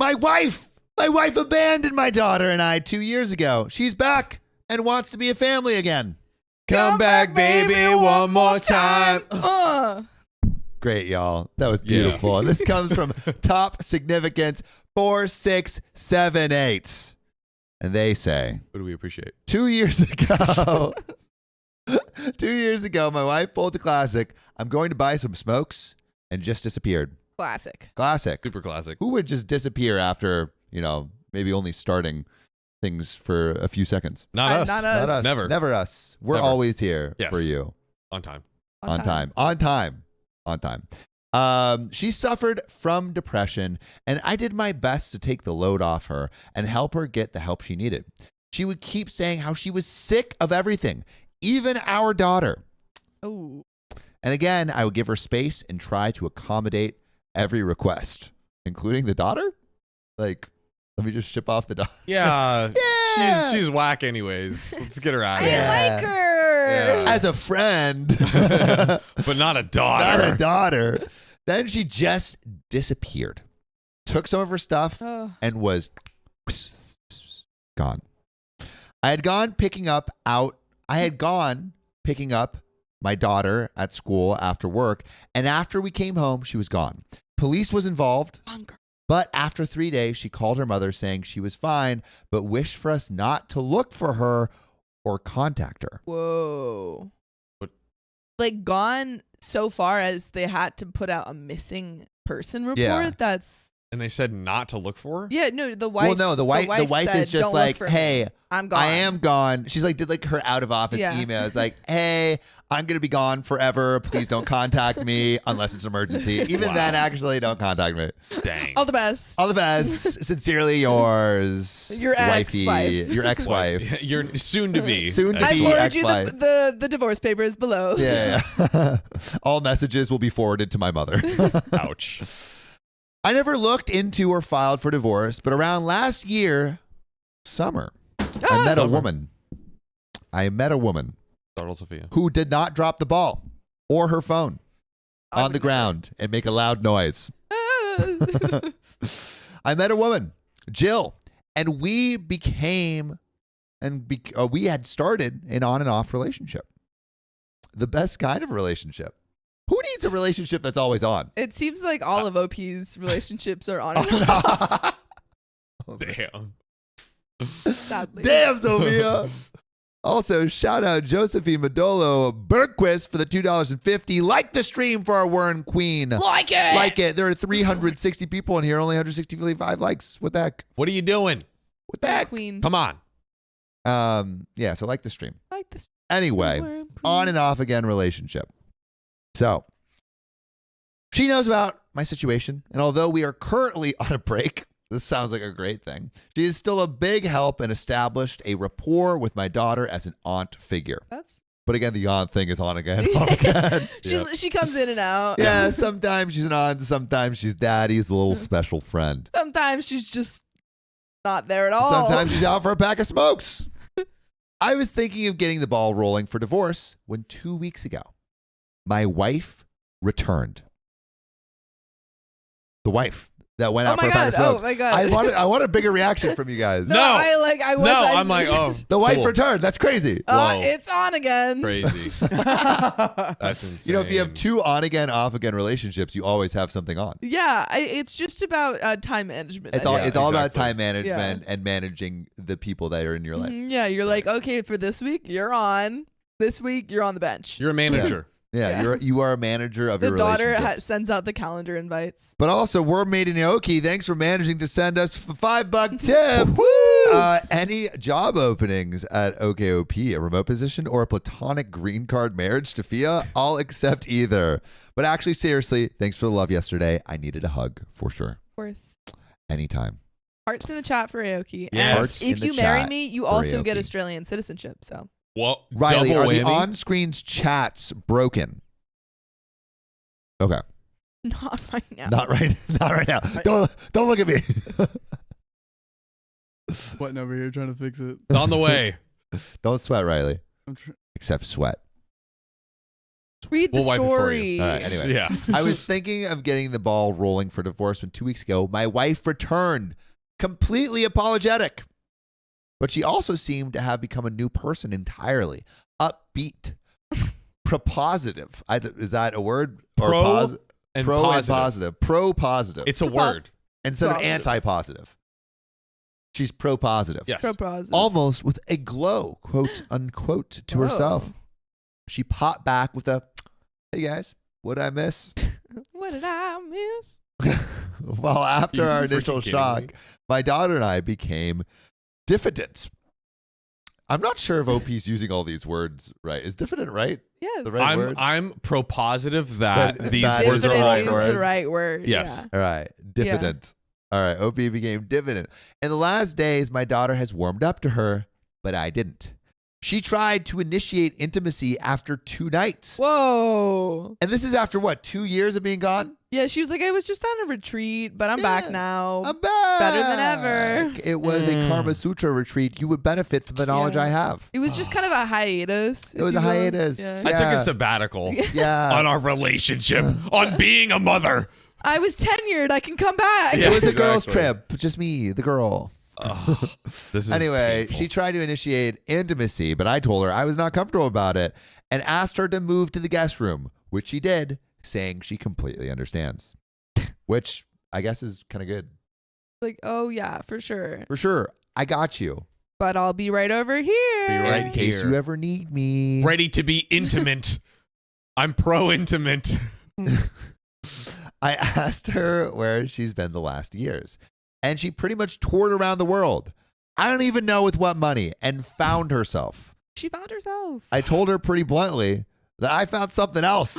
My wife abandoned my daughter and I 2 years ago. She's back and wants to be a family again. Come back, baby, one more time. Great, y'all. That was beautiful. And this comes from Top Significance 4678. And they say, What do we appreciate? 2 years ago, 2 years ago, my wife pulled the classic, I'm going to buy some smokes, and just disappeared. Classic. Super classic. Who would just disappear after, maybe only starting things for a few seconds? Not us. Not us. Not us. Never. Never us. We're Never. always here Yes. for you. On time. On time. She suffered from depression, and I did my best to take the load off her and help her get the help she needed. She would keep saying how she was sick of everything, even our daughter. Oh. And again, I would give her space and try to accommodate every request, including the daughter. Like, let me just ship off the daughter. Yeah. Yeah. She's whack anyways. Let's get her out of I here. like her. Yeah. As a friend, But not a daughter. not a daughter. Then she just disappeared, took some of her stuff, Oh. and was gone. I had gone picking up my daughter at school after work, and after we came home, she was gone. Police was involved, but after 3 days, she called her mother saying she was fine, but wished for us not to look for her or contact her. Whoa. What? Like gone so far as they had to put out a missing person report? Yeah. That's And they said not to look for her? yeah, no, the wife. Well, no, the wife said, is just "Don't like, look for me. hey, I'm gone. I am gone. She's like, did like her out of office Yeah. email. It's like, hey, I'm going to be gone forever. Please don't contact me unless it's an emergency. Even Wow. then, actually, don't contact me. Dang. All the best. All the best. Sincerely yours. Your wifey. ex-wife. Your ex-wife. You're soon to be. Soon to I be forwarded you ex-wife. the divorce papers below. Yeah. All messages will be forwarded to my mother. Ouch. I never looked into or filed for divorce, but around last year, summer, I met a woman. Startled Sophia. Who did not drop the ball or her phone on the ground and make a loud noise. I met a woman, Jill, and we had started an on and off relationship. The best kind of relationship. Who needs a relationship that's always on? It seems like all of OP's relationships are on and off. Damn. Sadly. Damn, Sophia. Also, shout out Josephine Madolo Bergquist for the $2.50. Like the stream for our Warren Queen. Like it. Like it. There are 360 people in here, only 165 likes. What the heck? What are you doing? What the heck? Queen. Come on. Yeah, so like the stream. Like this. Anyway, on and off again relationship. So, she knows about my situation, and although we are currently on a break, this sounds like a great thing. She is still a big help and established a rapport with my daughter as an aunt figure. That's But again, the aunt thing is on again, off again. she comes in and out. Yeah, sometimes she's an aunt, sometimes she's daddy's little special friend. Sometimes she's just not there at all. Sometimes she's out for a pack of smokes. I was thinking of getting the ball rolling for divorce when 2 weeks ago, my wife returned. The wife that went out for a pack of smokes. Oh my God. I want a bigger reaction from you guys. No. I'm like, oh, The wife cool. returned. That's crazy. Whoa. It's on again. Crazy. That's insane. You know, if you have two on again, off again relationships, you always have something on. Yeah, it's just about time management. It's I all think. it's all about exactly. time management and managing the people that are in your life. Mhm, yeah, you're like, okay, for this week, you're on. This week, you're on the bench. You're a manager. Yeah, Yeah. you are a manager of The your daughter relationship. sends out the calendar invites. But also, we're made in Aoki. Thanks for managing to send us $5 tip. Any job openings at OKOP, a remote position or a platonic green card marriage to Fia? I'll accept either. But actually, seriously, thanks for the love yesterday. I needed a hug for sure. Of course. Anytime. Hearts in the chat for Aoki. Yes. Hearts And if in the you marry chat me, you for also get Aoki. Australian citizenship. So Well, Riley, double are the whammy. on-screens chats broken? Okay. not right now. Not right now. Don't look at me. Sweating over here trying to fix it. It's on the way. Don't sweat, Riley. I'm Except sweat. Read the We'll wipe it for story. you. All right, anyway. Yeah. I was thinking of getting the ball rolling for divorce when 2 weeks ago, my wife returned completely apologetic. But she also seemed to have become a new person entirely. Upbeat. Propositive. Is that a word? Pro and pro positive. and positive. Pro-positive. It's a word. Instead of positive. anti-positive. She's pro-positive. Yes. Pro-positive. Almost with a glow, quote unquote, to herself. Oh. She popped back with a, hey guys, what did I miss? What did I miss? Well, after You our freaking initial kidding shock, me? my daughter and I became diffident. I'm not sure if OP's using all these words right. Is diffident right? Yes. The right word? I'm pro-positive that That- these that words is are the all right Diffident word. is the right word. Yes. All right. Diffident. All right. OP became diffident. In the last days, my daughter has warmed up to her, but I didn't. She tried to initiate intimacy after 2 nights. Whoa. And this is after what, 2 years of being gone? Yeah, she was like, I was just on a retreat, but I'm Yeah. back now. I'm back. Better than ever. It was a Karma Sutra retreat. You would benefit from the knowledge Yeah. I have. It was just kind of a hiatus. It was a hiatus. Yeah. I took Yeah. a sabbatical Yeah. on our relationship, on being a mother. I was tenured. I can come back. Yeah. It was a girl's Exactly. trip. Just me, the girl. This is Anyway, painful. she tried to initiate intimacy, but I told her I was not comfortable about it and asked her to move to the guest room, which she did, saying she completely understands. Which I guess is kind of good. Like, oh yeah, for sure. For sure. I got you. But I'll be right over here. Be right In case here. you ever need me. ready to be intimate. I'm pro-intimate. I asked her where she's been the last years, and she pretty much toured around the world. I don't even know with what money, and found herself. She found herself. I told her pretty bluntly that I found something else.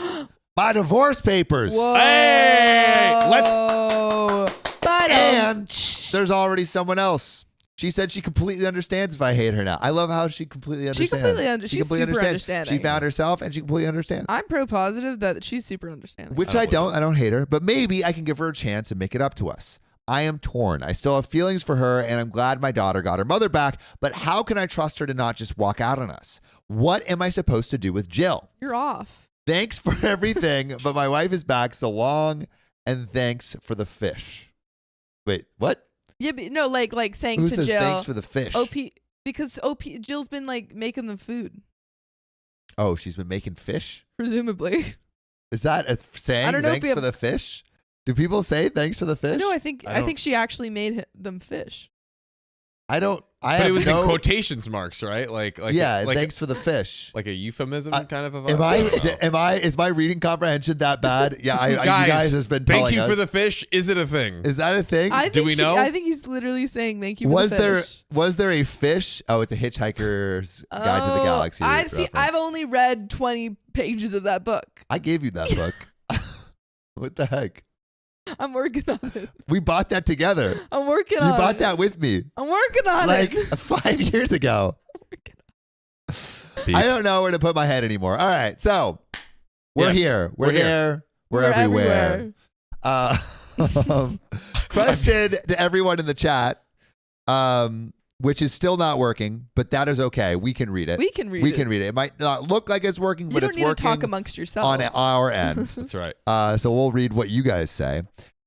My divorce papers. Whoa. Hey, let's- But, And there's already someone else. She said she completely understands if I hate her now. I love how she completely understands. she's super understanding. She found herself and she completely understands. I'm pro-positive that she's super understanding. Which I don't hate her, but maybe I can give her a chance and make it up to us. I am torn. I still have feelings for her, and I'm glad my daughter got her mother back, but how can I trust her to not just walk out on us? What am I supposed to do with Jill? You're off. Thanks for everything, but my wife is back so long, and thanks for the fish. Wait, what? Yeah, but no, like saying Who to says Jill, thanks for the fish? OP, because Jill's been like making them food, Oh, she's been making fish? presumably. Is that a saying I don't know if thanks we for have- the fish? Do people say thanks for the fish? No, I think I don't- she actually made them fish. I don't. I But have it was no, in quotations marks, right? Like yeah, like thanks for the fish. like a euphemism kind of a Am vibe? I? Is my reading comprehension that bad? Yeah, you Guys, guys has been telling Thank you us. for the fish. Is it a thing? Is that a thing? I think Do we know? I think he's literally saying thank you. For was the there fish. a fish? Oh, it's a Hitchhiker's Guide to the Oh, Galaxy. I see. reference. I've only read 20 pages of that book. I gave you that book. What the heck? I'm working on it. We bought that together. I'm working You on it. bought that with me I'm working on like it. 5 years ago. I don't know where to put my head anymore. All right, so we're Yes, here. We're we're here. there. We're everywhere. Question to everyone in the chat, which is still not working, but that is okay. We can read it. We can read We it. can read it. It might not look like it's working, You but don't it's need to working talk amongst yourselves. on our end. That's right. So we'll read what you guys say.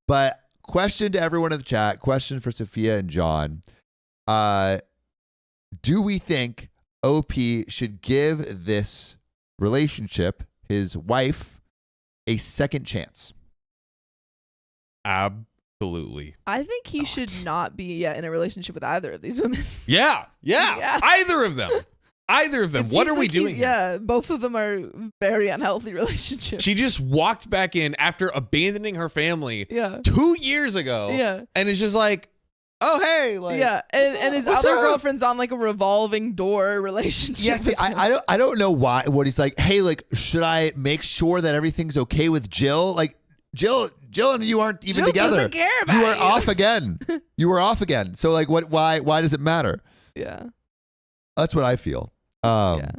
But question to everyone in the chat, question for Sophia and John. Do we think OP should give this relationship, his wife, a second chance? Absolutely. I think he should not be in a relationship with either of these women. Yeah. Yeah. Either of them. Either of them. It What seems are we like doing here? Yeah, both of them are very unhealthy relationships. She just walked back in after abandoning her family yeah. 2 years ago. Yeah. And it's just like, oh, hey. Like, Yeah, and his What's other up? girlfriend's on like a revolving door relationship. Yeah, see, with him. I don't know why. What he's like, hey, like, should I make sure that everything's okay with Jill? Like, Jill and you aren't even Jill together. doesn't care about you are you. off again. You were off again. So like, what? Why does it matter? Yeah. That's what I feel. Yeah.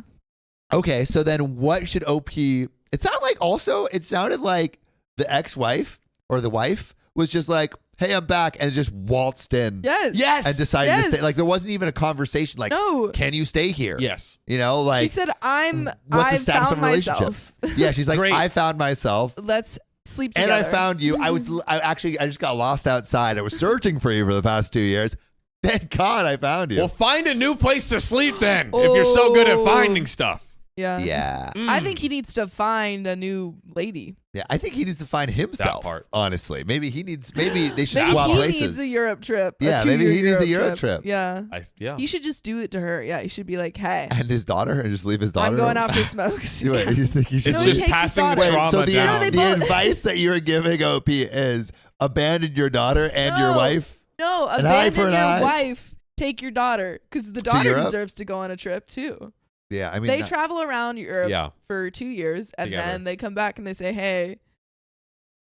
Okay, so then what should OP? It sounded like the ex-wife or the wife was just like, hey, I'm back, and just waltzed in Yes. and decided to Yes. stay. Like there wasn't even a conversation. Like, No. can you stay here? Yes. You know, like She said, what's the I've status found of a relationship? myself. Yeah, she's like, Great. I found myself. Let's sleep And together. I found you. I just got lost outside. I was searching for you for the past 2 years. Thank God I found you. Well, find a new place to sleep then. If you're so good at finding stuff. Yeah. yeah. I think he needs to find a new lady. Yeah. I think he needs to find himself. part. Honestly. Maybe they should Maybe swap he places. needs a Europe trip. Yeah, maybe he needs a Europe trip. Yeah. Yeah. He should just do it to her. Yeah. He should be like, hey, And his daughter, and just leave his daughter. I'm going home? out for smokes. Wait, you just think you should It's No, he just takes his passing the daughter. trauma so the, down. They the both- advice that you're giving OP is abandon your daughter and your No. wife. No, An eye for abandon an your eye. wife. Take your daughter. Because the daughter Europe? deserves to go on a trip too. Yeah, I mean, They travel around Europe Yeah. for 2 years and Together. then they come back and they say, hey,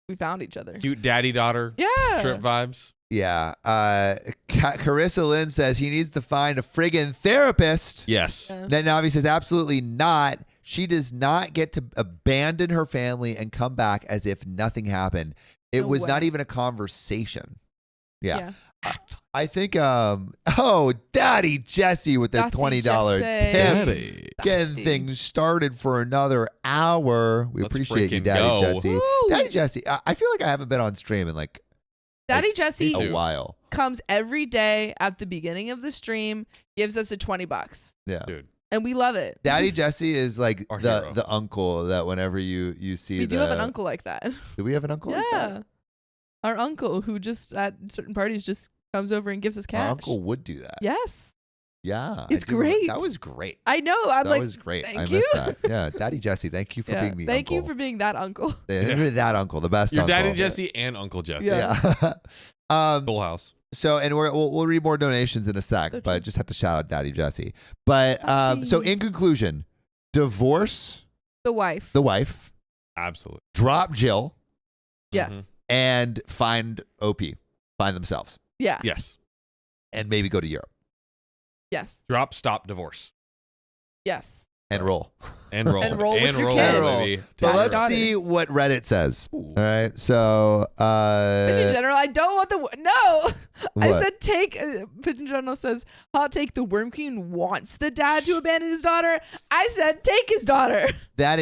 we found each other. Cute daddy-daughter Yeah. trip vibes. yeah. Carissa Lynn says he needs to find a friggin' therapist. Yes. Yeah. Then Navi says absolutely not. She does not get to abandon her family and come back as if nothing happened. It No was way. not even a conversation. Yeah. Yeah. I think Daddy Jesse with the Daddy $20 Jesse. tip. Daddy. Getting Jesse. things started for another hour. We Let's appreciate you, freaking Daddy go. Jesse. Woo. Daddy Jesse, I feel like I haven't been on stream in like Daddy Jesse Me too. a while. comes every day at the beginning of the stream, gives us a $20. Yeah. Dude. And we love it. Daddy Jesse is like Our the hero. uncle that whenever you see We do have an uncle like that. Do we have an uncle like that? Yeah. Our uncle who just at certain parties just comes over and gives us cash. Our uncle would do that. Yes. Yeah. It's I do remember- great. That was great. I know. I'm That like, was great. thank I you. missed that. Yeah. Daddy Jesse, thank you for yeah, being the thank uncle. you for being that uncle. That uncle, the best Your uncle. daddy Jesse and Uncle Jesse. Yeah. Yeah. Full house. So, and we'll read more donations in a sec, So but true. just have to shout out Daddy Jesse. But so Jesse. in conclusion, divorce The wife. the wife, Absolutely. drop Jill, Yes. and find OP, find themselves, Yeah. Yes. and maybe go to Europe Yes. Drop, stop, divorce. Yes. and roll. And roll. And roll with and your roll, kid. And roll. baby. So Daddy, let's daughter. see what Reddit says. Ooh. All right. So Pigeon General, I don't want the no. I What? said take. Pigeon General says hot take. The Worm Queen wants the dad to abandon his daughter. I said take his daughter. that's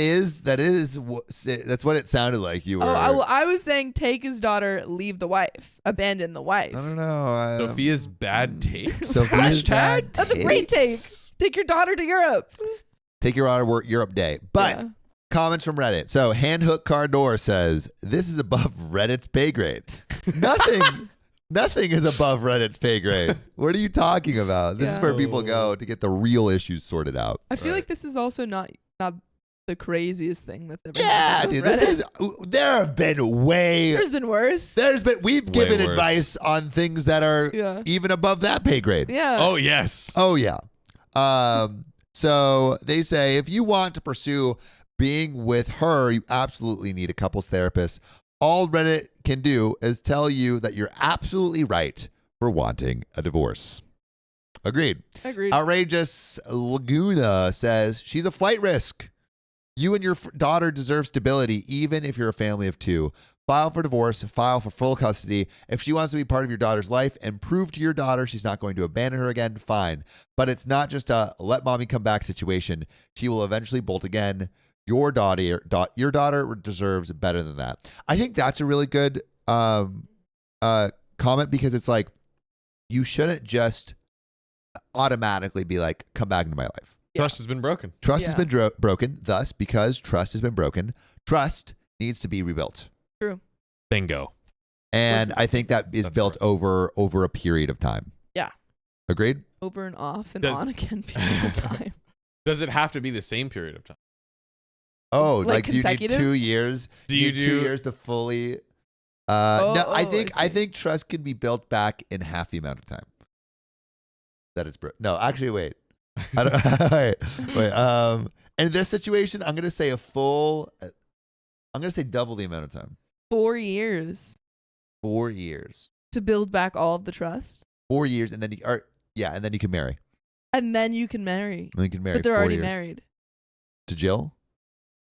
what it sounded like you were. I was saying take his daughter, leave the wife, abandon the wife. I don't know. Sophia's bad takes. Sophia's Hashtag? bad That's a great take. takes. Take your daughter to Europe. Take your honor work Europe day. But Yeah. comments from Reddit. So Handhook Cardor says this is above Reddit's pay grade. Nothing is above Reddit's pay grade. What are you talking about? This is Yeah. where people go to get the real issues sorted out. I feel Right. like this is also not the craziest thing that's ever Yeah, happened dude. on This Reddit. is there have been There's been worse. we've Way given worse. advice on things that are Yeah. even above that pay grade. Yeah. Oh, yes. Oh yeah. So they say if you want to pursue being with her, you absolutely need a couples therapist. All Reddit can do is tell you that you're absolutely right for wanting a divorce. Agreed. Agreed. Outrageous Laguna says she's a flight risk. You and your daughter deserve stability, even if you're a family of two. File for divorce, file for full custody. If she wants to be part of your daughter's life and prove to your daughter she's not going to abandon her again, fine. But it's not just a let mommy come back situation. She will eventually bolt again. Your daughter deserves better than that. I think that's a really good comment because it's like you shouldn't just automatically be like, come back into my life. Trust has been broken. Trust has Yeah. been broken. Thus, because trust has been broken, trust needs to be rebuilt. True. Bingo. And Was I think that is That's built over a period of time. Yeah. Agreed? Over and off and Does- on again periods of time. Does it have to be the same period of time? Oh, Like like do you need consecutive? 2 years? Do you need 2 do- years to fully no, I think I I see. think trust can be built back in half the amount of time that it's no, actually wait. I don't, wait. In this situation, I'm going to say double the amount of time. 4 years 4 years. to build back all of the trust. 4 years and then and then you can marry. And then you can marry. And then you can marry But they're 4 already years. married. To Jill?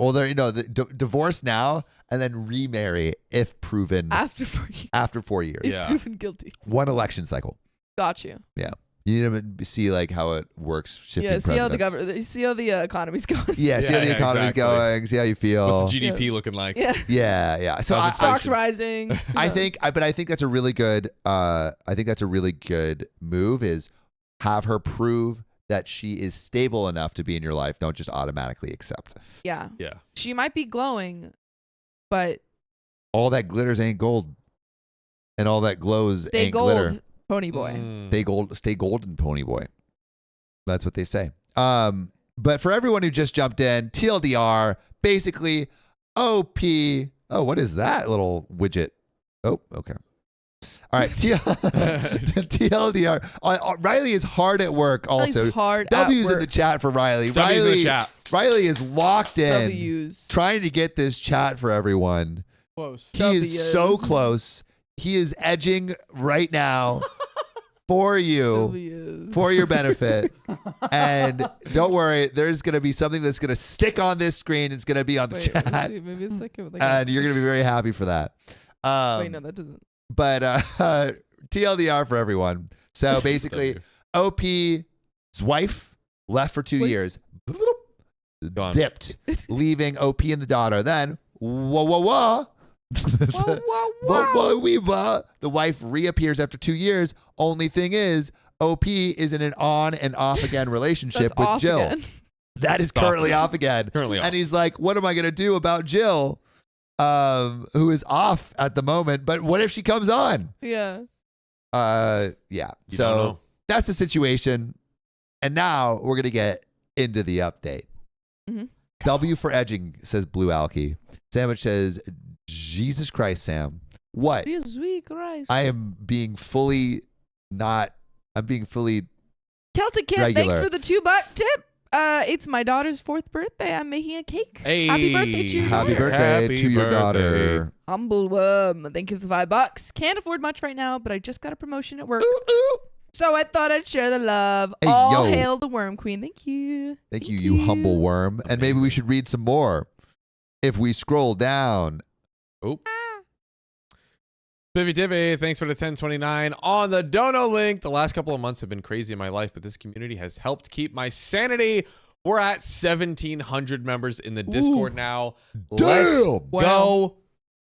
Well, there, divorce now and then remarry if proven After 4 years. after 4 years. Yeah. Proven guilty. One election cycle. Got you. You need to see like how it works. Shifting Yeah, see how the presidents. see how the economy's going. Yeah, see how the Yeah, economy's exactly. going. See how you feel. What's the GDP looking like? Yeah. Yeah. So How's I, it Stocks Inflation. rising. Who I knows? think, but I think that's a really good. I think that's a really good move. Is have her prove that she is stable enough to be in your life. Don't just automatically accept. Yeah. Yeah. She might be glowing, but All that glitters ain't gold, and all that glows stay ain't gold, glitter. pony boy. Mm. Stay golden, pony boy. That's what they say. But for everyone who just jumped in, TLDR, basically, OP. Oh, what is that little widget? Oh, okay. All right, TLDR. Riley is hard at work. Also, Riley's hard W's at in work. the chat for Riley. W's in the chat. Riley is locked in, W's. trying to get this chat for everyone. Close. He is W's. so close. He is edging right now for you, W's. for your benefit. And don't worry, there's going to be something that's going to stick on this screen. It's going to be on the Wait, let's chat. see. Maybe it's like And you're going to be very happy for that. wait, no, that doesn't. But TLDR for everyone. So basically, OP's wife left for 2 Wait. years, Gone. dipped, leaving OP and the daughter. Then, whoa. Whoa, whoa, whoa. The wife reappears after 2 years. Only thing is, OP is in an on and off again relationship That's with off Jill. again. That is Off currently again. off again. Currently off. And he's like, what am I going to do about Jill, who is off at the moment? But what if she comes on? Yeah. Yeah. You don't So know. that's the situation. And now we're going to get into the update. Mhm. W for edging, says Blue Alky. Sandwich says, Jesus Christ, Sam. What? Sweet Christ. I am being fully Celtic Kid, regular. thanks for the $2 tip. It's my daughter's 4th birthday. I'm making a cake. Hey. Happy birthday to your Happy daughter. birthday Happy to your birthday. daughter. Humble worm. Thank you for the $5. Can't afford much right now, but I just got a promotion at work. Ooh, ooh. So I thought I'd share the love. Hey, All yo. hail the Worm Queen. Thank you. Thank you, you humble worm. And maybe we should read some more. If we scroll down, Oh. Bivvy Divvy, thanks for the 1029 on the dono link. The last couple of months have been crazy in my life, but this community has helped keep my sanity. We're at 1,700 members in the Discord now. Let's damn, Wow. go.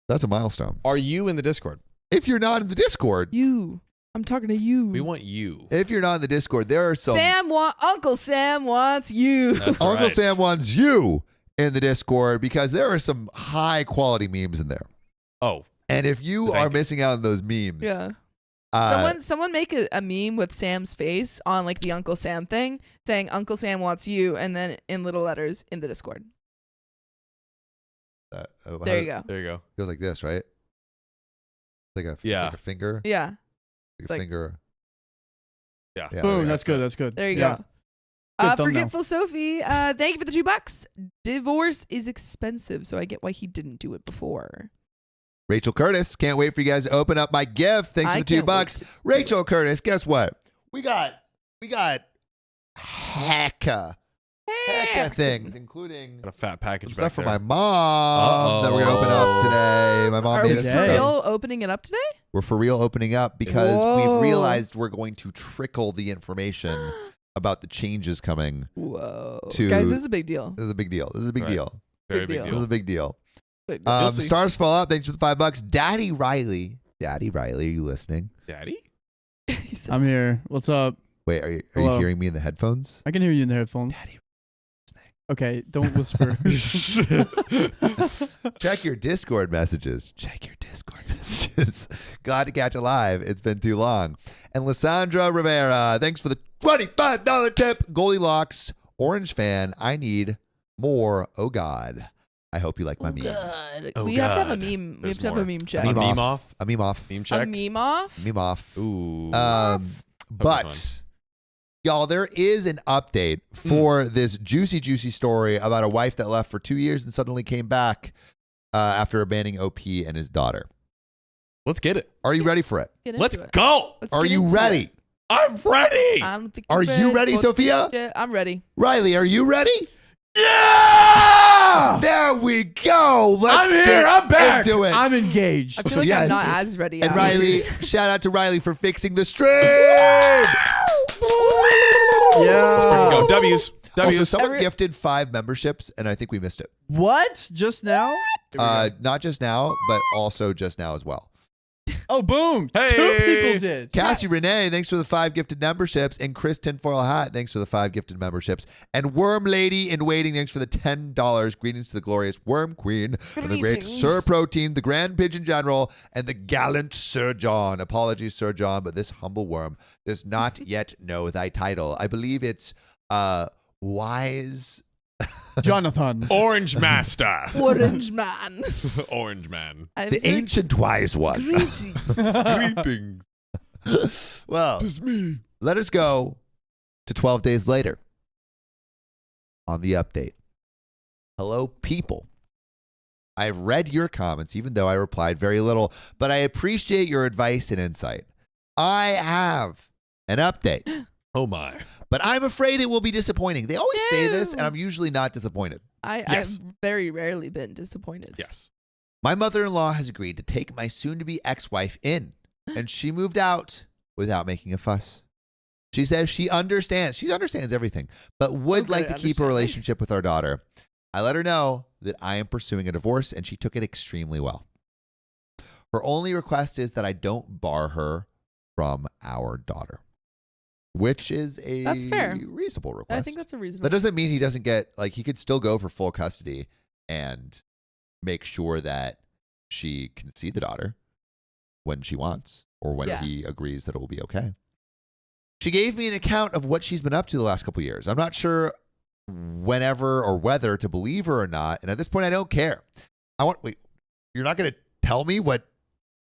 that's a milestone. Are you in the Discord? If you're not in the Discord, You. I'm talking to you. We want you. if you're not in the Discord, there are some. Uncle Sam wants you. That's Uncle right. Sam wants you in the Discord because there are some high quality memes in there. Oh, And if you Thank are you. missing out on those memes, Yeah. uh, Someone make a meme with Sam's face on like the Uncle Sam thing, saying Uncle Sam wants you, and then in little letters in the Discord. There you go. there you go. Goes like this, right? Like a Yeah. like a finger, Yeah. like a Like- finger. Yeah. Yeah, Boom. there That's good. That's good. There you Yeah. go. Good thumbnail. Forgetful Sophie, thank you for the $2. Divorce is expensive, so I get why he didn't do it before. Rachel Curtis, can't wait for you guys to open up my gift. Thanks I for the can't wait $2. to- Rachel Curtis, guess what? We got hecka things, including Got a fat package some back stuff for there. my mom that we're gonna open up today. My mom Are made we us for some stuff. real opening it up today? We're for real opening up because Whoa. we've realized we're going to trickle the information about the changes coming. Whoa. To- Guys, this is a big deal. This is a big deal. This is a big Right. deal. Very Big big deal. This is deal. a big deal. Big You'll deal. see. Stars fall up. Thanks for the $5. Daddy Riley, are you listening? Daddy? He said- I'm here. What's up? Wait, are you Hello. hearing me in the headphones? I can hear you in the headphones. Daddy. Okay, don't whisper. Check your Discord messages. Check your Discord messages. Glad to catch you live. It's been too long. And Lysandra Rivera, thanks for the $25 tip. Goldilocks, Orange fan, I need more. Oh, God. I hope you like my Oh, memes. God. Oh, we have to have a God. meme. We There's have to have more. a meme A check. meme meme off? off. A meme off. Meme A check? meme off? Meme off. Ooh. But y'all, there is an update for this juicy story about a wife that left for 2 years and suddenly came back after abandoning OP and his daughter. Let's get it. Are you ready for it? Get Let's into it. go. Let's Are get you into ready? it. I'm ready. I don't think Are you're you ready, Well, Sophia? shit, I'm ready. Riley, are you ready? Yeah! There we go. Let's I'm get here. I'm back. into it. I'm engaged. I feel like Yes. I'm not as ready. And out. Riley, shout out to Riley for fixing the stream. Yeah. Go W's. Also, W's. someone gifted 5 memberships, and I think we missed it. What? Just now? Not just now, but also just now as well. Oh, boom. Hey. 2 people did. Cassie Renee, thanks for the 5 gifted memberships. And Chris Tinfoil Hat, thanks for the 5 gifted memberships. And Worm Lady in Waiting, thanks for the $10. Greetings to the glorious Worm Queen, and the great Greetings. Sir Protein, the Grand Pigeon General, and the gallant Sir John. Apologies, Sir John, but this humble worm does not yet know thy title. I believe it's Wise. Jonathan. Orange Master. Orange man. Orange Man. I'm The very ancient wise one. greedy. Greetings. Well, It's me. let us go to 12 days later on the update. Hello, people. I've read your comments, even though I replied very little, but I appreciate your advice and insight. I have an update, Oh my. but I'm afraid it will be disappointing. They always say this, and No. I'm usually not disappointed. Yes. I've very rarely been disappointed. Yes. My mother-in-law has agreed to take my soon-to-be ex-wife in, and she moved out without making a fuss. She says she understands. She understands everything, but would Okay, like to keep a understanding. relationship with our daughter. I let her know that I am pursuing a divorce, and she took it extremely well. Her only request is that I don't bar her from our daughter, which is a That's fair. reasonable request. I think that's a reasonable. That doesn't mean he doesn't get, like, he could still go for full custody and make sure that she can see the daughter when she wants or when Yeah. he agrees that it will be okay. She gave me an account of what she's been up to the last couple of years. I'm not sure whenever or whether to believe her or not. And at this point, I don't care. Wait, you're not going to tell me what,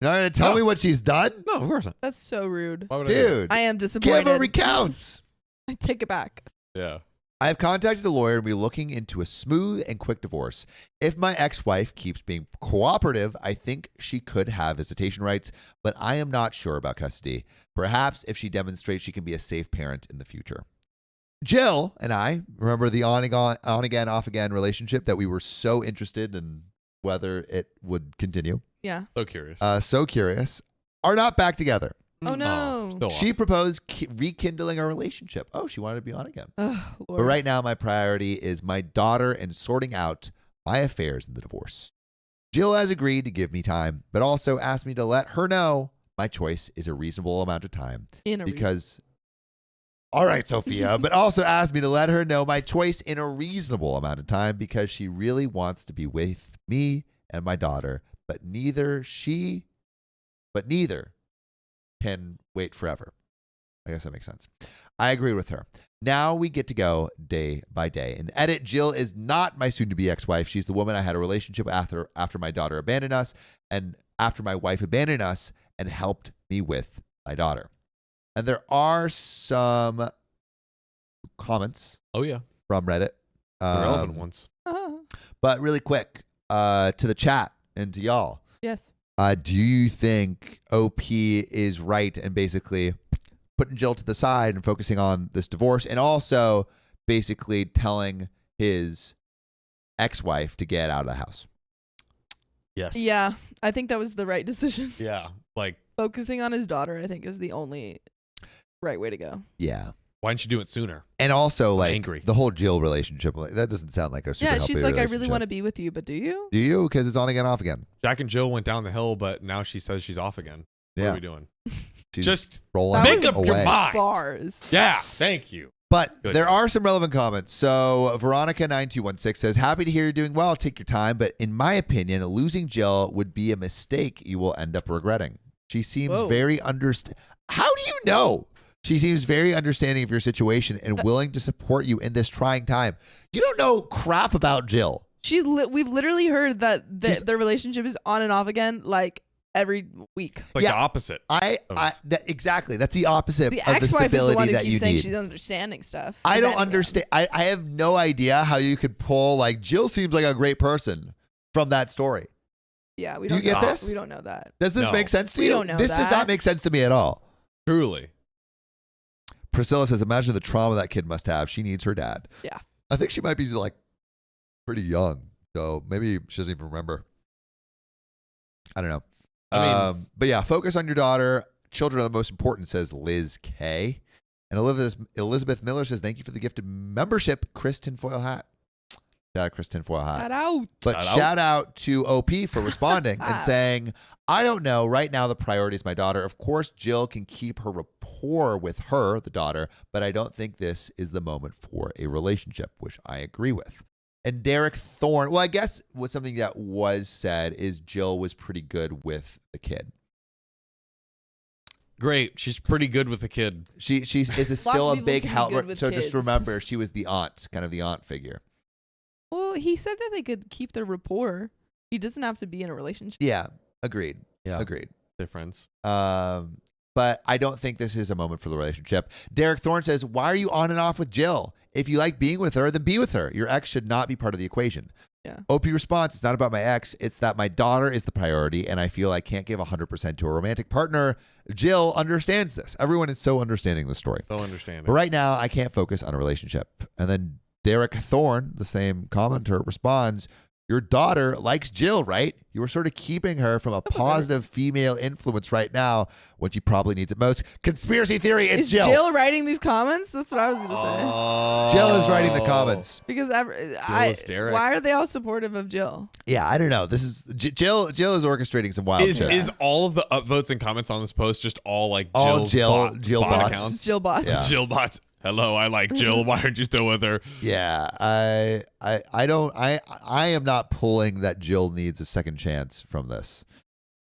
you're not going to tell No. me what she's done? No, of course not. That's so rude. Why would I do that? Dude, I am give disappointed. a recount. I take it back. Yeah. I have contacted a lawyer and we're looking into a smooth and quick divorce. If my ex-wife keeps being cooperative, I think she could have visitation rights, but I am not sure about custody. Perhaps if she demonstrates she can be a safe parent in the future. Jill and I, remember the on again, off again relationship that we were so interested in whether it would continue, Yeah. So curious. so curious, are not back together. Oh no. Still She off. proposed rekindling our relationship. Oh, she wanted to be on again. Oh, But Lord. right now, my priority is my daughter and sorting out my affairs in the divorce. Jill has agreed to give me time, but also asked me to let her know my choice is a reasonable amount of time In a because, all right, Sophia, but also asked me to let her know my choice in a reasonable amount of time because she really wants to be with me and my daughter, but neither can wait forever. I guess that makes sense. I agree with her. Now we get to go day by day. And edit, Jill is not my soon-to-be ex-wife. She's the woman I had a relationship with after my daughter abandoned us and after my wife abandoned us and helped me with my daughter. And there are some comments Oh yeah. from Reddit. The relevant ones. Oh, But really quick, to the chat and to y'all. yes. Do you think OP is right and basically putting Jill to the side and focusing on this divorce and also basically telling his ex-wife to get out of the house? Yes. Yeah. I think that was the right decision. Yeah. Like, Focusing on his daughter, I think, is the only right way to go. Yeah. why didn't you do it sooner? And also, like, angry. the whole Jill relationship, like, that doesn't sound like a super Yeah, healthy she's like, I really relationship. want to be with you, but do you? Do you? Because it's on again, off again. Jack and Jill went down the hill, but now she says she's off again. What Yeah. are we doing? She's Just rolling That make was up your away. mind. Bars. Yeah. Thank you. But Good. there are some relevant comments. So Veronica9216 says, happy to hear you're doing well. Take your time. But in my opinion, losing Jill would be a mistake you will end up regretting. She seems Whoa. very How do you know? She seems very understanding of your situation and willing to support you in this trying time. You don't know crap about Jill. We've literally heard that She's- their relationship is on and off again, like every week. Like Yeah. the opposite. Exactly. That's the opposite The of the ex-wife is the stability one who that you keeps saying need. she's understanding stuff. I don't Defending him. understand. I have no idea how you could pull, like, Jill seems like a great person from that story. Yeah, we Do don't you get know. this? We don't know that. Does this No. make sense to We you? don't know This does that. not make sense to me at all. Truly. Priscilla says, imagine the trauma that kid must have. She needs her dad. Yeah. I think she might be, like, pretty young So maybe she doesn't even remember. I don't know. I mean- But yeah, focus on your daughter. Children are the most important, says Liz K. And Elizabeth Miller says, thank you for the gift of membership, Chris Tinfoil Hat. Shout out Chris Tinfoil Hat. Shout out. But Shout shout out to OP for responding and saying, I don't know. Right now, the priority is my daughter. Of course, Jill can keep her rapport with her, the daughter, but I don't think this is the moment for a relationship, which I agree with. And Derek Thorne, well, I guess what something that was said is Jill was pretty good with the kid. Great. She's pretty good with the kid. She's Lots still of a people big can be help. good with So just kids. remember, she was the aunt, kind of the aunt figure. Well, he said that they could keep their rapport. He doesn't have to be in a relationship. Yeah, agreed. Yeah. Agreed. They're friends. But I don't think this is a moment for the relationship. Derek Thorne says, why are you on and off with Jill? If you like being with her, then be with her. Your ex should not be part of the equation. Yeah. OP response, it's not about my ex. It's that my daughter is the priority, and I feel I can't give 100% to a romantic partner. Jill understands this. Everyone is so understanding this story. So understanding. But right now, I can't focus on a relationship. And then Derek Thorne, the same commenter, responds, your daughter likes Jill, right? You were sort of keeping her from a positive female influence right now when she probably needs it most. Conspiracy theory, it's Is Jill. Jill writing these comments? That's what I was going to say. Jill is writing the comments. Because is Derek. why are they all supportive of Jill? Yeah, I don't know. This is Jill. Jill is orchestrating some wild shit. Is all of the upvotes and comments on this post just all like All Jill's Jill bot bots. accounts? Jill bots. Yeah. Jill bots. Hello, I like Jill. Why aren't you still with her? Yeah, I am not pulling that Jill needs a second chance from this.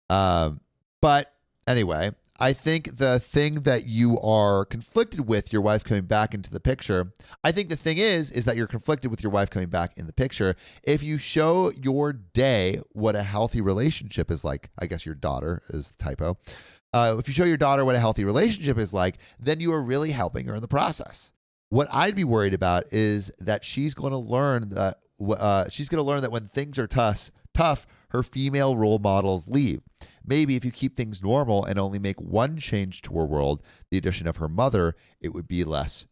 But anyway, I think the thing that you are conflicted with your wife coming back into the picture, I think the thing is that you're conflicted with your wife coming back in the picture. If you show your day what a healthy relationship is like, I guess your daughter is the typo. If you show your daughter what a healthy relationship is like, then you are really helping her in the process. What I'd be worried about is that she's going to learn that when things are tough, her female role models leave. Maybe if you keep things normal and only make one change to her world, the addition of her mother, it would be less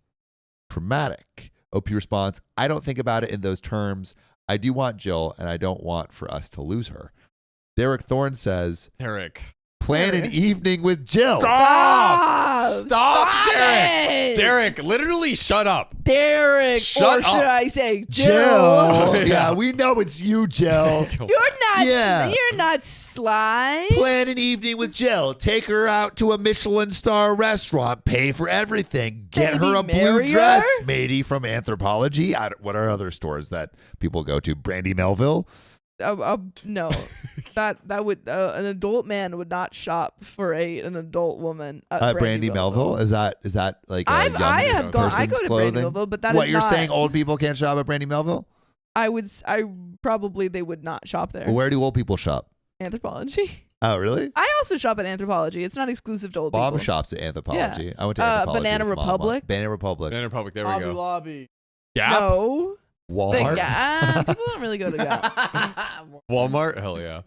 traumatic. OP responds, I don't think about it in those terms. I do want Jill, and I don't want for us to lose her. Derek Thorne says, Eric. plan an evening with Jill. Stop, Derek. it! Derek, literally shut up. Derek, Shut or should up. I say Jill? Jill. Yeah, we know it's you, Jill. Yeah. You're not sly. Plan an evening with Jill. Take her out to a Michelin star restaurant. Pay for everything. Get Maybe her a blue marry dress. her? Matey from Anthropology. What are other stores that people go to? Brandy Melville. No, that would an adult man would not shop for an adult woman. At Brandy Melville. Is that like a I young have gone. I person's go to clothing? Brandy Melville, but that What is you're not, saying? Old people can't shop at Brandy Melville? I probably they would not shop there. Well, where do old people shop? Anthropology. Oh, really? I also shop at Anthropology. It's not exclusive to old Bob people. shops at Anthropology. Yeah. I went to Anthropology. Banana with Mama. Republic? Banana Republic. Banana Republic, there we Hobby go. Lobby. Gap? No. Walmart. People don't really go to Gap. Walmart? Hell yeah.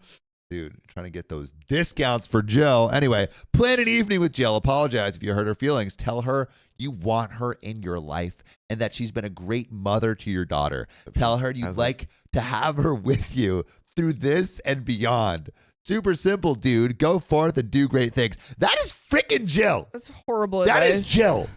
Dude, trying to get those discounts for Jill. Anyway, plan an evening with Jill. Apologize if you hurt her feelings. Tell her you want her in your life and that she's been a great mother to your daughter. Tell her you'd like to have her with you through this and beyond. Super simple, dude. Go forth and do great things. That is freaking Jill. That's horrible That advice. is Jill.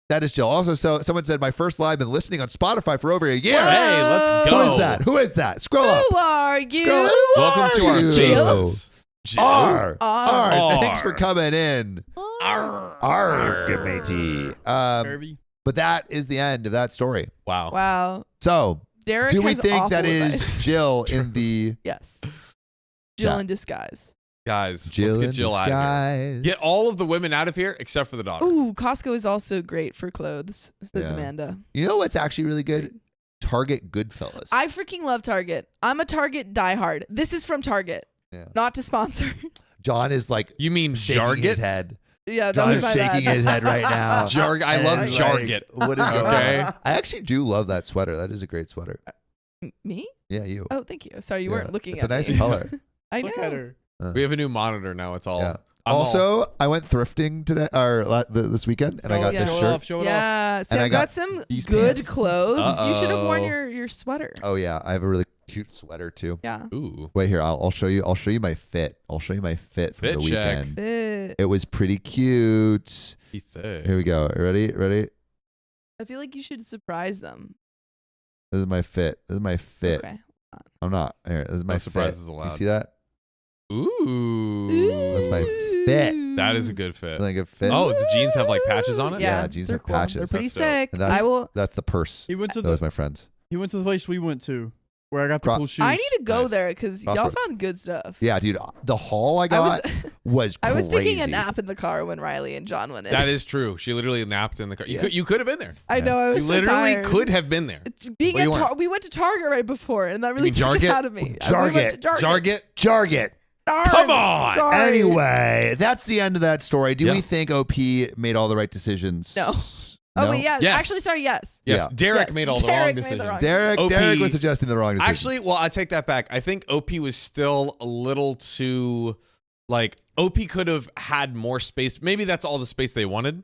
That is Jill. Also, so someone said my first live been listening on Spotify for over a year. Hey, let's go. Who is that? Who is that? Scroll up. Who are you? Scroll up. Welcome to our you? Jesus. Jill. R. R. Thanks for coming in. R. matey. Kirby. But that is the end of that story. Wow. Wow. So, Derek do we has think that awful is advice. Jill in the Yes. Jill Yeah. in disguise. Guys, Jill let's in get Jill out of here. disguise? Get all of the women out of here except for the daughter. Ooh, Costco is also great for clothes, says Yeah. Amanda. You know what's actually really good? Target Goodfellas. I freaking love Target. I'm a Target diehard. This is from Target. Yeah. Not to sponsor. John is like You mean shaking his Jarget? head. Yeah, that John was is my shaking bad. his head right now. I love And, Jarget. What is going Okay. on? I actually do love that sweater. That is a great sweater. Me? Yeah, you. Oh, thank you. Sorry, you Yeah, weren't looking it's at a nice me. color. I know. Look at her. We have a new monitor now. It's all. Yeah. Also, I went thrifting today or this weekend, and I got yeah. this Show it shirt. off, show it off. Yeah, Sam I got some these good pants. clothes. You should have worn Uh-oh. your sweater. Oh yeah, I have a really cute sweater too. Yeah. Ooh. Wait here, I'll show you. I'll show you my fit. I'll show you my fit from Fit the check. weekend. Eh, It was pretty cute. He said. Here we go. Ready? I feel like you should surprise them. This is my fit. Okay. I'm not. Here, this is my No fit. surprises You allowed. see that? Ooh. That's my fit. That is a good fit. Is that a good fit? Oh, the jeans have like patches on it? Yeah, jeans they're have cool. patches. They're pretty That's dope. sick. And that's, I will. That's the purse. He went to That was the my friends. place we went to where I got the Cro- cool shoes. I need to go Nice. there because y'all Crossroads. found good stuff. Yeah, dude. The haul I I got was was I was taking a crazy. nap in the car when Riley and John went in. That is true. She literally napped in the car. Yeah. You could have been there. I know. I was You so literally tired. could have been there. Being But you at weren't. we went to Target right before, and that really mean took it Jarget? out of me. We went to Jarget. Jarget. Jarget. Darn. Come on. Darn. Anyway, that's the end of that story. Do Yeah. we think OP made all the right decisions? No. No? Oh, wait, yeah. Yes. Actually, sorry, yes. Yes, Yeah. Derek Yes, made all the Derek wrong made the decisions. wrong- Derek OP was suggesting the wrong decision. Actually, well, I take that back. I think OP was still a little too, like, OP could have had more space. Maybe that's all the space they wanted.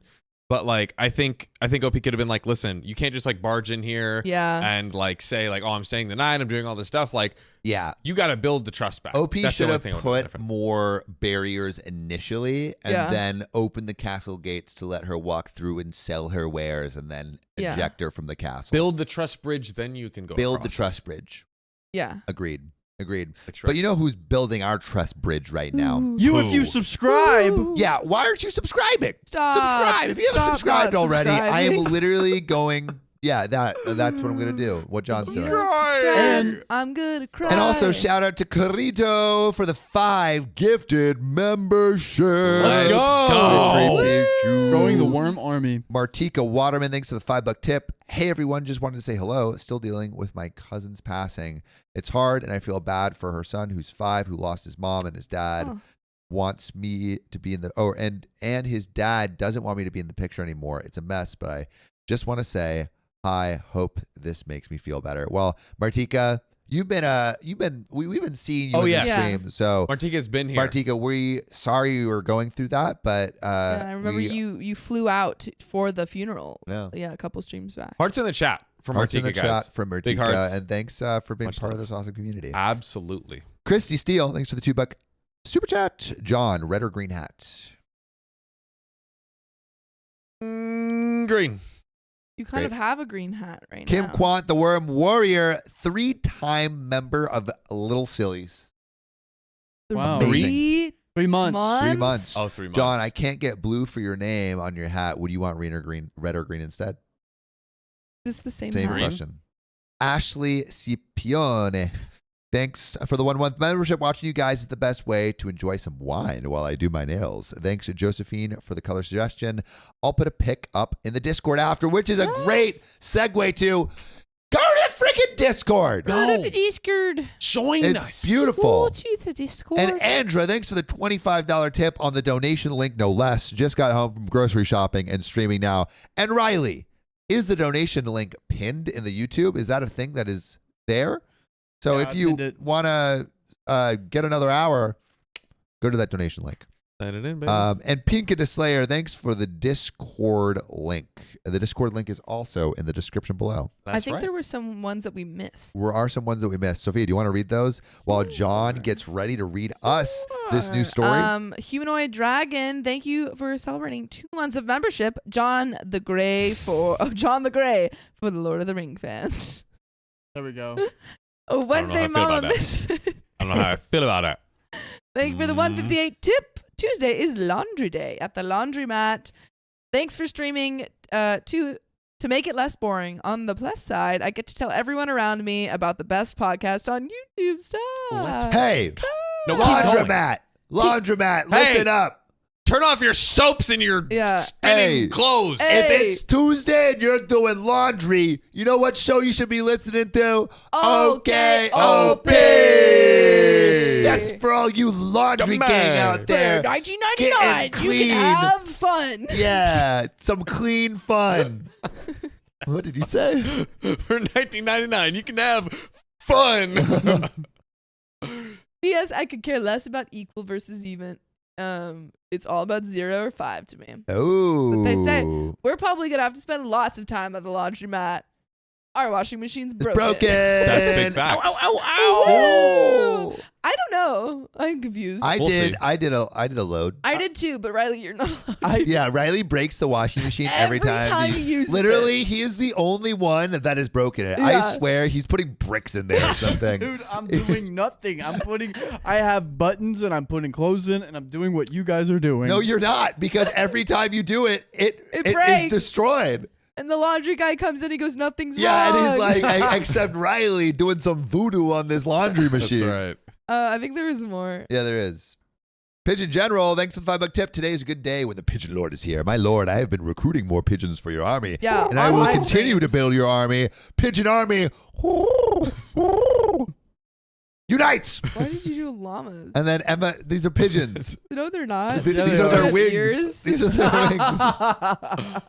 But like, I think OP could have been like, listen, you can't just like barge in here Yeah. and like say like, oh, I'm staying the night. I'm doing all this stuff. Like, yeah. you got to build the trust back. OP That's the should only have thing I would've done put different. more barriers initially and Yeah. then open the castle gates to let her walk through and sell her wares and then Yeah. eject her from the castle. Build the trust bridge, then you can go. Build the across. trust bridge. Yeah. Agreed. Like Shrek. But you know who's building our trust bridge right now? Ooh. You, if you Who? subscribe. Ooh. Yeah, why aren't you subscribing? Stop. Subscribe. If you haven't Stop subscribed not already, I am subscribing. literally going. Yeah, that's what I'm gonna do. What John's You doing. don't subscribe, And- I'm gonna cry. And also shout out to Carito for the 5 gifted memberships. Let's go. I appreciate you. Growing the worm army. Martika Waterman, thanks for the $5 tip. Hey everyone, just wanted to say hello. Still dealing with my cousin's passing. It's hard, and I feel bad for her son, who's 5, who lost his mom, and his dad Oh. wants me to be in the. And his dad doesn't want me to be in the picture anymore. It's a mess, but I just want to say hi. Hope this makes me feel better. Well, Martika, we've been seeing you Oh, in yes. the Yeah. stream, so. Martika's been here. Martika, we sorry you were going through that, but Yeah, I remember you flew out for the funeral. Yeah. Yeah, a couple streams back. Hearts in the chat from Hearts in Martika, the guys. chat from Big Martika, hearts. and thanks for being Much part of love. this awesome community. Absolutely. Christy Steele, thanks for the $2 super chat. John, red or green hat? Green. You kind Great. of have a green hat right Kim now. Quant, the Worm Warrior, 3-time member of Little Sillies. Wow. Three 3 months. 3 months. Oh, 3 months. John, I can't get blue for your name on your hat. Would you want red or green instead? Is this the same Same hat? Green. question. Ashley Scipione. Thanks for the 1 month membership. Watching you guys is the best way to enjoy some wine while I do my nails. Thanks to Josephine for the color suggestion. I'll put a pic up in the Discord after, which is a great segue to go to the freaking Discord. Go to the Discord. Join It's us. beautiful. Go to the Discord. And Andra, thanks for the $25 tip on the donation link, no less. Just got home from grocery shopping and streaming now. And Riley, is the donation link pinned in the YouTube? Is that a thing that is there? So Yeah, if I you pinned it. want to get another hour, go to that donation link. Send it in, baby. And Pinka the Slayer, thanks for the Discord link. The Discord link is also in the description below. That's I think right. there were some ones that we missed. There are some ones that we missed. Sophia, do you want to read those while John gets ready to read us this new story? Humanoid Dragon, thank you for celebrating 2 months of membership. John the Gray for the Lord of the Ring fans. There we go. Oh, Wednesday how I feel about Mama that. Misfit. I don't know how I feel about it. Thank you for the 158 tip. Tuesday is laundry day at the laundromat. Thanks for streaming to make it less boring. On the plus side, I get to tell everyone around me about the best podcast on YouTube. Stop. Hey, No, keep going. Laundromat, Hey. listen up. Turn off your soaps and your Yeah. spinning Hey. clothes. Hey. If it's Tuesday and you're doing laundry, you know what show you should be listening to? OKOP. That's for all you laundry Come gang on. out For there. $19.99, Getting you clean. can have fun. Yeah, some clean fun. What did you say? For $19.99, you can have fun. P.S. I could care less about equal versus even. It's all about 0 or 5 to me. Oh. They say. We're probably gonna have to spend lots of time at the laundromat. Our washing machine's broken. That's big facts. Ow. I don't know. I'm confused. I We'll did. see. I did a load. I did too, but Riley, you're not allowed to. Yeah, Riley breaks the washing machine every time. he uses Literally, it. he is the only one that has broken it. Yeah. I swear, he's putting bricks in there or something. Dude, I'm doing nothing. I have buttons and I'm putting clothes in and I'm doing what you guys are doing. No, you're not, because every time you do it, it is breaks. destroyed. And the laundry guy comes in, he goes, nothing's Yeah, wrong. and he's like, except Riley doing some voodoo on this laundry That's machine. right. I think there is more. Yeah, there is. Pigeon General, thanks for the $5 tip. Today is a good day when the Pigeon Lord is here. My lord, I have been recruiting more pigeons for your army. Yeah, And I on will my continue to streams. build your army. Pigeon Army. Unite! Why did you do llamas? And then Emma, these are pigeons. No, they're not. These Yeah, are they their are. wings. Ears. These are their wings.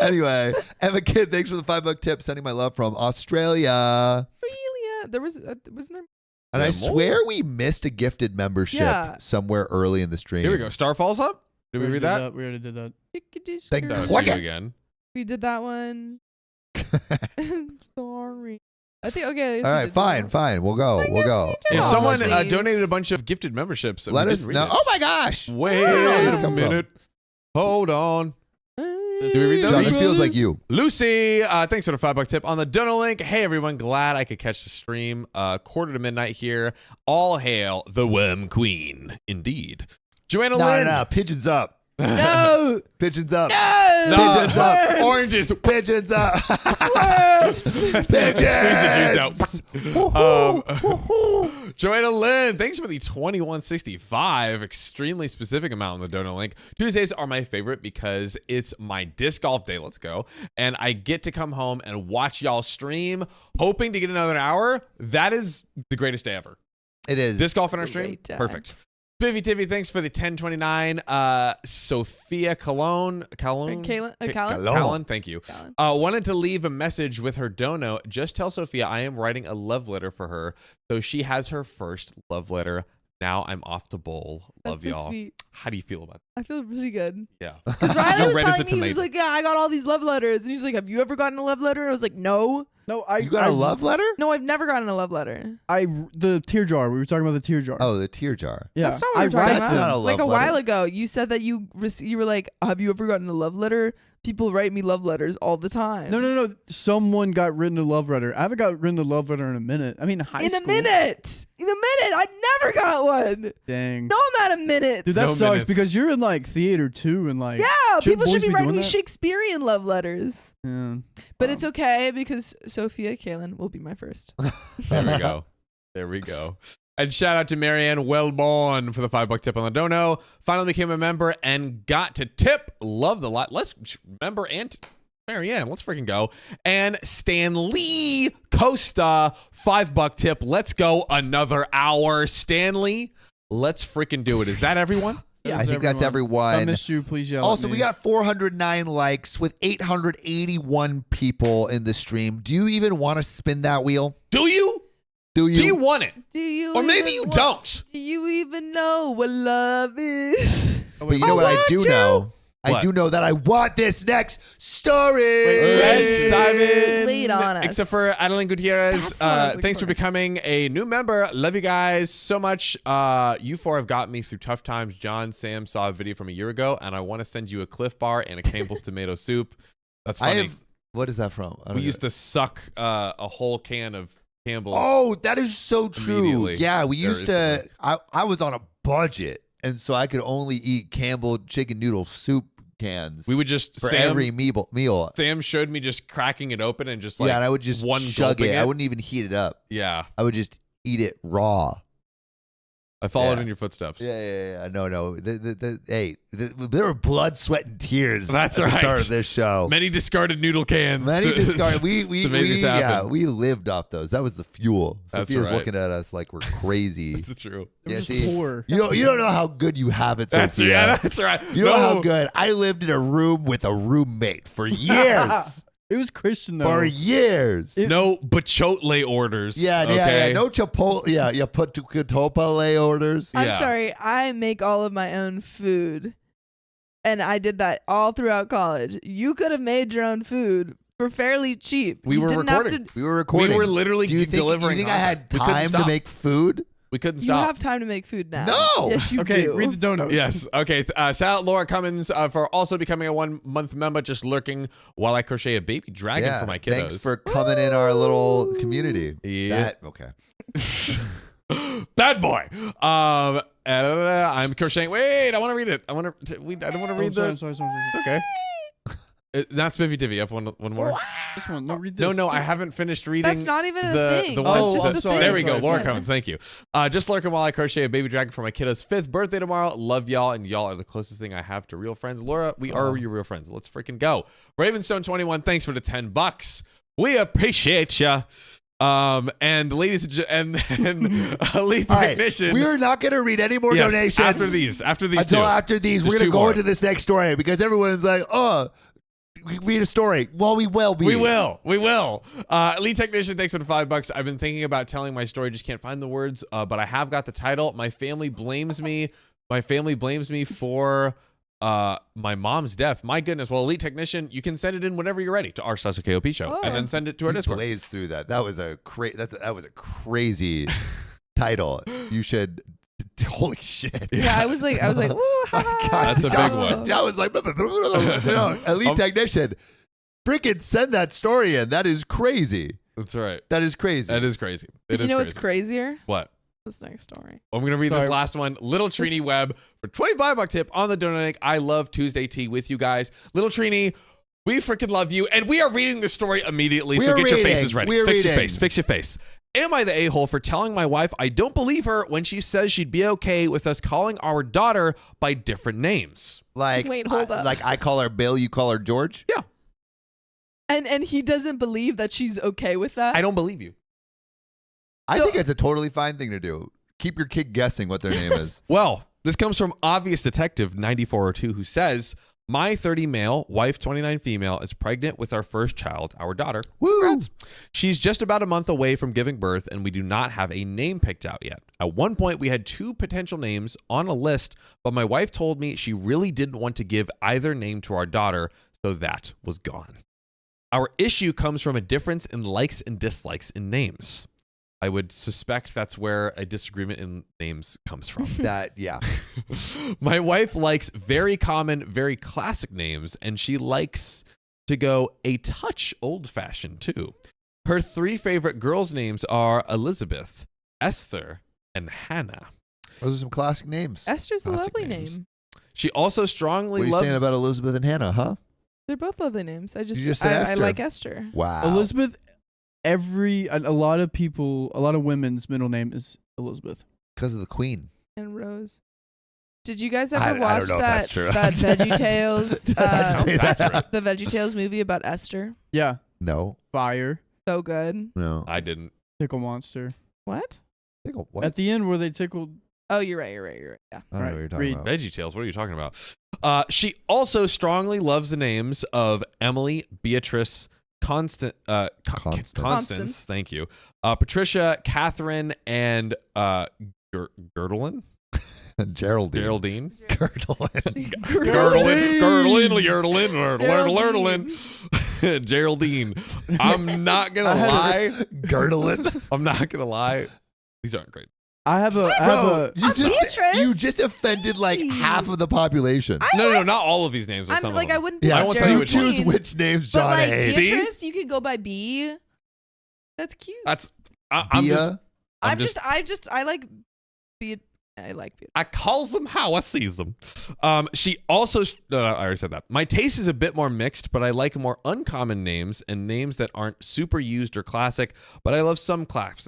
Anyway, Emma Kidd, thanks for the $5 tip. Sending my love from Australia. Really? There wasn't there? And I Yeah, swear we missed a gifted membership Yeah. somewhere early in the stream. Here we go. Star falls up. Did we read that? We already did that. Thank No, you. it's Click you it. again. We did that one. Sorry. I think okay. All right, fine. We'll go. I We'll guess go. we did. If Oh, someone please. donated a bunch of gifted memberships, Let we us didn't know. read it. Oh my gosh. Wait Where did this a come from? minute. Hold on. Did we read those? John, this feels like you. Lucy, thanks for the $5 tip on the Dono link. Hey everyone, glad I could catch the stream. 1:45 here. All hail the Worm Queen. Indeed. Joanna Lynn. No. Pigeons up. No. Pigeons up. No. Pigeons up. Worms. Oranges. Pigeons up. Worms. Squeeze the juice out. Joanna Lynn, thanks for the 2165. Extremely specific amount on the Dono link. Tuesdays are my favorite because it's my disc golf day. Let's go. And I get to come home and watch y'all stream, hoping to get another hour. That is the greatest day ever. It is. Disc golf in our stream? Great day. Perfect. Bivy Tivy, thanks for the 1029. Sophia Calone. Callan, thank you. Wanted to leave a message with her dono. Just tell Sophia I am writing a love letter for her, so she has her first love letter. Now I'm off to bowl. Love That's so y'all. sweet. How do you feel about I feel really good. that? Yeah. Because Riley You're was red as telling a me, he was tomato. like, yeah, I got all these love letters. And he's like, have you ever gotten a love letter? And I was like, no. No, You got a love letter? No, I've never gotten a love letter. The tear jar. We were talking about the tear jar. Oh, the tear jar. yeah. That's not what I we're talking write about. That's not a them. love Like a letter. while ago, you said that you were like, have you ever gotten a love letter? People write me love letters all the time. No. Someone got written a love letter. I haven't got written a love letter in a minute. I mean, high In school. a minute. I never got one. Dang. No, I'm not a minute. Dude, that No sucks minutes. because you're in like theater too, and like Yeah, people boys should be writing doing me that? Shakespearean love letters. Yeah. But it's okay because Sophia Kalen will be my first. There we go. There we go. And shout out to Marianne Wellborn for the $5 tip on the dono. Finally became a member and got to tip. Love the lot. Let's member and Marianne. Let's freaking go. And Stan Lee Costa, $5 tip. Let's go another hour. Stanley, let's freaking do it. Is that everyone? Yeah. I think that's If I everyone. missed you, please yell. Also, at we me. got 409 likes with 881 people in the stream. Do you even want to spin that wheel? Do you? Do Do you you? want it? Do you? Or maybe even you want- don't. Do you even know what love is? Oh, But you know I what I want do you. know? I What? do know that I want this next story. Let's dive in. Lay it on us. Except for Adeline Gutierrez. That's what I was looking Thanks for for. becoming a new member. Love you guys so much. You four have got me through tough times. John, Sam saw a video from a year ago, and I want to send you a Cliff Bar and a Campbell's tomato soup. That's I funny. have. What is that from? I don't We know. used to suck a whole can of Campbell's. Oh, that is so true. Immediately. Yeah, we There used is to. I was on a budget, and so I could only eat Campbell chicken noodle soup cans We would just for Sam, every meal. Sam showed me just cracking it open and just like Yeah, and I would just one chug gulping it. I wouldn't even heat it up. Yeah, I would just eat it raw. I followed Yeah. in your footsteps. Yeah. No. There were blood, sweat, and tears. That's at the start right. of this show. Many discarded noodle cans. Many to- discarded. to make this Yeah, happen. we lived off those. That was the fuel. That's Sophia's right. looking at us like we're crazy. That's true. We're Yeah, just see, poor. You don't know how good you have it, That's Sophia. That's right. You know No. how good I lived in a room with a roommate for years. It was Christian though. for years. No bachotle orders. Yeah, okay? yeah. No Chipotle. Yeah, you put Chipotle orders. I'm Yeah. sorry. I make all of my own food. And I did that all throughout college. You could have made your own food for fairly cheap. We You were didn't have recording. to- We were recording. We were literally Do you think, delivering. You think I had content. We couldn't time to stop. make food? We couldn't You stop. have time to make food now. No. Yes, you Okay, do. read the donos. Yes. Okay. Shout out Laura Cummins for also becoming a 1 month member, just lurking while I crochet a baby dragon Yeah. for my kiddos. Thanks for coming in our little community. Yeah. Okay. Bad boy. I'm crocheting. Wait, I want to read it. I don't want to read the. Sorry. Okay. Not Spiffy Divvy. Up one more. This one. No, read this. No, I haven't finished reading. That's not even a the thing. the That's ones just that- a sorry, thing. There we go, sorry, Laura sorry. Cummins. Thank you. Just lurking while I crochet a baby dragon for my kiddo's 5th birthday tomorrow. Love y'all, and y'all are the closest thing I have to real friends. Laura, we are your real friends. Let's freaking go. Ravenstone21, thanks for the $10. We appreciate ya. And ladies and lead All right. technician. We are not going to read any more Yes, donations after these until two. after these. We're There's going to two go more. into this next story because everyone's like, oh, read a story. Well, we will be. We will. Lead technician, thanks for the $5. I've been thinking about telling my story, just can't find the words. But I have got the title. My family blames me for my mom's death. My goodness. Well, Elite Technician, you can send it in whenever you're ready to r/KOP show, Oh. and then send it to our You Discord. blazed through that. That was a crazy title. You should. Holy shit. Yeah, I was like, ooh, ha, ha. That's a big one. I was like, no, Elite Technician. Freaking send that story in. That is crazy. That's right. That is crazy. That is crazy. It You is know crazy. what's crazier? What? This next story. I'm going to read this Sorry. last one. Little Trini Webb for $25 tip on the donut link. I love Tuesday tea with you guys. Little Trini, we freaking love you. And we are reading the story immediately. So We're get your reading. faces ready. We're Fix your reading. face. Fix your face. Am I the a-hole for telling my wife I don't believe her when she says she'd be okay with us calling our daughter by different names? Like, Wait, hold up. Like I call her Bill, you call her George? Yeah. And he doesn't believe that she's okay with that. I don't believe you. I So- think it's a totally fine thing to do. Keep your kid guessing what their name is. Well, this comes from Obvious Detective 9402, who says, my 30 male, wife 29 female, is pregnant with our first child, our daughter. Woo. Congrats. She's just about a month away from giving birth, and we do not have a name picked out yet. At one point, we had 2 potential names on a list, but my wife told me she really didn't want to give either name to our daughter, so that was gone. Our issue comes from a difference in likes and dislikes in names. I would suspect that's where a disagreement in names comes from. That, yeah. My wife likes very common, very classic names, and she likes to go a touch old-fashioned too. Her 3 favorite girls' names are Elizabeth, Esther, and Hannah. Those are some classic names. Esther's a Classic lovely names. name. She also strongly What are you loves saying about Elizabeth and Hannah, huh? They're both lovely names. I just said I Esther. like Esther. Wow. Elizabeth. A lot of women's middle name is Elizabeth. Because of the queen. And Rose. Did you guys I ever don't watch know if that's true. that VeggieTales I just made that up. the VeggieTales movie about Esther? Yeah. No. Fire. So good. No. I didn't. Tickle monster. What? What? At the end where they tickled. Oh, you're right. Yeah. I don't know Right, what you're talking read. about. VeggieTales, what are you talking about? She also strongly loves the names of Emily, Beatrice, Constance. Constance. Thank you. Patricia, Catherine, and Gertlein. Geraldine. Geraldine. Geraldine. I'm not gonna lie. Girdlin. I'm not gonna lie. These aren't great. I have a. You just offended like half of the population. No, not all of these names. But I'm some like, of I them. wouldn't. Yeah, I pick won't tell you you which Geraldine, choose which names But John like hates. See? Beatrice, you could go by B. That's cute. That's. I'm Bia? just. I like Beat. I like Beat. I calls them how I sees them. She also. No, I already said that. My taste is a bit more mixed, but I like more uncommon names and names that aren't super used or classic. But I love some classics.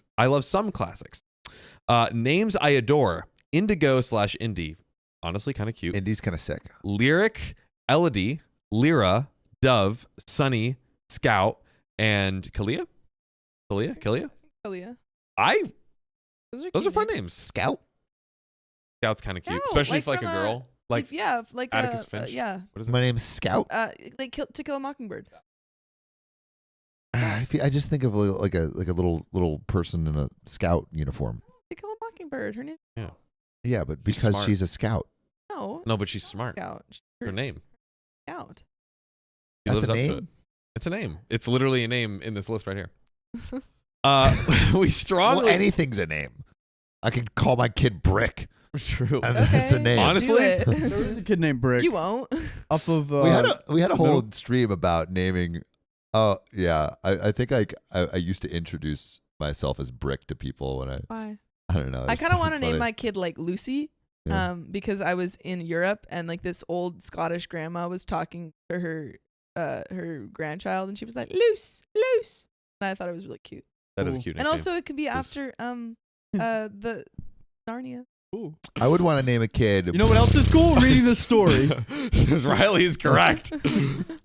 Names I adore: Indigo/Indie. Honestly, kind of cute. Indy's kind of sick. Lyric, Elodie, Lyra, Dove, Sunny, Scout, and Kalia. Kalia. Kalia. Those are fun names. Scout? Scout's kind of cute, No, especially like if like a from girl. Like yeah, like Atticus Finch? yeah. what is it? My name's Scout. Like To Kill a Mockingbird. I just think of like a little person in a scout uniform. To Kill a Mockingbird. Her name. Yeah, but because smart. she's a scout. No, but she's smart. Scout. Her name. Scout. She That's lives a up to name? it. It's a name. It's literally a name in this list right here. We strongly. Well, anything's a name. I could call my kid Brick, True. and that's a name. Honestly, Do it. There was a kid named Brick. You won't. Off of. We had a whole no. stream about naming. Oh yeah, I think I used to introduce myself as Brick to people when Why? I don't know. I kind of want to name my kid like Lucy, Yeah. because I was in Europe and like this old Scottish grandma was talking to her grandchild and she was like Luce, and I thought it was really cute. that is a Cool. cute. And nickname. also it could be after the Narnia. Ooh. I would want to name a kid. You know what else is cool? Reading this story. Riley is correct.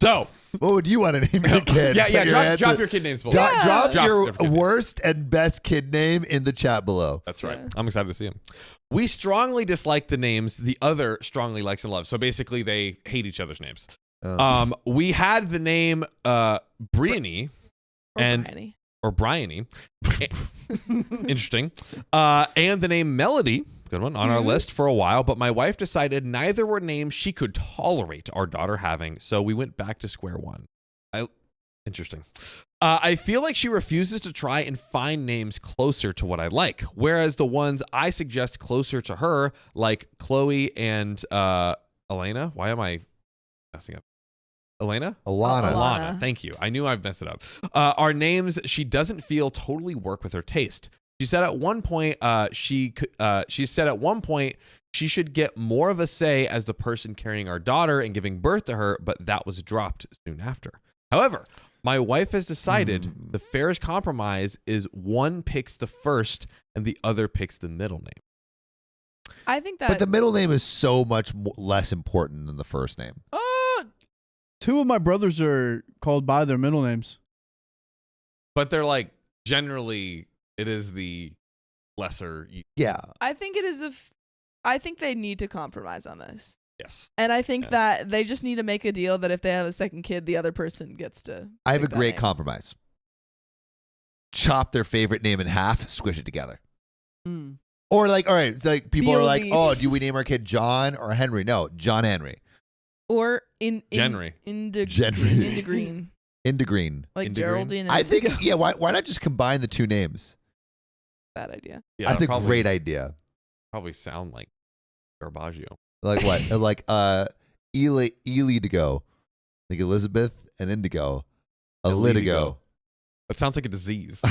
So What would you want to name your kid? yeah. Put your Drop answer- your kid names below. Drop, drop Drop your your kid names. worst and best kid name in the chat below. That's right. Yeah. I'm excited to see him. We strongly dislike the names the other strongly likes and loves. So basically, they hate each other's names. We had the name Briony Or And- Bryony. or Bryony. Interesting. And the name Melody, good one, on our list for a while. But my wife decided neither were names she could tolerate our daughter having. So we went back to square one. Interesting. I feel like she refuses to try and find names closer to what I like, whereas the ones I suggest closer to her, like Chloe and Elena. Why am I messing up? Elena? Alana. Alana. Alana. Thank you. I knew I'd messed it up. Are names she doesn't feel totally work with her taste. She said at one point she should get more of a say as the person carrying our daughter and giving birth to her, but that was dropped soon after. However, my wife has decided the fairest compromise is one picks the first and the other picks the middle name. I think that But the middle name is so much less important than the first name. Two of my brothers are called by their middle names. But they're like, generally, it is the lesser. Yeah. I think it is I think they need to compromise on this. Yes. And I think Yeah. that they just need to make a deal that if they have a second kid, the other person gets to. I have a pick that great name. compromise. Chop their favorite name in half, squish it together. Mm. Or like, all right, it's like people are like, BLD. oh, do we name our kid John or Henry? No, John Henry. Or Genry. Into Genry. green. Into green. Like Into Geraldine. And I think, Indigo. yeah, why not just combine the two names? Bad idea. Yeah, That's a probably, great idea. Probably sound like Garbaggio. Like what? Like Elidigo. Like Elizabeth and Indigo. Elidigo. That sounds like a disease.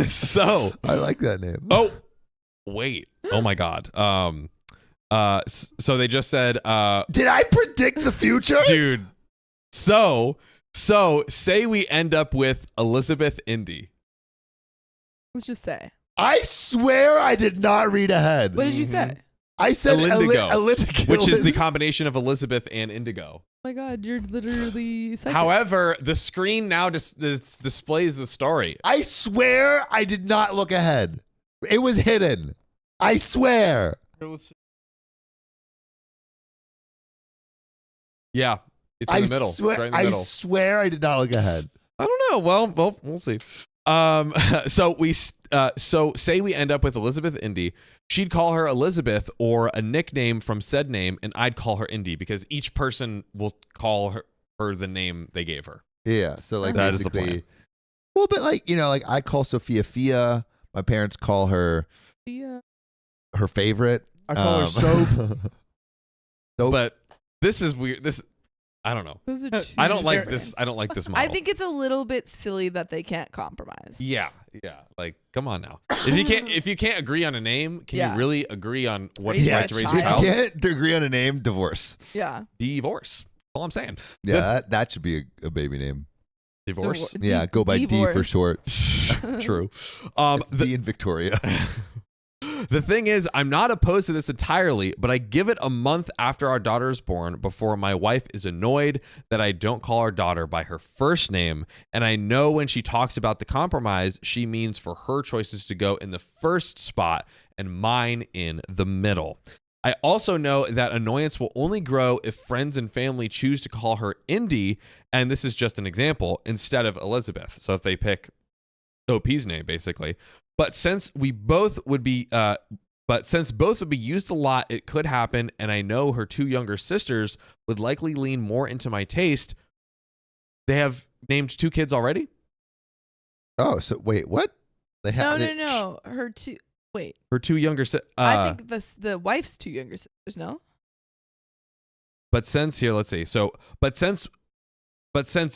So, I like that name. oh, wait. Oh my God. So they just said, Did I predict the future? dude. So say we end up with Elizabeth Indy. Let's just say. I swear I did not read ahead. What did you say? I said Elindigo, Elindigo. which is the combination of Elizabeth and Indigo. Oh my God, you're literally psychic. However, the screen now displays the story. I swear I did not look ahead. It was hidden. I swear. Here, let's see. Yeah, it's in I the middle. Swear, It's right in the I middle. swear I did not look ahead. I don't know. Well, we'll see. So say we end up with Elizabeth Indy. She'd call her Elizabeth or a nickname from said name, and I'd call her Indy because each person will call her the name they gave her. Yeah. So like That is the basically, plan. well, but like like I call Sophia Fia. My parents call her Yeah. her favorite. I call her Soap. Soap. But this is weird. I don't know. Those are two I don't like different this. names. I don't like this model. I think it's a little bit silly that they can't compromise. Yeah. Like, come on now. If you can't agree on a name, can Yeah. you really agree on what Raise it's yeah, like to raise a a you child? can't agree on a name. Divorce. Yeah. Divorce. That's all I'm saying. Yeah, that should be a baby name. Divorce. Yeah, go by D for Divorce. short. True. D in Victoria. The thing is, I'm not opposed to this entirely, but I give it a month after our daughter is born before my wife is annoyed that I don't call our daughter by her first name. And I know when she talks about the compromise, she means for her choices to go in the first spot and mine in the middle. I also know that annoyance will only grow if friends and family choose to call her Indy, and this is just an example, instead of Elizabeth. So if they pick OP's name, basically. But since both would be used a lot, it could happen, and I know her two younger sisters would likely lean more into my taste. They have named 2 kids already? Oh, so wait, what? They No. Her two. Wait. Her 2 younger sisters. I think the wife's 2 younger sisters. No. But since here, let's see. So, but since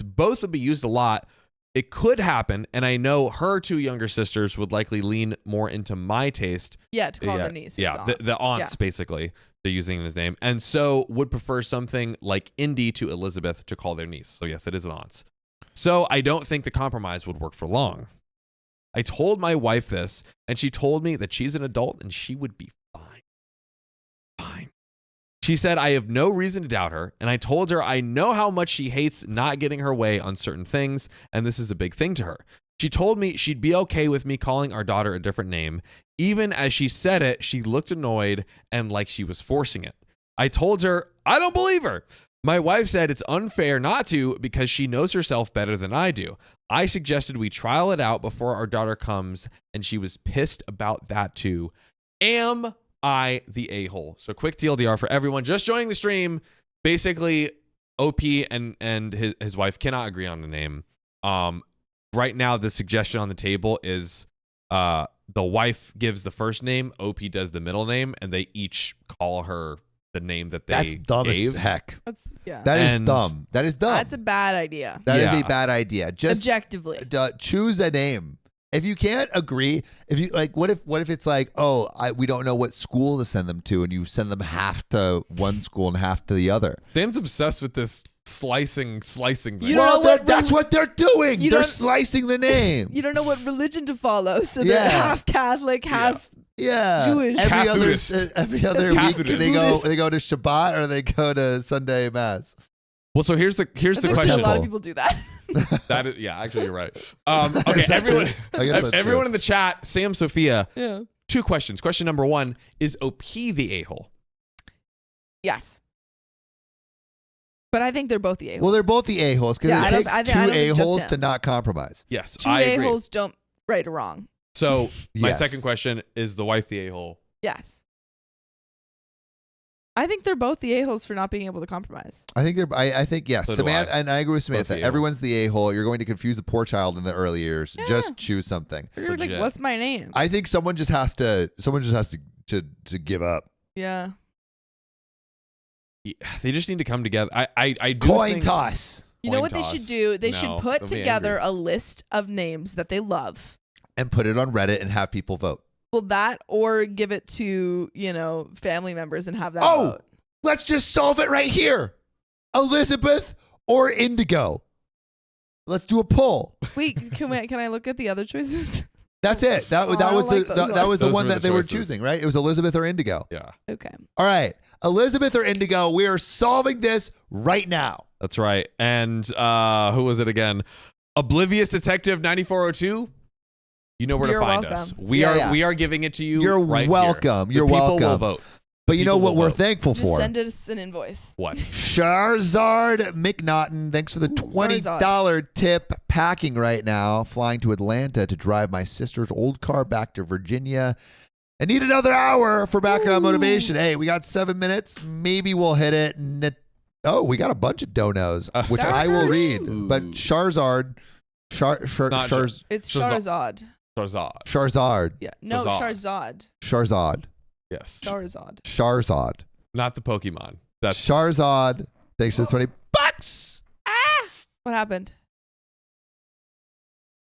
both would be used a lot, it could happen, and I know her 2 younger sisters would likely lean more into my taste. Yeah, to call their niece. Yeah, the aunts, basically. They're using his name. And so would prefer something like Indy to Elizabeth to call their niece. So yes, it is an aunts. So I don't think the compromise would work for long. I told my wife this, and she told me that she's an adult and she would be fine. Fine. She said I have no reason to doubt her, and I told her I know how much she hates not getting her way on certain things, and this is a big thing to her. She told me she'd be okay with me calling our daughter a different name. Even as she said it, she looked annoyed and like she was forcing it. I told her I don't believe her. My wife said it's unfair not to because she knows herself better than I do. I suggested we trial it out before our daughter comes, and she was pissed about that too. Am I the a-hole? So quick TLDR for everyone just joining the stream. Basically, OP and his wife cannot agree on the name. Right now, the suggestion on the table is the wife gives the first name, OP does the middle name, and they each call her the name that they That's dumb gave. as heck. Yeah. That is And- dumb. That is dumb. That's a bad idea. That is Yeah. a bad idea. Just Objectively. choose a name. If you can't agree, if you like, what if it's like, we don't know what school to send them to, and you send them half to one school and half to the other. Sam's obsessed with this slicing thing. You don't know what that's what they're doing. You They're don't- slicing the name. You don't know what religion to follow, so Yeah. they're half Catholic, half. Yeah, Jewish. every other week Catholic. they go to Shabbat or they go to Sunday Mass. Well, so here's the There's question. a lot of people do that. That is, yeah, actually, you're right. Okay, Is that everyone, true? I guess that's everyone true. in the chat, Sam, Sophia, Yeah. 2 questions. Question number 1, is OP the a-hole? Yes. But I think they're both the a-holes. Well, they're both the a-holes because Yeah, I it don't- takes I two don't think just a-holes him. to not compromise. Yes, Two I agree. a-holes don't right or wrong. So my Yes. second question is the wife the a-hole? Yes. I think they're both the a-holes for not being able to compromise. I think I think yes, So do Samantha, I. and I agree with Both Samantha. the a-hole. Everyone's the a-hole. You're going to confuse the poor child in the early years. Yeah. Just choose something. You're like, Legit. what's my name? I think someone just has to give up. Yeah. Yeah, they just need to come together. I do Coin think, toss You know Coin what they toss. should do? They No, should put they'll be together angry. a list of names that they love. and put it on Reddit and have people vote. Well, that or give it to, family members and have that Oh! vote. Let's just solve it right here. Elizabeth or Indigo. Let's do a poll. Wait, can I look at the other choices? That's it. That Oh, I that was don't like the those that was the ones. one Those were that the they were choices. choosing, right? It was Elizabeth or Indigo. Yeah, Okay. All right. Elizabeth or Indigo, we are solving this right now. that's right. And who was it again? Oblivious Detective 9402. You know where You're to find welcome. us. We Yeah, are yeah. we are giving it to you. You're right welcome. Here. You're The people welcome. will vote. But you know People what will we're vote. thankful Just for? send us an invoice. What? Charizard McNaughton, thanks for the $20 tip. Packing right now, flying to Atlanta to drive my sister's old car back to Virginia. I need another hour for background motivation. Hey, we got 7 minutes. Maybe we'll hit it. We got a bunch of donos, which I will read. But Charizard, Not Charizard, It's Shazad. Charizard. Shazad. Charizard, Yeah. No, Charizard. Charizard. Yes. Charizard. Charizard, Not the Pokemon. That's Charizard. Thanks for the $20. What happened?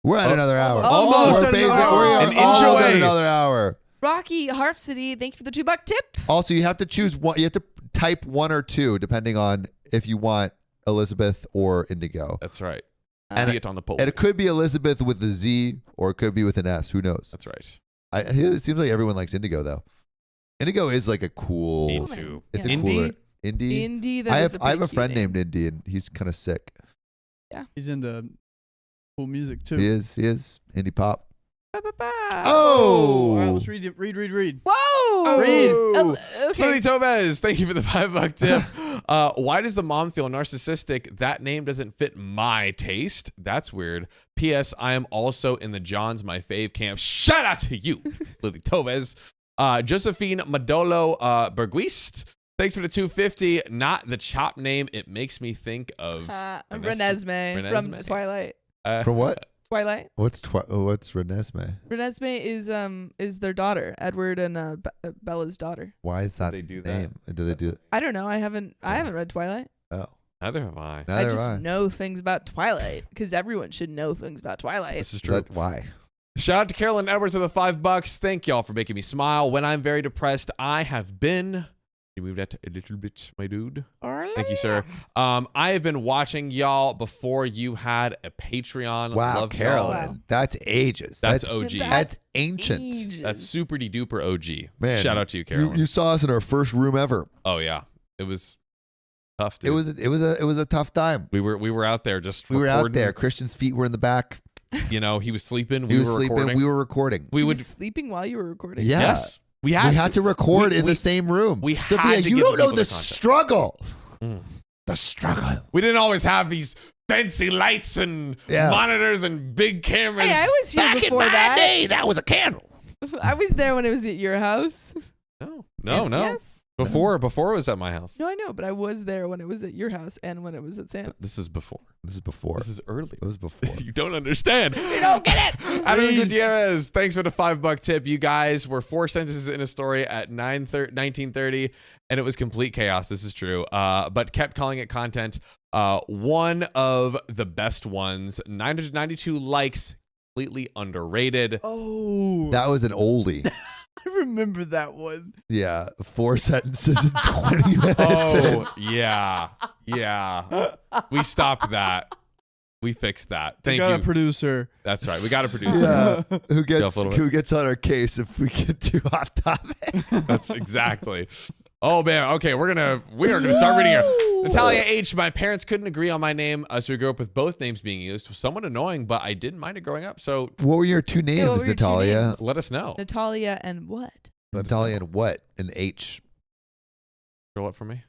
We're at another hour. Almost We're at basically- another we are hour. An inch almost at away. another hour. Rocky Harpsity, thank you for the $2 tip. Also, you have to choose one. You have to type 1 or 2 depending on if you want Elizabeth or Indigo. That's right. And And it on the poll. And it could be Elizabeth with a Z or it could be with an S. Who knows? That's right. It seems like everyone likes Indigo though. Indigo is like a cool. Into It's Yeah. a cooler. Indy. Indy. Indy, that I is have a I have a pretty friend cute named Indy and he's kind of sick. He's into cool music too. He is indie pop. name. Ba-ba-ba. Oh! All right, let's read. Whoa! Oh, Smithy okay. Tobez, thank you for the $5 tip. Why does the mom feel narcissistic? That name doesn't fit my taste. That's weird. P.S. I am also in the John's My Fave camp. Shout out to you, Smithy Tobez. Josephine Madolo Berguist, thanks for the $2.50. Not the chop name. It makes me think of Renesmee from Renesmee. Twilight. From what? Twilight. What's Renesmee? Renesmee is their daughter, Edward and Bella's daughter. Why is that They do that. name? Do they do it? I don't know. I haven't read Twilight. Oh, Neither have I. I neither just have I. know things about Twilight because everyone should know things about Twilight. This is Is true. that why? Shout out to Carolyn Edwards for the $5. Thank y'all for making me smile. When I'm very depressed, I have been. You move that a little bit, my dude. Thank you, sir. I have been watching y'all before you had a Patreon. Wow, Loved Carolyn, y'all. that's ages. That's OG. That's ancient. Ages. That's super duper OG. Man, Shout out to you, Carolyn. You saw us in our first room ever. Oh yeah, it was tough. Dude. It was a tough time. We were out there just. We were out recording. there. Christian's feet were in the back. You know, he was sleeping. He We was were sleeping. recording. We were recording. We You were would. sleeping while you were recording. Yeah. Yes, we We had to record in we- the same room. we had Sophia, to you give don't the know people the the content. struggle. Mm. The struggle. We didn't always have these fancy lights and Yeah. monitors and big cameras. Hey, I was here before that. that was a candle. I was there when it was at your house. No. Yes. Before it was at my house. No, I know, but I was there when it was at your house and when it was at Sam. This is before. This is before. This is early. It was before. You don't understand. You don't get it. Adam Gutierrez, thanks for the $5 tip. You guys were 4 sentences in a story at 19:30, and it was complete chaos. This is true. But kept calling it content. One of the best ones. 992 likes. Completely underrated. Oh, That was an oldie. I remember that one. Yeah, 4 sentences in 20 minutes. in. Oh yeah. We stopped that. We fixed that. We Thank got you. a producer. That's right. We got a producer. Yeah, who gets a little bit. who gets on our case if we get too off topic? That's exactly. Oh man. Okay, we are gonna start reading here. Natalia H. My parents couldn't agree on my name, so we grew up with both names being used. Somewhat annoying, but I didn't mind it growing up. So What were your two what names, were your two Natalia? names? let us know. Natalia and what? Let us Natalia know. and what? An H. Scroll up for me.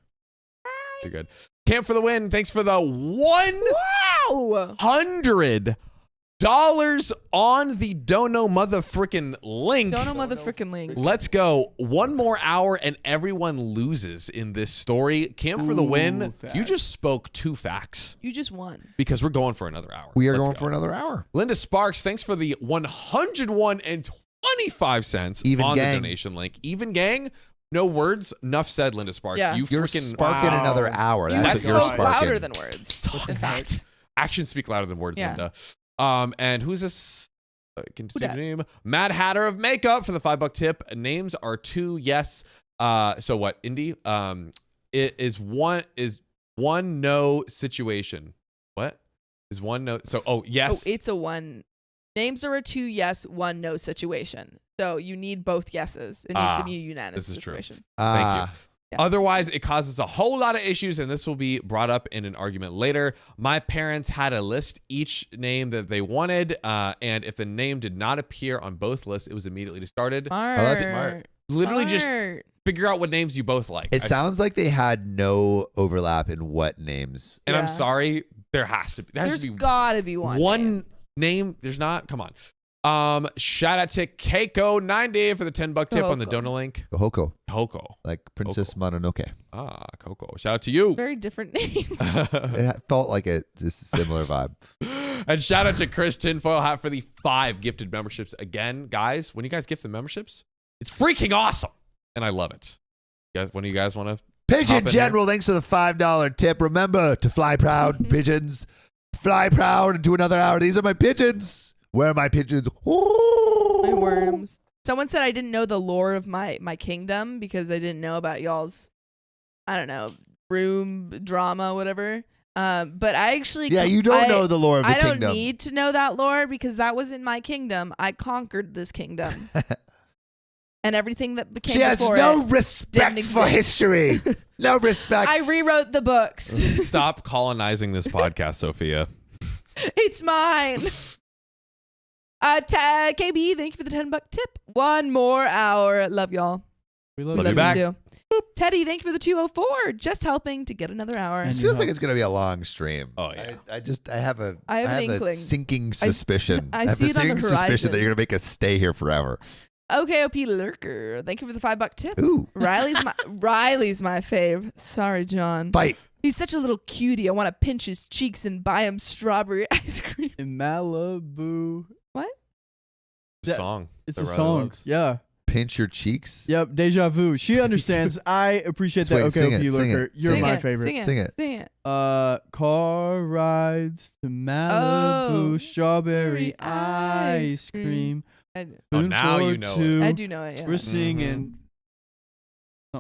You're good. Camp for the win. Thanks for the Wow! $100 on the Dono motherfucking link. Don't know motherfucking link. Let's go. One more hour and everyone loses in this story. Camp for the win. Ooh, facts. You just spoke 2 facts You just won. because we're going for another hour. We are Let's going go. for another hour. Linda Sparks, thanks for the 101.25 cents Even on gang. the donation link. Even gang. No words. Enough said, Linda Sparks. Yeah. You You're freaking sparking wow. another hour. You That's That's what you're spoke sparking. louder than words. In fact. Actions speak louder than words, Yeah. Linda. And who's this? Can see the dat? name? Mad Hatter of Makeup for the $5 tip. Names are 2. Yes. So what? Indy. It is one no situation. What is one no? So yes. Oh, it's a one. Names are a 2 yes, 1 no situation. So you need both yeses. It needs to be a unanimous this is true. situation. Thank you. Yeah. Otherwise, it causes a whole lot of issues, and this will be brought up in an argument later. My parents had a list each name that they wanted, and if the name did not appear on both lists, it was immediately discarded. Smart. that's smart. Literally, just Smart. figure out what names you both like. It sounds like they had no overlap in what names. And I'm Yeah. sorry, there has to be. There's to be gotta be one. name. There's not. Come on. Shout out to Keiko90 for the $10 tip on the Coco. donor link. Kohoko, Coco. like Princess Mononoke. Coco. Shout out to you. Very different name. It felt like a similar vibe. And shout out to Chris Tinfoil Hat for the 5 gifted memberships. Again, guys, when you guys gift the memberships, it's freaking awesome. And I love it. You guys, when you guys want to Pigeon Hop in General, thanks for the $5 tip. Remember to fly proud, pigeons. Fly proud into another hour. These are my pigeons. Where are my pigeons? My worms. Someone said I didn't know the lore of my kingdom because I didn't know about y'all's, I don't know, room drama, whatever. But I actually Yeah, you don't know the lore of the I kingdom. don't need to know that lore because that was in my kingdom. I conquered this kingdom. And everything that became She has before no it respect didn't for exist. history. No respect. I rewrote the books. stop colonizing this podcast, Sophia. It's mine. KB, thank you for the $10 tip. One more hour. Love y'all. We We love Love love you back. too. Teddy, thank you for the 204. Just helping to get another hour. And This you feels help. like it's gonna be a long stream. Oh, yeah. I have a I have an a inkling. sinking suspicion. I have see a it on the sinking suspicion horizon. that you're gonna make us stay here forever. OKOP Lurker, thank you for the $5 tip. Ooh, Riley's my fave. Sorry, John. fight. He's such a little cutie. I want to pinch his cheeks and buy him strawberry ice cream. In Malibu. Yeah, Song. It's that a Riley song. loves. Yeah. Pinch your cheeks. Yep. Deja vu. She understands. I appreciate that. Wait, sing Okay, it, sing Lurker. it, You're sing my it, favorite. Sing it. Sing it. Sing it. Car rides to Malibu, Oh. strawberry Ice ice cream. I, Oh, now spoon you for know it. two. I do know it. Yeah. We're singing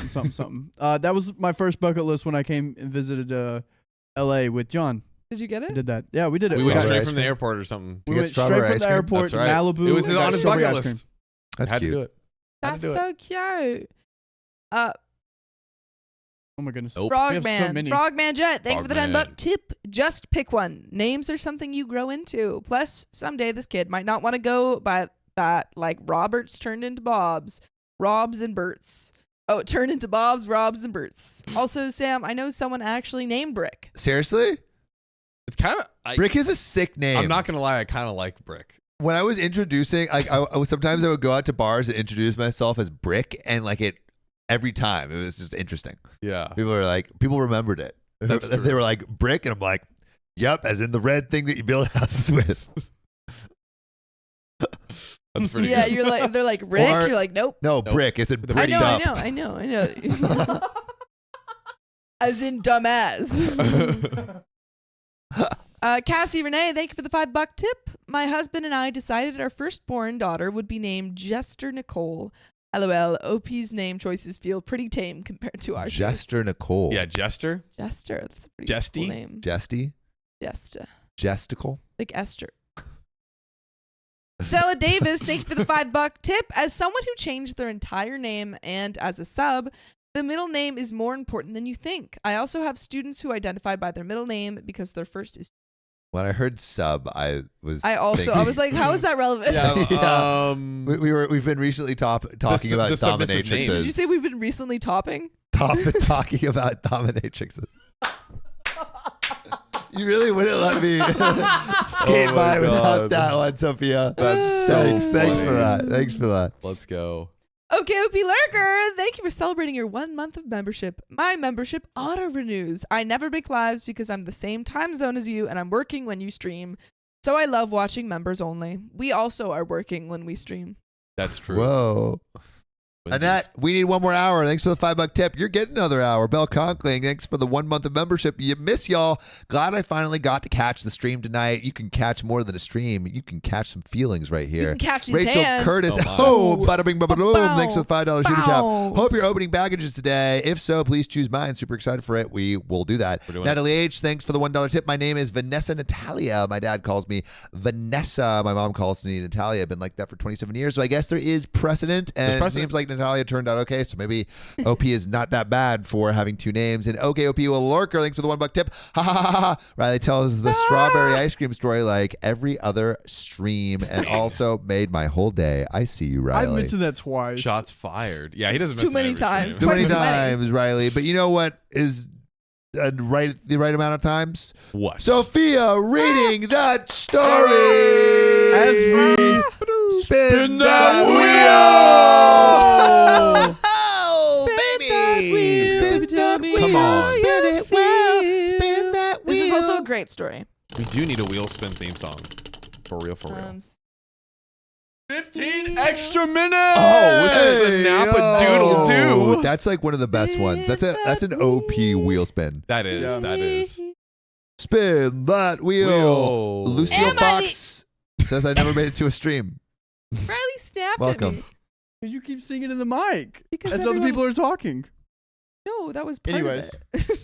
something. That was my first bucket list when I came and visited L.A. with John. Did you get I it? did that. Yeah, we did it. We went got straight ice from the cream. airport or something. We You get went straight strawberry from ice the cream? airport That's to right. Malibu. It was and on got his strawberry bucket ice cream. list. That's Had cute. to do it. Had That's to do it. so cute. Oh my goodness. Nope. We have so Frogman, many. Frogman Jet, thank you for the $10 Frogman. tip. Just pick one. Names are something you grow into. Plus, someday this kid might not want to go by that, like Roberts turned into Bobs, Robs and Berts. Oh, turned into Bobs, Robs, and Berts. Also, Sam, I know someone actually named Brick. Seriously, It's kind of. Brick is a sick name. I'm not gonna lie. I kind of like Brick. When I was introducing, like, sometimes I would go out to bars and introduce myself as Brick, and like it every time, it was just interesting. Yeah. People remembered it. That's They true. were like Brick, and I'm like, yep, as in the red thing that you build houses with. That's pretty Yeah, good. you're like, they're like Rick. Or- You're like, nope. No, Nope. Brick. Is it With the pretty I up? know. As in dumbass. Cassie Renee, thank you for the $5 tip. My husband and I decided our firstborn daughter would be named Jester Nicole. LOL. OP's name choices feel pretty tame compared to ours. Jester Nicole. Yeah, Jester. Jester. That's a pretty Jesty? cool name. Jesty. Jester. Jesticle. Like Esther. Stella Davis, thank you for the $5 tip. As someone who changed their entire name and as a sub, the middle name is more important than you think. I also have students who identify by their middle name because their first is. When I heard sub, I was. I was like, how is that relevant? Yeah. Um, We've been recently talking about the submissive dominatrixes. names. Did you say we've been recently topping? talking about dominatrixes? You really wouldn't let me skate Oh my by without God. that one, Sophia. That's so Thanks for funny. that. Thanks for that. Let's go. Okay, OP Lurker, thank you for celebrating your 1 month of membership. My membership auto-renews. I never make lives because I'm the same time zone as you and I'm working when you stream. So I love watching members only. We also are working when we stream. That's true. Whoa. Twinsies. Annette, we need one more hour. Thanks for the $5 tip. You're getting another hour. Bell Conkling, thanks for the 1 month of membership. You miss y'all. Glad I finally got to catch the stream tonight. You can catch more than a stream. You can catch some feelings right You here. can catch these Rachel hands. Curtis. Oh, my. Oh, bada bing, bada boom. Bow. Thanks for the $5 shooter Bow. tap. Hope you're opening packages today. If so, please choose mine. Super excited for it. We will do that. We're doing Natalie H., thanks for the $1 tip. My name is Vanessa Natalia. My dad calls me Vanessa. My mom calls me Natalia. I've been like that for 27 years. So I guess there is precedent. And it precedent. seems like Natalia turned out okay. So maybe OP is not that bad for having two names. And okay, OP will lurker. Thanks for the $1 tip. Ha ha ha ha. Riley tells the strawberry ice cream story like every other stream and also made my whole day. I see you, I Riley. mentioned that twice. Shots fired. Yeah, he doesn't Too miss many every times. stream. Too many Too many. times, Riley. But you know what is the right amount of times? What? Sophia reading that story As we spin that wheel. Oh, Spin that wheel. Come on. Spin it well. Spin that This is also a great story. we do need a wheel spin theme song. For real, for real. 15 extra minutes. Oh, with Hey, Snap-a-doodle-doo. yo. That's like one of the best ones. That's an OP wheel spin. That is. Yeah. That is. Spin that wheel. Wheel. Lucille Am I Fox says I never made it to a stream. Riley snapped Welcome. at me. Because you keep singing in the mic. Because As other everyone- people are talking. No, that was part Anyways. of it.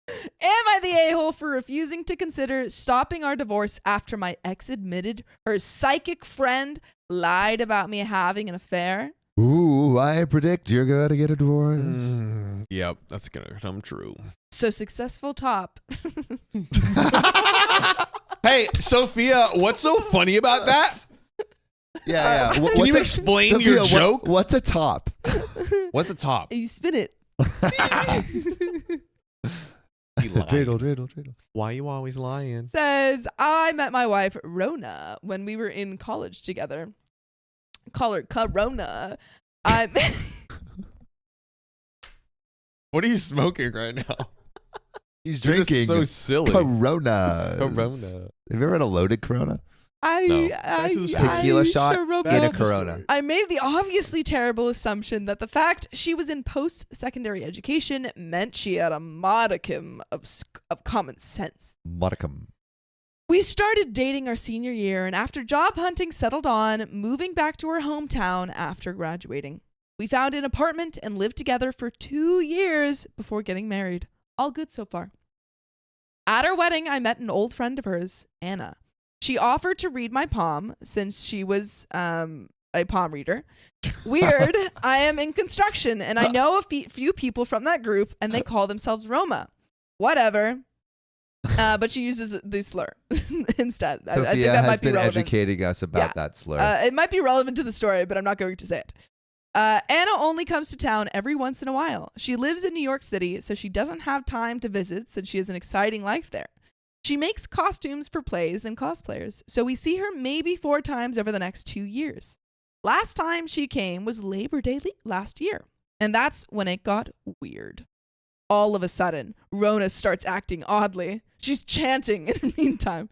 Am I the a-hole for refusing to consider stopping our divorce after my ex admitted her psychic friend lied about me having an affair? Ooh, I predict you're going to get a divorce. Yep, that's gonna come true. So successful top. Hey, Sophia, what's so funny about that? Yeah. Can you explain your joke? What's a top? What's a top? You spin it. You lying. Dreidel. Why you always lying? Says, I met my wife, Rona, when we were in college together. Call her Corona. What are you smoking right now? He's You're just drinking so silly. Corona. Corona. Have you ever had a loaded Corona? No. Back to the story. Tequila shot sure will in a be. Corona. I made the obviously terrible assumption that the fact she was in post-secondary education meant she had a modicum of common sense. Modicum. We started dating our senior year, and after job hunting settled on, moving back to her hometown after graduating. We found an apartment and lived together for 2 years before getting married. All good so far. At our wedding, I met an old friend of hers, Anna. She offered to read my palm since she was a palm reader. Weird. I am in construction, and I know a few people from that group, and they call themselves Roma. Whatever. But she uses the slur instead. I think Sophia that has might be been relevant. educating us about Yeah. that slur. It might be relevant to the story, but I'm not going to say it. Anna only comes to town every once in a while. She lives in New York City, so she doesn't have time to visit since she has an exciting life there. She makes costumes for plays and cosplayers, so we see her maybe 4 times over the next 2 years. Last time she came was Labor Day last year, and that's when it got weird. All of a sudden, Rona starts acting oddly. She's chanting in the meantime.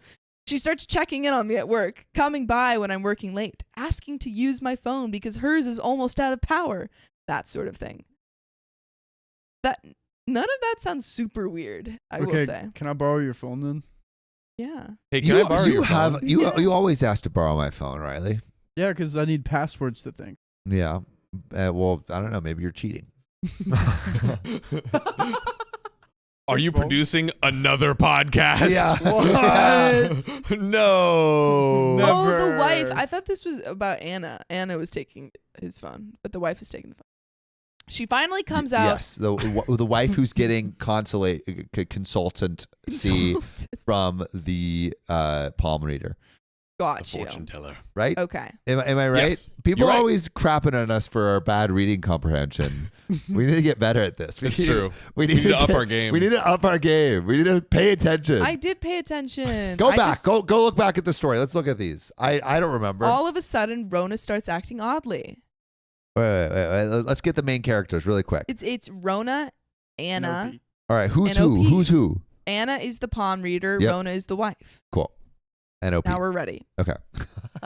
She starts checking in on me at work, coming by when I'm working late, asking to use my phone because hers is almost out of power, that sort of thing. None of that sounds super weird, I will say. Can I borrow your phone then? Yeah. Hey, can I borrow your phone? You always ask to borrow my phone, Riley. Yeah, because I need passwords to think. Yeah. Well, I don't know. Maybe you're cheating. Are you producing another podcast? Yeah. What? No. Never. Oh, the wife. I thought this was about Anna. Anna was taking his phone, but the wife is taking the phone. She finally comes out. Yes, the wife who's getting consultant from the palm reader, Got The you. fortune teller. right? Okay. Am I right? Yes, People you're are right. always crapping on us for our bad reading comprehension. We need to get better at this. It's true. We need to up our game. We need to up our game. We need to pay attention. I did pay attention. Go I back. just- Go look back at the story. Let's look at these. I don't remember. All of a sudden, Rona starts acting oddly. Wait. Let's get the main characters really quick. It's Rona, Anna. Nope. All right. Who's NOP. who? Who's who? Anna is the palm reader. Yep. Rona is the wife. Cool. NOP. Now we're ready. Okay.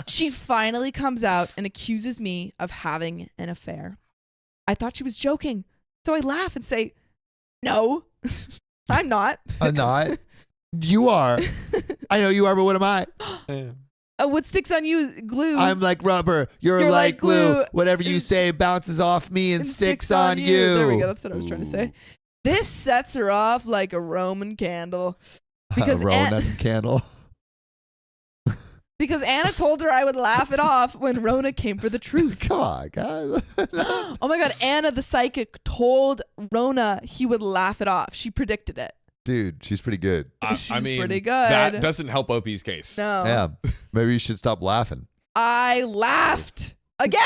She finally comes out and accuses me of having an affair. I thought she was joking, so I laugh and say, "No, I'm not." I'm not. You are. I know you are, but what am I? What sticks on you is glue. I'm like rubber. You're like glue. Whatever you say bounces off me and sticks on you. There we go. That's what I was trying to say. This sets her off like a Roman candle. Because Ronan candle. Because Anna told her I would laugh it off when Rona came for the truth. Come on, guys. Oh my God, Anna the psychic told Rona he would laugh it off. She predicted it. Dude, she's pretty good. I She's mean, pretty good. that doesn't help Opie's case. No. Yeah. Maybe you should stop laughing. I laughed again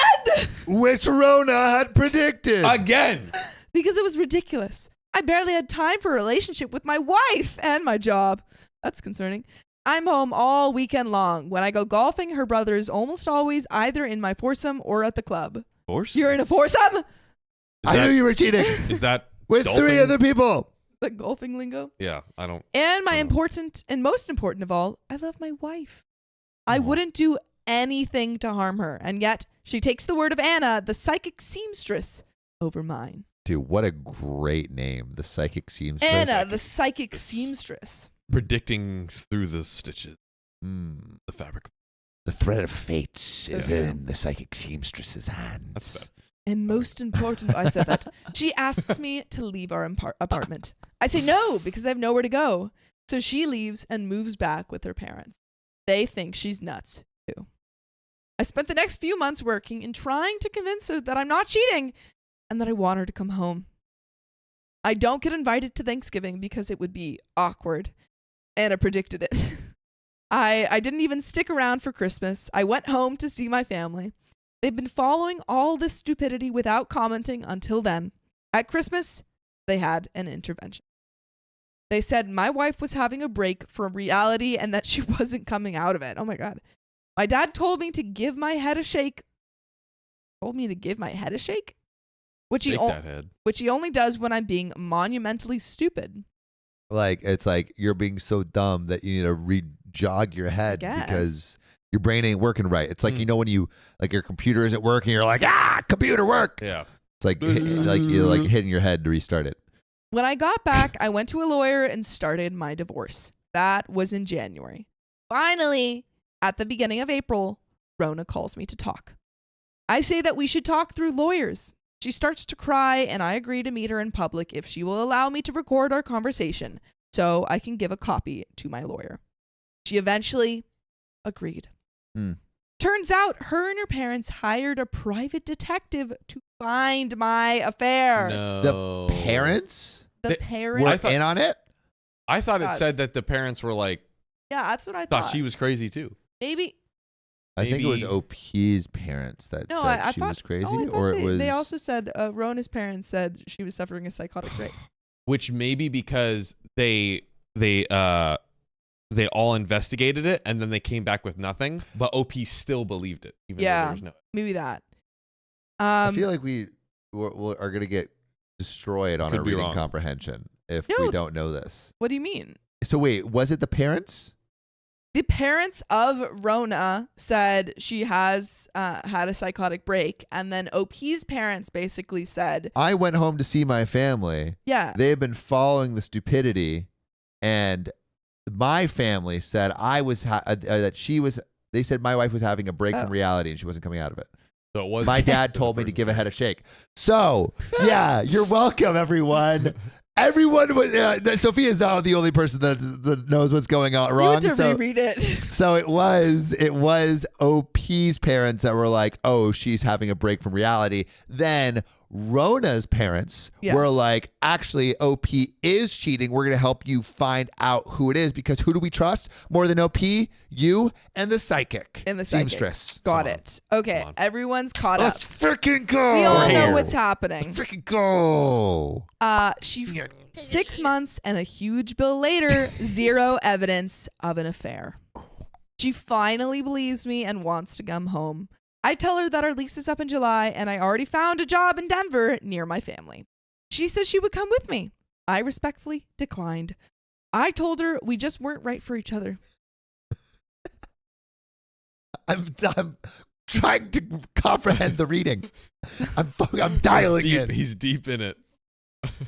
Which Rona had predicted. Again. because it was ridiculous. I barely had time for a relationship with my wife and my job. That's concerning. I'm home all weekend long. When I go golfing, her brother is almost always either in my foursome or at the club. Force? You're in a foursome? I knew you were cheating. Is that With golfing? 3 other people. The golfing lingo? Yeah, I don't. And my Oh. important and most important of all, I love my wife. I wouldn't do anything to harm her. And yet she takes the word of Anna, the psychic seamstress, over mine. Dude, what a great name. The Psychic Seamstress. Anna, the psychic seamstress. Predicting through the stitches, Mm. the fabric. The thread of fate is Yeah. in the Psychic Seamstress's hands. That's bad. And most important, I said that. She asks me to leave our apartment. I say no because I have nowhere to go. So she leaves and moves back with her parents. They think she's nuts too. I spent the next few months working and trying to convince her that I'm not cheating and that I want her to come home. I don't get invited to Thanksgiving because it would be awkward. Anna predicted it. I didn't even stick around for Christmas. I went home to see my family. They've been following all this stupidity without commenting until then. At Christmas, they had an intervention. They said my wife was having a break from reality and that she wasn't coming out of it. Oh my God. My dad told me to give my head a shake. Told me to give my head a shake? Which Shake that head. which he only does when I'm being monumentally stupid. Like, it's like you're being so dumb that you need to re-jog your head guess. because your brain ain't working right. It's like, you know, when you, like, your computer isn't working, you're like, computer work. Yeah. It's like, like you're like hitting your head to restart it. When I got back, I went to a lawyer and started my divorce. That was in January. Finally, at the beginning of April, Rona calls me to talk. I say that we should talk through lawyers. She starts to cry, and I agree to meet her in public if she will allow me to record our conversation so I can give a copy to my lawyer. She eventually agreed. Turns out her and her parents hired a private detective to find my affair. No. The parents The They- parents. were I thought- in on it? I thought it Yes. said that the parents were like, Yeah, that's what I thought. thought she was crazy too. Maybe. I think it was Maybe- OP's parents that No, said I she thought was crazy, I thought or it was. They also said Rona's parents said she was suffering a psychotic break. Which maybe because they all investigated it and then they came back with nothing, but OP still believed it. Even though Yeah. there was no. Maybe that. I feel like we are going to get destroyed on Could our be reading wrong. comprehension if No. we don't know this. What do you mean? So wait, was it the parents? The parents of Rona said she has had a psychotic break, and then OP's parents basically said, I went home to see my family. "Yeah, They have been following the stupidity, and my family said I was that she was. They said my wife was having a break Oh. from reality and she wasn't coming out of it. So it was My dad told me to give a head a shake. So yeah, you're welcome, everyone. Everyone was. Sophia's not the only person that knows what's going on you wrong. had to So reread it." so it was OP's parents that were like, oh, she's having a break from reality. Then Rona's parents Yeah. were like, actually, OP is cheating. We're going to help you find out who it is, because who do we trust more than OP? You and the psychic. And the psychic. Seamstress. Got Come on. it. Okay, Come on. everyone's caught Let's up. freaking go. We all We're know here. what's happening. Freaking go. She 6 months and a huge bill later, zero evidence of an affair. She finally believes me and wants to come home. I tell her that our lease is up in July and I already found a job in Denver near my family. She says she would come with me. I respectfully declined. I told her we just weren't right for each other. I'm trying to comprehend the reading. I'm dialing in. He's deep in it.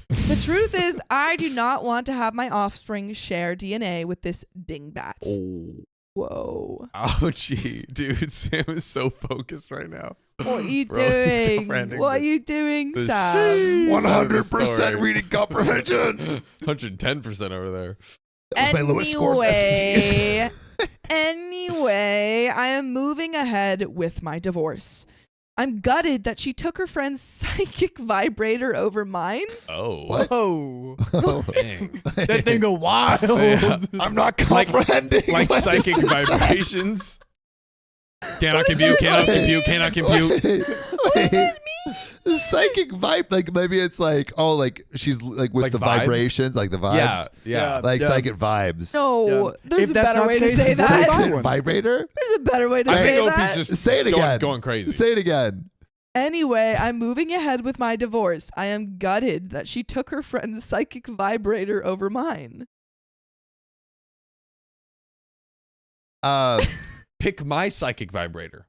The truth is, I do not want to have my offspring share DNA with this dingbat. Oh. Whoa. Ouchie. Dude, Sam is so focused right now. What are you Bro, he's doing? comprehending What are the- you doing, the Sam? 100% story. reading comprehension. 110% over there. That was my lowest score in SAT. Anyway, I am moving ahead with my divorce. I'm gutted that she took her friend's psychic vibrator over mine. Oh. What? Whoa. Dang. That thing go wild. Yeah. I'm not comprehending. Like what this psychic is. vibrations. Cannot compute, cannot compute, cannot compute. What does that mean? The psychic vibe, like maybe it's like, oh, like she's like with Like the vibes? vibrations, like the vibes, Yeah, yeah. like Yeah. psychic vibes. No, Yeah. there's If a that's better not way the to case, say it's that. psychic. Psychic vibrator. There's a better way to I say think that. OP's just Say it again. going crazy. Say it again. Anyway, I'm moving ahead with my divorce. I am gutted that she took her friend's psychic vibrator over mine. Pick my psychic vibrator.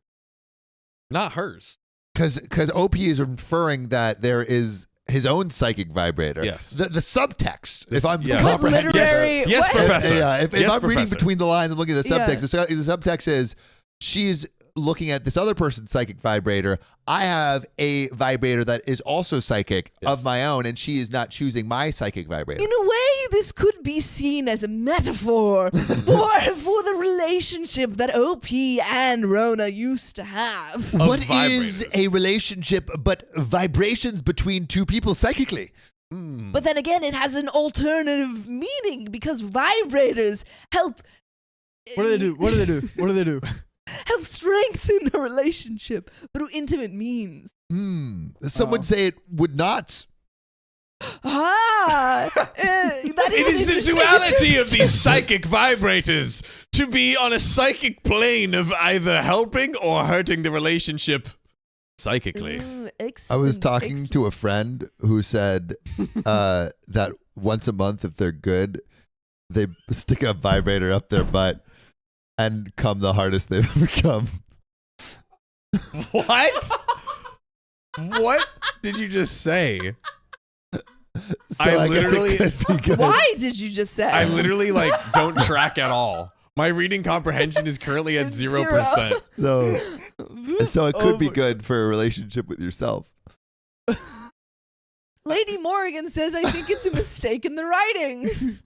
Not hers. Because OP is inferring that there is his own psychic vibrator. Yes. The subtext, This- if I'm yeah. What comprehending. literary? Yes, what? Professor. Yeah, if Yes, I'm reading Professor. between the lines, I'm looking at the Yeah. subtext. The subtext is she's looking at this other person's psychic vibrator. I have a vibrator that is also psychic of Yes. my own, and she is not choosing my psychic vibrator. In a way, this could be seen as a metaphor for the relationship that OP and Rona used to have. What vibrators. is a relationship but vibrations between two people psychically? But then again, it has an alternative meaning because vibrators help. What do they do? What do they do? What do they do? help strengthen a relationship through intimate means. Some would say it would not. That is It is the interesting duality of these interpretation. psychic vibrators to be on a psychic plane of either helping or hurting the relationship psychically. Mm, I was excellent, talking excellent. to a friend who said that once a month, if they're good, they stick a vibrator up their butt and come the hardest they've ever come. What? What did you just say? So I I guess literally- it could be good. Why did you just say? I literally don't track at all. My reading comprehension is currently at It's 0%. So it could be good for a relationship with yourself. Lady Morrigan says, I think it's a mistake in the writing.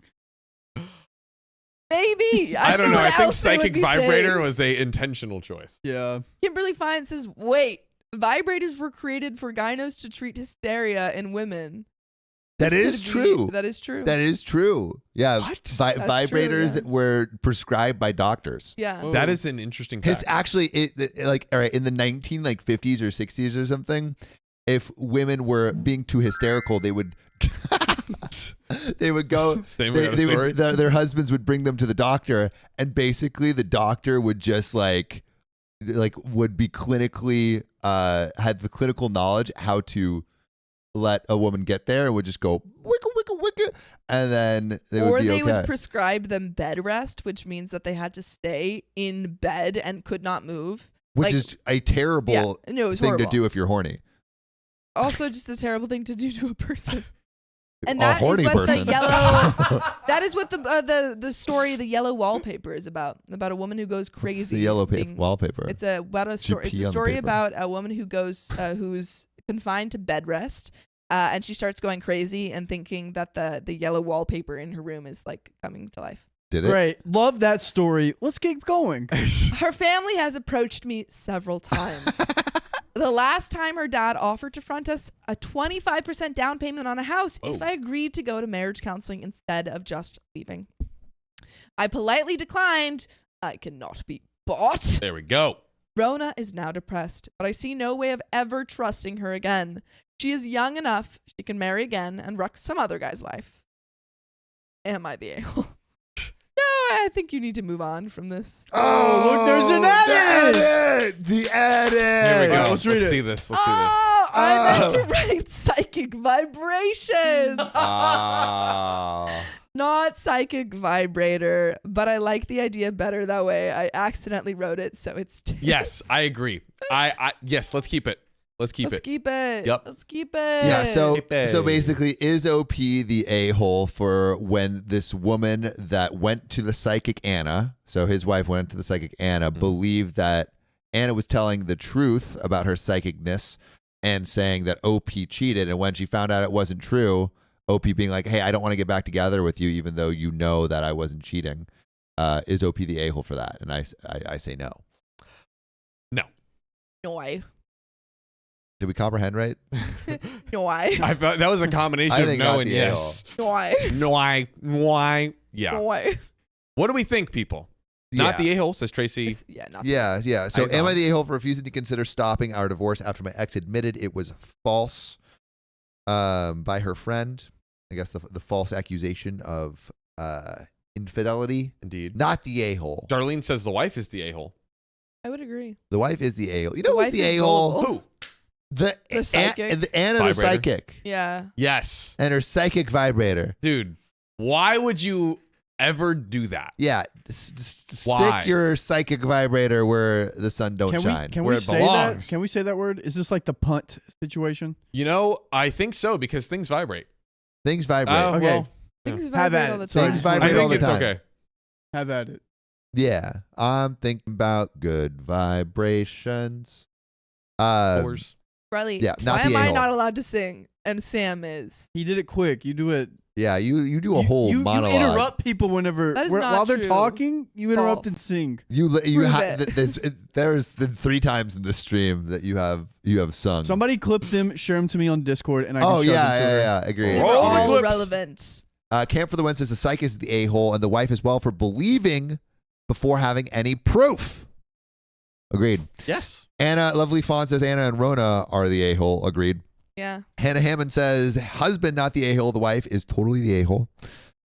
Maybe. I don't know. I what think else they would psychic be vibrator saying. was a intentional choice. Yeah. Kimberly Fine says, wait, vibrators were created for gynos to treat hysteria in women. That This is could be- true. That is true. That is true. Yeah. What? That's Vibrators true, yeah. were prescribed by doctors. yeah. Oh. That is an interesting His fact. actually like all right, in the 50s or 60s or something, if women were being too hysterical, they would they would go Same kind of story. their husbands would bring them to the doctor, and basically the doctor would just like would be clinically had the clinical knowledge how to let a woman get there, and would just go wicka wicka wicka, and then they would Or be they okay. would prescribe them bed rest, which means that they had to stay in bed and could not move. Which like- is a terrible Yeah, no, it was thing horrible. to do if you're horny. Also, just a terrible thing to do to a person. And A that is horny what person. the yellow. That is what the story, the yellow wallpaper, is about. About a woman who goes crazy. It's the yellow being- wallpaper. It's about a story. It's pee a on the story paper. about a woman who goes, who's confined to bed rest, and she starts going crazy and thinking that the yellow wallpaper in her room is like coming to life. Did it? Great. Love that story. Let's keep going. Her family has approached me several times. The last time her dad offered to front us a 25% down payment on a house if I agreed to go to marriage counseling instead of just leaving. I politely declined. I cannot be bought. There we go. Rona is now depressed, but I see no way of ever trusting her again. She is young enough she can marry again and wreck some other guy's life. Am I the a-hole? No, I think you need to move on from this. Oh, look, there's an edit! The edit. Here we go. Alright, Let's let's read it. see this. Let's see this. Oh, I meant to Oh. write psychic vibrations. Ah. Not psychic vibrator, but I like the idea better that way. I accidentally wrote it, so it's Yes, I agree. Yes, let's keep it. Let's keep Let's it. keep it. Yep. Let's keep it. Yeah, so Pepe. basically, is OP the a-hole for when this woman that went to the psychic Anna, so his wife went to the psychic Anna, believed that Anna was telling the truth about her psychicness and saying that OP cheated, and when she found out it wasn't true, OP being like, hey, I don't want to get back together with you even though you know that I wasn't cheating, is OP the a-hole for that? And I say no. No. No. Did we comprehend right? No. I felt that was a combination I of think no not and the yes. No. Yeah. No. What do we think, people? Not Yeah. the a-hole, says Tracy. Yeah, not Yeah. So, Eyes am I on. the a-hole for refusing to consider stopping our divorce after my ex admitted it was false by her friend? I guess the false accusation of infidelity. Indeed. Not the a-hole. Darlene says the wife is the a-hole. I would agree. The wife is the a-hole. You The know who's wife the is a-hole? gold. Who? The psychic. the Anna the Vibrator. psychic Yeah. Yes. and her psychic vibrator. Dude, why would you ever do that? Yeah, Why? stick your psychic vibrator where the sun don't shine. Can Where we it say belongs. that? Can we say that word? Is this like the punt situation? You know, I think so because things vibrate. Things vibrate. Oh, Okay. well, Things Have vibrate at all the it. time. Things I vibrate all think the it's time. okay. Have at it. Yeah, I'm thinking about good vibrations. Whores. Riley, Yeah, not why the am I a-hole. not allowed to sing? And Sam is. He did it quick. You do it. Yeah, you do a whole you monologue. You interrupt people whenever That is where- not while they're true. talking. You interrupt False. and sing. You Prove there's been 3 times in this stream that you have sung. Somebody clip them, share them to me on Discord, and I can Oh shove them to her. yeah, agree. They Roll were the all clips. relevant. Camp for the Win says the psych is the a-hole and the wife as well for believing before having any proof. Agreed. Yes. Anna Lovely Fawn says Anna and Rona are the a-hole. Agreed. Yeah. Hannah Hammond says husband, not the a-hole. The wife is totally the a-hole.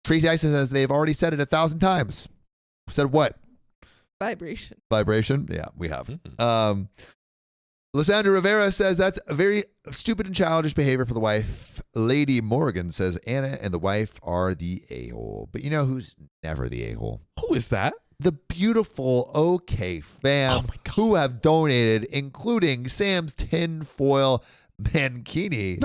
Tracy Isis says they've already said it 1,000 times. Said what? Vibration. Vibration? Yeah, we have. Lysandra Rivera says that's a very stupid and childish behavior for the wife. Lady Morgan says Anna and the wife are the a-hole. But you know who's never the a-hole? Who is that? The beautiful OK fam who have donated, including Sam's tinfoil mankini.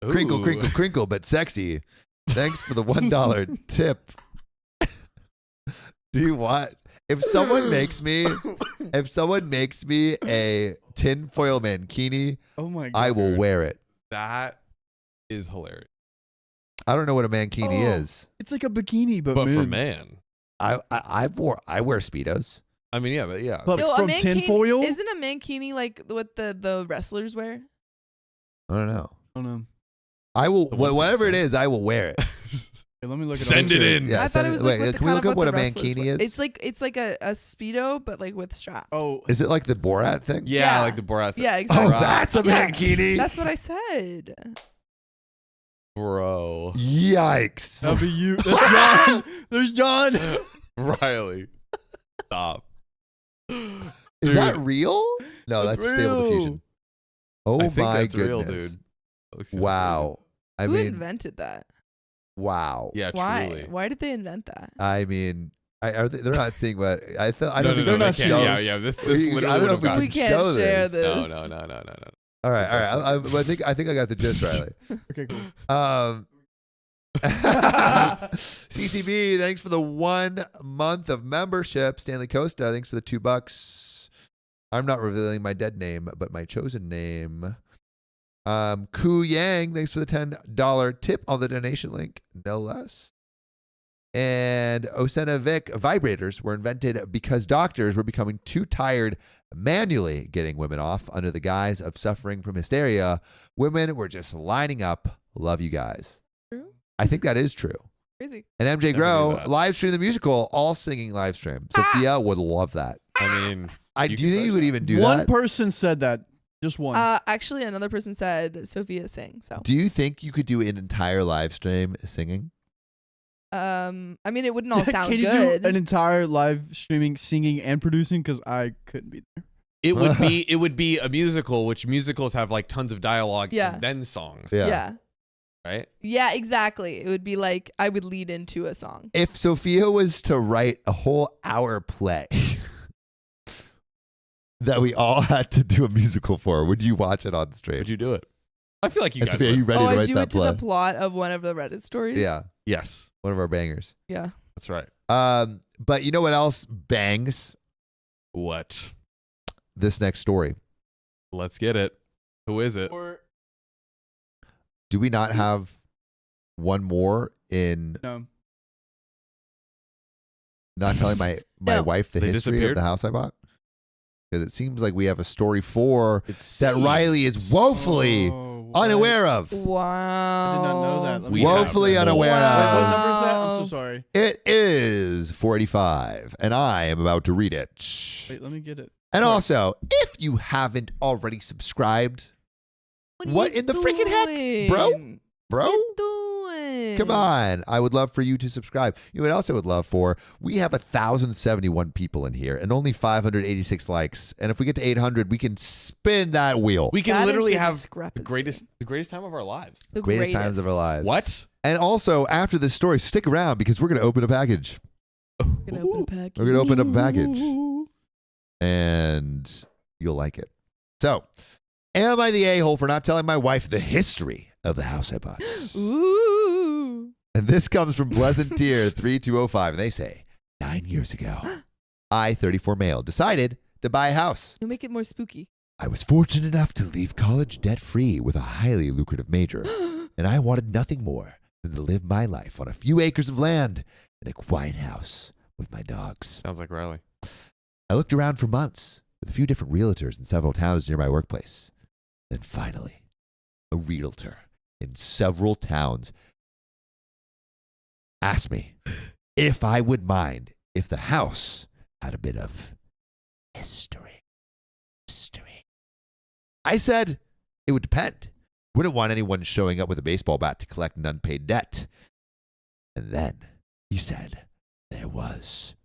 Crinkle, Ooh. crinkle, crinkle, but sexy. Thanks for the $1 tip. Do you want... If someone makes me a tinfoil mankini, Oh my god. I will wear it. That is hilarious. I don't know what a mankini Oh. is. It's like a bikini, but, But for man. man. I wear Speedos. I mean, yeah, but yeah. But Yo, from tinfoil? Isn't a mankini like what the wrestlers wear? I don't know. I don't know. I will The one whatever it percent. is. I will wear it. Here, let me look at Send it in. Yeah, I thought it was like wait, what the, can we kind look of up what a the wrestlers mankini wear. is? It's like a speedo, but like with straps. Oh, Is it like the Borat thing? Yeah, Yeah. like the Borat. yeah, Oh, exactly. that's a Yeah. mankini. That's what I said. Bro. Yikes. that'll be you. That's John. There's John. Riley. Stop. Is that real? No, that's That's Stable real. Diffusion. Oh I think my that's real, goodness. dude. Okay. Wow. I Who mean, invented that? wow. Yeah, Why? truly. Why did they invent that? I mean, they're not seeing what I thought. I No, don't think no, they're no, not they can't. shows. Yeah, yeah. This I literally don't know would if have we gotten. We can can't show share this. this. No. All right. I think I got the gist, Riley. Okay, cool. CCB, thanks for the 1 month of membership. Stanley Costa, thanks for the $2. I'm not revealing my dead name, but my chosen name. Ku Yang, thanks for the $10 tip on the donation link, no less. And Osena Vic, vibrators were invented because doctors were becoming too tired manually getting women off under the guise of suffering from hysteria. Women were just lining up. Love you guys. True. I think that is true. Crazy. And MJ Never knew Grow, that. live stream the musical, all singing live stream. Sophia would love that. I mean, Do you think you would even do One that? person said that. Just one. Actually, another person said Sophia sing. So, Do you think you could do an entire live stream singing? I mean, it wouldn't all sound Can you good. do an entire live streaming, singing, and producing? Because I couldn't be there. it would be a musical, which musicals have like tons of dialogue Yeah. and then songs, yeah. right? Yeah, exactly. It would be like I would lead into a song. If Sophia was to write a whole hour play that we all had to do a musical for, would you watch it on stream? Would you do it? I feel like you And guys Sophia, are would. you ready Oh, to I write do that it to play? the plot of one of the Reddit stories. Yeah, Yes, one of our bangers. Yeah. that's right. But you know what else bangs? What? This next story. Let's get it. Who is it? Do we not have one more in No. not telling my No. wife the They history of disappeared? the house I bought? Because it seems like we have a story 4 It's that Riley is woefully Oh, what? unaware of. Wow. I did not know that. Let me We have Woefully more. unaware Wait, what of. number is that? I'm Wow. so sorry. It is 485, and I am about to read it. Wait, let me get it. And What? also, if you haven't already subscribed, What in the freaking heck, bro? bro, What you doing? come on. I would love for you to subscribe. You know what else I would love for? We have 1,071 people in here and only 586 likes. And if we get to 800, we can spin that wheel. We can That is literally a have the discrepancy. greatest time of our lives. The greatest times of our lives. What? And also, after this story, stick around because we're going to open a package. We're gonna open a package. We're going to open up a package. And you'll like it. So, am I the a-hole for not telling my wife the history of the house I bought? Ooh. And this comes from Pleasant Tier 3205. And they say, 9 years ago, I, 34 male, decided to buy a house. You'll make it more spooky. I was fortunate enough to leave college debt-free with a highly lucrative major. And I wanted nothing more than to live my life on a few acres of land in a quiet house with my dogs. Sounds like Riley. I looked around for months with a few different realtors in several towns near my workplace. Then finally, a realtor in several towns asked me if I would mind if the house had a bit of history. I said it would depend. Wouldn't want anyone showing up with a baseball bat to collect an unpaid debt. And then he said there was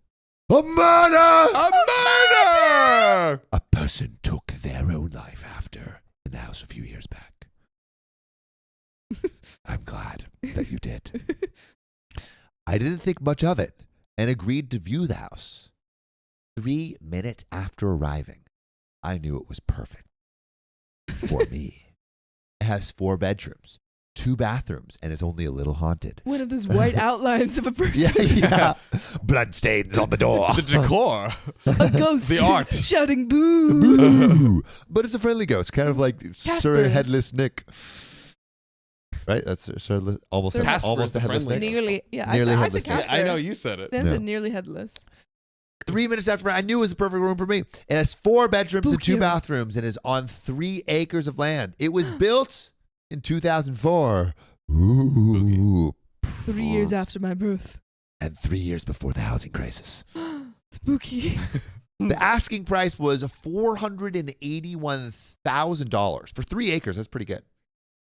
a murder! A murder! A person took their own life after in the house a few years back. I'm glad that you did. I didn't think much of it and agreed to view the house. 3 minutes after arriving, I knew it was perfect for me. It has 4 bedrooms, 2 bathrooms, and is only a little haunted. One of those white outlines of a person. Yeah. Bloodstains on the door. The decor. A ghost. The art. Shouting boo. Boo. But it's a friendly ghost, kind of like Sir Casper. Headless Nick. Right? That's Sir almost Casper almost is the a headless friendly Nick. Nearly. Yeah, Nearly I said headless. Casper. I know you said it. Sam Yeah. said nearly headless. 3 minutes after I knew it was the perfect room for me. It has 4 bedrooms and 2 Spookier. bathrooms and is on 3 acres of land. It was built in 2004. Ooh. 3 years after my birth. And 3 years before the housing crisis. Spooky. The asking price was $481,000 for 3 acres. That's pretty good,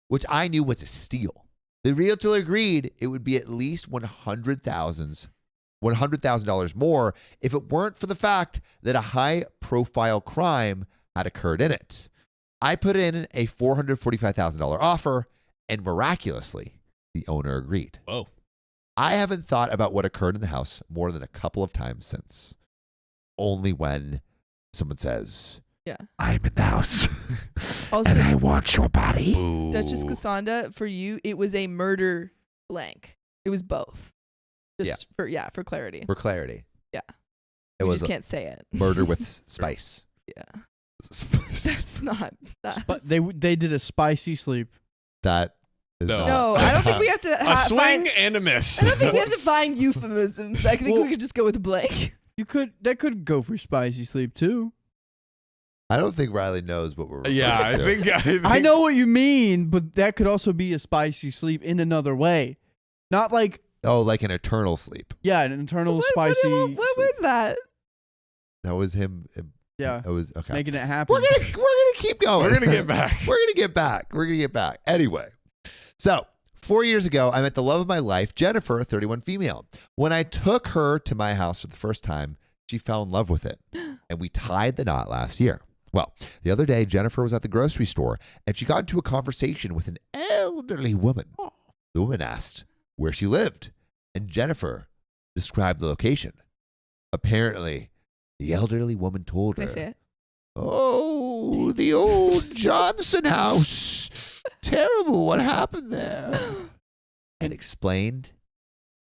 which I knew was a steal. The realtor agreed it would be at least $100,000 more if it weren't for the fact that a high-profile crime had occurred in it. I put in a $445,000 offer, and miraculously, the owner agreed. Whoa. I haven't thought about what occurred in the house more than a couple of times since. Only when someone says, Yeah. I'm in the house, Also, and I want your body. Duchess Cassandra, for you, it was a murder blank. It was both. Just for clarity. For clarity. Yeah. It You was just a can't say it. murder with spice. Yeah. Spice. That's not that. But they did a spicy sleep. That is No. not. No, I don't think we have to A swing find, and a miss. I don't think we have to find euphemisms. I think Well- we could just go with blank. That could go for spicy sleep too. I don't think Riley knows what we're referring Yeah, I to. think I know what you mean, but that could also be a spicy sleep in another way. Not like, Oh, like an eternal sleep. yeah, an internal What spicy was sleep. that? That was him. Yeah, It was okay. making it happen. We're gonna keep going. We're gonna get back. We're gonna get back. Anyway, so 4 years ago, I met the love of my life, Jennifer, a 31 female. When I took her to my house for the first time, she fell in love with it, and we tied the knot last year. Well, the other day, Jennifer was at the grocery store, and she got into a conversation with an elderly woman. The woman asked where she lived, and Jennifer described the location. Apparently, the elderly woman told Can I her, say it? "Oh, the old Johnson house. Terrible what happened there." And explained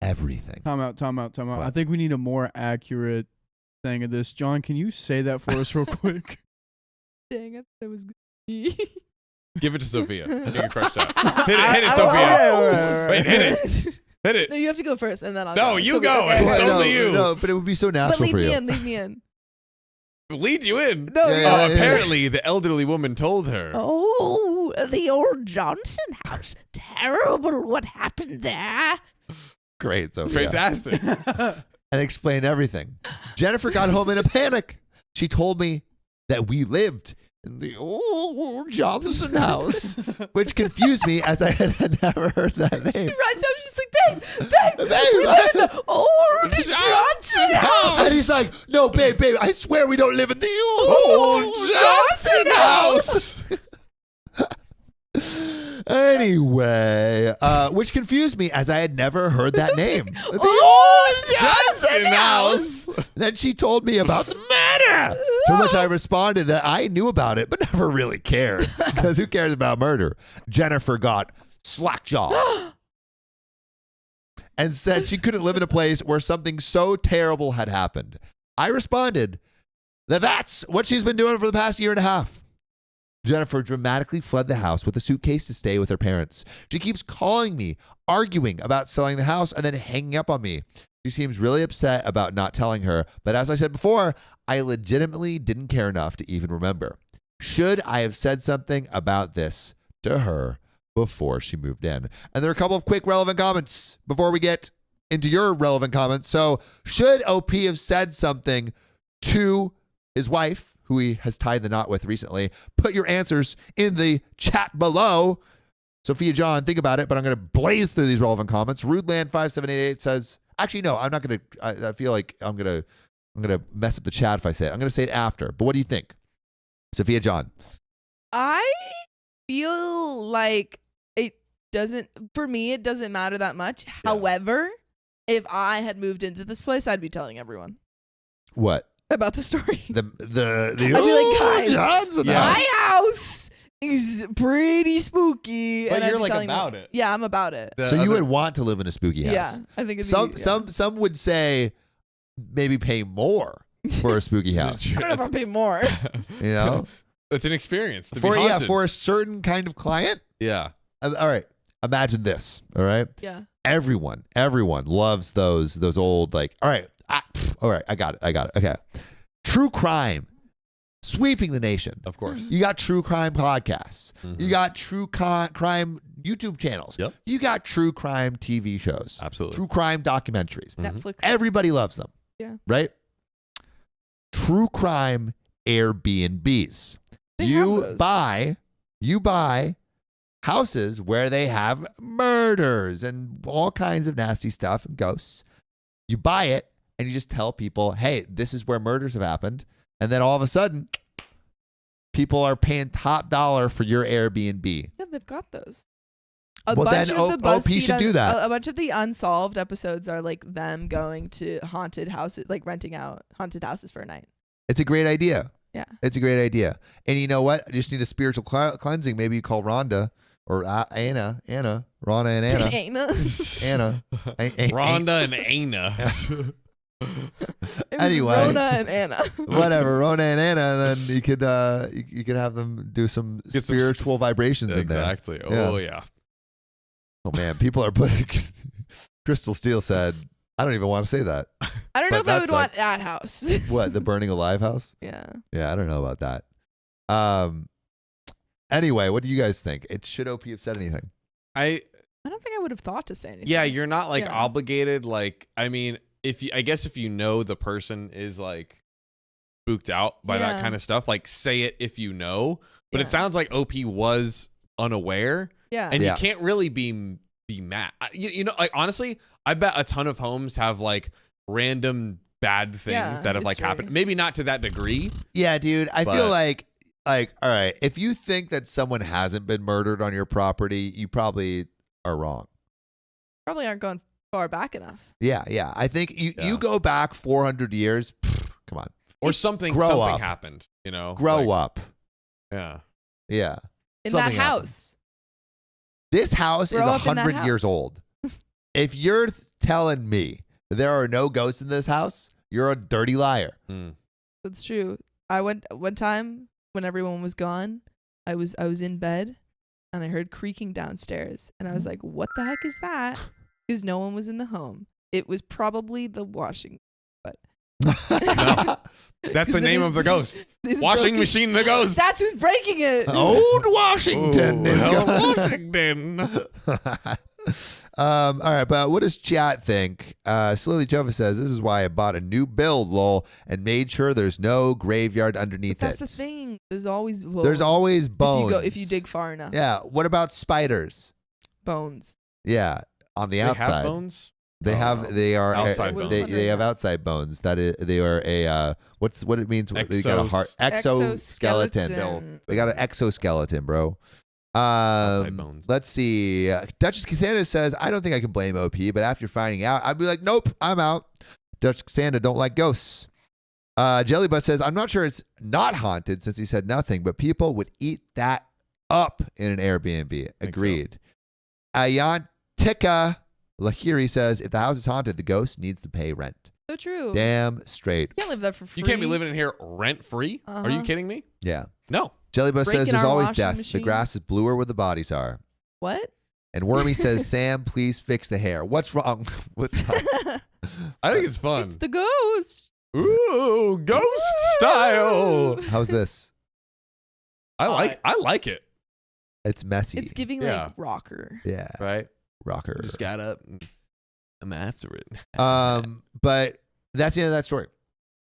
everything. Time out. What? I think we need a more accurate thing of this. John, can you say that for us real quick? Dang it, that was me. Give it to Sophia. You can crush that. Hit it, I- Sophia. I- Wait, hit it. Hit it. No, you have to go first, and then I'll No, go. you So- go. okay, It's okay. only you. No, but it would be so But natural lead for you. me in, lead me in. Lead you in. No, Yeah, no. yeah, Apparently, the elderly woman told her. Oh, the old Johnson house. Terrible what happened there. Great, Sophia. Fantastic. And explained everything. Jennifer got home in a panic. She told me that we lived in the old Johnson house, which confused me as I had never heard that She name. runs home, she's like, babe, Babe, we live in the old Johnson house. And he's like, "No, babe, I swear we don't live in the old Johnson house." Anyway, which confused me as I had never heard that name. The old Johnson house. Then she told me about the matter, to which I responded that I knew about it, but never really cared, because who cares about murder? Jennifer got slackjawed and said she couldn't live in a place where something so terrible had happened. I responded that that's what she's been doing for the past year and a half. Jennifer dramatically fled the house with a suitcase to stay with her parents. She keeps calling me, arguing about selling the house, and then hanging up on me. She seems really upset about not telling her, but as I said before, I legitimately didn't care enough to even remember. Should I have said something about this to her before she moved in? And there are a couple of quick relevant comments before we get into your relevant comments. So, should OP have said something to his wife, who he has tied the knot with recently. Put your answers in the chat below. Sophia John, think about it, but I'm going to blaze through these relevant comments. Rudeland5788 says, actually, no, I'm not going to. I feel like I'm going to mess up the chat if I say it. I'm going to say it after. But what do you think? Sophia John. I feel like for me, it doesn't matter that much. Yeah. However, if I had moved into this place, I'd be telling everyone What? about the story. The I'd be like, guys, Johnson Yeah. house. my house is pretty spooky. But and I'd you're be like telling about them- it. Yeah, I'm about it. The So you other- would want to live in a spooky house. Yeah, I think it'd be, Some would say maybe pay more for a spooky house. I don't know if I'll pay more. You know, It's an experience to be for haunted. for a certain kind of client. Yeah. All right, imagine this. All right, Yeah. everyone loves those old like. All right, I got it. Okay, true crime sweeping the nation. Of course. You got true crime podcasts. Mhm. You got true crime YouTube channels. Yep. You got true crime TV shows. Absolutely. True crime documentaries. Mhm. Netflix. Everybody loves them. Yeah. Right? True crime Airbnbs. They have You those. buy houses where they have murders and all kinds of nasty stuff and ghosts. You buy it and you just tell people, hey, this is where murders have happened. And then all of a sudden, people are paying top dollar for your Airbnb. Yeah, they've got those. Well, then OP should do that. A bunch of the unsolved episodes are like them going to haunted houses, like renting out haunted houses for a night. It's a great idea. Yeah. It's a great idea. And you know what? I just need a spiritual cleansing. Maybe you call Rhonda or Rhonda and Anna. Anna. Rhonda and Anna. It was Anyway. Rona and Anna. Whatever, Rona and Anna, and then you could have them do some Get some spiritual vibrations in there. Exactly. Yeah. Oh, yeah. Oh man, people are putting. Crystal Steele said, "I don't even want to say that." I don't know But if I would want that's that house. What, the burning alive house? Yeah. Yeah, I don't know about that. Anyway, what do you guys think? Should OP have said anything? I don't think I would have thought to say anything. Yeah, you're not like Yeah. obligated. Like, I mean, I guess if you know the person is like spooked out by that Yeah. kind of stuff, like say it if you know. But it Yeah. sounds like OP was unaware, Yeah. and Yeah. you can't really be mad. You know, like honestly, I bet a ton of homes have like random bad things Yeah, that have like history. happened. Maybe not to that degree. Yeah, dude. I feel But- like all right, if you think that someone hasn't been murdered on your property, you probably are wrong. Probably aren't going far back enough. Yeah. I think you Yeah. go back 400 years. Come on, Or It's- something Grow up. happened, you know? grow Like, up. Yeah. Yeah. In Something that happened. house. This house is Grow up in that 100 years house. old. If you're telling me there are no ghosts in this house, you're a dirty liar. Mm. That's true. I went one time when everyone was gone. I was in bed and I heard creaking downstairs and I was like, "What the heck is that?" Because no one was in the home. It was probably the washing. That's the name of the ghost. This Washing broken- machine the ghost. That's who's breaking it. Old Washington Ooh, is hell, gone. Washington. All right, but what does chat think? Slowly Jova says, this is why I bought a new build, lol, and made sure there's no graveyard underneath That's it. the thing. There's always bones. There's always bones. If you dig far enough. Yeah. What about spiders? Bones. Yeah, on the They outside. have bones? They Oh, have. no. They are. Outside bones. They have outside bones. That is. They are a. What it means? They got a heart exoskeleton. Exoskeleton. They got an exoskeleton, bro. Outside bones. Let's see. Duchess Cassandra says, I don't think I can blame OP, but after finding out, I'd be like, nope, I'm out. Duchess Cassandra don't like ghosts. Jellybus says, I'm not sure it's not haunted since he said nothing, but people would eat that up in an Airbnb. Agreed. Ayantika Lahiri says, if the house is haunted, the ghost needs to pay rent. So true. Damn straight. You can't live there for free. You can't be living in here rent free? Are you Uh-huh. kidding me? Yeah. No. Jellybus says, Breaking there's our always washing death. The machine. grass is bluer where the bodies are. What? And Wormy says, Sam, please fix the hair. What's wrong with that? I think it's fun. It's the ghost. Ooh, ghost style. How's this? I like it. It's messy. It's giving Yeah. like rocker. Yeah. Right? Rocker. Just got up and I'm after it. But that's the end of that story.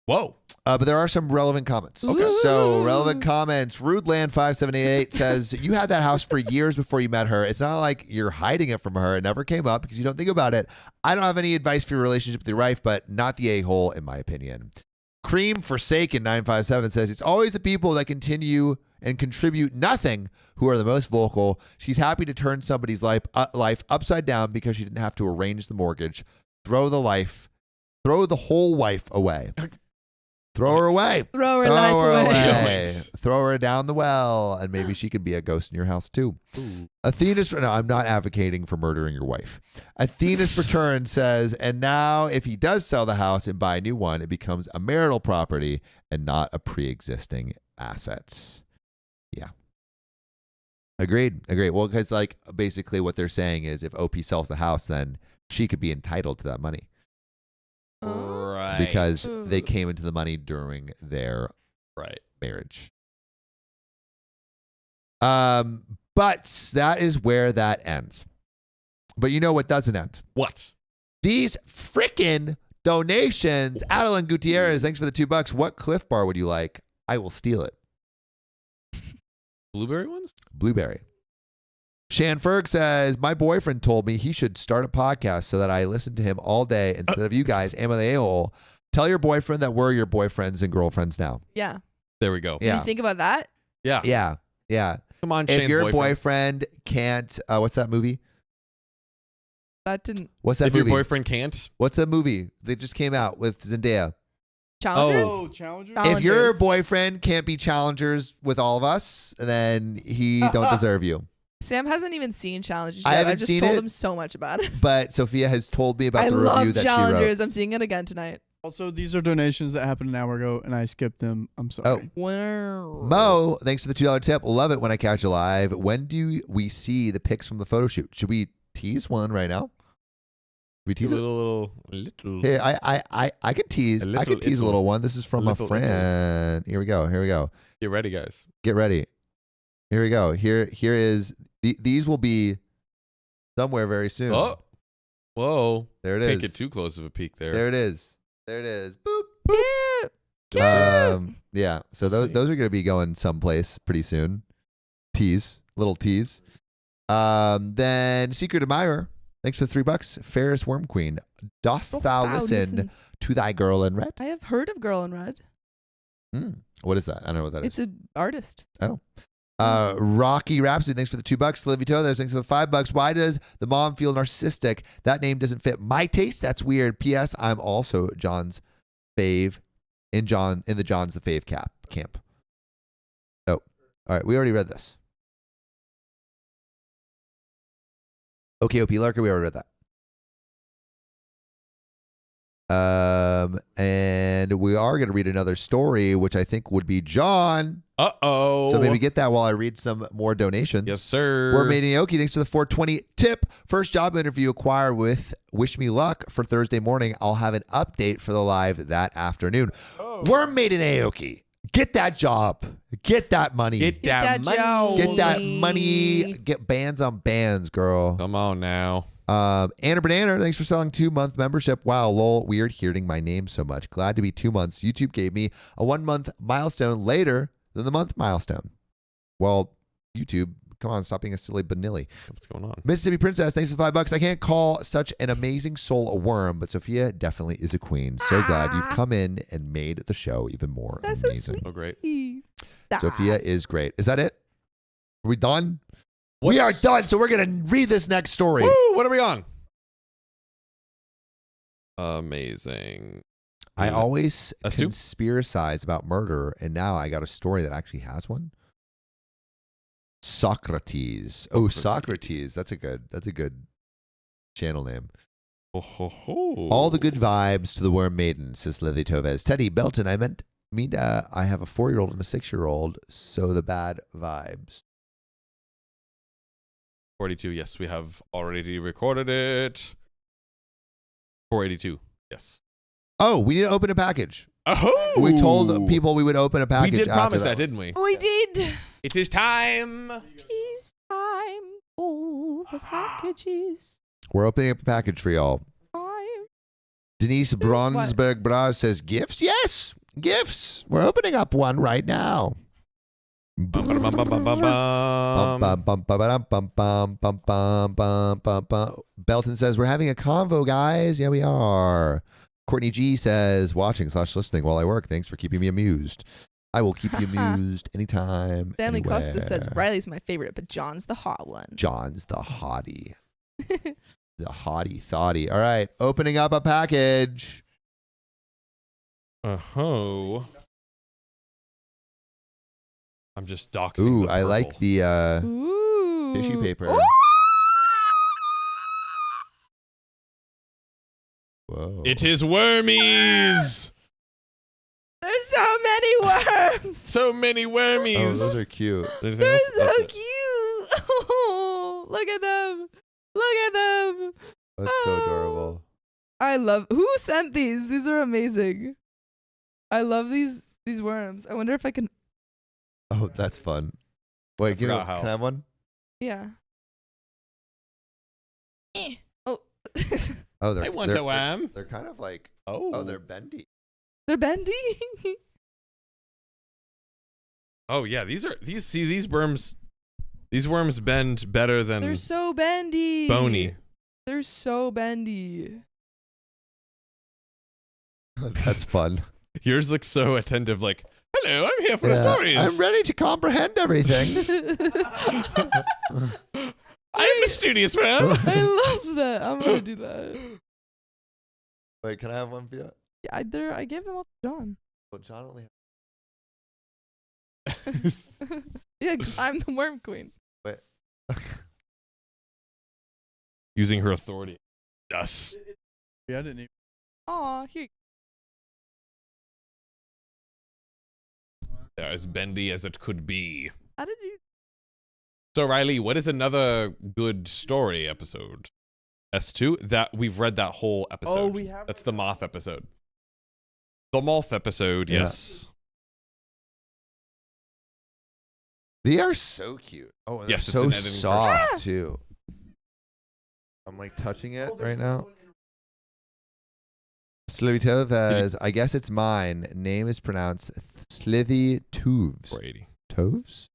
Whoa. But there are some relevant comments. Okay. So relevant comments. Rudeland5788 says, you had that house for years before you met her. It's not like you're hiding it from her. It never came up because you don't think about it. I don't have any advice for your relationship with your wife, but not the a-hole in my opinion. Cream Forsaken 957 says, it's always the people that continue and contribute nothing who are the most vocal. She's happy to turn somebody's life upside down because she didn't have to arrange the mortgage. Throw the whole wife away. Throw her away. Throw her life away. Yikes. Throw her down the well, and maybe she can be a ghost in your house too. Ooh. Athena's, no, I'm not advocating for murdering your wife. Athena's Return says, and now if he does sell the house and buy a new one, it becomes a marital property and not a pre-existing assets. Yeah. Agreed. Well, because like basically what they're saying is if OP sells the house, then she could be entitled to that money. Right. Because they came into the money during their marriage. But that is where that ends. But you know what doesn't end? What? These frickin' donations. Adeline Gutierrez, thanks for the $2. What Cliff Bar would you like? I will steal it. Blueberry ones? Blueberry. Shan Ferg says, my boyfriend told me he should start a podcast so that I listen to him all day instead of you guys. Am I the a-hole? Tell your boyfriend that we're your boyfriends and girlfriends now. Yeah. There we go. Did you think about that? Yeah. Yeah. Come on, If Shane's your boyfriend can't, what's that movie? That didn't. What's that If movie? your boyfriend can't? What's that movie? They just came out with Zendaya. Challengers? Oh, Challenger? Challengers. If your boyfriend can't be challengers with all of us, then he don't deserve you. Sam hasn't even seen Challengers I yet. haven't I just seen told it. him so much about it. But Sophia has told me about I the review love that she wrote. Challengers. I'm seeing it again tonight. Also, these are donations that happened an hour ago, and I skipped them. I'm sorry. Wow. Mo, thanks for the $2 tip. Love it when I catch you live. When do we see the pics from the photo shoot? Should we tease one right now? We tease A it? little. Here, I can tease. A I can little tease a little one. This is from a little. friend. Here we go. Get ready, guys. Get ready. Here we go. Here is these will be somewhere very soon. Oh. Whoa. There it is. Can't get too close of a peek there. There it is. Boop. Cute. Cute. Yeah. So those are going to be going someplace pretty soon. Little tease. Then Secret Admirer. Thanks for the $3. Ferris Worm Queen. Dost thou listen to thy girl in red? I have heard of Girl in Red. What is that? I don't know what that is. It's an artist. Rocky Rhapsody, thanks for the $2. Livy Tothers, thanks for the $5. Why does the mom feel narcissistic? That name doesn't fit my taste. That's weird. P.S. I'm also John's fave in the John's the fave camp. Oh, all right. We already read this. Okay, OP Larker, we already read that. And we are going to read another story, which I think would be John. Uh-oh. So maybe get that while I read some more donations. Yes, sir. We're made in Aoki. Thanks for the 420 tip. First job interview acquired with Wish Me Luck for Thursday morning. I'll have an update for the live that afternoon. We're made in Aoki. Get that job. Get that money. Get that money. job. Get that money. Get bands on bands, girl. Come on now. Anna Banana, thanks for selling 2-month membership. Wow, lol, weird hearing my name so much. Glad to be 2 months. YouTube gave me a 1-month milestone later than the month milestone. Well, YouTube, come on, stop being a silly banilly. What's going on? Mississippi Princess, thanks for the $5. I can't call such an amazing soul a worm, but Sophia definitely is a queen. So glad you've come in and made the show even more That's so amazing. sweet. Oh, great. Stop. Sophia is great. Is that it? Are we done? We are done, so we're going to read this next story. Woo, what are we on? Amazing. I always Us too? conspiracize about murder, and now I got a story that actually has one. Socrates. Oh, Socrates. That's a good channel name. Oh, ho, ho. All the good vibes to the Worm Maiden, says Lily Tovez. Teddy Belton, I have a 4-year-old and a 6-year-old, so the bad vibes. 482. Yes, we have already recorded it. 482. Yes. Oh, we need to open a package. Oh, We told people we would open a we package. did after promise that, didn't we? We did. It is time. Tis time for the packages. We're opening up a package for y'all. Time Denise Bronsberg Bras says gifts. Yes, gifts. We're opening up one right now. Belton says we're having a convo, guys. Yeah, we are. Courtney G says watching/listening while I work. Thanks for keeping me amused. I will keep you amused anytime. Stanley Costa says anywhere. Riley's my favorite, but John's the hot one. John's the hottie. The hottie thottie. All right, opening up a package. Oh. I'm just doxing. Ooh, the I like purple. the Ooh. tissue paper. Ooh. Whoa. It is wormies. There's so many worms. So many wormies. Oh, those are cute. Anything They're else? so That's it. cute. Oh, look at them. Look at them. That's so adorable. I love. Who sent these? These are amazing. I love these worms. I wonder if I can. Oh, that's fun. Wait, give me. forgot how. Can I have one? Yeah. Oh. Oh, they're. I want a worm. They're kind of like. Oh. Oh, they're bendy. They're bendy. Oh yeah, these worms. These worms bend better than They're so bendy. bony. They're so bendy. That's fun. Yours look so attentive. Like, hello, I'm here for the Yeah, stories. I'm ready to comprehend everything. I'm a studious man. I love that. I'm gonna do that. Wait, can I have one for you? Yeah, I gave them all to John. Well, John only. Yeah, 'cause I'm the worm queen. Wait. Using her authority. Yes. Yeah, I didn't even. Aw, here. They're as bendy as it could be. How did you? So Riley, what is another good story episode? S2? That we've read that whole episode. Oh, we have. That's the moth episode. The moth episode, Yeah. yes. They are so cute. Oh, and they're Yes, it's so an editing soft version. too. I'm like touching it right now. Slithy Tove says, I guess it's mine. Name is pronounced Slithy Toves. 480. Toves?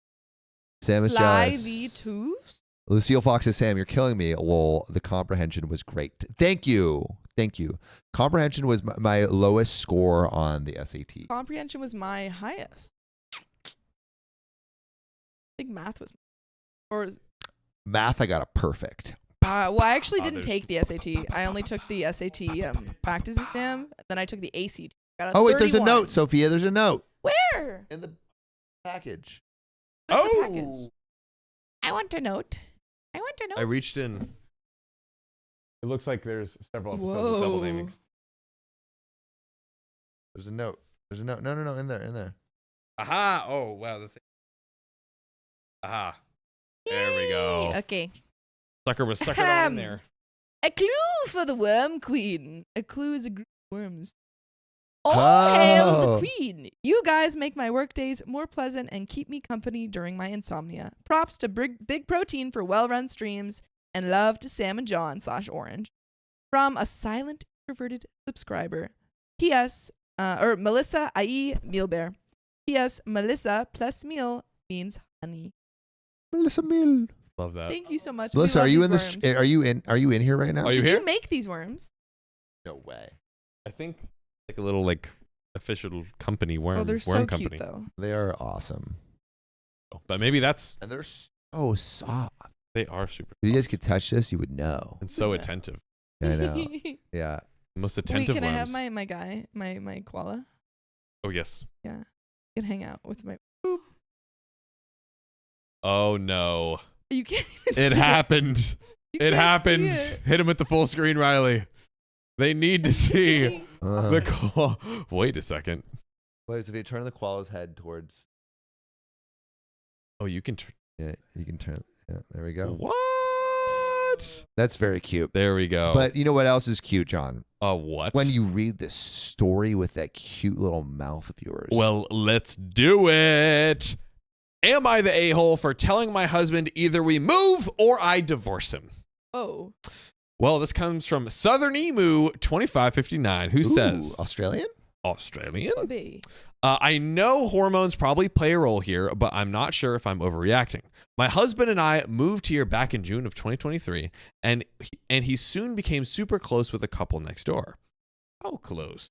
Sam is Fly jealous. the tubes? Lucille Fox says, Sam, you're killing me. Lol. The comprehension was great. Thank you. Thank you. Comprehension was my lowest score on the SAT. Comprehension was my highest. I think math was. Or Math, I got a perfect. well, I actually Oh, didn't there's- take the SAT. I only took the SAT practice exam, and then I took the ACT. Got Oh, wait, there's a 31. note, Sophia. There's a note Where? in the package. Where's the package? Oh! I want a note. I want a note. I reached in. It looks like there's several episodes of double Whoa. naming. There's a note. There's a note. No, in there. Aha! Oh, wow. The thing. Aha. There we go. Yay. Okay. Sucker was suckered on in Ahem. there. A clue for the worm queen. A clue is a group of worms. All Oh. hail the queen. You guys make my work days more pleasant and keep me company during my insomnia. Props to Big Protein for well-run streams and love to Sam and John /Orange. From a silent introverted subscriber. P.S. Or Melissa I.E. Mealbear. P.S. Melissa plus meal means honey. Melissa Mill. Love that. Thank you so much. Melissa, We are love you these in this? worms. Are you in here right now? Are you Did here? you make these worms? No way. I think like a little like official company worm. Oh, they're worm so company. cute though. They are awesome, But maybe that's and they're so soft. they are super If you guys could touch this, you would know. and so Yeah. attentive. I know. Yeah. Most Wait, attentive can I have worms. my guy, my koala? Oh yes. Yeah, can hang out with my. Oh no. You can't. Even It see happened. You It can't happened. see it. Hit him with the full screen, Riley. They need to see the call. Wait a second. Wait, so if you turn the koala's head towards, Oh, you can turn. yeah, you can turn. Yeah, there we go. What? That's very cute. There we go. But you know what else is cute, John? What? When you read this story with that cute little mouth of yours. Well, let's do it. Am I the a-hole for telling my husband either we move or I divorce him? Oh, Well, this comes from Southern Emu 2559, who says, Australian? Australian? Could be. I know hormones probably play a role here, but I'm not sure if I'm overreacting. My husband and I moved here back in June of 2023, and he soon became super close with a couple next door. How close?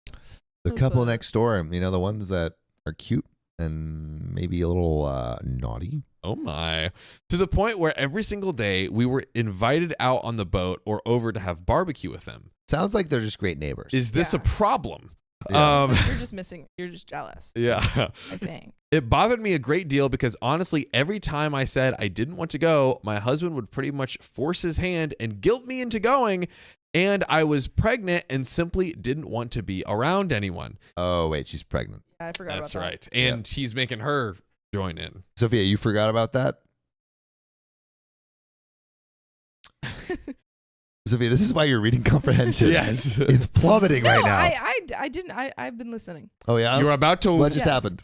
The Oh, couple but- next door, the ones that are cute and maybe a little naughty. Oh my. To the point where every single day we were invited out on the boat or over to have barbecue with them. Sounds like they're just great neighbors. Is this a Yeah. problem? Yeah. It's like you're just jealous, Yeah. I think. It bothered me a great deal because honestly, every time I said I didn't want to go, my husband would pretty much force his hand and guilt me into going. And I was pregnant and simply didn't want to be around anyone. Oh, wait, she's pregnant. Yeah, I forgot That's about right. And he's making her join in. Sophia, you forgot about that? Sophia, this is why your reading comprehension Yes. is plummeting that. right No, now. I didn't. I've been listening. Oh, yeah? You're about to. What just Yes. happened?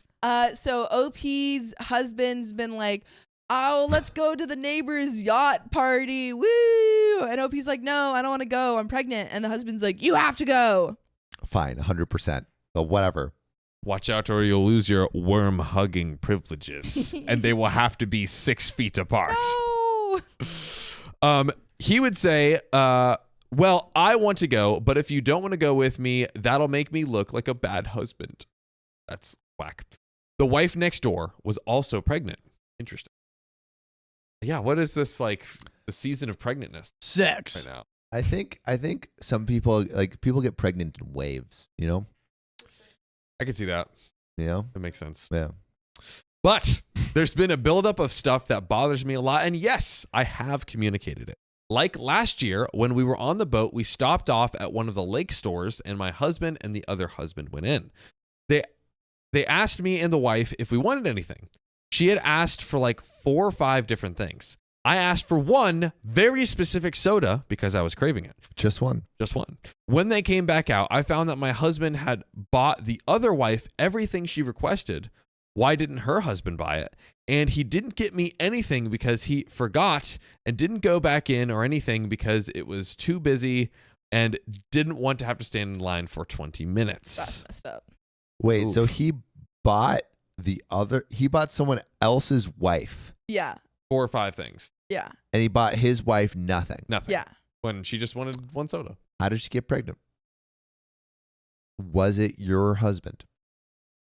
So OP's husband's been like, oh, let's go to the neighbor's yacht party. Woo! And OP's like, no, I don't want to go. I'm pregnant. And the husband's like, you have to go. Fine, 100%. But whatever. Watch out or you'll lose your worm hugging privileges. And they will have to be 6 feet apart. No. He would say, well, I want to go, but if you don't want to go with me, that'll make me look like a bad husband. That's whack. The wife next door was also pregnant. Interesting. Yeah, what is this like the season of pregnantness Sex. right now? I think some people people get pregnant in waves, I can see that. That makes sense. Yeah. But there's been a buildup of stuff that bothers me a lot. And yes, I have communicated it. Like last year, when we were on the boat, we stopped off at one of the lake stores and my husband and the other husband went in. They asked me and the wife if we wanted anything. She had asked for like 4 or 5 different things. I asked for one very specific soda because I was craving it. Just one. Just one. When they came back out, I found that my husband had bought the other wife everything she requested. Why didn't her husband buy it? And he didn't get me anything because he forgot and didn't go back in or anything because it was too busy and didn't want to have to stand in line for 20 minutes. That's messed up. Wait, Oof. so he bought someone else's wife Yeah. 4 or 5 things. Yeah. and he bought his wife nothing. Nothing. Yeah. When she just wanted one soda. How did she get pregnant? Was it your husband?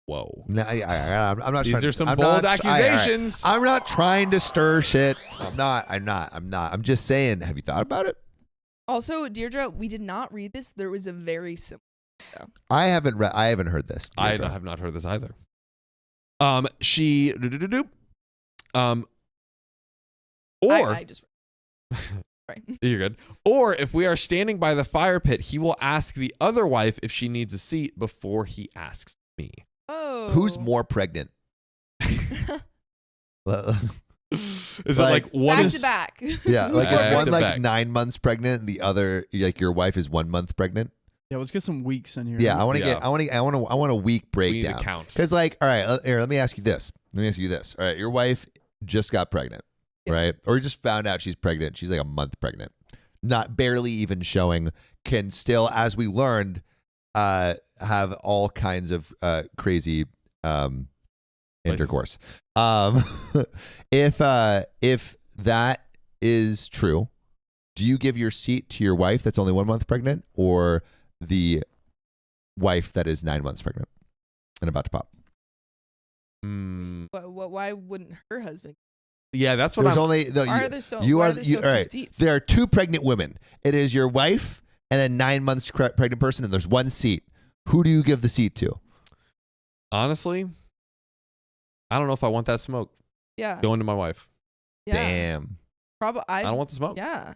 Whoa. No, I'm not These trying, are some I'm bold not- accusations. I'm not trying to stir shit. I'm not. I'm just saying, have you thought about it? Also, Deirdre, we did not read this. There was a very similar. I haven't heard this. I Deirdre. have not heard this either. She or I just. Right. you're good. Or if we are standing by the fire pit, he will ask the other wife if she needs a seat before he asks me. Oh. Who's more pregnant? Is Like, it like one back is to back? Yeah, like Back is one to like back. 9 months pregnant, and the other like your wife is 1 month pregnant. Yeah, let's get some weeks in here. Yeah, I want to Yeah. get. I want a week we need to breakdown. count. Because like, all right, here, let me ask you this. All right, your wife just got pregnant, Yeah. right? Or you just found out she's pregnant. She's like a month pregnant, not barely even showing. Can still, as we learned, have all kinds of crazy intercourse. If that is true, do you give your seat to your wife that's only 1 month pregnant, or the wife that is 9 months pregnant and about to pop? Why wouldn't her husband? Yeah, that's what There's I'm. only no, Why you, are there so? you why are are there you, so all few right. seats? There are 2 pregnant women. It is your wife and a 9 months pregnant person, and there's 1 seat. Who do you give the seat to? Honestly, I don't know if I want that smoke Yeah. going to my wife. Yeah. Damn. Probably. I don't want the smoke. Yeah.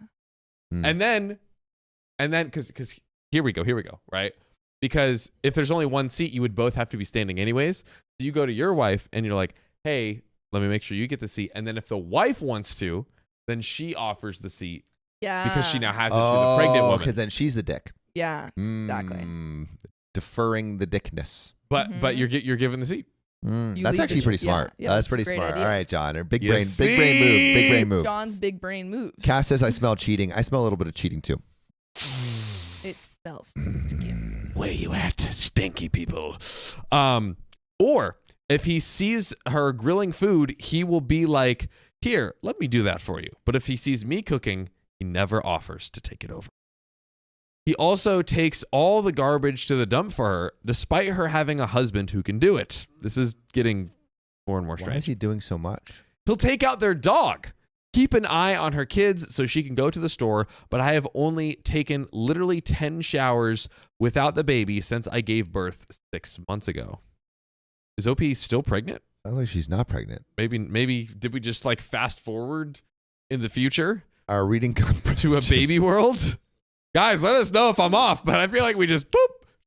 And then, because here we go, right? Because if there's only 1 seat, you would both have to be standing anyways. So you go to your wife and you're like, hey, let me make sure you get the seat. And then if the wife wants to, then she offers the seat Yeah. because she now has it to the pregnant woman. okay, then she's the dick. Yeah. Exactly. Deferring the dickness. But Mhm. you're given the seat. You That's leave actually the- pretty smart. yeah, That's that's a pretty great smart. idea. All right, John. Big You brain move. see? Big brain move. John's big brain moves. Cass says I smell cheating. I smell a little bit of cheating too. smells skin. Where you at, stinky people? Or if he sees her grilling food, he will be like, here, let me do that for you. But if he sees me cooking, he never offers to take it over. He also takes all the garbage to the dump for her, despite her having a husband who can do it. This is getting more and more Why strange. is he doing so much? He'll take out their dog. Keep an eye on her kids so she can go to the store, but I have only taken literally 10 showers without the baby since I gave birth 6 months ago. Is OP still pregnant? Sounds like she's not pregnant. Maybe did we just like fast forward in the future Our reading to a comprehension. baby world? Guys, let us know if I'm off, but I feel like we just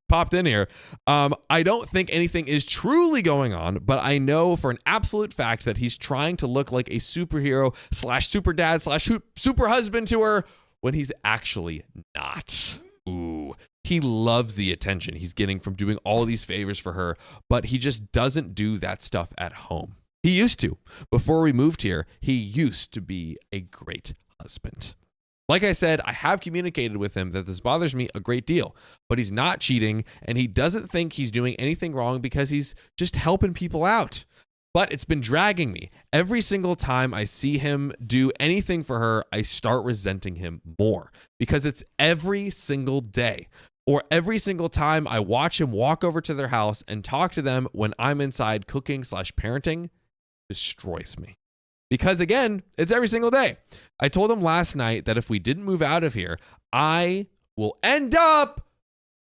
popped in here. I don't think anything is truly going on, but I know for an absolute fact that he's trying to look like a superhero / super dad / super husband to her when he's actually not. Ooh, he loves the attention he's getting from doing all these favors for her, but he just doesn't do that stuff at home. He used to. Before we moved here, he used to be a great husband. Like I said, I have communicated with him that this bothers me a great deal, but he's not cheating and he doesn't think he's doing anything wrong because he's just helping people out. But it's been dragging me. Every single time I see him do anything for her, I start resenting him more because it's every single day or every single time I watch him walk over to their house and talk to them when I'm inside cooking / parenting destroys me. Because again, it's every single day. I told him last night that if we didn't move out of here, I will end up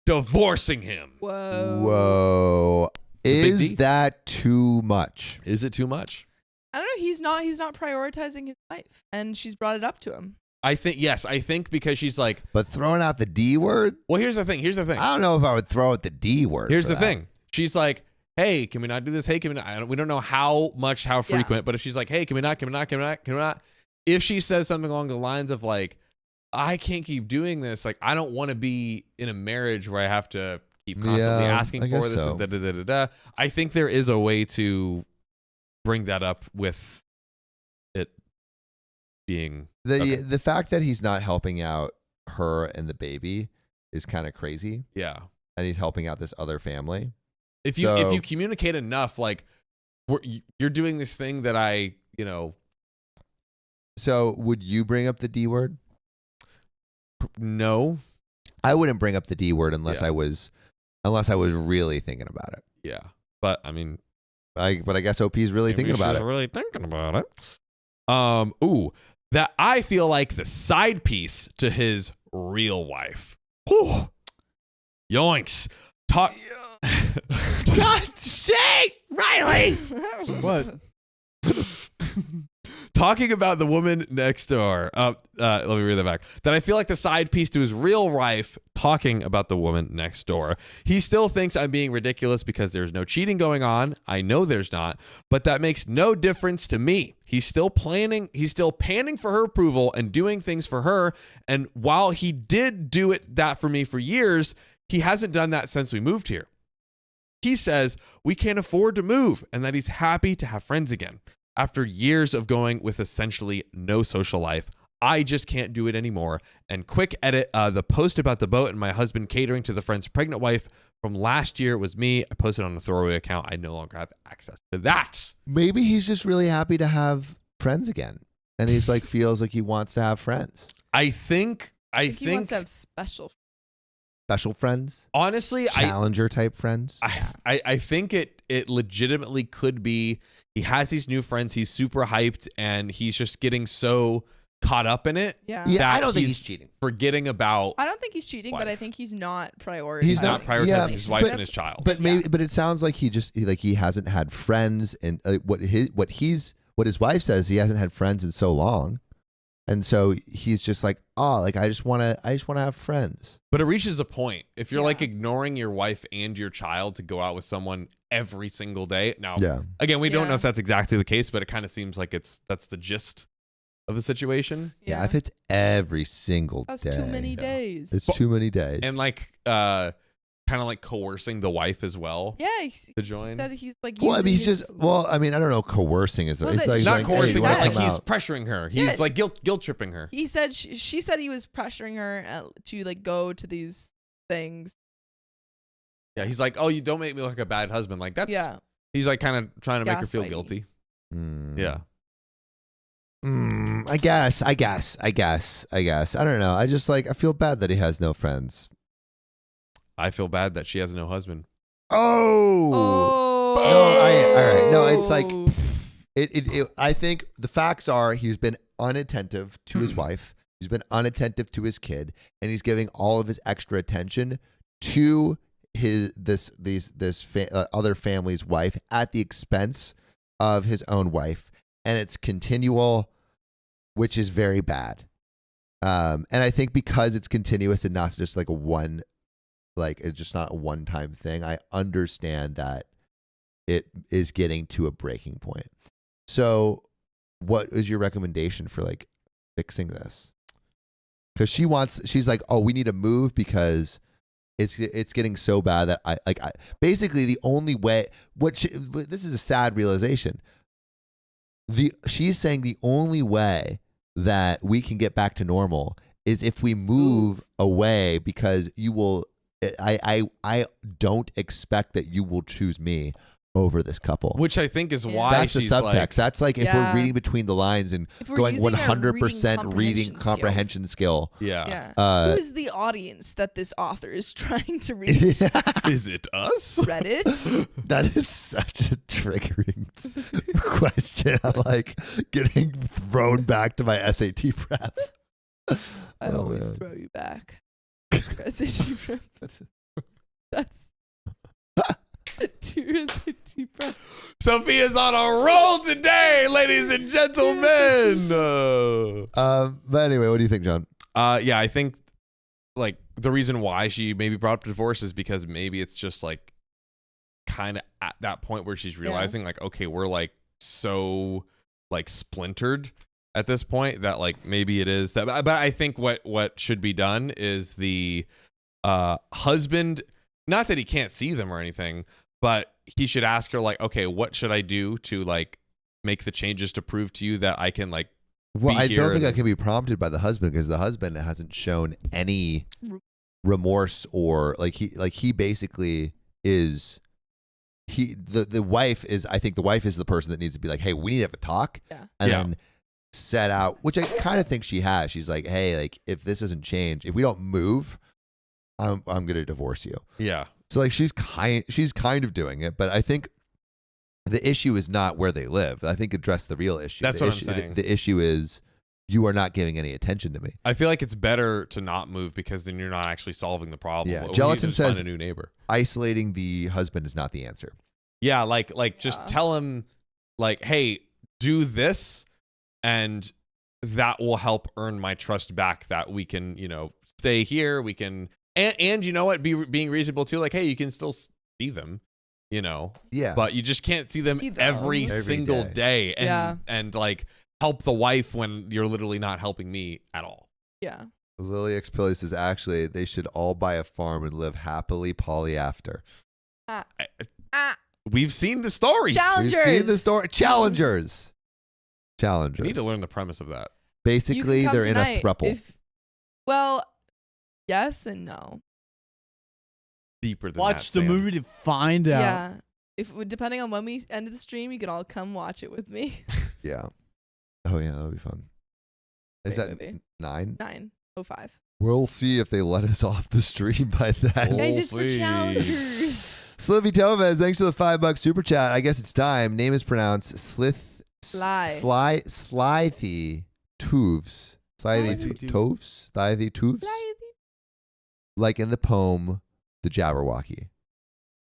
divorcing him. Whoa. Big Is D? that too much? Is it too much? I don't know. He's not prioritizing his wife, and she's brought it up to him. I think because she's like, But throwing out the D word? well, here's the thing. I don't know if I would throw out the D word. Here's for the that. thing. She's like, hey, can we not do this? Hey, can we not? We don't know how frequent, but if she's like, hey, can we not? If she says something along the lines of like, I can't keep doing this. Like, I don't want to be in a marriage where I have to keep constantly Yeah, asking I for guess this. so. And da. I think there is a way to bring that up with it being The fact that he's not helping out her and the baby is kind of crazy, yeah. and he's helping out this other family. If you communicate enough, like you're doing this thing that I, So would you bring up the D word? no, I wouldn't bring up the D word unless Yeah. I was really thinking about it. yeah, but I mean, But I guess OP's really thinking about it. Really thinking about it. That I feel like the side piece to his real wife. Whew. Yoinks. God's sake, Riley! What? Talking about the woman next door. Let me read that back. That I feel like the side piece to his real wife talking about the woman next door. He still thinks I'm being ridiculous because there's no cheating going on. I know there's not, but that makes no difference to me. He's still panning for her approval and doing things for her. And while he did do that for me for years, he hasn't done that since we moved here. He says we can't afford to move and that he's happy to have friends again. After years of going with essentially no social life, I just can't do it anymore. And quick edit, the post about the boat and my husband catering to the friend's pregnant wife from last year was me. I posted on a throwaway account. I no longer have access to that. Maybe he's just really happy to have friends again, and he's like feels like he wants to have friends, I think He wants to have special. special friends, honestly, challenger type friends. I think it legitimately could be he has these new friends. He's super hyped and he's just getting so caught up in it. Yeah. Yeah, that I don't think he's cheating. Forgetting about I don't think he's cheating, but I Wife. think he's not prioritizing. He's not prioritizing yeah, his wife but- and his child. But maybe, but it sounds like he hasn't had friends, and what his wife says, he hasn't had friends in so long, and so he's just like, I just want to have friends. But it reaches a point. If you're Yeah. like ignoring your wife and your child to go out with someone every single day. Now, Yeah, again, we don't know Yeah. if that's exactly the case, but it kind of seems like that's the gist of the situation. yeah. If it's every single That's day, too many days. It's too many days. And like kind of like coercing the wife as well Yeah, to join. said he's like. well, I mean, he's using just. Well, I mean, I don't know. Coercing is. Well, It's that- like, Not like, coercing, hey, you but wanna like come he's out? pressuring her. He's Yeah. like guilt tripping her. He said she said he was pressuring her to like go to these things. Yeah, he's like, oh, you don't make me look like a bad husband. Like that's. Yeah. He's like kind of trying to make her feel Gaslighting. guilty. Mm. Yeah. I guess. I don't know. I just I feel bad that he has no friends. I feel bad that she has no husband. Oh. Oh. No, all right. No, it's like I think the facts are he's been unattentive to his wife. He's been unattentive to his kid, and he's giving all of his extra attention to this other family's wife at the expense of his own wife, and it's continual, which is very bad. And I think because it's continuous and not just like a one, like it's just not a one-time thing, I understand that it is getting to a breaking point. So what is your recommendation for like fixing this? Because she's like, oh, we need to move because it's getting so bad that I basically the only way, this is a sad realization. She's saying the only way that we can get back to normal is if we move away, because you will, I don't expect that you will choose me over this couple. Which I think is why That's the she's subtext. like, That's like if Yeah. we're reading between the lines and If we're going using our 100% reading comprehension skill. yeah. Yeah. Who is the audience that this author is trying to reach? Is it us? Reddit? That is such a triggering question. I'm like getting thrown back to my SAT prep. I Oh, always man. throw you back. SAT prep. That's to SAT prep. Sophia's on a roll today, ladies and gentlemen. But anyway, what do you think, John? Yeah, I think like the reason why she maybe brought up divorce is because maybe it's just like kind of at that point where she's realizing like, okay, we're like so like splintered at this point that like maybe it is that. But I think what should be done is the husband, not that he can't see them or anything, but he should ask her like, okay, what should I do to like make the changes to prove to you that I can like. Well, I here don't think and- that can be prompted by the husband, because the husband hasn't shown any remorse, or he basically is. The wife is, I think the wife is the person that needs to be like, hey, we need to have a talk, Yeah. and Yeah. then set out, which I kind of think she has. She's like, hey, like if this doesn't change, if we don't move, I'm gonna divorce you. Yeah. So like she's kind of doing it, but I think the issue is not where they live. I think address the real issue. That's the what I'm issue, saying. The issue is you are not giving any attention to me. I feel like it's better to not move because then you're not actually solving the problem. Yeah, We need Gelatin to just find says- a new neighbor. Isolating the husband is not the answer. Yeah, like just Yeah. tell him like, hey, do this, and that will help earn my trust back. That we can, stay here. We can, and you know what? Being reasonable too. Like, hey, you can still see them, Yeah. but you just can't see them See them. every Every single day. day. And like help the wife when you're literally not helping me at all. Yeah. Lily X Pilly says, actually, they should all buy a farm and live happily poly after. We've seen the stories. Challenge- We've seen the Challengers. story. Challengers. We need to learn the premise of that. You Basically, can come they're in a tonight throuple. Well, yes and no. Deeper than Watch that, the Sam. movie to find out. Yeah. Depending on when we end the stream, you can all come watch it with me. Yeah. Oh, yeah, that would be fun. Is Great that movie. 9? 9:05. We'll see if they let us off the stream by then. We'll Guys, it's for see. challengers. Slivy Tovez, thanks for the $5 super chat. I guess it's time. Name is pronounced Slithy Toves. Slithy Toves? Slithy Toves? Like in the poem, The Jabberwocky.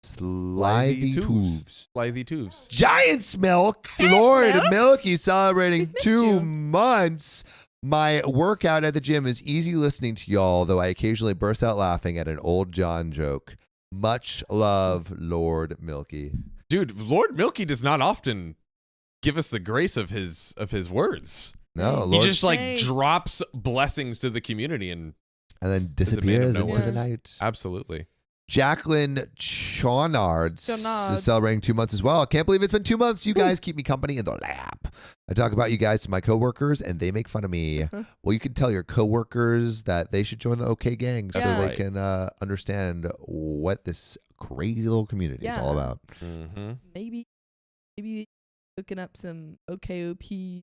Slithy Toves. Slithy Tubes. Giant's Milk. Yes, Lord Milk. Milky celebrating We've missed 2 you. months. My workout at the gym is easy listening to y'all, though I occasionally burst out laughing at an old John joke. Much love, Lord Milky. Dude, Lord Milky does not often give us the grace of his words. No, He He Lord, just like Hey. drops blessings to the community, and and then a man of disappears no into words. the night. absolutely. Jacqueline Chaunards Chaunards. is celebrating 2 months as well. Can't believe it's been 2 months. You guys keep me company in the lab. I talk about you guys to my coworkers, and they make fun of me. Well, you can tell your coworkers that they should join the OK Gang so That's they right. can understand what this crazy little community is all about. Mm-hmm. Maybe hooking up some OKOP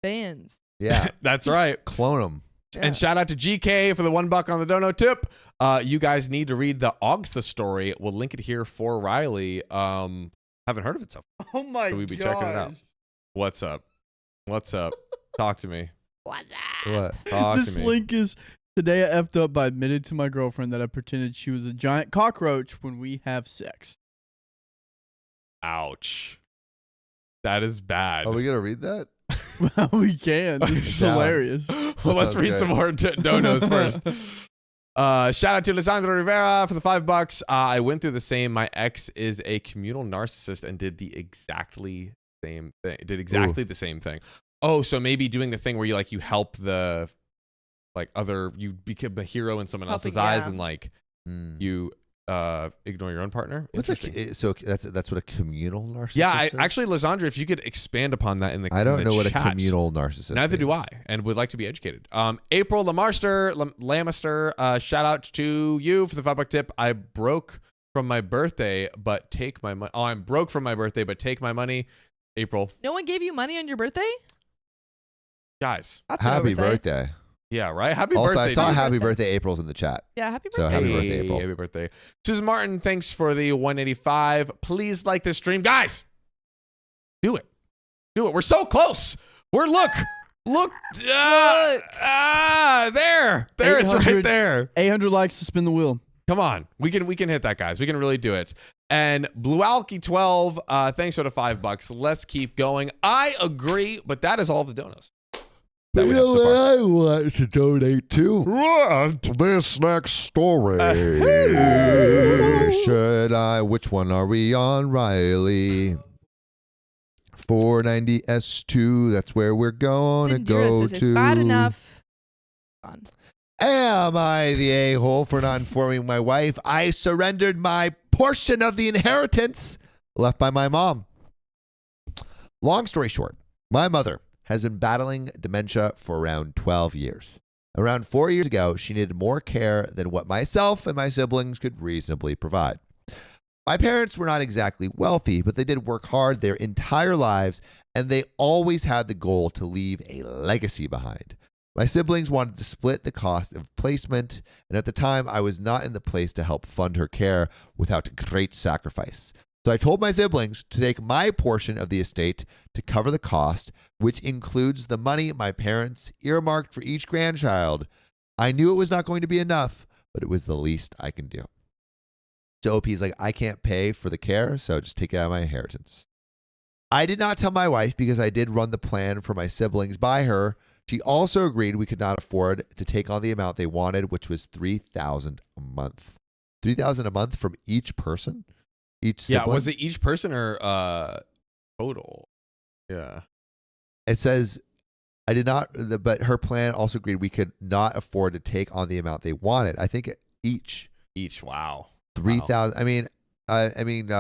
fans. Yeah, That's right. clone them. And shout out to GK for the $1 on the dono tip. You guys need to read the Ogtha story. We'll link it here for Riley. Haven't heard of it so far. Oh my god. Should we be checking it out? What's up? What's up? Talk to me. What's up? What? Talk This to me. link is today I effed up by admitted to my girlfriend that I pretended she was a giant cockroach when we have sex. Ouch. That is bad. Are we gonna read that? We can. This is Down. hilarious. Well, let's sounds read good. some more donos first. Shout out to Lisandro Rivera for the $5. I went through the same. My ex is a communal narcissist and did the exactly same thing. Did exactly the same thing. Oh, so maybe doing the thing where you help the you become a hero in someone else's Helping, eyes yeah. and Hmm. you ignore your own partner. What's so that's what a communal narcissist Yeah, is? actually, Lisandra, if you could expand upon that in the I don't in the know what a chat. communal narcissist Neither do means. I, and would like to be educated. April Lamaster, shout out to you for the $5 tip. I broke from my birthday, but take my money. Oh, I'm broke from my birthday, but take my money. April, No one gave you money on your birthday? guys, That's an Happy oversight. birthday. yeah, right. Happy Also, birthday. I saw dude. happy Birthday. birthday April's in the chat. Yeah, happy So birthday. happy birthday, April. Happy birthday. Susan Martin, thanks for the 185. Please like this stream. Guys, do it. Do it. We're so close. Look. There. It's right 800. there. 800 likes to spin the wheel. Come on. We can hit that, guys. We can really do it. And Blue Alky 12, thanks for the $5. Let's keep going. I agree, but that is all of the donos that we have so far. I want to donate to this next story. Should I? Which one are we on, Riley? 490 S2. That's where we're going to go It's to. bad enough. Fun. Am I the a-hole for not informing my wife I surrendered my portion of the inheritance left by my mom? Long story short, my mother has been battling dementia for around 12 years. Around 4 years ago, she needed more care than what myself and my siblings could reasonably provide. My parents were not exactly wealthy, but they did work hard their entire lives, and they always had the goal to leave a legacy behind. My siblings wanted to split the cost of placement, and at the time, I was not in the place to help fund her care without great sacrifice. So I told my siblings to take my portion of the estate to cover the cost, which includes the money my parents earmarked for each grandchild. I knew it was not going to be enough, but it was the least I can do. So OP's like, I can't pay for the care, so just take it out of my inheritance. I did not tell my wife because I did run the plan for my siblings by her. She also agreed we could not afford to take on the amount they wanted, which was $3,000 a month. $3,000 a month from each person? Each sibling? Yeah, was it each person or total? Yeah. It says, I did not, but her plan also agreed we could not afford to take on the amount they wanted. I think each. Each. Wow. 3,000. I mean,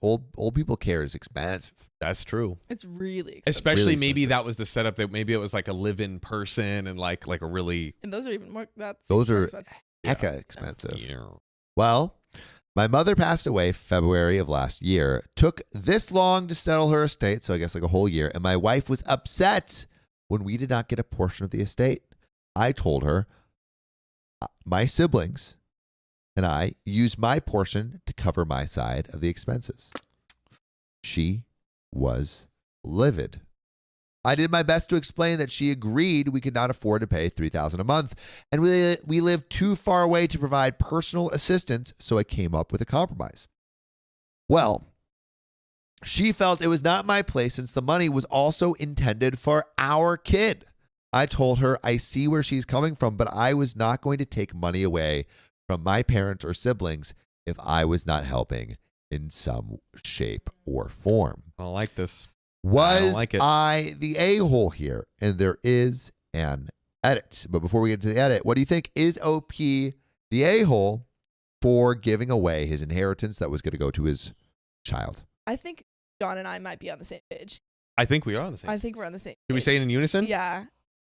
old people care is expensive. That's true. It's really expensive. Especially Really maybe expensive. that was the setup that maybe it was like a live-in person and like a really And those are even more. That's Those more are expensive. hecka expensive. Yeah. Well, my mother passed away February of last year. Took this long to settle her estate, so I guess like a whole year. And my wife was upset when we did not get a portion of the estate. I told her my siblings and I used my portion to cover my side of the expenses. She was livid. I did my best to explain that she agreed we could not afford to pay $3,000 a month, and we lived too far away to provide personal assistance, so I came up with a compromise. Well, she felt it was not my place since the money was also intended for our kid. I told her I see where she's coming from, but I was not going to take money away from my parents or siblings if I was not helping in some shape or form. I don't like this. Was like it. I the a-hole here? And there is an edit. But before we get to the edit, what do you think? Is OP the a-hole for giving away his inheritance that was going to go to his child? I think John and I might be on the same page. I think we are on the same. I think we're on the same. Can we say it in unison? Yeah.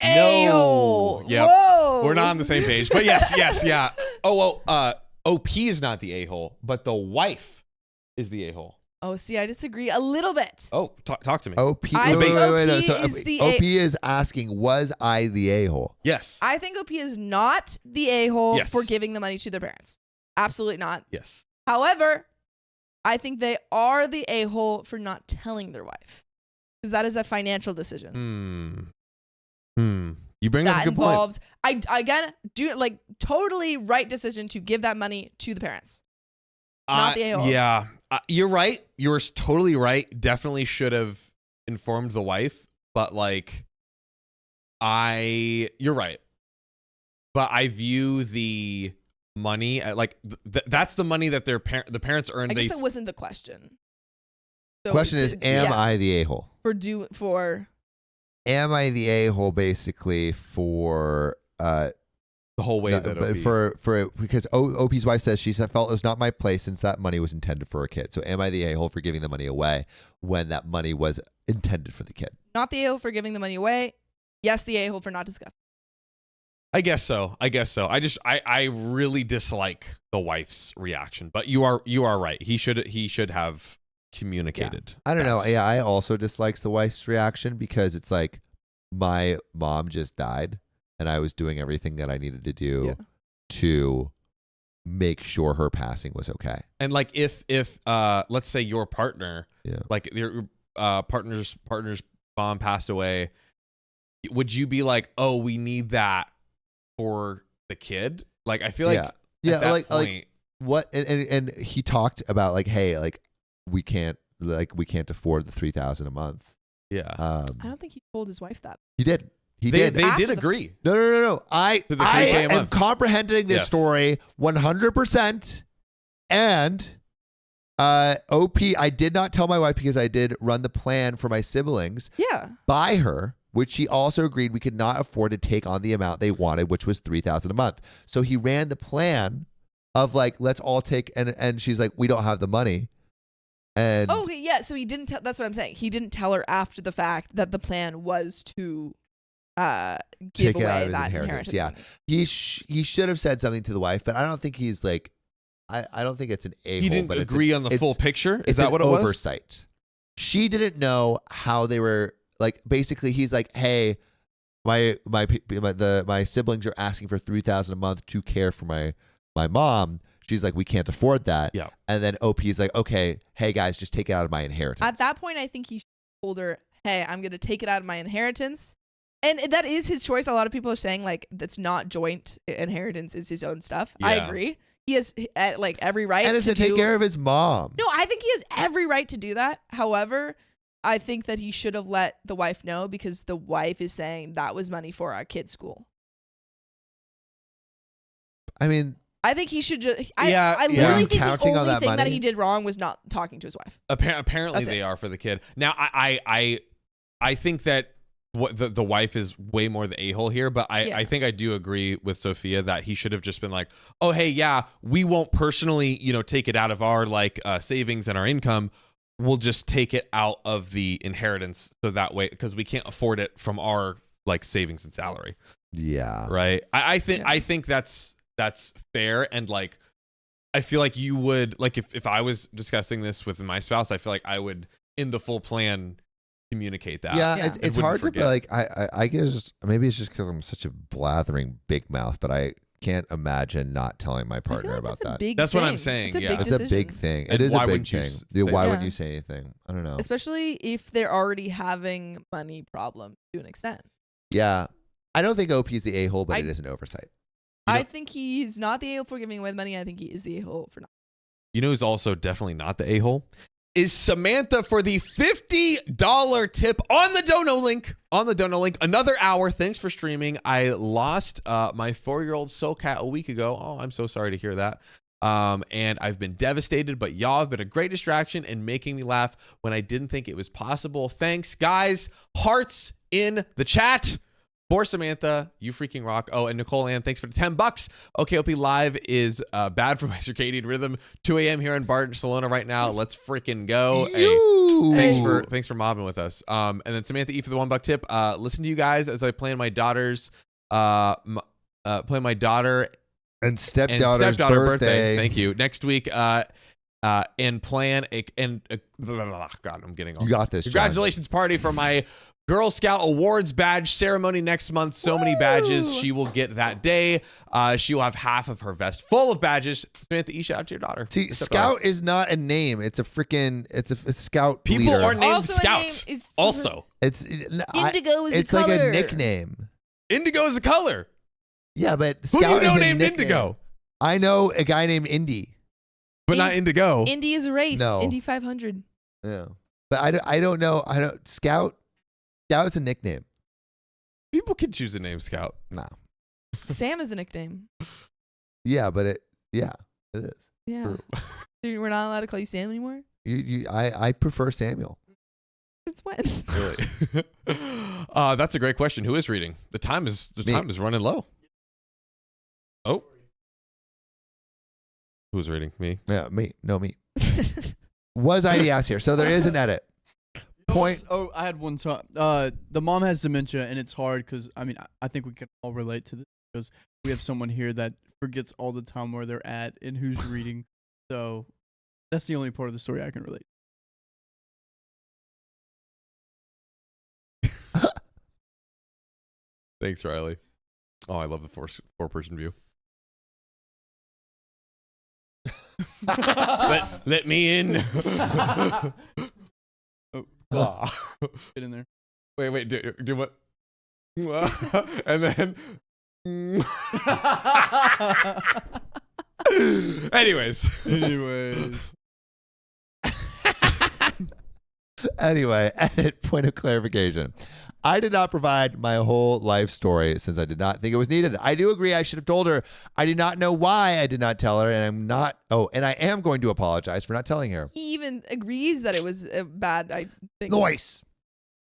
No. A-hole. Yep. Whoa. We're not on the same page. But yes, yeah. Oh, well, OP is not the a-hole, but the wife is the a-hole. Oh, see, I disagree a little bit. Oh, talk to me. OP. I wait, think wait, wait, no. OP So is the OP is asking, was I the a-hole? Yes. I think OP is not the a-hole Yes. for giving the money to their parents. Absolutely not. Yes. However, I think they are the a-hole for not telling their wife. Because that is a financial decision. You bring up That a good point. involves, again, totally right decision to give that money to the parents. Not the a-hole. Yeah. You're right. You're totally right. Definitely should have informed the wife, but you're right. But I view the money that's the money that the parents earned. I guess that wasn't the question. So Question is, am I the a-hole? For Am I the a-hole basically for the whole way that OP. for because OP's wife says she felt it was not my place since that money was intended for a kid. So am I the a-hole for giving the money away when that money was intended for the kid? not the a-hole for giving the money away. Yes, the a-hole for not discussing. I guess so. I really dislike the wife's reaction, but you are right. He should have communicated. I don't know. Yeah, I also dislikes the wife's reaction because it's like my mom just died and I was doing everything that I needed to do to make sure her passing was okay. And if let's say your partner, your partner's mom passed away, would you be like, "Oh, we need that for the kid"? I feel like at that point, what and he talked about hey, we can't afford the $3,000 a month. Yeah. I don't think he told his wife that. He did. He They did. did agree. No. I To the 3K a am month. comprehending this Yes. story 100%. And OP, I did not tell my wife because I did run the plan for my siblings Yeah. by her, which she also agreed we could not afford to take on the amount they wanted, which was $3,000 a month. So he ran the plan of let's all take, and she's like, we don't have the money. And Okay, yeah. So he didn't tell. That's what I'm saying. He didn't tell her after the fact that the plan was to give take it out away of his that inheritance. inheritance. Yeah, money. he should have said something to the wife, but I don't think he's I don't think it's an a-hole. He didn't but agree on the full picture. Is It's that an what it was? oversight. She didn't know how they were basically he's like, hey, my siblings are asking for $3,000 a month to care for my mom. She's like, we can't afford that. Yeah. And then OP is like, okay, hey guys, just take it out of my inheritance. At that point, I think he told her, "Hey, I'm going to take it out of my inheritance," and that is his choice. A lot of people are saying that's not joint inheritance; is his own stuff. I Yeah. agree. He has every right and it's to take do- care of his mom. No, I think he has every right to do that. However, I think that he should have let the wife know because the wife is saying that was money for our kid's school. I mean, I think he should just. Yeah, I yeah. literally think the Counting on only that thing that money? he did wrong was not talking to his wife. Apparently That's they it. are for the kid. Now I think that what the wife is way more the a-hole here, but I think I do agree with Sophia that he should have just been like, "Oh, hey, yeah, we won't personally, take it out of our savings and our income. We'll just take it out of the inheritance so that way because we can't afford it from our savings and salary." yeah. Right? I think that's fair, and I feel like you would if I was discussing this with my spouse, I feel like I would in the full plan communicate that. Yeah, Yeah. it's And hard wouldn't to forget. I guess maybe it's just because I'm such a blathering big mouth, but I can't imagine not telling my I feel partner like about that's a that. big That's what I'm thing. saying, It's a yeah. big It's a decision. big thing. And It is why a big wouldn't you thing. say Why that? wouldn't you say anything? I don't know. Especially if they're already having money problems to an extent. Yeah, I don't think OP is the a-hole, but I- it is an oversight. I think he's not the a-hole for giving away the money. I think he is the a-hole for not. You know who's also definitely not the a-hole? Is Samantha for the $50 tip on the Dono link. On the Dono link. Another hour. Thanks for streaming. I lost my 4-year-old soul cat a week ago. Oh, I'm so sorry to hear that. And I've been devastated, but y'all have been a great distraction and making me laugh when I didn't think it was possible. Thanks, guys. Hearts in the chat. For Samantha, you freaking rock. Oh, and Nicole Ann, thanks for the $10. OKOP Live is bad for my circadian rhythm. 2 a.m. here in Barcelona right now. Let's freaking go. Hey, Ooh. Thanks for mobbing with us. And then Samantha E for the $1 tip. Listen to you guys as I plan my daughter's play my daughter and stepdaughter's birthday. Thank you. Next week. And plan God, I'm getting all. You got this. Congratulations party for my Girl Scout Awards badge ceremony next month. So many badges she will get that day. She will have half of her vest full of badges. Samantha E, shout out to your daughter. See, Scout is not a name. It's a freaking. It's a scout. People leader. are named Also a Scout. name is- Also, Indigo is it's a like color. a nickname. Indigo is a color. Yeah, but Who Scout do you know is a named nickname. Indigo? I know a guy named Indy. But not Indigo. Indy is a race. No. Indy 500. Yeah, but I don't know. I don't Scout. Scout's a nickname. People can choose a name Scout. No. Sam is a nickname. Yeah, but it is. Yeah. True. So we're not allowed to call you Sam anymore? I prefer Samuel. Since when? Really? That's a great question. Who is reading? The time is running low. Oh. Who's reading? Me? Yeah, me. No, me. Was I the ass here? So there is an edit. Point. Oh, I had one time. The mom has dementia, and it's hard because I think we can all relate to this because we have someone here that forgets all the time where they're at and who's reading. So that's the only part of the story I can relate. Thanks, Riley. Oh, I love the four-person view. let me in. Get in there. Wait, do what? And then. Anyways. Anyway, edit. Point of clarification. I did not provide my whole life story since I did not think it was needed. I do agree I should have told her. I do not know why I did not tell her, and I'm not. Oh, and I am going to apologize for not telling her. He even agrees that it was bad, I think. Noise.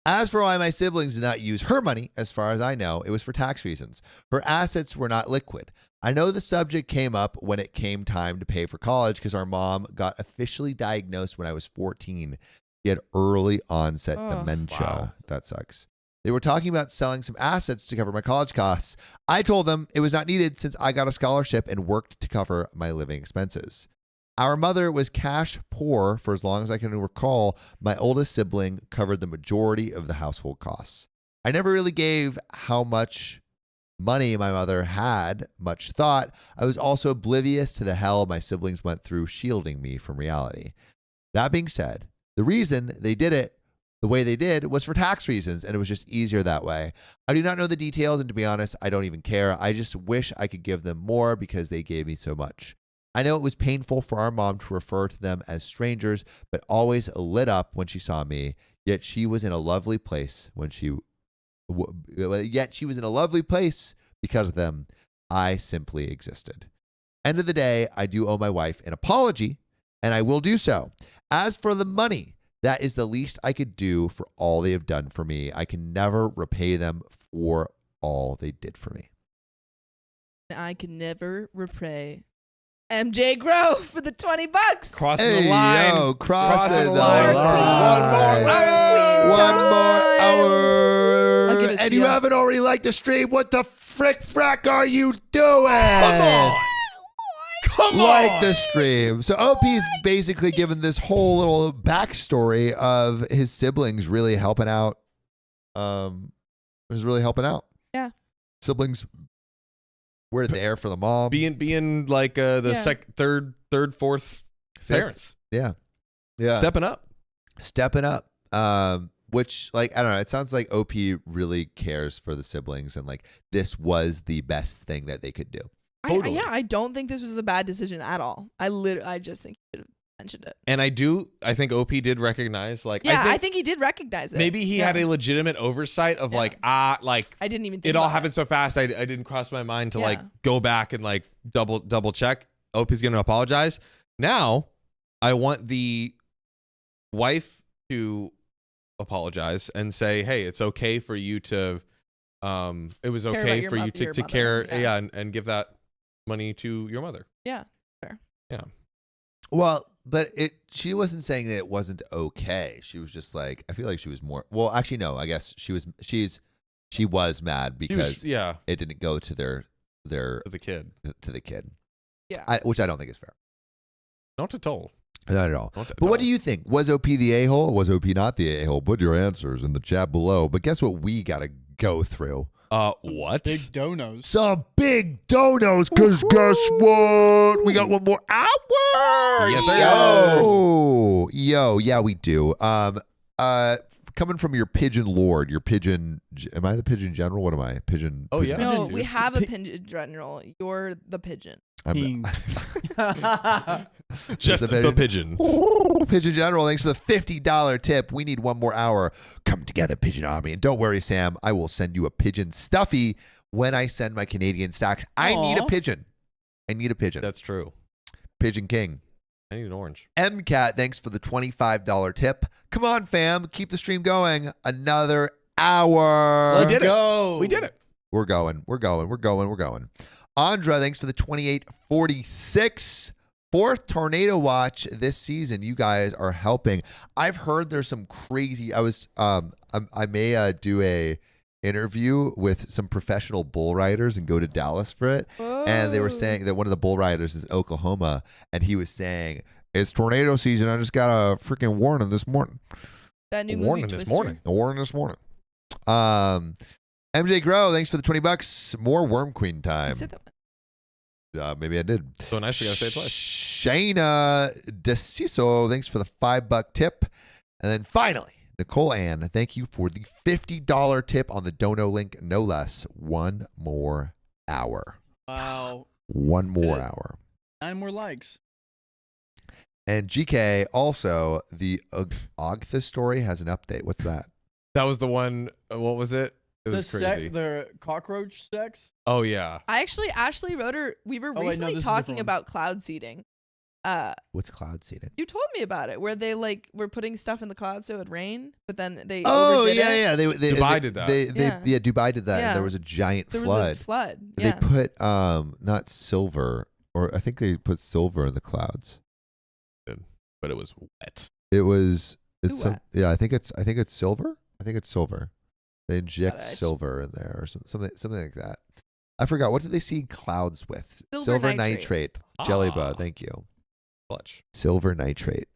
As for why my siblings did not use her money, as far as I know, it was for tax reasons. Her assets were not liquid. I know the subject came up when it came time to pay for college because our mom got officially diagnosed when I was 14. She had early onset dementia. Wow. That sucks. They were talking about selling some assets to cover my college costs. I told them it was not needed since I got a scholarship and worked to cover my living expenses. Our mother was cash poor for as long as I can recall. My oldest sibling covered the majority of the household costs. I never really gave how much money my mother had much thought. I was also oblivious to the hell my siblings went through shielding me from reality. That being said, the reason they did it the way they did was for tax reasons, and it was just easier that way. I do not know the details, and to be honest, I don't even care. I just wish I could give them more because they gave me so much. I know it was painful for our mom to refer to them as strangers, but always lit up when she saw me. Yet she was in a lovely place because of them. I simply existed. End of the day, I do owe my wife an apology, and I will do so. As for the money, that is the least I could do for all they have done for me. I can never repay them for all they did for me. I can never repay MJ Grove for the $20. Crossing Hey, the line. yo, crossing the line. line. One more hour. I'll give it to And you you. haven't already liked the stream. What the frack are you doing? Come on. Come Like on. the stream. So OP's basically given this whole little backstory of his siblings really helping out. Was really helping out. Yeah. Siblings were there for the mom. Being like the Yeah. third, fourth Fifth. parents. Yeah. Yeah. Stepping up. Stepping up. Which, like, I don't know, it sounds like OP really cares for the siblings and like this was the best thing that they could do. Totally. I don't think this was a bad decision at all. I just think he should have mentioned it. And I think OP did recognize, like, Yeah, I think he did recognize it. maybe he had a legitimate oversight of Yeah. I didn't even think it all about happened so fast. I didn't cross my mind to Yeah. like go back and like double check. OP's going to apologize. Now I want the wife to apologize and say, hey, it's okay for you to, it was about okay your for you your to mother, care. yeah. Yeah. And give that money to your mother. Yeah, fair. Yeah. Well, but she wasn't saying that it wasn't okay. She was just like, I feel like she was more. Well, actually, no. I guess she was mad because Yeah, it didn't go to their for the kid. to the kid. Yeah. Which I don't think is fair. Not at all. Not at all. Not at But what all. do you think? Was OP the a-hole? Was OP not the a-hole? Put your answers in the chat below. But guess what we got to go through? What? Big donos. Some big donos, because guess what? We got one more hour. Yes, sir. Yo, yeah, we do. Coming from your pigeon lord, your pigeon. Am I the pigeon general? What am I? Pigeon. Oh, pigeon- yeah. No, Pigeon, we dude. have a pigeon general. You're the pigeon. I'm King. Just the pigeon. Pigeon General, thanks for the $50 tip. We need one more hour. Come together, Pigeon Army. And don't worry, Sam, I will send you a pigeon stuffy when I send my Canadian stacks. I need a Aw. pigeon. I need a pigeon. That's true. Pigeon King. I need an orange. MCAT, thanks for the $25 tip. Come on, fam. Keep the stream going. Another hour. Let's did it. go. We did it. We're going. Andra, thanks for the 2846. Fourth tornado watch this season. You guys are helping. I've heard there's some crazy. I may do a interview with some professional bull riders and go to Dallas for it. And they were saying that one of the bull riders is in Oklahoma, and he was saying it's tornado season. I just got a freaking warning this morning. That new Warning movie this Twister. morning. A warning this morning. MJ Grow, thanks for the $20. More Worm Queen I time. said that one. Maybe I did. So nice we gotta say it twice. Shayna DeCiso, thanks for the $5 tip. And then finally, Nicole Ann, thank you for the $50 tip on the Dono link, no less. One more hour. Wow. One more Hit it. hour. 9 more likes. And GK, also, the Ogtha story has an update. What's that? That was the one. What was it? It was crazy. The cockroach sex. Oh yeah. Ashley wrote her. We were Oh, wait, no, recently this is a talking different one. about cloud seeding. What's cloud seeding? You told me about it, where they were putting stuff in the cloud so it would rain, but then they Oh, overdid yeah, it. yeah. Dubai did that. Yeah. Dubai did that. Yeah. And there was a giant There flood. was a flood. They Yeah. put not silver, or I think they put silver in the clouds. But it was wet. It's Too some, wet. yeah, I think it's silver. I think it's silver. They inject Got it. silver in there or something like that. I forgot. What did they seed clouds with? Silver nitrate. Jellyba, Ah. thank you. Clutch. Silver nitrate.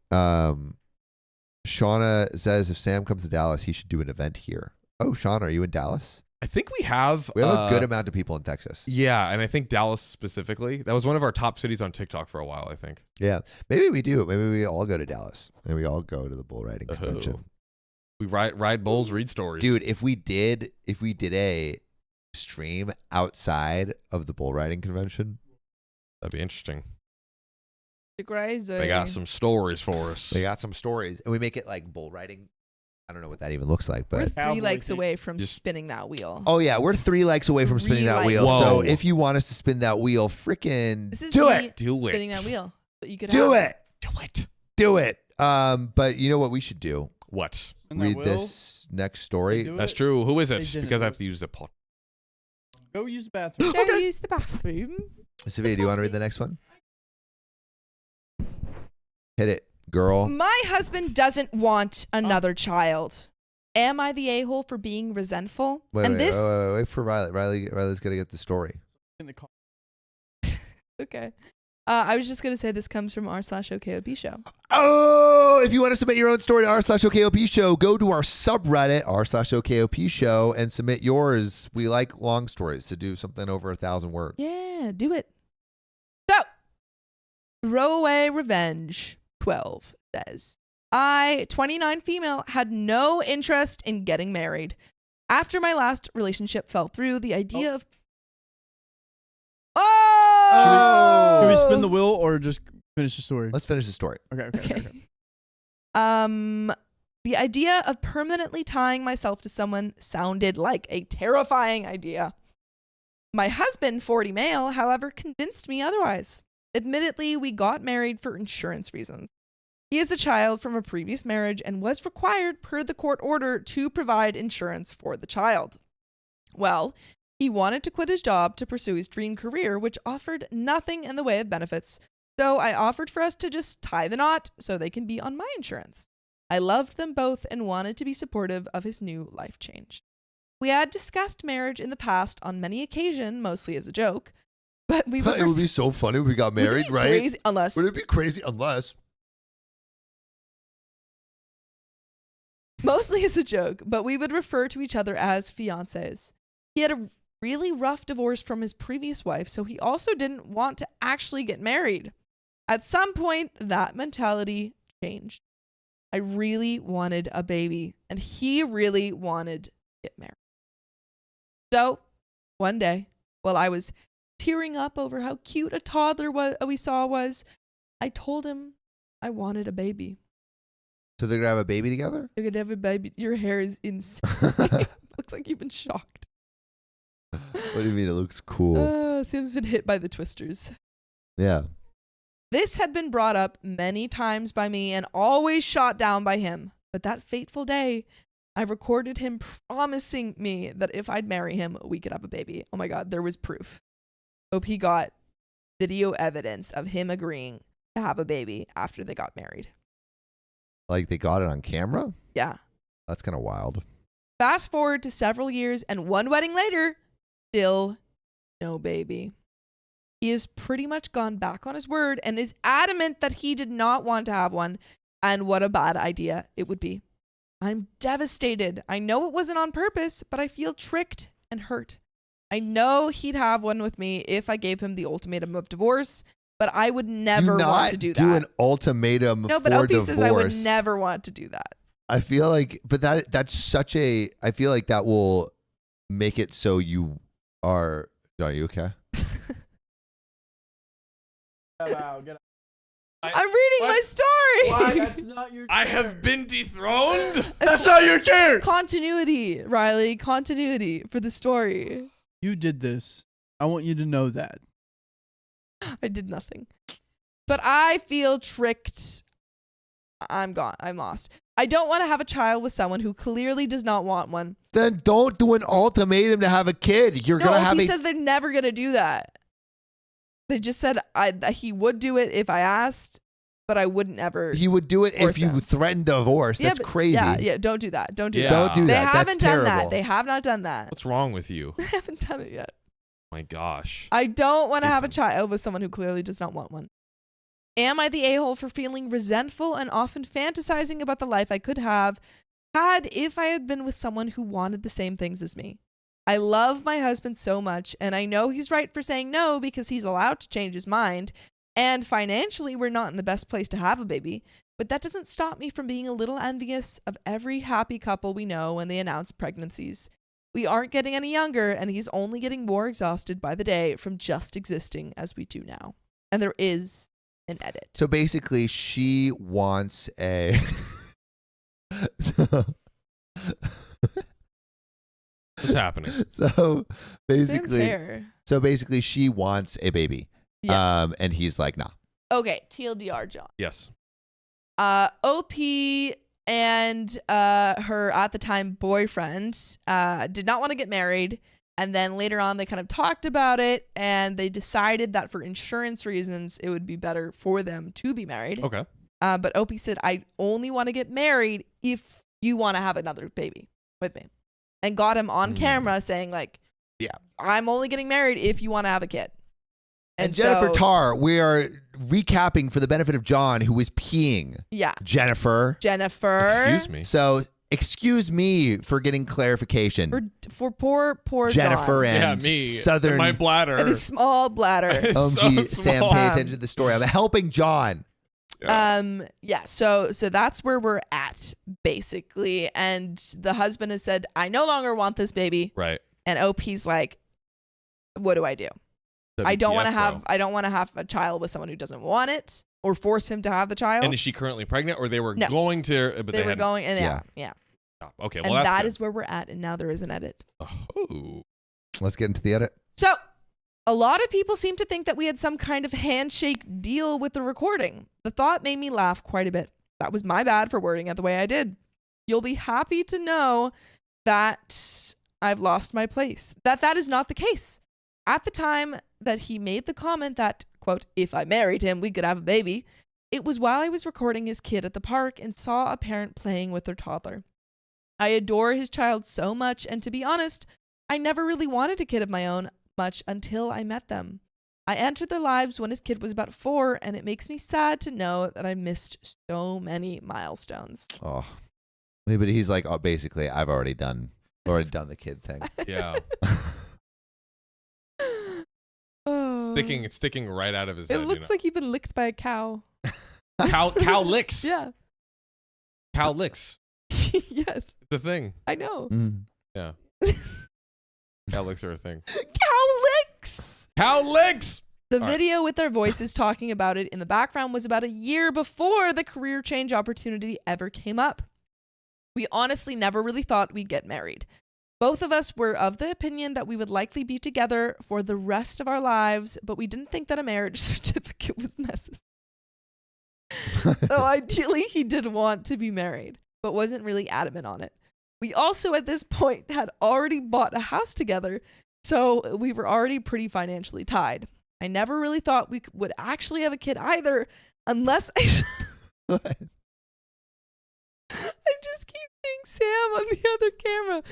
Shauna says if Sam comes to Dallas, he should do an event here. Oh, Shauna, are you in Dallas? I think we have. We have a good amount of people in Texas. Yeah, and I think Dallas specifically. That was one of our top cities on TikTok for a while. I think. Yeah, maybe we do. Maybe we all go to Dallas and we all go to the bull riding convention. Oh. We ride bulls, read stories. Dude, if we did a stream outside of the bull riding convention, that'd be interesting. Crazy. They got some stories for us. they got some stories, and we make it like bull riding. I don't know what that even looks like, We're but 3 Cowboy likes thing. away from Just- spinning that wheel. oh yeah, we're 3 likes away from spinning 3 that likes. wheel. Whoa. So if you want us to spin that wheel, freaking This is do me it, Do it. spinning that wheel. But you could do have. it, do it. But you know what we should do? What? And that Read will, this next they story. do That's it. true. Who is They it? didn't Because do I it. have to use the pot. Go use the bathroom. Go use the bathroom. Savia, do you want to read the next one? Hit it, girl. My husband doesn't want another child. Am I the a-hole for being resentful? Wait for Riley. Riley's got to get the story. In the car. Okay. I was just going to say this comes from r/OKOP show. Oh, if you want to submit your own story to r/OKOP show, go to our subreddit, r/OKOP show, and submit yours. We like long stories, so do something over 1,000 words. Yeah, do it. So, Throwaway Revenge 12 says, I, 29 female, had no interest in getting married. After my last relationship fell through, the idea of... Oh! Should we spin the wheel or just finish the story? Let's finish the story. Okay. The idea of permanently tying myself to someone sounded like a terrifying idea. My husband, 40 male, however, convinced me otherwise. Admittedly, we got married for insurance reasons. He is a child from a previous marriage and was required per the court order to provide insurance for the child. Well, he wanted to quit his job to pursue his dream career, which offered nothing in the way of benefits, So I offered for us to just tie the knot so they can be on my insurance. I loved them both and wanted to be supportive of his new life change. We had discussed marriage in the past on many occasions, mostly as a joke, but we would It would be so funny if we got married, be right? crazy, unless Would it be crazy unless? mostly as a joke, but we would refer to each other as fiancés. He had a really rough divorce from his previous wife, so he also didn't want to actually get married. At some point, that mentality changed. I really wanted a baby, and he really wanted to get married. So, one day, while I was tearing up over how cute a toddler we saw was, I told him I wanted a baby. So they're gonna have a baby together? You're gonna have a baby. Your hair is insane. Looks like you've been shocked. What do you mean? It looks cool. Sam's been hit by the twisters. Yeah. This had been brought up many times by me and always shot down by him. But that fateful day, I recorded him promising me that if I'd marry him, we could have a baby. Oh my God, there was proof. Hope he got video evidence of him agreeing to have a baby after they got married. Like they got it on camera? Yeah. That's kind of wild. Fast forward to several years and one wedding later, still no baby. He has pretty much gone back on his word and is adamant that he did not want to have one, and what a bad idea it would be. I'm devastated. I know it wasn't on purpose, but I feel tricked and hurt. I know he'd have one with me if I gave him the ultimatum of divorce, but I would never want to do that. Do an ultimatum No, but for OP says I would divorce. never want to do that. I feel like, but that's such a. I feel like that will make it so you are. Are you okay? Get out. I'm reading my story. That's not your I chair. have been dethroned. That's not your chair. Continuity, Riley. Continuity for the story. You did this. I want you to know that. I did nothing. But I feel tricked. I'm gone. I'm lost. I don't want to have a child with someone who clearly does not want one. Then don't do an ultimatum to have a kid. You're gonna have he a. said they're never gonna do that. They just said that he would do it if I asked, but I wouldn't ever. He would do it if Force you him. threatened divorce. Yeah, That's but- crazy. Yeah, don't do that. Don't do Yeah. that. Don't do They that. haven't That's done terrible. that. They have not done that. What's wrong with you? They haven't done it yet. My gosh. I don't want to have a Ethan. child with someone who clearly does not want one. Am I the a-hole for feeling resentful and often fantasizing about the life I could have had if I had been with someone who wanted the same things as me? I love my husband so much, and I know he's right for saying no because he's allowed to change his mind, and financially we're not in the best place to have a baby, but that doesn't stop me from being a little envious of every happy couple we know when they announce pregnancies. We aren't getting any younger, and he's only getting more exhausted by the day from just existing as we do now. And there is an edit. So basically, she wants a. so, What's happening? so Sam's basically, hair. she wants a baby. Yes. And he's like, nah. Okay, TLDR, John. Yes. OP and her at the time boyfriend did not want to get married, and then later on they kind of talked about it, and they decided that for insurance reasons it would be better for them to be married. Okay. But OP said, I only want to get married if you want to have another baby with me, and got him on camera saying like, Yeah. I'm only getting married if you want to have a kid. And Jennifer so- Tarr, we are recapping for the benefit of John, who was peeing. Yeah. Jennifer. Excuse me. So, excuse me for getting clarification. For poor Jennifer John. and Yeah, me. Southern. And my bladder. And his small bladder. It's OMG, so Sam, small. pay attention to the story. I'm helping John. Yeah, so that's where we're at basically, and the husband has said, I no longer want this baby, Right. and OP's like, what do? I don't want to WTF, have bro. a child with someone who doesn't want it or force him to have the child. And is she currently pregnant, or they were No. going to? But they they were hadn't- going, and Yeah. yeah. Okay. And Well, that's that good. is where we're at, and now there is an edit. Oh. Let's get into the edit. So, a lot of people seem to think that we had some kind of handshake deal with the recording. The thought made me laugh quite a bit. That was my bad for wording it the way I did. You'll be happy to know that I've lost my place. That is not the case. At the time that he made the comment that, quote, if I married him, we could have a baby. It was while I was recording his kid at the park and saw a parent playing with their toddler. I adore his child so much, and to be honest, I never really wanted a kid of my own much until I met them. I entered their lives when his kid was about 4, and it makes me sad to know that I missed so many milestones. Oh, but he's like, oh, basically, I've already done the kid thing. Yeah. Oh. Sticking right out of his It head. looks like he's been licked by a cow. Cow licks. Yeah. Cow licks. Yes, It's a thing. I know. Mm. Yeah. Cow licks are a thing. Cow licks! Cow licks! The All right. video with their voices talking about it in the background was about a year before the career change opportunity ever came up. We honestly never really thought we'd get married. Both of us were of the opinion that we would likely be together for the rest of our lives, but we didn't think that a marriage certificate was necessary. So ideally, he did want to be married, but wasn't really adamant on it. We also, at this point, had already bought a house together, so we were already pretty financially tied. I never really thought we would actually have a kid either, unless I just keep seeing Sam on the other camera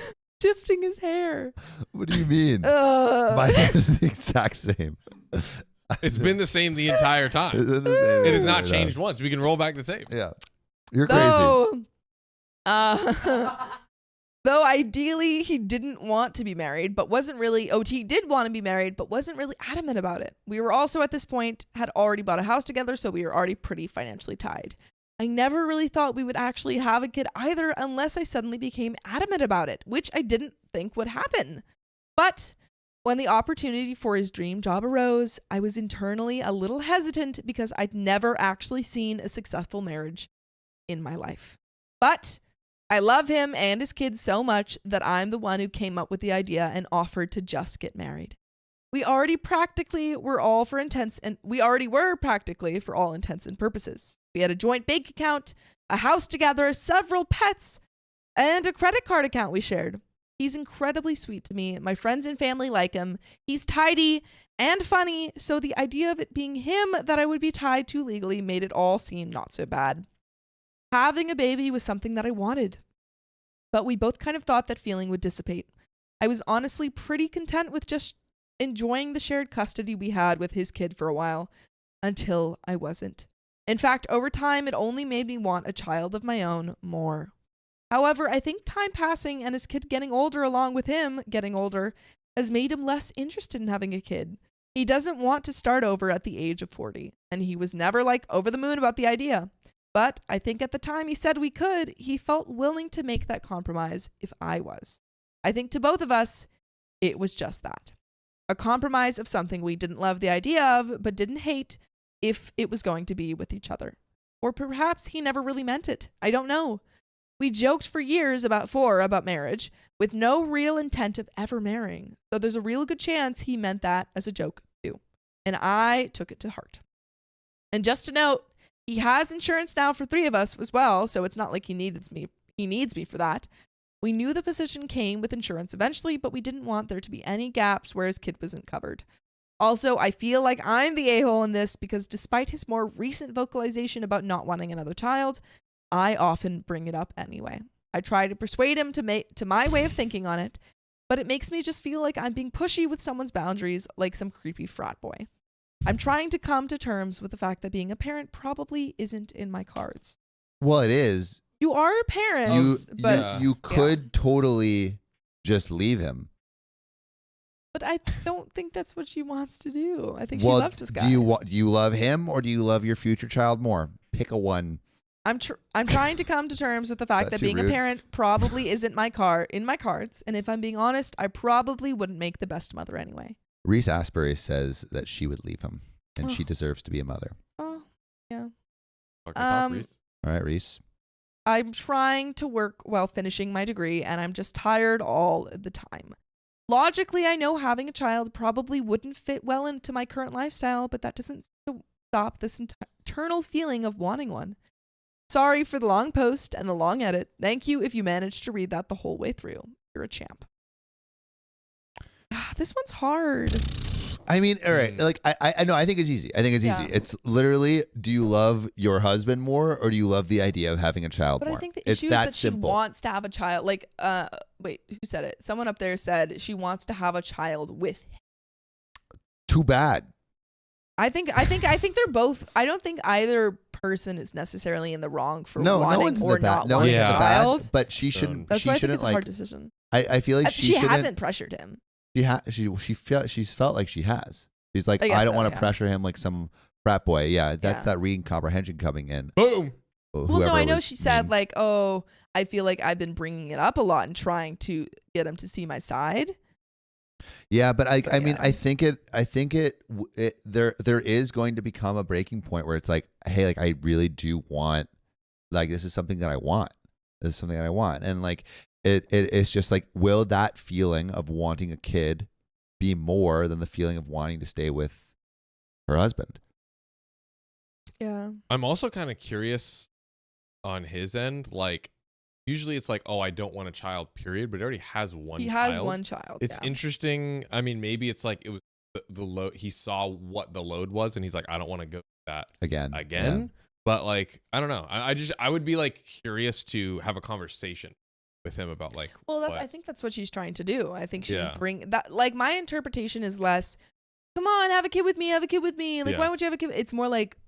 shifting his hair. What do you mean? Mine is the exact same. It's been the same the entire time. It has not changed once. We can roll back the tape. Yeah. You're crazy. Though ideally he didn't want to be married, but wasn't really, OT did want to be married, but wasn't really adamant about it. We were also at this point, had already bought a house together, so we were already pretty financially tied. I never really thought we would actually have a kid either unless I suddenly became adamant about it, which I didn't think would happen. But when the opportunity for his dream job arose, I was internally a little hesitant because I'd never actually seen a successful marriage in my life. But I love him and his kids so much that I'm the one who came up with the idea and offered to just get married. We already were practically for all intents and purposes. We had a joint bank account, a house together, several pets, and a credit card account we shared. He's incredibly sweet to me. My friends and family like him. He's tidy and funny, so the idea of it being him that I would be tied to legally made it all seem not so bad. Having a baby was something that I wanted, but we both kind of thought that feeling would dissipate. I was honestly pretty content with just enjoying the shared custody we had with his kid for a while, until I wasn't. In fact, over time, it only made me want a child of my own more. However, I think time passing and his kid getting older along with him getting older has made him less interested in having a kid. He doesn't want to start over at the age of 40, and he was never like over the moon about the idea. But I think at the time he said we could, he felt willing to make that compromise if I was. I think to both of us, it was just that. A compromise of something we didn't love the idea of, but didn't hate if it was going to be with each other. Or perhaps he never really meant it. I don't know. We joked for years about marriage with no real intent of ever marrying. So there's a real good chance he meant that as a joke too. And I took it to heart. And just to note, he has insurance now for 3 of us as well, so it's not like he needs me for that. We knew the position came with insurance eventually, but we didn't want there to be any gaps where his kid wasn't covered. Also, I feel like I'm the a-hole in this because despite his more recent vocalization about not wanting another child, I often bring it up anyway. I try to persuade him to my way of thinking on it, but it makes me just feel like I'm being pushy with someone's boundaries like some creepy frat boy. I'm trying to come to terms with the fact that being a parent probably isn't in my cards. Well, it is. You are a parent, but you could totally just leave him. But I don't think that's what she wants to do. I think she loves this guy. Do you love him or do you love your future child more? Pick a one. I'm trying to come to terms with the fact that being a parent probably isn't in my cards. And if I'm being honest, I probably wouldn't make the best mother anyway. Reese Asbury says that she would leave him and she deserves to be a mother. Oh, yeah. Talk, Reese. All right, Reese. I'm trying to work while finishing my degree, and I'm just tired all the time. Logically, I know having a child probably wouldn't fit well into my current lifestyle, but that doesn't stop this internal feeling of wanting one. Sorry for the long post and the long edit. Thank you if you managed to read that the whole way through. You're a champ. This one's hard. I mean, all right. Like, I know. I think it's easy. I think it's Yeah. easy. It's literally, do you love your husband more, or do you love the idea of having a child But more? I think the it's issue is that that simple. she wants to have a child. Like, wait, who said it? Someone up there said she wants to have a child with him. Too bad. I think they're both. I don't think either person is necessarily in the wrong for No wanting one's in or the bad. not No wanting one's in a the bad. child. But she shouldn't. That's she why I think shouldn't it's a like. hard decision. I feel like She shouldn't- hasn't pressured him. She's felt like she has. She's like, I guess I don't so, want to yeah. pressure him like some frat boy. Yeah, that's Yeah. that reading comprehension coming in. Boom. Well, no, Whoever I know was she said named. like, oh, I feel like I've been bringing it up a lot and trying to get him to see my side. Yeah, but I mean, yeah. I think there is going to become a breaking point where it's like, hey, like I really do want, like this is something that I want. This is something that I want, and like it's just like, will that feeling of wanting a kid be more than the feeling of wanting to stay with her husband? Yeah. I'm also kind of curious on his end. Like, usually it's like, oh, I don't want a child, period. But he already has one He child. has one child. It's yeah. interesting. I mean, maybe it's like it was the load. He saw what the load was, and he's like, I don't want to go through that Again. again. But like, I don't know. I would be like curious to have a conversation with him about like, Well, what- I think that's what she's trying to do. I think she's Yeah. bring that. Like my interpretation is less, come on, have a kid with me, have a kid with me. Like, Yeah. why would you have a kid? It's more like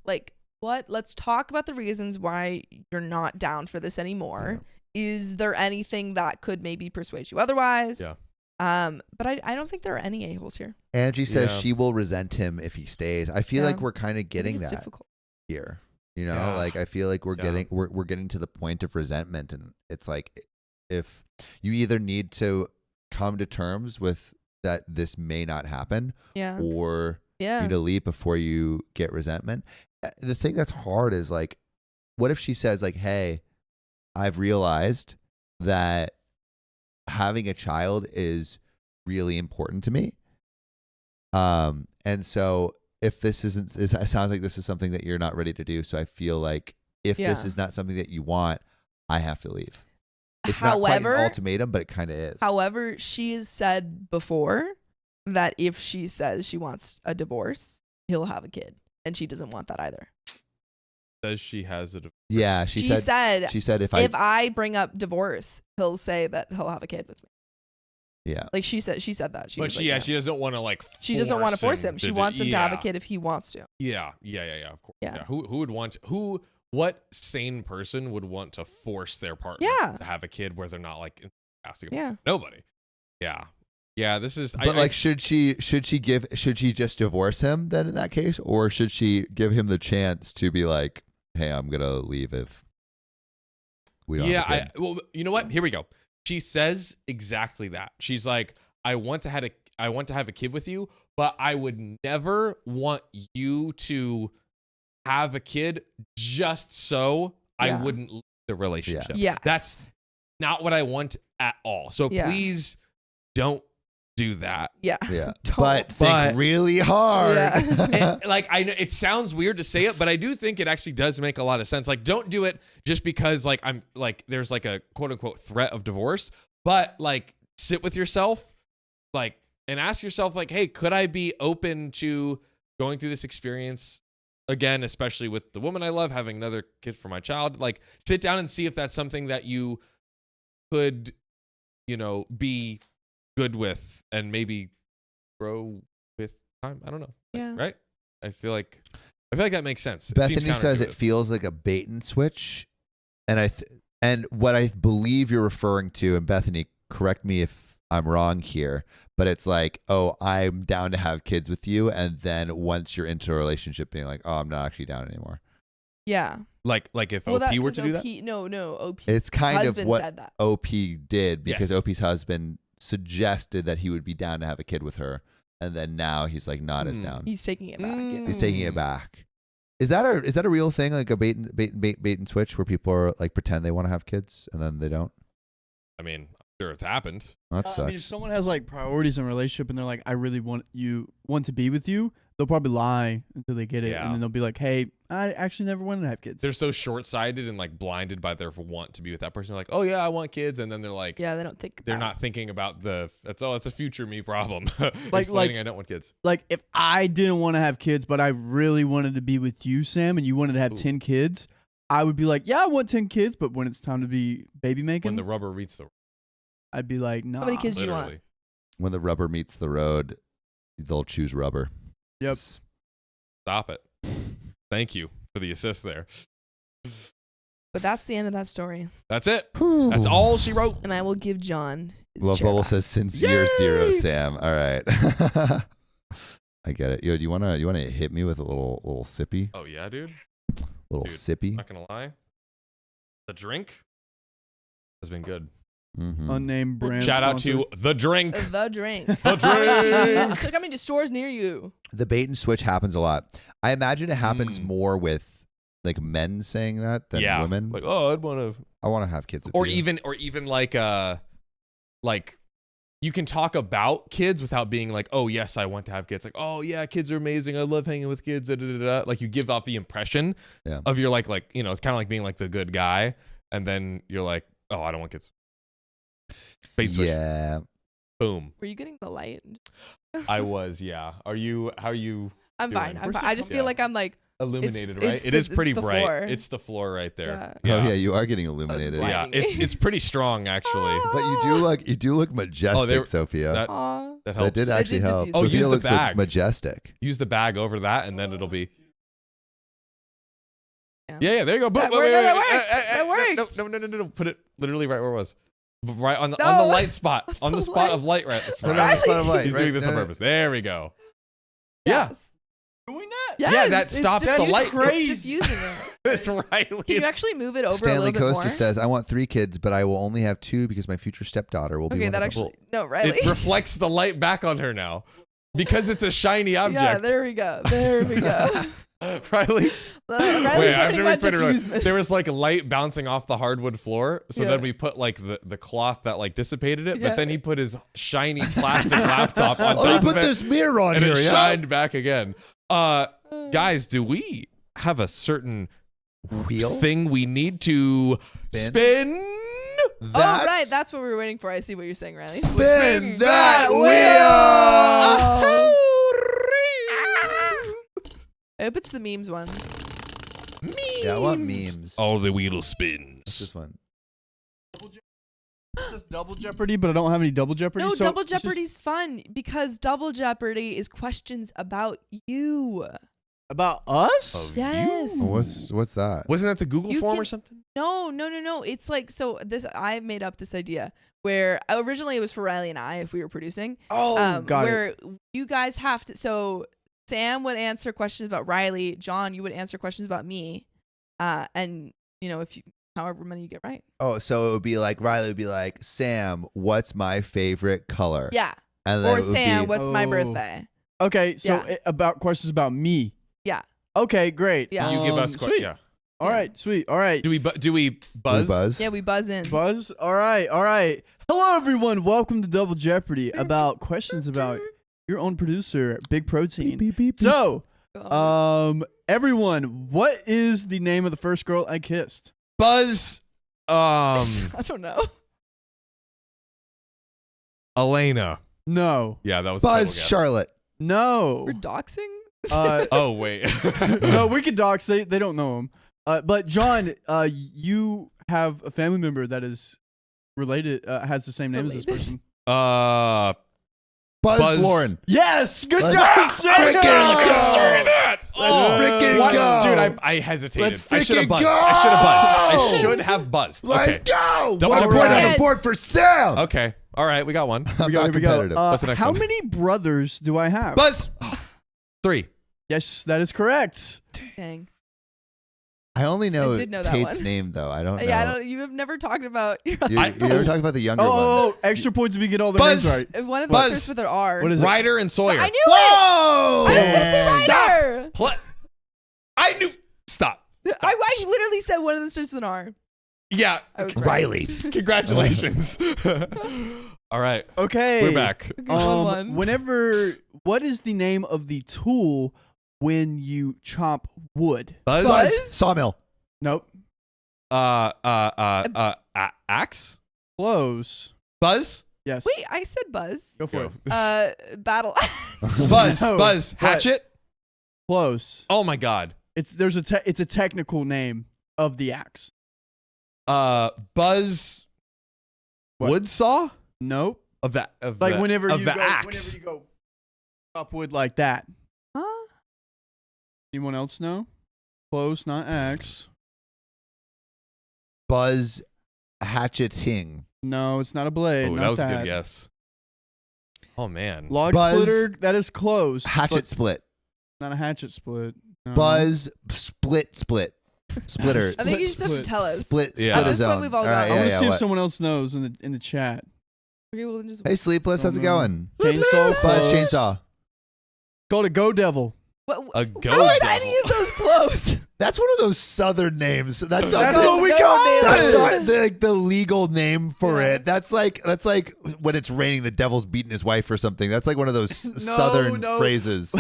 what? Let's talk about the reasons why you're not down for this anymore. Is there anything that could maybe persuade you otherwise? Yeah. But I don't think there are any a-holes here. Angie says Yeah. she will resent him if he stays. I feel Yeah. like we're kind of I think getting it's that difficult. here. You know, Yeah. like I feel like we're Yeah. getting we're getting to the point of resentment, and it's like if you either need to come to terms with that this may not happen, Yeah. or you Yeah. need to leave before you get resentment. The thing that's hard is like, what if she says like, hey, I've realized that having a child is really important to me. And so if this isn't, it sounds like this is something that you're not ready to do. So I feel like if this Yeah. is not something that you want, I have to leave. It's not quite However, an ultimatum, but it kind of is. However, she has said before that if she says she wants a divorce, he'll have a kid, and she doesn't want that either. says she has a Yeah, she said if if I bring up divorce, he'll say that he'll have a kid with me. yeah. Like she said that. But was she, like, yeah, she doesn't want to like. she doesn't want to force him. to She do- wants him to have a yeah. kid if he wants to. Yeah. Of course. Yeah. Who would want what sane person would want to force their partner Yeah. to have a kid where they're not like enthusiastic? Yeah. Nobody. Yeah. Yeah. This is. But like, should she just divorce him then in that case, or should she give him the chance to be like, hey, I'm gonna leave if we don't. Yeah. have a kid? Well, you know what? Here we go. She says exactly that. She's like, I want to have a kid with you, but I would never want you to have a kid just so I Yeah. wouldn't leave the relationship. Yes. That's not what I want at all. So Yeah. please don't do that. yeah. Yeah, Don't. but think But- really hard. Yeah. Like I know it sounds weird to say it, but I do think it actually does make a lot of sense. Like don't do it just because like I'm like there's like a quote unquote threat of divorce, but like sit with yourself like and ask yourself like, hey, could I be open to going through this experience again, especially with the woman I love, having another kid for my child? Like sit down and see if that's something that you could, be good with and maybe grow with time. I don't know. Yeah. Right? I feel like that makes sense. Bethany says it feels like a bait and switch, and and what I believe you're referring to, and Bethany, correct me if I'm wrong here, but it's like, oh, I'm down to have kids with you, and then once you're into a relationship, being like, oh, I'm not actually down anymore. Yeah. like if Well, OP were 'cause to do that. No, OP. It's kind of husband what said that. OP did, because Yes. OP's husband suggested that he would be down to have a kid with her, and then now he's like not as down. He's taking it back. Yeah. He's taking it back. Is that a real thing, like a bait and switch, where people are like pretend they want to have kids and then they don't? I mean, I'm sure it's happened. That I sucks. mean, if someone has like priorities in a relationship and they're like, I really want to be with you, they'll probably lie until they get it, Yeah. and then they'll be like, "Hey, I actually never wanted to have kids." They're so short-sighted and like blinded by their want to be with that person. They're like, oh yeah, I want kids, and then they're like, Yeah, they don't think they're about not thinking about it's a future me problem. Like- Explaining I don't want kids. Like if I didn't want to have kids, but I really wanted to be with you, Sam, and you wanted to have Ooh. 10 kids, I would be like, "Yeah, I want 10 kids," but when it's time to be baby When making, the rubber meets the I'd be like, "Nah." How many kids do you want? literally. When the rubber meets the road, they'll choose rubber. Yep. Stop it. Thank you for the assist there. But that's the end of that story. That's it. That's all she wrote. And I will give John his Love chair Bubble back. says since year 0, Yay! Sam. All right. I get it. Yo, do you wanna hit me with a little sippy? Oh yeah, dude. Little Dude, sippy? Not gonna lie. The drink has been good. Mm-hmm. Unnamed brand. Shout out sponsor. to The Drink. The drink. The drink. It's coming to stores near you. The bait and switch happens a lot. I imagine it happens Mm. more with like men saying that than Yeah. women. Like, oh, I'd want to. I want to have kids with Or you. even like you can talk about kids without being like, oh yes, I want to have kids. Like, oh yeah, kids are amazing. I love hanging with kids. Da, da, da, da. Like you give off the impression Yeah. of you're like you know, it's kind of like being like the good guy, and then you're like, oh, I don't want kids. Bait switch. Yeah. Boom. Were you getting the light? I was. Yeah. How are you I'm doing? fine. I'm We're fine. so I just feel yeah. like I'm like, illuminated, It's- right? it's It the- is pretty it's the bright. floor. It's the floor right there. Yeah. Oh yeah, you are getting illuminated. blinding. Yeah, Blinding me. it's pretty strong actually. But you do look majestic, Sophia. That aw. that helps. That did actually did help. diffuse Oh, Sophia use the looks like bag. majestic. Use the bag over that, and then it'll be. Yeah. Yeah, there you go. Boom, That wait, worked, wait, that wait, worked, that no, worked. No. Put it literally right where it was. Right on the No. light spot. On the The spot light. of light. Right. That's Put it on right. the spot of light, He's right? doing this on Yeah. purpose. There we go. Yeah, Doing that? Yes, Yeah, that it's stops the diffusing- light. It's Crazy. diffusing it. that's right. Can you actually move it over a Stanley little bit Costa more? says, "I want 3 kids, but I will only have 2 because my future stepdaughter will be Okay, one that of them." actually no, Riley. It reflects the light back on her now, because it's a shiny object. Yeah, there we go. There we go. Riley. Riley's Wait, learning about put it right. diffusement. There was like light bouncing off the hardwood floor, so Yeah. then we put like the cloth that like dissipated it, Yeah. but then he put his shiny plastic laptop on Oh, you top put of it, this mirror on and here, it yeah? shined back again. Guys, do we have a certain Wheel? thing we need to spin? Oh, right. That's what we were waiting for. I see what you're saying, Riley. Spin that wheel! I hope it's the memes one. Yeah, I want memes. All the wheel What's spins. this one? It says Double Jeopardy, but I don't have any Double Jeopardy. No, so Double it's just- Jeopardy's fun because Double Jeopardy is questions about you. about us. Of Yes. you? Oh, what's that? Wasn't that the Google You form can- or something? No. It's like, so this, I made up this idea where originally it was for Riley and I if we were producing. Oh, got it. where you guys have to, so Sam would answer questions about Riley. John, you would answer questions about me. And, you know, however many you get right. Oh, so it would be like Riley would be like, "Sam, what's my favorite color?" Yeah. And then Or it would Sam, be, what's my Oh. birthday? Okay, so Yeah. about questions about me. Yeah. Okay, great. Yeah. You give us sweet. yeah. All right, sweet. All right. Do we buzz? buzz? Yeah, we buzz in. Buzz. All right. Hello, everyone. Welcome to Double Jeopardy about questions about your own producer, Big Protein. Beep, beep, beep, beep. So, Oh. everyone, what is the name of the first girl I kissed? Buzz. I don't know. Elena. No. Yeah, that was a Buzz total guess. Charlotte. No. We're doxing? Oh wait. No, we could dox. They don't know him. But John, you have a family member that is related, has the same name as this Related? person. Buzz Lauren. Yes, good Let's job. frickin' Sam. go. Say that. Let's frickin' What? go. Dude, I hesitated. Let's I should have frickin' buzzed. go. I should have buzzed. Let's Okay. go. Double One Jeopardy. point on Yes. the board for Sam. Okay. All right, we got one. I'm not Here we go. competitive. What's the next How one? many brothers do I have? Buzz. 3. Yes, that is correct. Dang. I only know, did know that Tate's one. name though. I don't know. Yeah, you have never talked about your other You never talked about the younger ones. Oh, extra points if you get all the Buzz. names right. One of Buzz. them starts with an R. What is it? Ryder and Sawyer. I knew Whoa! it! I was going to say Stop. Ryder! I knew. Stop. I literally said one of them starts with an R. Yeah. I was right. Riley. Congratulations. All right. Okay. We're back. Okay, 1-1. What is the name of the tool when you chop wood? Buzz. Buzz? Sawmill. Nope. Axe. Close. Buzz. Yes. Wait, I said Buzz. Go for it. Battle. Buzz. No, Buzz. but- Hatchet. Close. Oh my God. It's a technical name of the axe. Buzz. What? Wood saw Nope. of the Whenever of you the go, axe. whenever you go chop wood like that. Huh? Anyone else know? Close, not axe. Buzz hatcheting. No, it's not a blade. Oh, not that was a good guess. Oh man. Log Buzz- splitter. That is close. Hatchet but split. Not a hatchet split. No. Buzz split. Splitter. I think you just have to tell us. Split. Yeah. Split At a this point, zone. we've all All got right, it. I want to yeah, see if what? someone else knows in the chat. Okay, well then just. Hey, Sleepless, how's it Don't know. going? Chainsaw. Buzz Close. chainsaw. Called a Go Devil. What? A How ghost. is any of those close? That's one of those southern names. That's That's like what we Go call Devil. That's it. what the legal name for Yeah. it. That's like when it's raining, the devil's beating his wife or something. That's like one of those southern no. phrases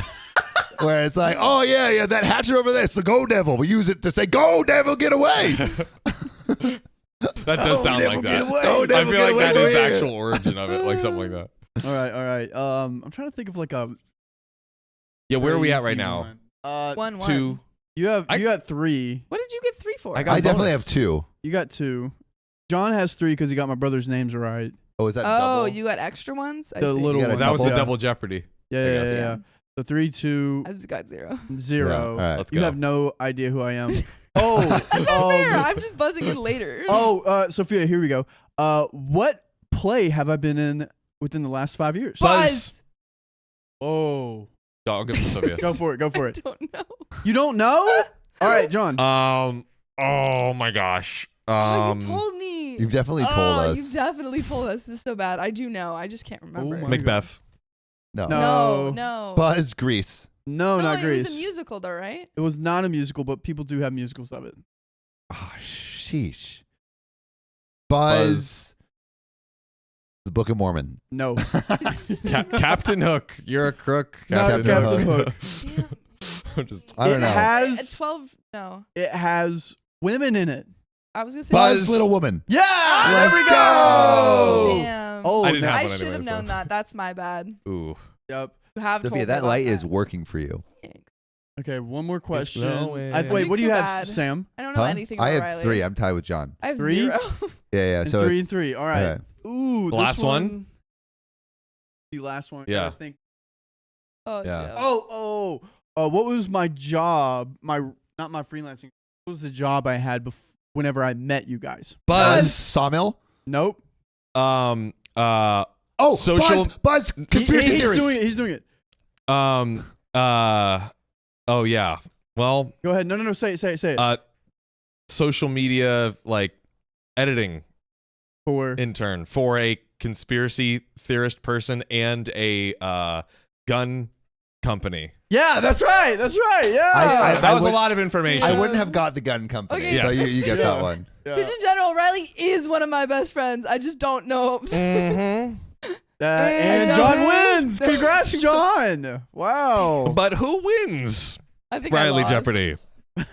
where it's like, oh yeah, that hatchet over there, it's the go devil. We use it to say, go devil, get away. That does sound like that. Go I devil, feel get like away that from is the here. actual origin of it, like something like that. All right. I'm trying to think of like a. Yeah, where are we at right crazy now? one. 1-1. 2. You got 3. What did you get 3 for? I got I definitely bonus. have 2. You got 2. John has 3 because he got my brother's names right. Oh, is that Oh, double? you got extra ones? I The see. little You got a ones. That was the double? double Jeopardy. Yeah. guess. Yeah. So 3, 2, I just got 0. 0. Yeah, all right. Let's You go. have no idea who I am. Oh, That's not fair. I'm just buzzing in later. Sophia, here we go. What play have I been in within the last 5 years? Buzz. Oh, I'll give it to Sophia. go for it. Go for I it. don't know. You don't know? All right, John. Oh my gosh. Oh, you told me. You've definitely told us. You've definitely told us. This is so bad. I do know. I just can't remember. Oh my Macbeth. no. No. No. Buzz Grease. No, not it Grease. was a musical though, right? It was not a musical, but people do have musicals of it. Oh, sheesh. Buzz. The Book of Mormon. No. Captain Hook. You're a crook. Not Captain Hook. Damn. I'm just. I don't It know. has 12. No. it has women in it. I was gonna say Buzz Little Woman. Yeah, Let's there we go. go. Damn. Oh, I didn't now- have I one should have anyway, so. known that. That's my bad. Ooh. Yep. You have told Sophia, me that about light that. is working for you. Okay, one more question. snowing. Wait, Doing what do you so have, bad. Sam? I don't know anything about I have Riley. 3. I'm tied with John. I have 3? 0. Yeah. And So 3 and 3. All right. okay. Ooh, The this last one? The last one. Yeah. I think. Oh, Yeah. no. What was my job? Not my freelancing. What was the job I had whenever I met you guys? Buzz. Sawmill. Nope. Oh, Social- Buzz. Conspiracy he's theory. doing it. He's doing it. Oh yeah. Well, Go ahead. No. Say it. social media like editing For intern for a conspiracy theorist person and a gun company. yeah, that's right. Yeah. I That was would- a lot of information. I wouldn't have got the gun company, Okay. so Yes. you get Yeah. that one. Yeah. Because in general, Riley is one of my best friends. I just don't know. Mm-hmm. And John wins. Congrats, John. Wow. But who wins? I think Riley I lost. Jeopardy.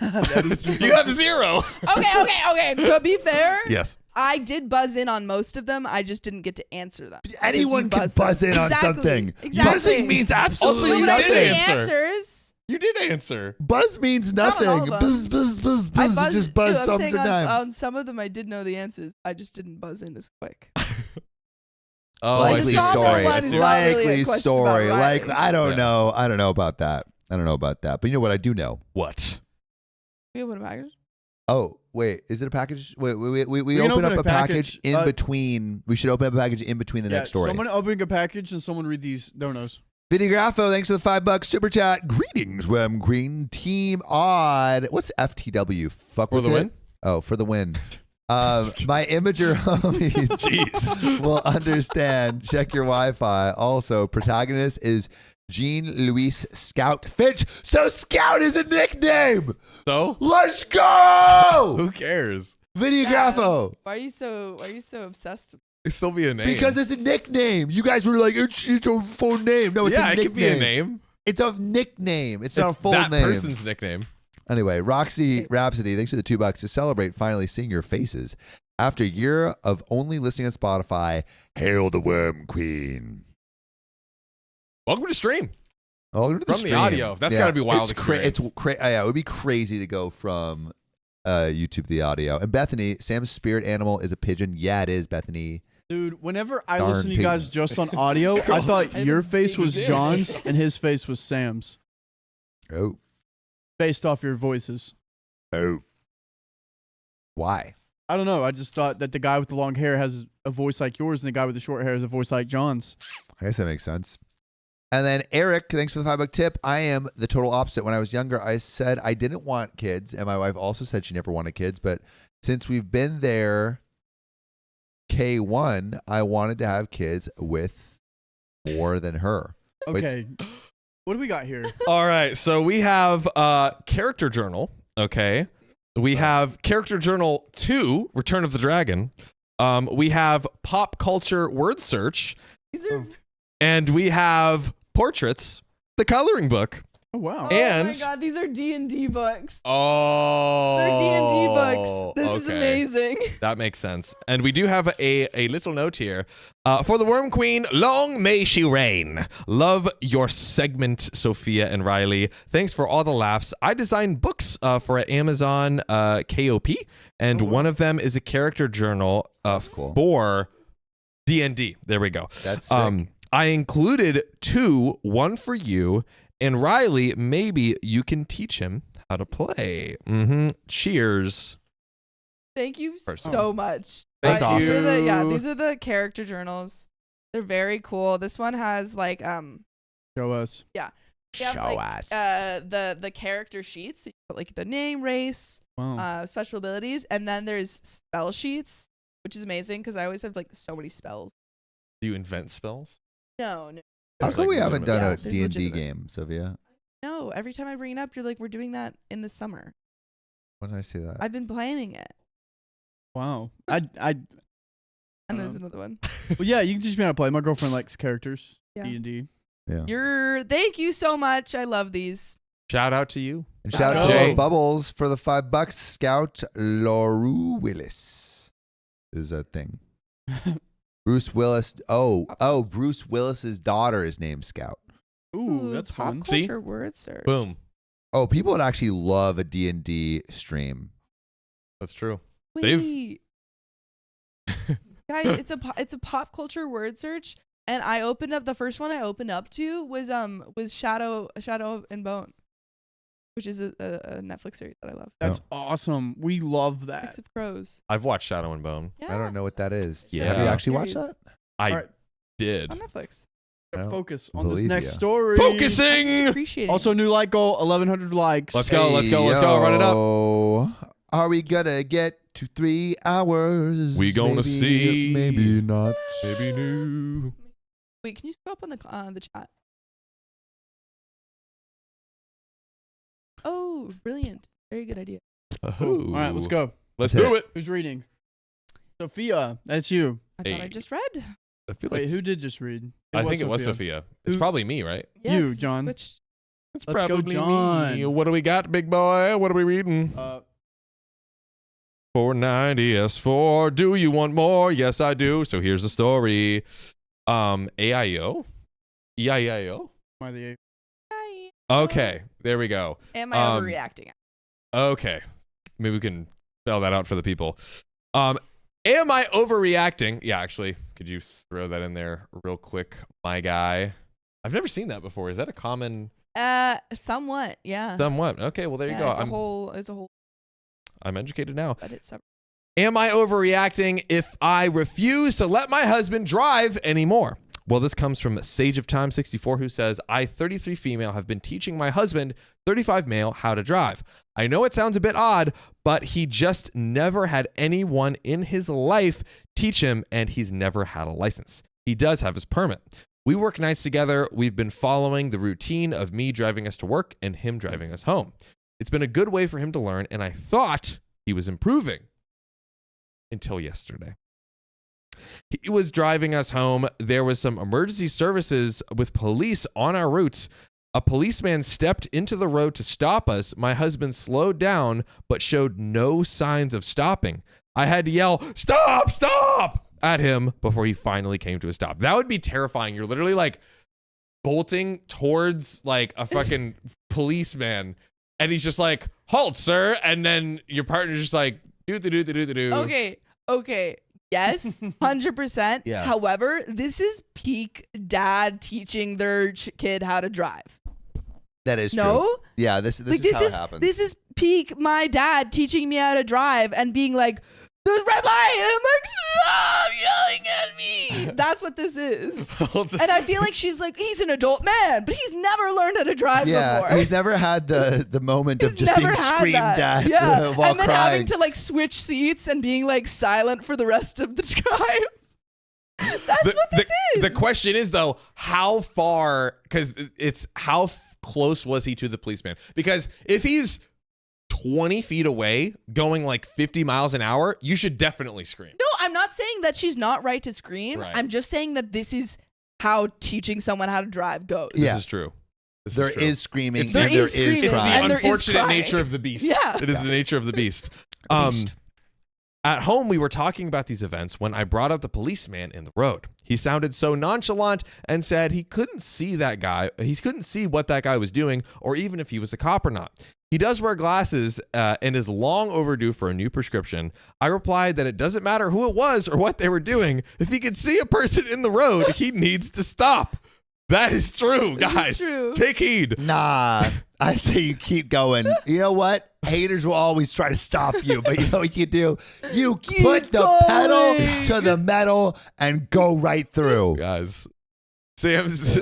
That is true. You have 0. Okay. To be fair, Yes. I did buzz in on most of them. I just didn't get to answer them. Anyone can Because buzz you in on Exactly. something. Exactly. Buzzing means absolutely Also, you When I did get nothing. the answer. answers. You did answer. Buzz means Not on all nothing. of them. Buzz, buzz, buzz, I buzz. buzzed, Just buzz I'm saying sometimes. on some of them, I did know the answers. I just didn't buzz in as quick. Oh, Like I the Likely see. song story. one is not really a Likely question story. about Like Riley. I don't Yeah. know. I don't know about that. I don't know about that. But you know what I do know? What? We open a package. Oh, wait. Is it a package? Wait, we can open open up a a package package. in between. We should open up a package in between the next story. Someone open a package and someone read these donos. Vinny Graffo, thanks for the $5 super chat. Greetings, Wem Green Team Odd. What's FTW? Fuck For with the it? win? Oh, for the win. My Imager homies Jeez. will understand. Check your Wi-Fi. Also, protagonist is Jean Louise Scout Finch. So Scout is a nickname. So? Let's go. Who cares? Vinny Yeah. Graffo. Why are you so obsessed with It'd still be a name. Because it's a nickname. You guys were like, it's a full name. No, it's yeah, a it nickname. could be a name. It's a nickname. It's not a full that name. person's nickname. Anyway, Roxy Rhapsody, thanks for the $2 to celebrate finally seeing your faces. After a year of only listening on Spotify, hail the Worm Queen. Welcome to stream. Oh, look at From the stream. audio. That's gotta be wild It's experience. yeah, it would be crazy to go from YouTube to the audio. And Bethany, Sam's spirit animal is a pigeon. Yeah, it is, Bethany. Dude, whenever I Darn listen to you guys pigeon. just on audio, I thought your face was pigeon. John's and his face was Sam's, Oh, based off your voices. oh. Why? I don't know. I just thought that the guy with the long hair has a voice like yours, and the guy with the short hair has a voice like John's. I guess that makes sense. And then Eric, thanks for the $5 tip. I am the total opposite. When I was younger, I said I didn't want kids, and my wife also said she never wanted kids. But since we've been there, K1, I wanted to have kids with more than her. Wait, Okay. What do we got here? All right, so we have character journal. Okay, we have character journal 2, Return of the Dragon. We have pop culture word search, These are. and we have portraits, the coloring book. Oh, wow. Oh And- my god, these are D&D books. Oh, They're D&D books. This is okay. amazing. That makes sense. And we do have a little note here. For the Worm Queen, long may she reign. Love your segment, Sophia and Riley. Thanks for all the laughs. I designed books for Amazon KOP, and one of them is a character journal Cool. for D&D. There we go. That's sick. I included 2, one for you, and Riley, maybe you can teach him how to play. Cheers. Thank you First. so much. That's These are the, awesome. these are the character journals. They're very cool. This one has like Show us. they have, like, the character sheets. So you put like the name, race, Wow. special abilities, and then there's spell sheets, which is amazing because I always have like so many spells. Do you invent spells? No. How There's, come like, we haven't done Yeah, a there's D&D legitimate. game, Sophia? No, every time I bring it up, you're like, we're doing that in the summer. When did I say that? I've been planning it. Wow. And there's Um, another one. Well, yeah, you can teach me how to play. My girlfriend likes characters. Yeah. D&D. Yeah. Thank you so much. I love these. Shout out to you. And shout out Let's to go. Lord Bubbles for the $5. Scout Lauru Willis is a thing. Bruce Willis. Oh, Bruce Willis's daughter is named Scout. Ooh, that's pop fun. See? culture word search. Boom. Oh, people would actually love a D&D stream. That's true. Wait. Guys, it's a pop culture word search, and I opened up the first one I opened up to was Shadow and Bone, which is a Netflix series that I love. That's awesome. We love that. Six of Crows. I've watched Shadow and Bone. Yeah. I don't know what that is. Yeah. Have you actually watched Series. that? I All right. did. On Netflix. I don't Focus on this believe next ya. story. I just Focusing. appreciate it. Also, new like goal, 1,100 likes. Let's go. Let's go. Let's go. Run it up. up. Are we gonna get to 3 hours? We gonna Maybe, see. Maybe not. Maybe new. Wait, can you scroll up on the chat? Oh, brilliant. Very good idea. All right, let's go. Let's Let's do it. Who's reading? Sophia, that's you. I thought I Hey. just read. I feel Wait, like who did just read? I think it was Sophia. It's Who- probably me, right? Yeah, You, 'cause we John. switched. It's Let's go, probably John. me. What do we got, big boy? What are we reading? 490 S4. Do you want more? Yes, I do. So here's the story. AIO? EIO? Am I the Hi. Okay, there we go. Am I overreacting? Okay. Maybe we can spell that out for the people. Am I overreacting? Yeah, actually, could you throw that in there real quick, my guy? I've never seen that before. Is that a common Somewhat, yeah. somewhat? Okay, well there you Yeah, go. It's a whole, I'm educated now. but it's separate. Am I overreacting if I refuse to let my husband drive anymore? Well, this comes from Sage of Time 64, who says, I, 33 female, have been teaching my husband, 35 male, how to drive. I know it sounds a bit odd, but he just never had anyone in his life teach him, and he's never had a license. He does have his permit. We work nights together. We've been following the routine of me driving us to work and him driving us home. It's been a good way for him to learn, and I thought he was improving until yesterday. He was driving us home. There was some emergency services with police on our route. A policeman stepped into the road to stop us. My husband slowed down, but showed no signs of stopping. I had to yell, "Stop, stop!" at him before he finally came to a stop. That would be terrifying. You're literally like bolting towards like a fucking policeman, and he's just like, "Halt, sir!" And then your partner's just like, "Do. Okay. Yes, 100%. Yeah. However, this is peak dad teaching their kid how to drive. That is No? true. Yeah, this Like, is how it happens. This is peak my dad teaching me how to drive and being like, "There's red light," and I'm like, "Stop yelling at me." That's what this is. And I feel like she's like, he's an adult man, but he's never learned how to drive before. He's never had the moment of He's just being never had screamed that. at while and then crying. having to like switch seats and being like silent for the rest of the drive. That's what this is. The question is though, how far? Because it's how close was he to the policeman? Because if he's 20 feet away going like 50 miles an hour, you should definitely scream. No, I'm not saying that she's not right to scream. Right. I'm just saying that this is how teaching someone how to drive goes. This Yeah. is true. This There true. is screaming It's- and there there is is screaming. It's crying. And the there is unfortunate crying. nature of the beast. Yeah. It is the nature of the beast. Beast. At home, we were talking about these events when I brought up the policeman in the road. He sounded so nonchalant and said he couldn't see that guy. He couldn't see what that guy was doing or even if he was a cop or not. He does wear glasses and is long overdue for a new prescription. I replied that it doesn't matter who it was or what they were doing. If he could see a person in the road, he needs to stop. That is true, This is guys. true. Take heed. Nah, I'd say you keep going. You know what? Haters will always try to stop you, but you know what you do? You put the going. pedal to the metal and go right through. Guys, Sam's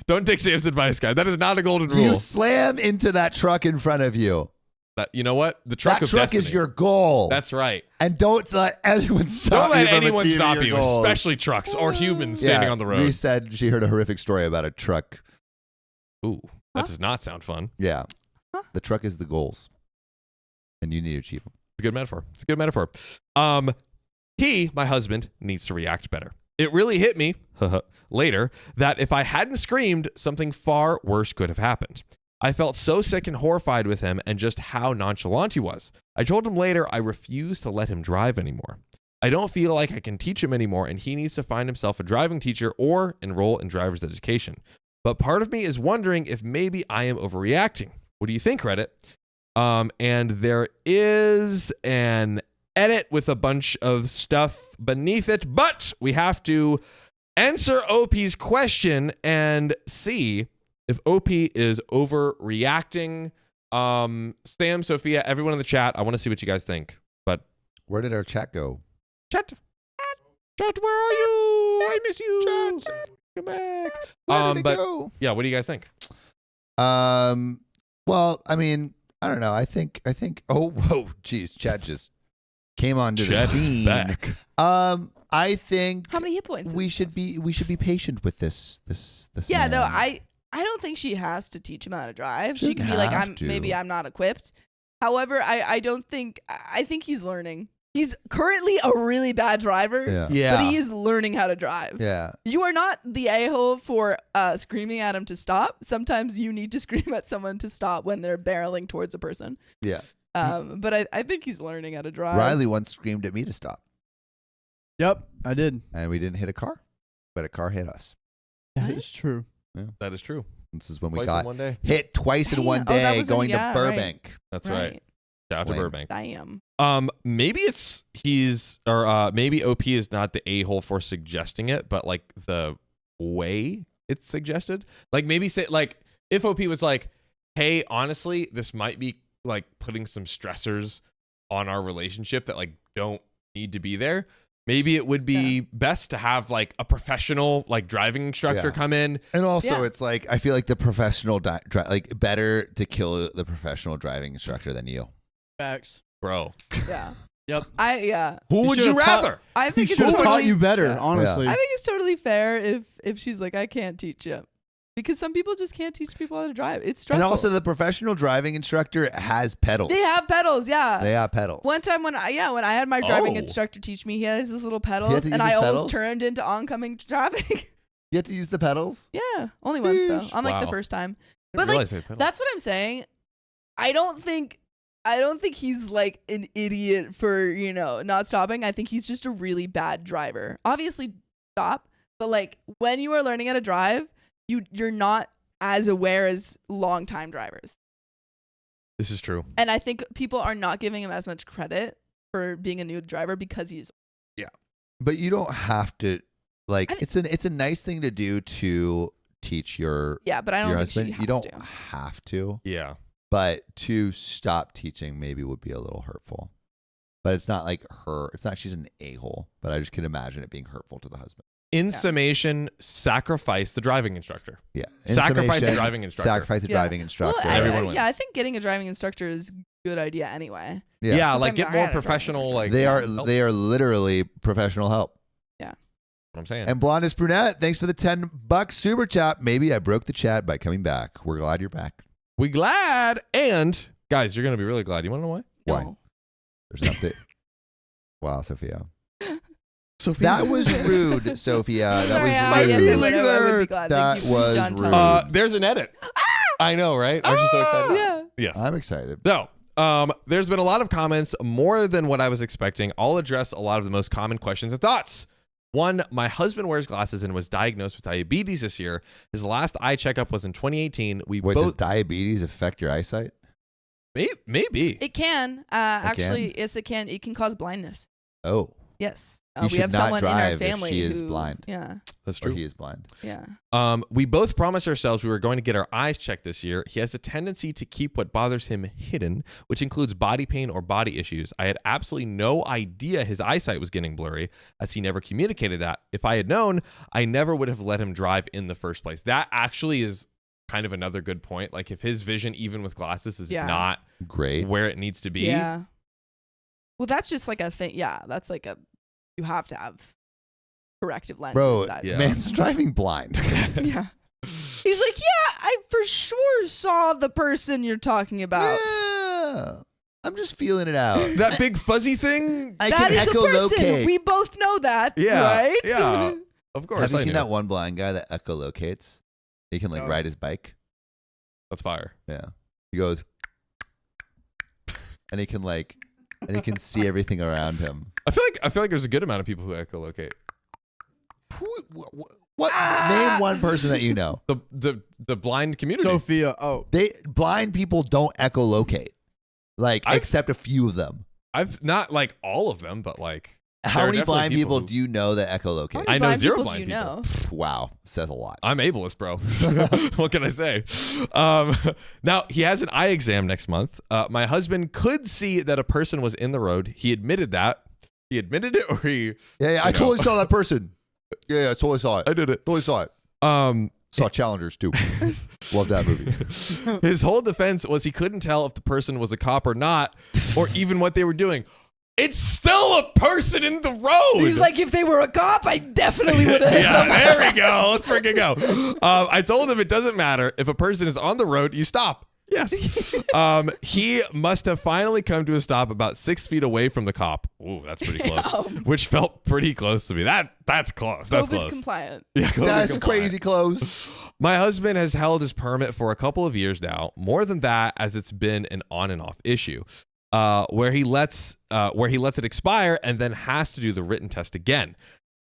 don't take Sam's advice, guys. That is not a golden rule. You slam into that truck in front of you. You know what? The truck That of truck destiny. is your goal. That's right. And don't let anyone stop Don't you let from anyone achieving stop your you, goals. especially trucks or humans standing on the road. Reese said she heard a horrific story about a truck. Ooh, that Huh? does not sound fun. Yeah. Huh? The truck is the goals. And you need to achieve them. It's a good metaphor. It's a good metaphor. He, my husband, needs to react better. It really hit me later that if I hadn't screamed, something far worse could have happened. I felt so sick and horrified with him and just how nonchalant he was. I told him later I refuse to let him drive anymore. I don't feel like I can teach him anymore, and he needs to find himself a driving teacher or enroll in driver's education. But part of me is wondering if maybe I am overreacting. What do you think, Reddit? And there is an edit with a bunch of stuff beneath it, but we have to answer OP's question and see if OP is overreacting. Sam, Sophia, everyone in the chat, I want to see what you guys think. But Where did our chat go? chat, where are you? I miss you. Chat. Come back. Where did it But go? yeah, what do you guys think? Well, I mean, I don't know. I think oh, whoa, geez, Chad just came onto the Chat is scene. back. I think How many hit points? we should be patient with this Yeah, man. no, I don't think she has to teach him how to drive. She Shouldn't can be like, have to. maybe I'm not equipped. However, I think he's learning. He's currently a really bad driver, Yeah. but he is learning how to drive. Yeah. You are not the a-hole for screaming at him to stop. Sometimes you need to scream at someone to stop when they're barreling towards a person. Yeah. But I think he's learning how to drive. Riley once screamed at me to stop, Yep, I did. and we didn't hit a car, but a car hit us. That What? is true. That is true. This is when we Twice in got one day. hit twice in Damn. one Oh, that day was when going we to got- right. Burbank. That's right. Shout out to Lame. Burbank. Damn. Maybe it's maybe OP is not the a-hole for suggesting it, but like the way it's suggested. Like maybe say like if OP was like, hey, honestly, this might be like putting some stressors on our relationship that like don't need to be there. Maybe it would be best to have like a professional like driving instructor Yeah. come in. And also, Yeah. it's like I feel like the professional like better to kill the professional driving instructor than you. Facts. Bro, Yeah. Yep. who You would you should've taught- rather? I He think it's should have totally, taught you better, yeah. honestly. I think it's totally fair if she's like, I can't teach you. because some people just can't teach people how to drive. It's And stressful. also, the professional driving instructor has pedals. they have pedals. Yeah. They have pedals. One time when I had my driving Oh. instructor teach me, he has his little He had pedals, to and use I his almost pedals? turned into oncoming traffic. You have to use the pedals. Yeah, only once though. On like the Wow. first time. I But didn't like realize they had pedals. that's what I'm saying. I don't think he's like an idiot for, not stopping. I think he's just a really bad driver. Obviously stop, but like when you are learning how to drive, you're not as aware as long-time drivers. This is true. And I think people are not giving him as much credit for being a new driver because he's But you don't have to. Like, I it's a nice thing to do to teach your but I don't your think husband. she has You don't to. have to. Yeah. But to stop teaching maybe would be a little hurtful. But it's not like her. It's not she's an a-hole. But I just can imagine it being hurtful to the husband. In summation, sacrifice the driving instructor. Yeah. In Sacrifice the summation, driving instructor. Sacrifice the Yeah. driving instructor. Well, Everyone wins. I think getting a driving instructor is a good idea anyway. Yeah, Because like I'm get not more a driving professional. instructor. Like They are help. they are literally professional help. What I'm saying. And Blondest Brunette, thanks for the $10 super chat. Maybe I broke the chat by coming back. We're glad you're back. We glad. And guys, you're gonna be really glad. You want to know why? Why? No. There's an update. Wow, Sophia. Sophia. That was rude, Sophia. That Sorry, was yes, rude. I would be glad. That Thank you, was John rude. Thomas. There's an edit. I know, right? Aren't you so excited? Yeah. Yes. I'm excited. So, there's been a lot of comments, more than what I was expecting. I'll address a lot of the most common questions and thoughts. One, my husband wears glasses and was diagnosed with diabetes this year. His last eye checkup was in 2018. We Wait, does both diabetes affect your eyesight? maybe. It can. Actually, yes, it can. It can cause blindness. Oh, Yes. You We should have not someone in our drive if family she is who, blind. Yeah. That's or true. he is blind. Yeah. We both promised ourselves we were going to get our eyes checked this year. He has a tendency to keep what bothers him hidden, which includes body pain or body issues. I had absolutely no idea his eyesight was getting blurry, as he never communicated that. If I had known, I never would have let him drive in the first place. That actually is kind of another good point. Like if his vision, even with glasses, is Yeah. not Great. where it needs to be. Yeah. Well, that's just like a thing. Yeah. That's like you have to have corrective lenses. Bro, that, Yeah. man's driving blind. yeah. He's like, yeah, I for sure saw the person you're talking about. Yeah. I'm just feeling it out. That big fuzzy thing. I That can is a person. echolocate. We both know that. Yeah, Right? yeah. Of course. Have you I seen knew. that one blind guy that echolocates? He can like No. ride his bike. That's fire. Yeah. He goes and he can see everything around him. I feel like there's a good amount of people who echolocate. What? Name one person that you know. The blind community. Sophia. Oh, Blind people don't echolocate. Like, I've- except a few of them. I've not like all of them, but like How there are many definitely blind people who- do you know that How echolocate? many I know blind zero people blind do you people. know? Wow, says a lot. I'm ableist, bro. What can I say? Now he has an eye exam next month. My husband could see that a person was in the road. He admitted that. He admitted it, or he. Yeah, I You know. totally saw that person. Yeah, I totally saw it. I did it. Totally saw it. Saw Challengers too. Love that movie. His whole defense was he couldn't tell if the person was a cop or not, or even what they were doing. It's still a person in the road. He's like, if they were a cop, I definitely would have hit Yeah, them. there we go. Let's freaking go. I told him it doesn't matter. If a person is on the road, you stop. Yes. He must have finally come to a stop about 6 feet away from the cop. Ooh, that's pretty close. Which felt pretty close to me. That's close. That's COVID close. compliant. Yeah, COVID That's compliant. crazy close. My husband has held his permit for a couple of years now. More than that, as it's been an on and off issue, where he lets it expire and then has to do the written test again.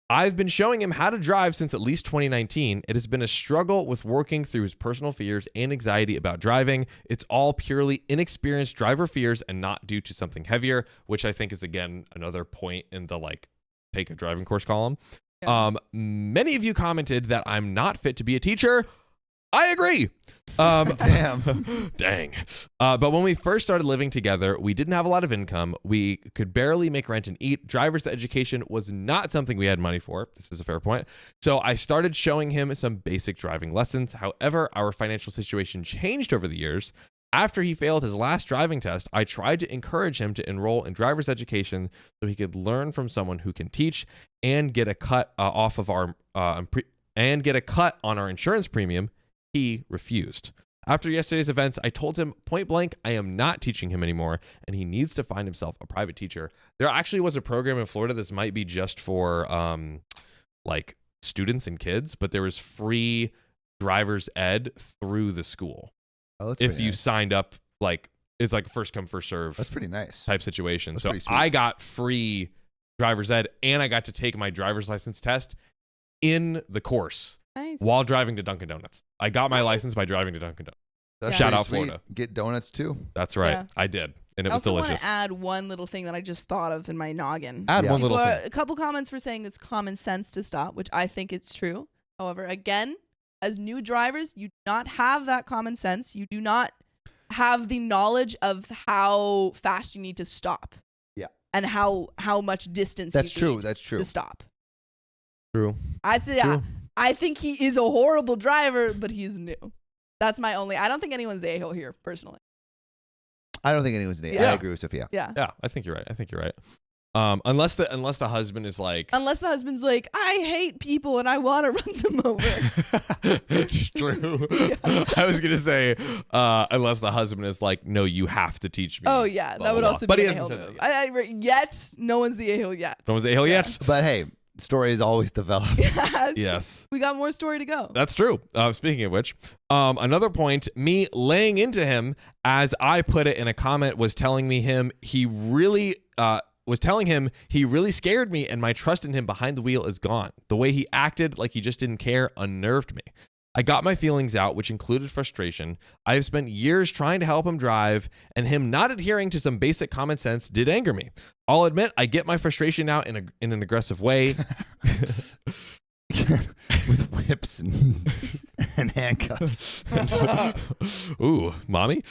I've been showing him how to drive since at least 2019. It has been a struggle with working through his personal fears and anxiety about driving. It's all purely inexperienced driver fears and not due to something heavier, which I think is, again, another point in the take a driving course column. Yeah. Many of you commented that I'm not fit to be a teacher. I agree. Damn. Dang. But when we first started living together, we didn't have a lot of income. We could barely make rent and eat. Driver's education was not something we had money for. This is a fair point. So I started showing him some basic driving lessons. However, our financial situation changed over the years. After he failed his last driving test, I tried to encourage him to enroll in driver's education so he could learn from someone who can teach and get a cut on our insurance premium. He refused. After yesterday's events, I told him point blank, I am not teaching him anymore, and he needs to find himself a private teacher. There actually was a program in Florida. This might be just for like students and kids, but there was free driver's ed through the school. Oh, that's If pretty you nice. signed up, like it's like a first come first serve That's pretty nice. type situation. That's So pretty sweet. I got free driver's ed, and I got to take my driver's license test in the course Nice. while driving to Dunkin' Donuts. I got my license by driving to Dunkin' Donuts. That's Yeah. Shout pretty out sweet. Florida. Get donuts too. That's right. Yeah. I did. And it I was also want delicious. to add one little thing that I just thought of in my noggin. Add Yeah. one little People thing. a couple comments were saying it's common sense to stop, which I think it's true. However, again, as new drivers, you do not have that common sense. You do not have the knowledge of how fast you need to stop. Yeah. And how much distance That's you true. need That's true. to stop. True. I'd say True. I think he is a horrible driver, but he's new. That's my only. I don't think anyone's the a-hole here, personally. I don't think anyone's an Yeah. I agree with Sophia. Yeah. Yeah, I think you're right. Unless the husband is like Unless the husband's like, I hate people and I want to run them over. It's true. Yeah. I was gonna say unless the husband is like, no, you have to teach me. Oh yeah, blah, that would blah, also blah. be But he an hasn't a-hole said move. that Yet, no one's the a-hole yet. No one's a hell yet. But hey, stories always develop. Yes. Yes. We got more story to go. That's true. Speaking of which, another point, me laying into him, as I put it in a comment, was telling him he really scared me, and my trust in him behind the wheel is gone. The way he acted like he just didn't care unnerved me. I got my feelings out, which included frustration. I have spent years trying to help him drive, and him not adhering to some basic common sense did anger me. I'll admit I get my frustration out in an aggressive way. With whips and handcuffs. Ooh, mommy.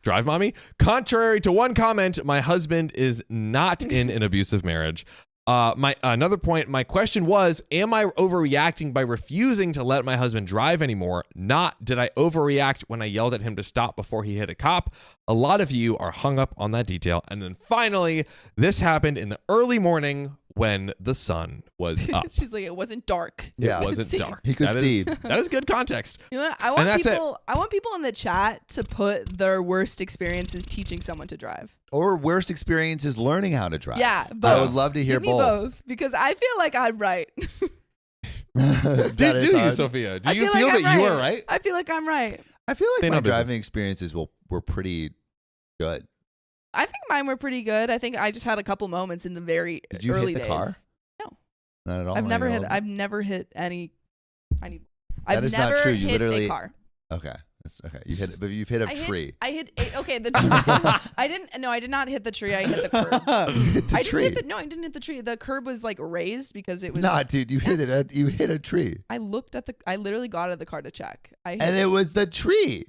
Drive mommy. Contrary to one comment, my husband is not in an abusive marriage. Another point, my question was, am I overreacting by refusing to let my husband drive anymore? Not, did I overreact when I yelled at him to stop before he hit a cop? A lot of you are hung up on that detail. And then finally, this happened in the early morning when the sun was up. She's like, it wasn't dark. Yeah. It wasn't see. dark. He could That is- see. That is good context. You know what? I want people in the chat to put their worst experiences teaching someone to drive. Or worst experiences learning how to drive. Yeah, I both. would love to hear Give me both because I feel like I'm right. Do you, Sophia? Do you feel that you are right? I feel like I'm right. I feel Say like no my business. driving experiences were pretty good. I think mine were pretty good. I think I just had a couple moments in the very Did you hit early the days. car? No, Not at all. I've on never your hit. own? I've never hit any. That I've is never not true. You hit literally- a car. Okay. That's okay. You hit it, but you've hit a tree. I hit. Okay, the tree. I didn't. No, I did not hit the tree. I hit the curb. You hit the I tree. didn't hit the. No, I didn't hit the tree. The curb was like raised because it was. Nah, dude, you hit Yes. it. You hit a tree, I looked at the. I literally got out of the car to check. I hit and it was the tree.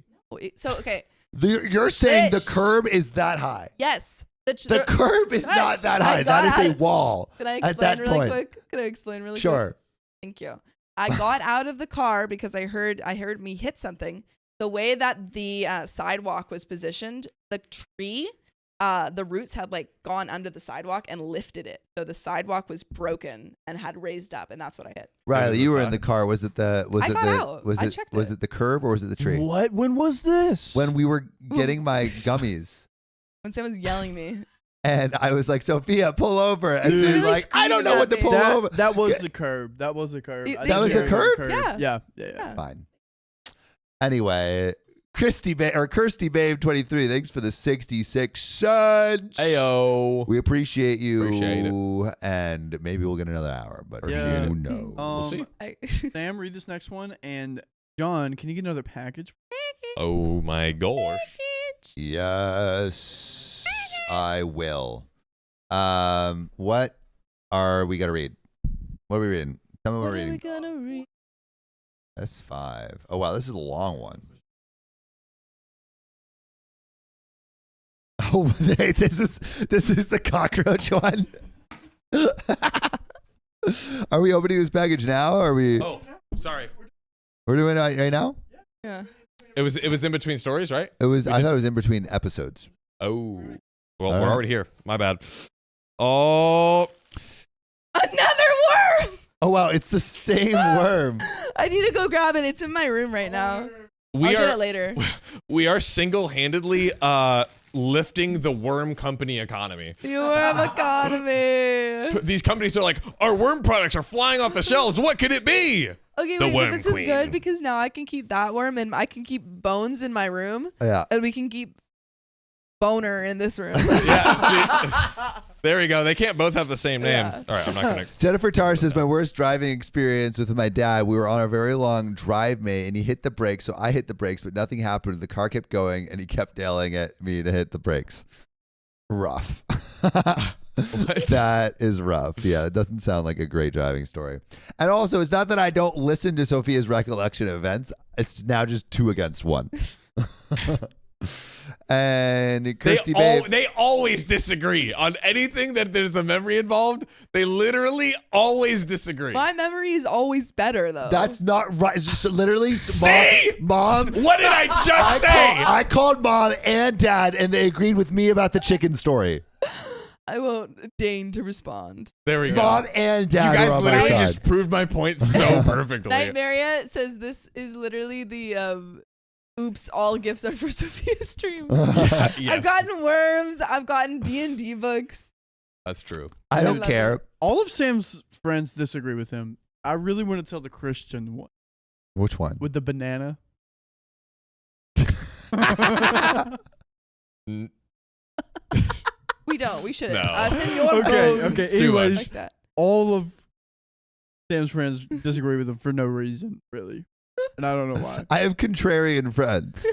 So okay. You're saying the Fish. curb is that high. Yes. The curb is Gosh, not that I high. got That is a out- wall. Can I at explain that really point. quick? Can I explain really quick? Sure. Thank you. I got out of the car because I heard me hit something. The way that the sidewalk was positioned, the tree, the roots had like gone under the sidewalk and lifted it. So the sidewalk was broken and had raised up, and that's what I hit. Riley, the you were in side. the car. Was it the? Was I it got the? out. Was I it? checked Was it. it the curb or was it the tree? What? When was this? When we were getting my gummies. When someone's yelling me. And I was like, Sophia, pull over. And Dude. she's Literally like, I don't screaming know at what to me. pull over. that was the curb. That was the curb. It- I That think was you the were curb? Yeah. Yeah. Fine. Anyway, Kirsty Babe 23, thanks for the 66 cents. Ayo. We appreciate you. Appreciate it. And maybe we'll get another hour, but Yeah. who knows? We'll see. Sam, read this next one, and John, can you get another package? Oh my gosh. Yes, I will. What are we gonna read? What are we reading? Tell me what What we're are we reading. gonna read? That's 5. Oh wow, this is a long one. Oh, this is the cockroach one. Are we opening this package now? Or are we? Oh, sorry. We're doing it right now. Yeah. It was in between stories, right? It was. We I did- thought it was in between episodes. Oh. Well, All we're right. already here. My bad. Oh. Another worm. Oh wow, it's the same worm. I need to go grab it. It's in my room right now. I'll We get it are later. we are single-handedly lifting the worm company economy. The worm economy. These companies are like, our worm products are flying off the shelves. What could it be? Okay, The wait, worm but this is queen. good because now I can keep that worm and I can keep Bones in my room Yeah. and we can keep Boner in this room. Yeah. See, there we go. They can't both have the same name. Yeah. All right, I'm not gonna. Jennifer Tarr says, my worst driving experience with my dad, we were on a very long drive, mate, and he hit the brakes. So I hit the brakes, but nothing happened. The car kept going, and he kept yelling at me to hit the brakes. Rough. That is rough. Yeah, it doesn't sound like a great driving story. And also, it's not that I don't listen to Sophia's recollection of events. It's now just 2 against 1. And Kirsty Babe. They always disagree on anything that there's a memory involved. They literally always disagree. My memory is always better though. That's not right. It's just literally See? mom. What did I just say? I called mom and dad, and they agreed with me about the chicken story. I won't deign to respond. There we go. Mom and dad You guys are on my literally side. just proved my point so perfectly. Nightmaria says this is literally the oops, all gifts are for Sophia stream. Yes, I've gotten worms. I've gotten D&D books. that's true. I don't love care. All of Sam's friends disagree with him. I really want to tell the Christian one Which one? with the banana. N- We don't. We shouldn't. No. Senor Okay, Bones. okay. Too Anyways, Like that. all of Sam's friends disagree with him for no reason, really. And I don't know why. I have contrarian friends.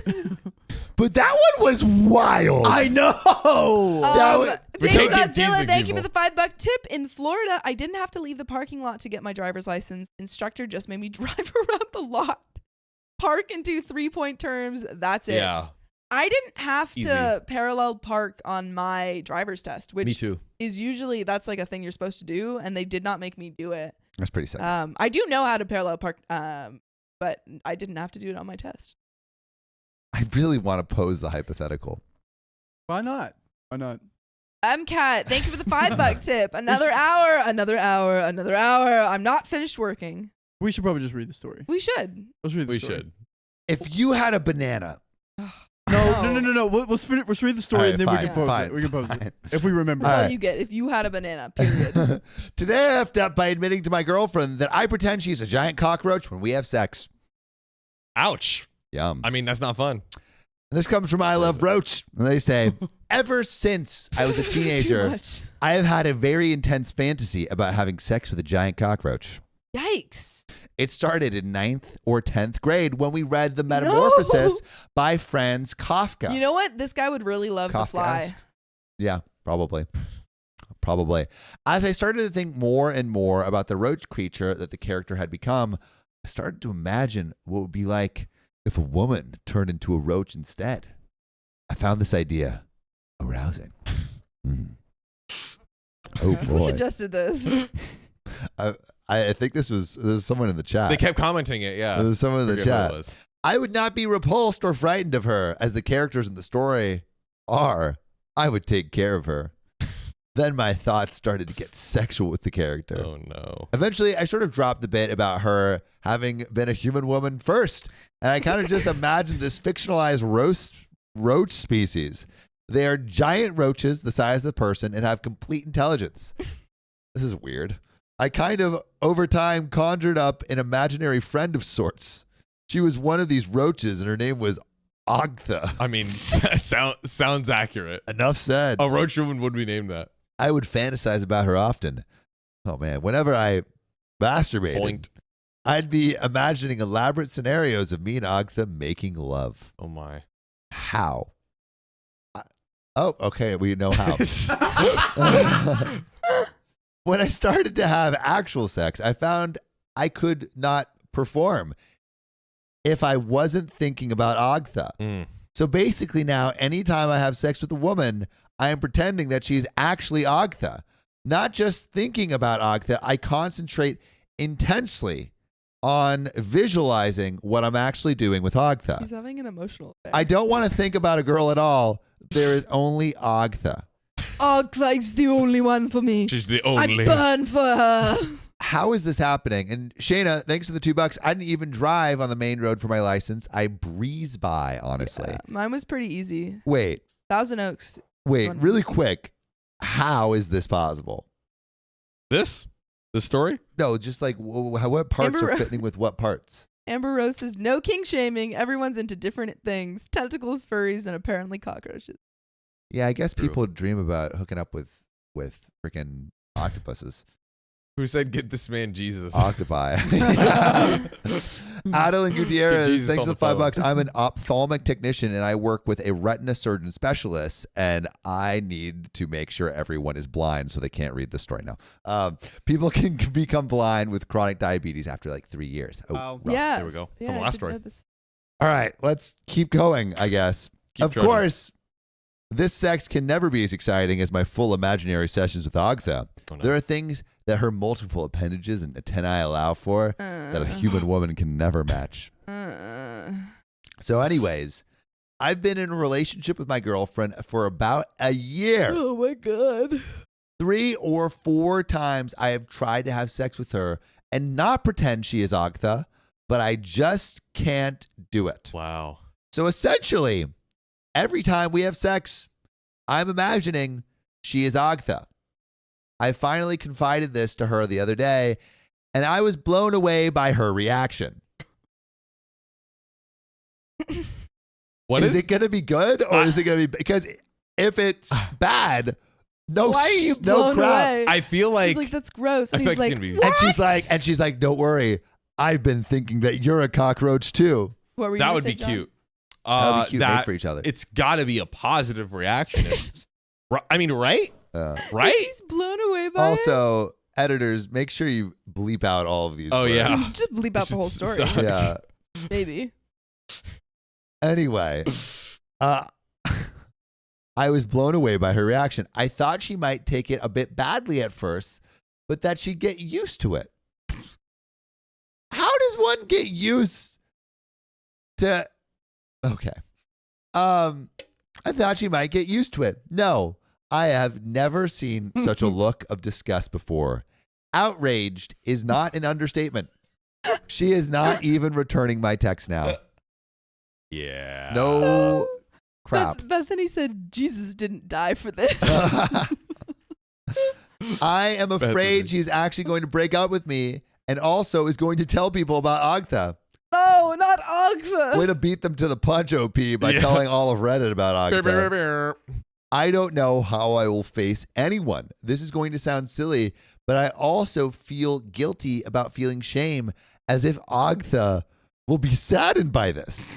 But that one was wild. I know. We David can't keep Godzilla, teasing thank you people. for the $5 tip. In Florida, I didn't have to leave the parking lot to get my driver's license. Instructor just made me drive around the lot, park and do 3-point terms. That's it. Yeah. I didn't have Easy. to parallel park on my driver's test, Me which too. is usually that's like a thing you're supposed to do, and they did not make me do it. That's pretty sick. I do know how to parallel park, but I didn't have to do it on my test. I really want to pose the hypothetical. Why not? Why not? MCAT, thank you for the $5 tip. Another hour. I'm not finished working. We should probably just read the story. We should. Let's read the We story. should. If you had a banana. No. Let's read the story All right, and then fine, we can pose fine, it. We can pose fine. it if we remember. That's all Alright. you get if you had a banana, period. Today I effed up by admitting to my girlfriend that I pretend she's a giant cockroach when we have sex. Ouch. Yum. I mean, that's not fun. And this comes from I Love Roach. And they say, ever since I was a Too teenager, much. I have had a very intense fantasy about having sex with a giant cockroach. Yikes. It started in 9th or 10th grade when we read The Metamorphosis by Franz Kafka. You know what? This guy would really love The Fly. Kafkaesque. Yeah, probably. Probably. As I started to think more and more about the roach creature that the character had become, I started to imagine what it would be like if a woman turned into a roach instead. I found this idea arousing. Mm. Oh Who boy. suggested this? I think this was someone in the chat. They kept commenting it. Yeah. There was someone in the Forget who it chat. was. I would not be repulsed or frightened of her as the characters in the story are. I would take care of her. Then my thoughts started to get sexual with the character. Oh no. Eventually, I sort of dropped the bit about her having been a human woman first. And I kind of just imagined this fictionalized roach species. They are giant roaches the size of a person and have complete intelligence. This is weird. I kind of, over time, conjured up an imaginary friend of sorts. She was one of these roaches, and her name was Ogtha. I mean, sounds accurate. Enough said. A roach woman would be named that. I would fantasize about her often. Oh, man. Whenever I masturbated, Point. I'd be imagining elaborate scenarios of me and Ogtha making love. Oh my. How? Oh, okay. We know how. When I started to have actual sex, I found I could not perform if I wasn't thinking about Ogtha. Mm. So basically now, anytime I have sex with a woman, I am pretending that she's actually Ogtha. Not just thinking about Ogtha, I concentrate intensely on visualizing what I'm actually doing with Ogtha. He's having an emotional affair. I don't want to think about a girl at all. There is only Ogtha. Ogtha's the only one for me. She's the I only. burn for her. how is this happening? And Shayna, thanks for the $2. I didn't even drive on the main road for my license. I breeze by, honestly. Yeah, mine was pretty easy. Wait, Thousand Oaks. really quick. How is this possible? This story? No, just like what parts Amber are Ro- fitting with what parts? Amber Rose says, no king shaming. Everyone's into different things. Tentacles, furries, and apparently cockroaches. Yeah, I guess True. people dream about hooking up with freaking octopuses. Who said get this man Jesus? Octopi. Adeline Gutierrez, Jesus thanks on for the the phone. $5. I'm an ophthalmic technician and I work with a retina surgeon specialist, and I need to make sure everyone is blind so they can't read the story now. People can become blind with chronic diabetes after like 3 years. Oh, Wow. rough. Yeah. There we go. Yeah, From the I last didn't story. know this. All right, let's keep going, I guess. Keep of trudging. course, this sex can never be as exciting as my full imaginary sessions with Agtha. Oh, no. There are things that her multiple appendages and antennae allow for that a human woman can never match. So anyways, I've been in a relationship with my girlfriend for about a year. Oh my God. 3 or 4 times I have tried to have sex with her and not pretend she is Agtha, but I just can't do it. Wow. So essentially, every time we have sex, I'm imagining she is Agtha. I finally confided this to her the other day, and I was blown away by her reaction. What Is it going to be good, or is it going to be, because if it's bad, no, Why are you no blown crap. away? I feel like, She's like, that's gross. I And feel he's like like, it's gonna be- what? And she's like, don't worry, I've been thinking that you're a cockroach too. What were you that gonna would say, be John? cute. That would be cute, made that for each other. it's got to be a positive reaction. I mean, right? Right? He's blown away by Also, editors, make sure you bleep out all of these. Oh, words. yeah. it. Just bleep out the whole story. Sorry. Yeah. Maybe. Anyway, I was blown away by her reaction. I thought she might take it a bit badly at first, but that she'd get used to it. How does one get used to? Okay. I thought she might get used to it. No, I have never seen such a look of disgust before. Outraged is not an understatement. She is not even returning my text now. Yeah. No crap. Bethany said Jesus didn't die for this. I am afraid she's actually going to break up with me and also is going to tell people about Agtha. No, not Agtha. Way to beat them to the punch, OP, by Yeah. telling all of Reddit about Bear, Agtha. bear, bear. I don't know how I will face anyone. This is going to sound silly, but I also feel guilty about feeling shame, as if Agtha will be saddened by this.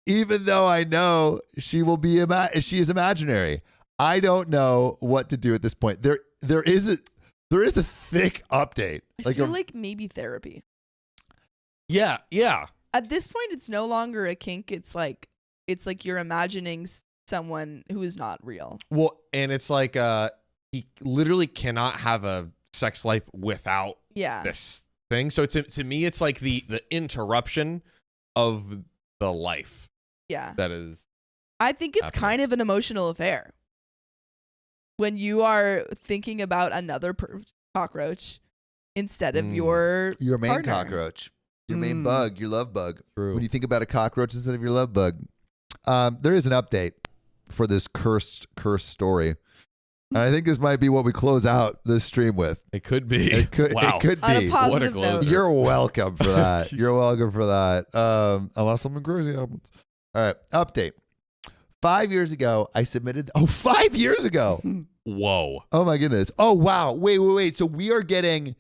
Even though I know she will be she is imaginary. I don't know what to do at this point. There is a thick update. I feel like maybe therapy. Yeah. Yeah. At this point, it's no longer a kink. It's like you're imagining someone who is not real. Well, and it's like he literally cannot have a sex life without Yeah. this thing. So to me, it's like the interruption of the life Yeah. that is. I think it's happening. kind of an emotional affair. When you are thinking about another cockroach instead of your Your main partner. cockroach, your main Mm. bug, your love bug. True. When you think about a cockroach instead of your love bug, there is an update for this cursed story. And I think this might be what we close out this stream with. It could be. It could Wow. it could On a be. positive What a note. closer. You're welcome for that. You're welcome for that. Unless something crazy happens. All right, update. 5 years ago, I submitted. 5 years ago. Whoa. Oh my goodness. Oh wow. Wait. So we are getting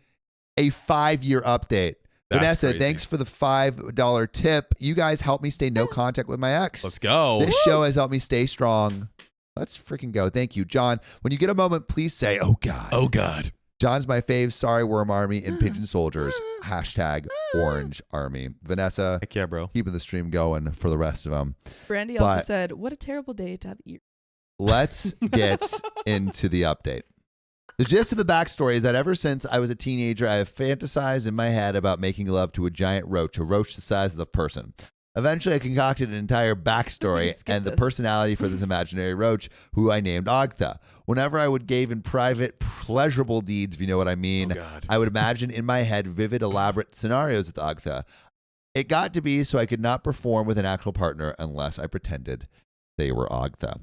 a 5-year update. That's Vanessa, crazy. thanks for the $5 tip. You guys helped me stay no contact with my ex. Let's go. This show has helped me stay strong. Let's freaking go. Thank you, John. When you get a moment, please say, "Oh God." Oh God. John's my fave. Sorry, Worm Army and Pigeon Soldiers. Hashtag Orange Army. Vanessa, Heck yeah, bro. keeping the stream going for the rest of them. Brandy also But- said, "What a terrible day to have ears." Let's get into the update. The gist of the backstory is that ever since I was a teenager, I have fantasized in my head about making love to a giant roach the size of the person. Eventually, I concocted an entire backstory Skip and the this. personality for this imaginary roach, who I named Ogtha. Whenever I would engage in private, pleasurable deeds, if you know what I mean, Oh, God. I would imagine in my head vivid, elaborate scenarios with Ogtha. It got to be so I could not perform with an actual partner unless I pretended they were Ogtha.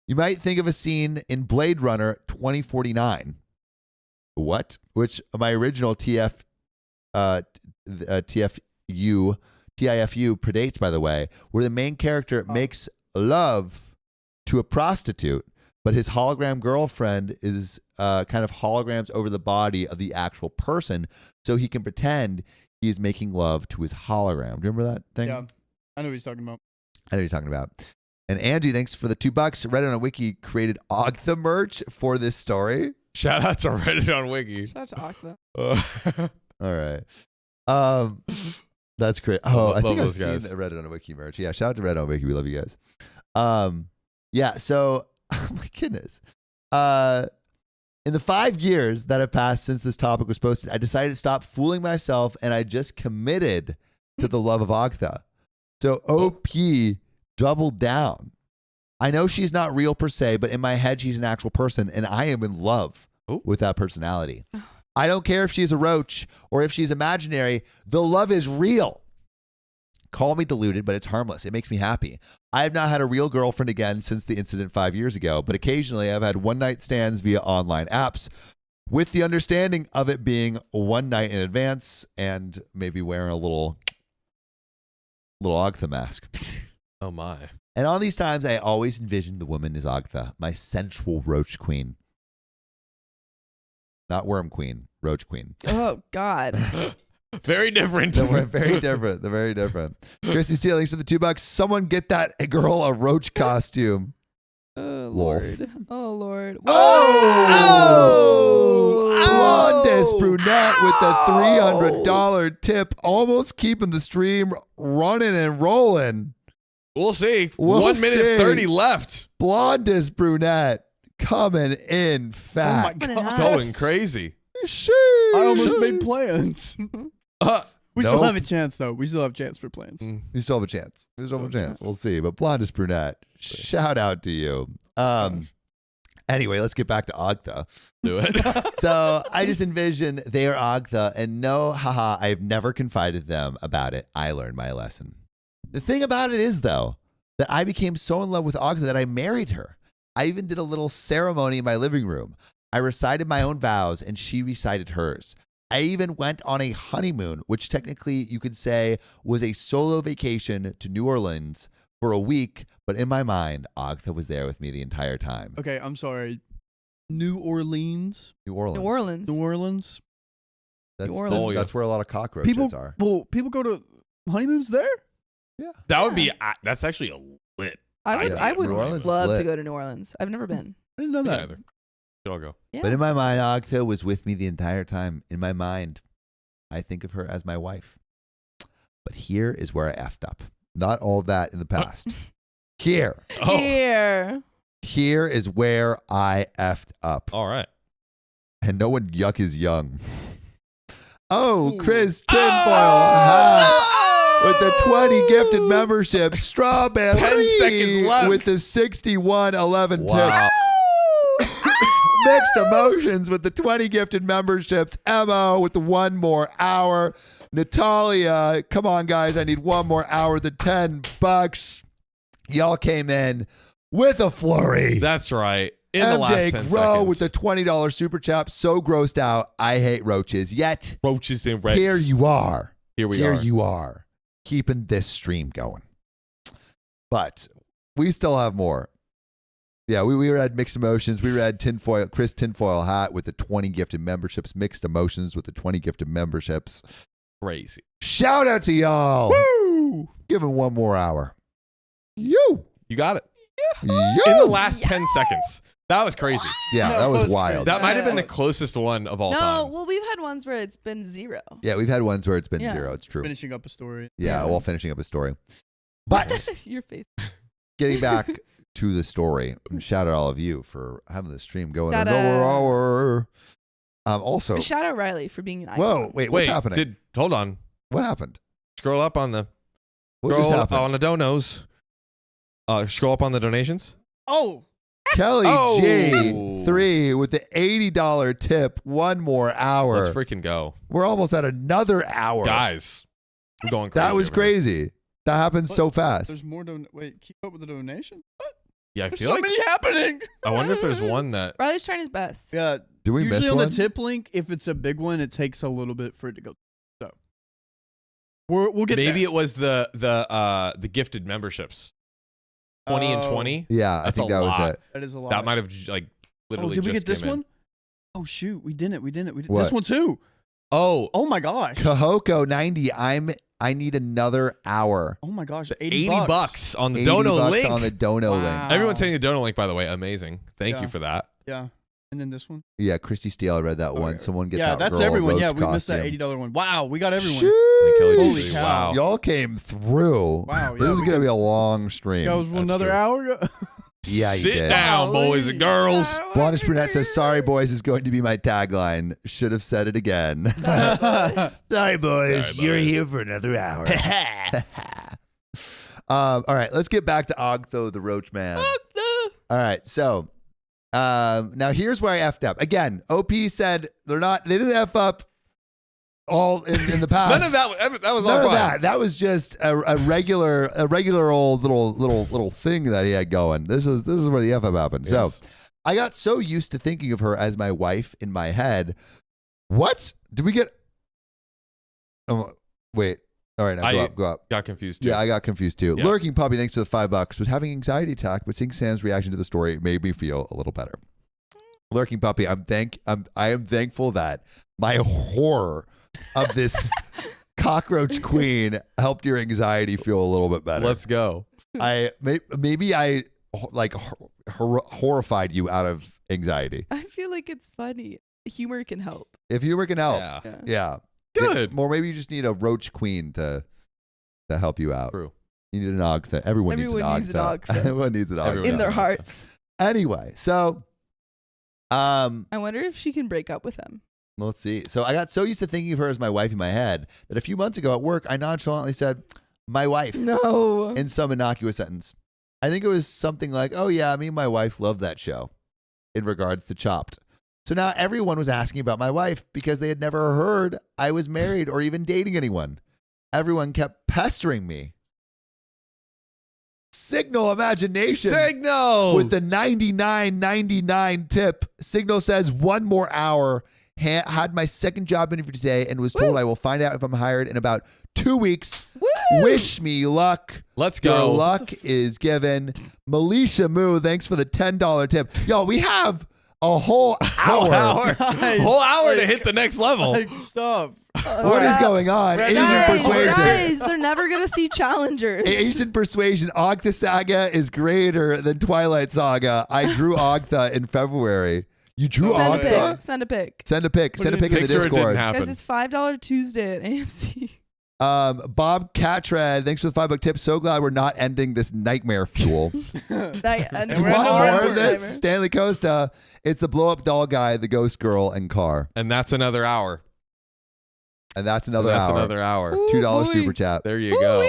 You might think of a scene in Blade Runner 2049. What? Which my original TIFU predates, by the way, where the main character makes love to a prostitute, but his hologram girlfriend is kind of holograms over the body of the actual person, so he can pretend he is making love to his hologram. Do you remember that thing? Yeah, I know what he's talking about. I know what you're talking about. And Angie, thanks for the $2. Reddit on Wiki created Ogtha merch for this story. Shout out to Reddit on Wiki. Shout out to Ogtha. All right. That's great. Oh, Love I think I've those seen guys. the Reddit on Wiki merch. Yeah, shout out to Reddit on Wiki. We love you guys. Yeah, so, oh my goodness. In the 5 years that have passed since this topic was posted, I decided to stop fooling myself and I just committed to the love of Ogtha. So OP doubled down. I know she's not real per se, but in my head, she's an actual person and I am in love with that personality. I don't care if she's a roach or if she's imaginary. The love is real. Call me deluded, but it's harmless. It makes me happy. I have not had a real girlfriend again since the incident 5 years ago, but occasionally I've had one-night stands via online apps with the understanding of it being one night in advance and maybe wearing a little Ogtha mask. Oh, my. And on these times, I always envisioned the woman as Ogtha, my sensual roach queen. Not worm queen, roach queen. Oh, God. Very different. They're very different. They're very different. Christy Steele, thanks for the $2. Someone get that girl a roach costume. Oh, Lord. Lord. Oh, Lord. Blondest brunette with the $300 tip, almost keeping the stream running and rolling. We'll see. We'll 1 minute see. 30 left. Blondest brunette coming in fat. Oh my God. Going crazy. Sheesh. I almost made plans. We Nope. still have a chance, though. We still have a chance for plans. We still have a chance. We still have a chance. We'll see. But blondest brunette, shout out to you. Anyway, let's get back to Ogtha. Do it. So I just envision they are Ogtha, and no, haha, I've never confided them about it. I learned my lesson. The thing about it is, though, that I became so in love with Ogtha that I married her. I even did a little ceremony in my living room. I recited my own vows, and she recited hers. I even went on a honeymoon, which technically you could say was a solo vacation to New Orleans for a week, but in my mind, Ogtha was there with me the entire time. Okay, I'm sorry. New Orleans? New Orleans. New Orleans. New Orleans? That's, New Orleans. that's where a lot of cockroaches People, are. well, people go to honeymoons there? That would be, that's actually a lit. I would New Orleans is love to lit. go to New Orleans. I've never been. I didn't know Me that. neither. Should all go. Yeah. But in my mind, Ogtha was with me the entire time. In my mind, I think of her as my wife. But here is where I effed up. Not all of that in the past. Here is where I effed up. All right. And no one yuck is young. Oh, Chris Tinfoil hat with the 20 gifted membership. Strawberry 10 seconds left. with the 6111 Wow. tip. Mixed emotions with the 20 gifted memberships. Emma with the 1 more hour. Natalia, come on, guys. I need 1 more hour. The $10. Y'all came in with a flurry. That's right. In the last 10 MJ seconds. Grow with the $20 super chat. So grossed out. I hate roaches. Yet, roaches and reds. here you are. Here Here are. you are. Keeping this stream going. But we still have more. Yeah, we read Mixed Emotions. We read Chris Tinfoil hat with the 20 gifted memberships. Mixed Emotions with the 20 gifted memberships. Crazy. Shout out to y'all. Woo! Give him 1 more hour. You. You got it. You. In the last 10 seconds. That was crazy. Yeah, No, that was that was wild. That might have been the closest one of all No, time. well, we've had ones where it's been 0. Yeah, we've had ones where it's been Yeah. 0. It's true. Finishing up a story. Yeah, while finishing up a story. But Your face. getting back to the story, and shout out all of you for having the stream going Shout an out. hour. Also, Shout out Riley for being an icon. whoa, wait, what's happening? Hold on. What happened? Scroll up on the What just Scroll happened? on the donos. Scroll up on the donations. Oh, Kelly Oh. G3 with the $80 tip. One more hour. Let's freaking go. We're almost at another hour. Guys, we're going crazy. that was over here. crazy. That happened so fast. there's more. Wait, keep up with the donation. Yeah, I There's feel so like many happening. I wonder if there's one that Riley's trying his best. Yeah. Did we Usually miss on one? the tip link, if it's a big one, it takes a little bit for it to go. So we'll get maybe there. it was the gifted memberships. 20 and Oh, 20. Yeah, I That's think a that was lot. it. That is a lot. That might have like literally. Oh, did we just get this came in. one? Oh shoot, we didn't. We did What? this one too. Oh, Oh my gosh. Kahoko 90. I need another hour. Oh my gosh. 80 $80 bucks on the 80 dono bucks link. on the dono link. Wow. Everyone's saying the dono link, by the way. Amazing. Thank Yeah. you for that. Yeah. And then this one. Yeah, Christy Steele, I read that one. Okay. Someone get Yeah, that that's girl a everyone. roach Yeah, we missed that costume. $80 one. Wow, we got everyone. Shoot. Kelly Holy G3, cow. Wow. Y'all came through. Wow, This yeah, is we going to can- be a long stream. Goes That's another true. hour. Yeah, you Sit did. down, boys and girls. Blondish Brunette says, sorry, boys, is going to be my tagline. Should have said it again. Sorry, boys. Sorry, You're boys. here for another hour. All right, let's get back to Ogtho the Roach Man. All right, so now here's where I effed up. Again, OP said they didn't F up all in the past. None of that was all None of fine. that. That was just a regular old little thing that he had going. This is where the F up happened. Yes. So I got so used to thinking of her as my wife in my head. What? Did we get? Oh, wait. All right, now go up. Got confused too. Yeah, I got confused too. Yeah. Lurking Puppy, thanks for the $5. Was having anxiety attack, but seeing Sam's reaction to the story made me feel a little better. Lurking Puppy, I am thankful that my horror of this cockroach queen helped your anxiety feel a little bit better. Let's go. Maybe I like horrified you out of anxiety. I feel like it's funny. Humor can help. If humor can help, Yeah. yeah. Good. Or maybe you just need a roach queen to help you out. True. You need an Ogtha. Everyone needs an Everyone needs an Ogtha. Ogtha. Everyone needs an Ogtha. Everyone In their knows. hearts. Anyway, so I wonder if she can break up with him. let's see. So I got so used to thinking of her as my wife in my head that a few months ago at work, I nonchalantly said, "My wife," No. in some innocuous sentence. I think it was something like, "Oh yeah, me and my wife love that show," in regards to Chopped. So now everyone was asking about my wife because they had never heard I was married or even dating anyone. Everyone kept pestering me. Signal imagination. Signal. With the $99.99 tip, Signal says one more hour. Had my second job interview today and was told Woo. I will find out if I'm hired in about 2 weeks. Woo! Wish me luck. Let's Your go. luck is given. Melisha Moo, thanks for the $10 tip. Yo, we have a whole Whole hour. hour. Guys, Whole hour to like- hit the next level. Like, stop. What is going on? Asian Guys, persuasion. guys, they're never gonna see challengers. Asian persuasion. Ogtha Saga is greater than Twilight Saga. I drew Ogtha in February. You drew Send a Ogtha? pic. Send a pic. Send a pic. Send a pic in the Make sure it didn't Discord. happen. Guys, it's $5 Tuesday at AMC. Bob Catred, thanks for the $5 tip. So glad we're not ending this nightmare fuel. And You we're want no more more of this? Stanley Costa. It's the blow up doll guy, the ghost girl, and car. And that's another hour. And that's another That's hour. another hour. Ooh, $2 boy. super chat. There you go.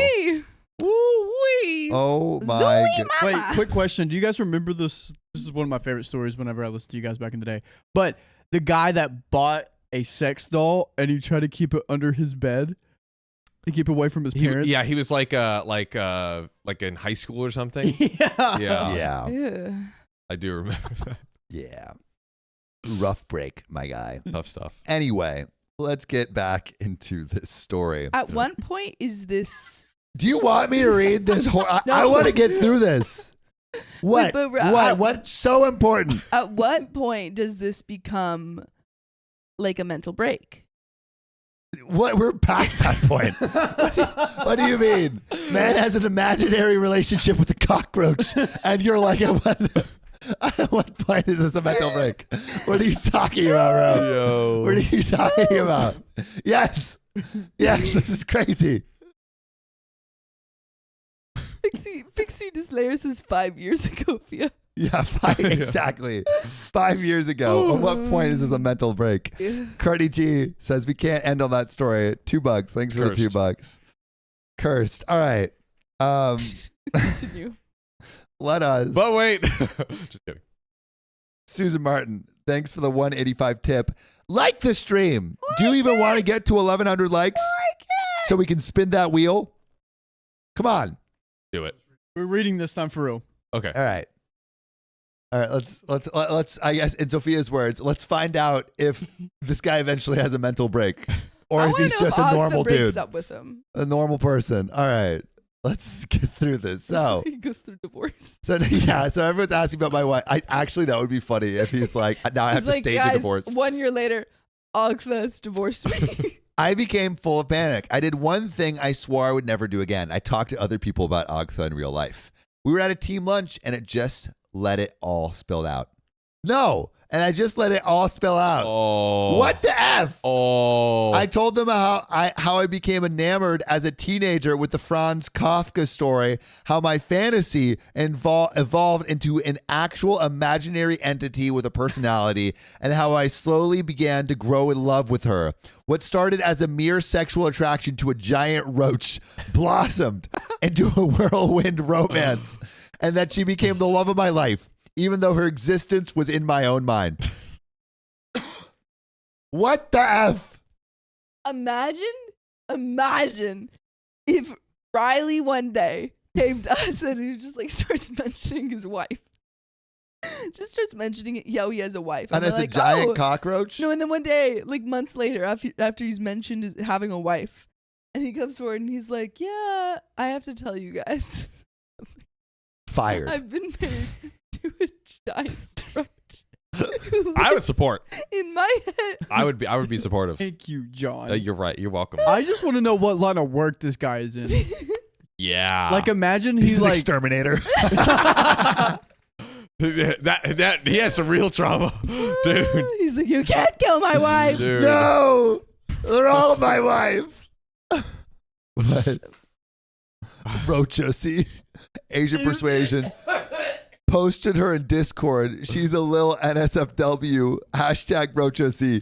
Ooh-wee. Oh my Zoe god. Wait, Mama. quick question. Do you guys remember this? This is one of my favorite stories whenever I listen to you guys back in the day. But the guy that bought a sex doll and he tried to keep it under his bed to keep away from his parents. He was like in high school or something. Yeah. Yeah. Yeah. Ew. I do remember that. Yeah. Rough break, my guy. Tough stuff. Anyway, let's get back into this story. At one point, is this? Do you want me to read this? I No. want to get through this. What? but- what? What's so important? At what point does this become like a mental break? What? We're past that point. What do you mean? Man has an imaginary relationship with a cockroach, and you're like, at what point is this a mental break? What are you talking about, bro? Yo. What are you talking about? Yes. Yes, this is crazy. Pixie Dislayers is 5 years ago, Fia. Yeah, exactly. 5 years ago. At what point is this a mental break? Cardi G says we can't end on that story. $2. Thanks for Cursed. the $2. Cursed. All right. Continue. Let us. But wait. Just kidding. Susan Martin, thanks for the 185 tip. Like the stream. Do you even want to get to 1,100 likes so we can spin that wheel? Come on. Do it. We're reading this time for real. Okay. All right. Let's. I guess in Sophia's words, let's find out if this guy eventually has a mental break, or I if wanna he's know just if a Agtha normal breaks dude, up with him. a normal person. All right, let's get through this. So, He goes through divorce. so everyone's asking about my wife. That would be funny if he's like, now I have He's to like, stage guys, a divorce. 1 year later, Agtha's divorced me. I became full of panic. I did one thing I swore I would never do again. I talked to other people about Agtha in real life. We were at a team lunch, and it just let it all spill out. No, and I just let it all spill out. Oh. What the F? Oh. I told them how I became enamored as a teenager with the Franz Kafka story, how my fantasy evolved into an actual imaginary entity with a personality, and how I slowly began to grow in love with her. What started as a mere sexual attraction to a giant roach blossomed into a whirlwind romance, and that she became the love of my life, even though her existence was in my own mind. What the F? Imagine if Riley one day came to us and he just like starts mentioning his wife. Just starts mentioning it. Yo, he has a wife. And we're it's a like, giant oh. cockroach? No, and then one day, like months later, after he's mentioned having a wife, and he comes forward and he's like, yeah, I have to tell you guys. Fired. I've been married to a giant roach. I would support. In my head. I would be supportive. Thank you, John. You're right. You're welcome. I just want to know what line of work this guy is in. Yeah. Like, imagine He's he's an like, exterminator. that he has some real trauma, dude. He's like, you can't kill my wife. Dude. No, they're all my wife. What? Roachusy, Asian persuasion. Posted her in Discord. She's a little NSFW. Hashtag Roachusy.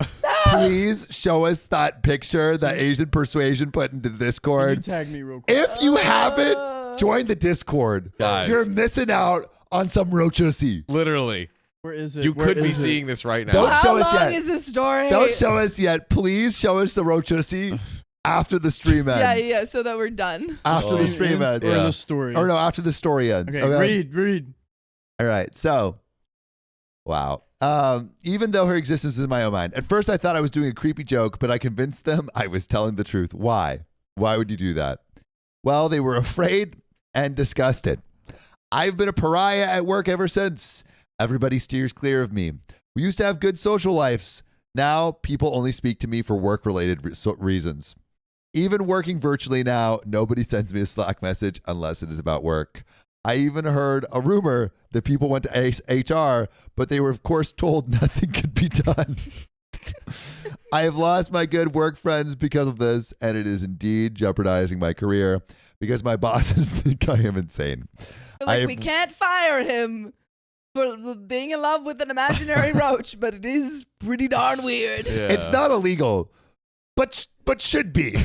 Please show us that picture that Asian persuasion put into can you Discord. tag me real quick? If you haven't, join the Discord. Guys. You're missing out on some Roachusy. Literally. Where is it? You Where could be is it? seeing this right now. Don't How show us long yet. is this story? Don't show us yet. Please show us the Roachusy after the stream ends. Yeah, so that we're done. After Oh. the stream ends. Or Yeah. the story. Or no, after the story ends. Okay, read. All right. So, wow. Even though her existence is in my own mind. At first, I thought I was doing a creepy joke, but I convinced them I was telling the truth. Why? Why would you do that? Well, they were afraid and disgusted. I've been a pariah at work ever since. Everybody steers clear of me. We used to have good social lives. Now, people only speak to me for work-related reasons. Even working virtually now, nobody sends me a Slack message unless it is about work. I even heard a rumor that people went to HR, but they were, of course, told nothing could be done. I have lost my good work friends because of this, and it is indeed jeopardizing my career because my bosses think I am insane. Like, we can't fire him for being in love with an imaginary roach, but it is pretty darn weird. Yeah. It's not illegal, but should be.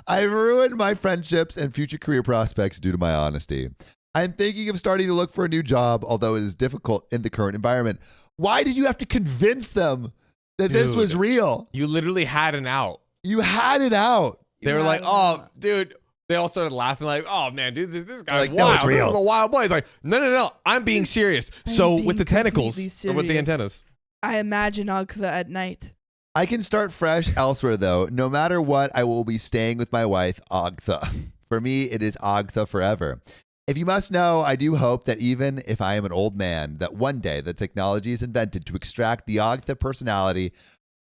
I've ruined my friendships and future career prospects due to my honesty. I'm thinking of starting to look for a new job, although it is difficult in the current environment. Why did you have to convince them that this Dude. was real? You literally had an out. You had it out. They were like, "Oh, dude." They all started laughing, like, "Oh man, dude, this guy's Like, no, wild. it's This real." is a wild boy." He's like, "No, I'm being serious." I'm So being with the tentacles completely or with the serious. antennas, I imagine Agtha at night. I can start fresh elsewhere, though. No matter what, I will be staying with my wife, Agtha. For me, it is Agtha forever. If you must know, I do hope that even if I am an old man, that one day the technology is invented to extract the Agtha personality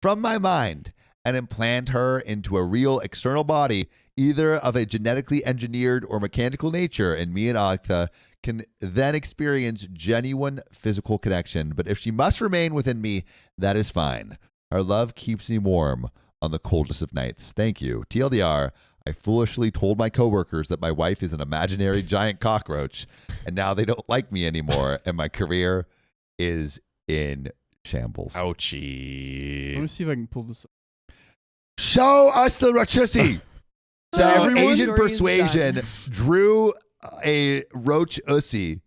from my mind and implant her into a real external body, either of a genetically engineered or mechanical nature, and me and Agtha can then experience genuine physical connection. But if she must remain within me, that is fine. Our love keeps me warm on the coldest of nights. Thank you. TLDR, I foolishly told my coworkers that my wife is an imaginary giant cockroach, and now they don't like me anymore, and my career is in shambles. Let ouchie. me see if I can pull this up. Show us the Roachusy. So everyone? Asian Story is Persuasion done. drew a roach ussy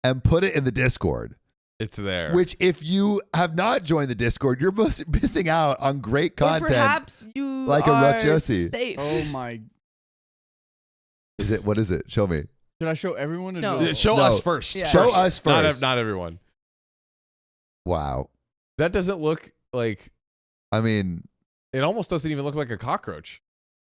and put it in the Discord. It's there. Which, if you have not joined the Discord, you're missing out on great Or content. perhaps you like a are Ruchussi. safe. Oh my! Is it? What is it? Show me. Should I show everyone? Or No. no? Show No. us first. Yeah. Show us first. Not everyone. Wow. That doesn't look like. I mean, It almost doesn't even look like a cockroach.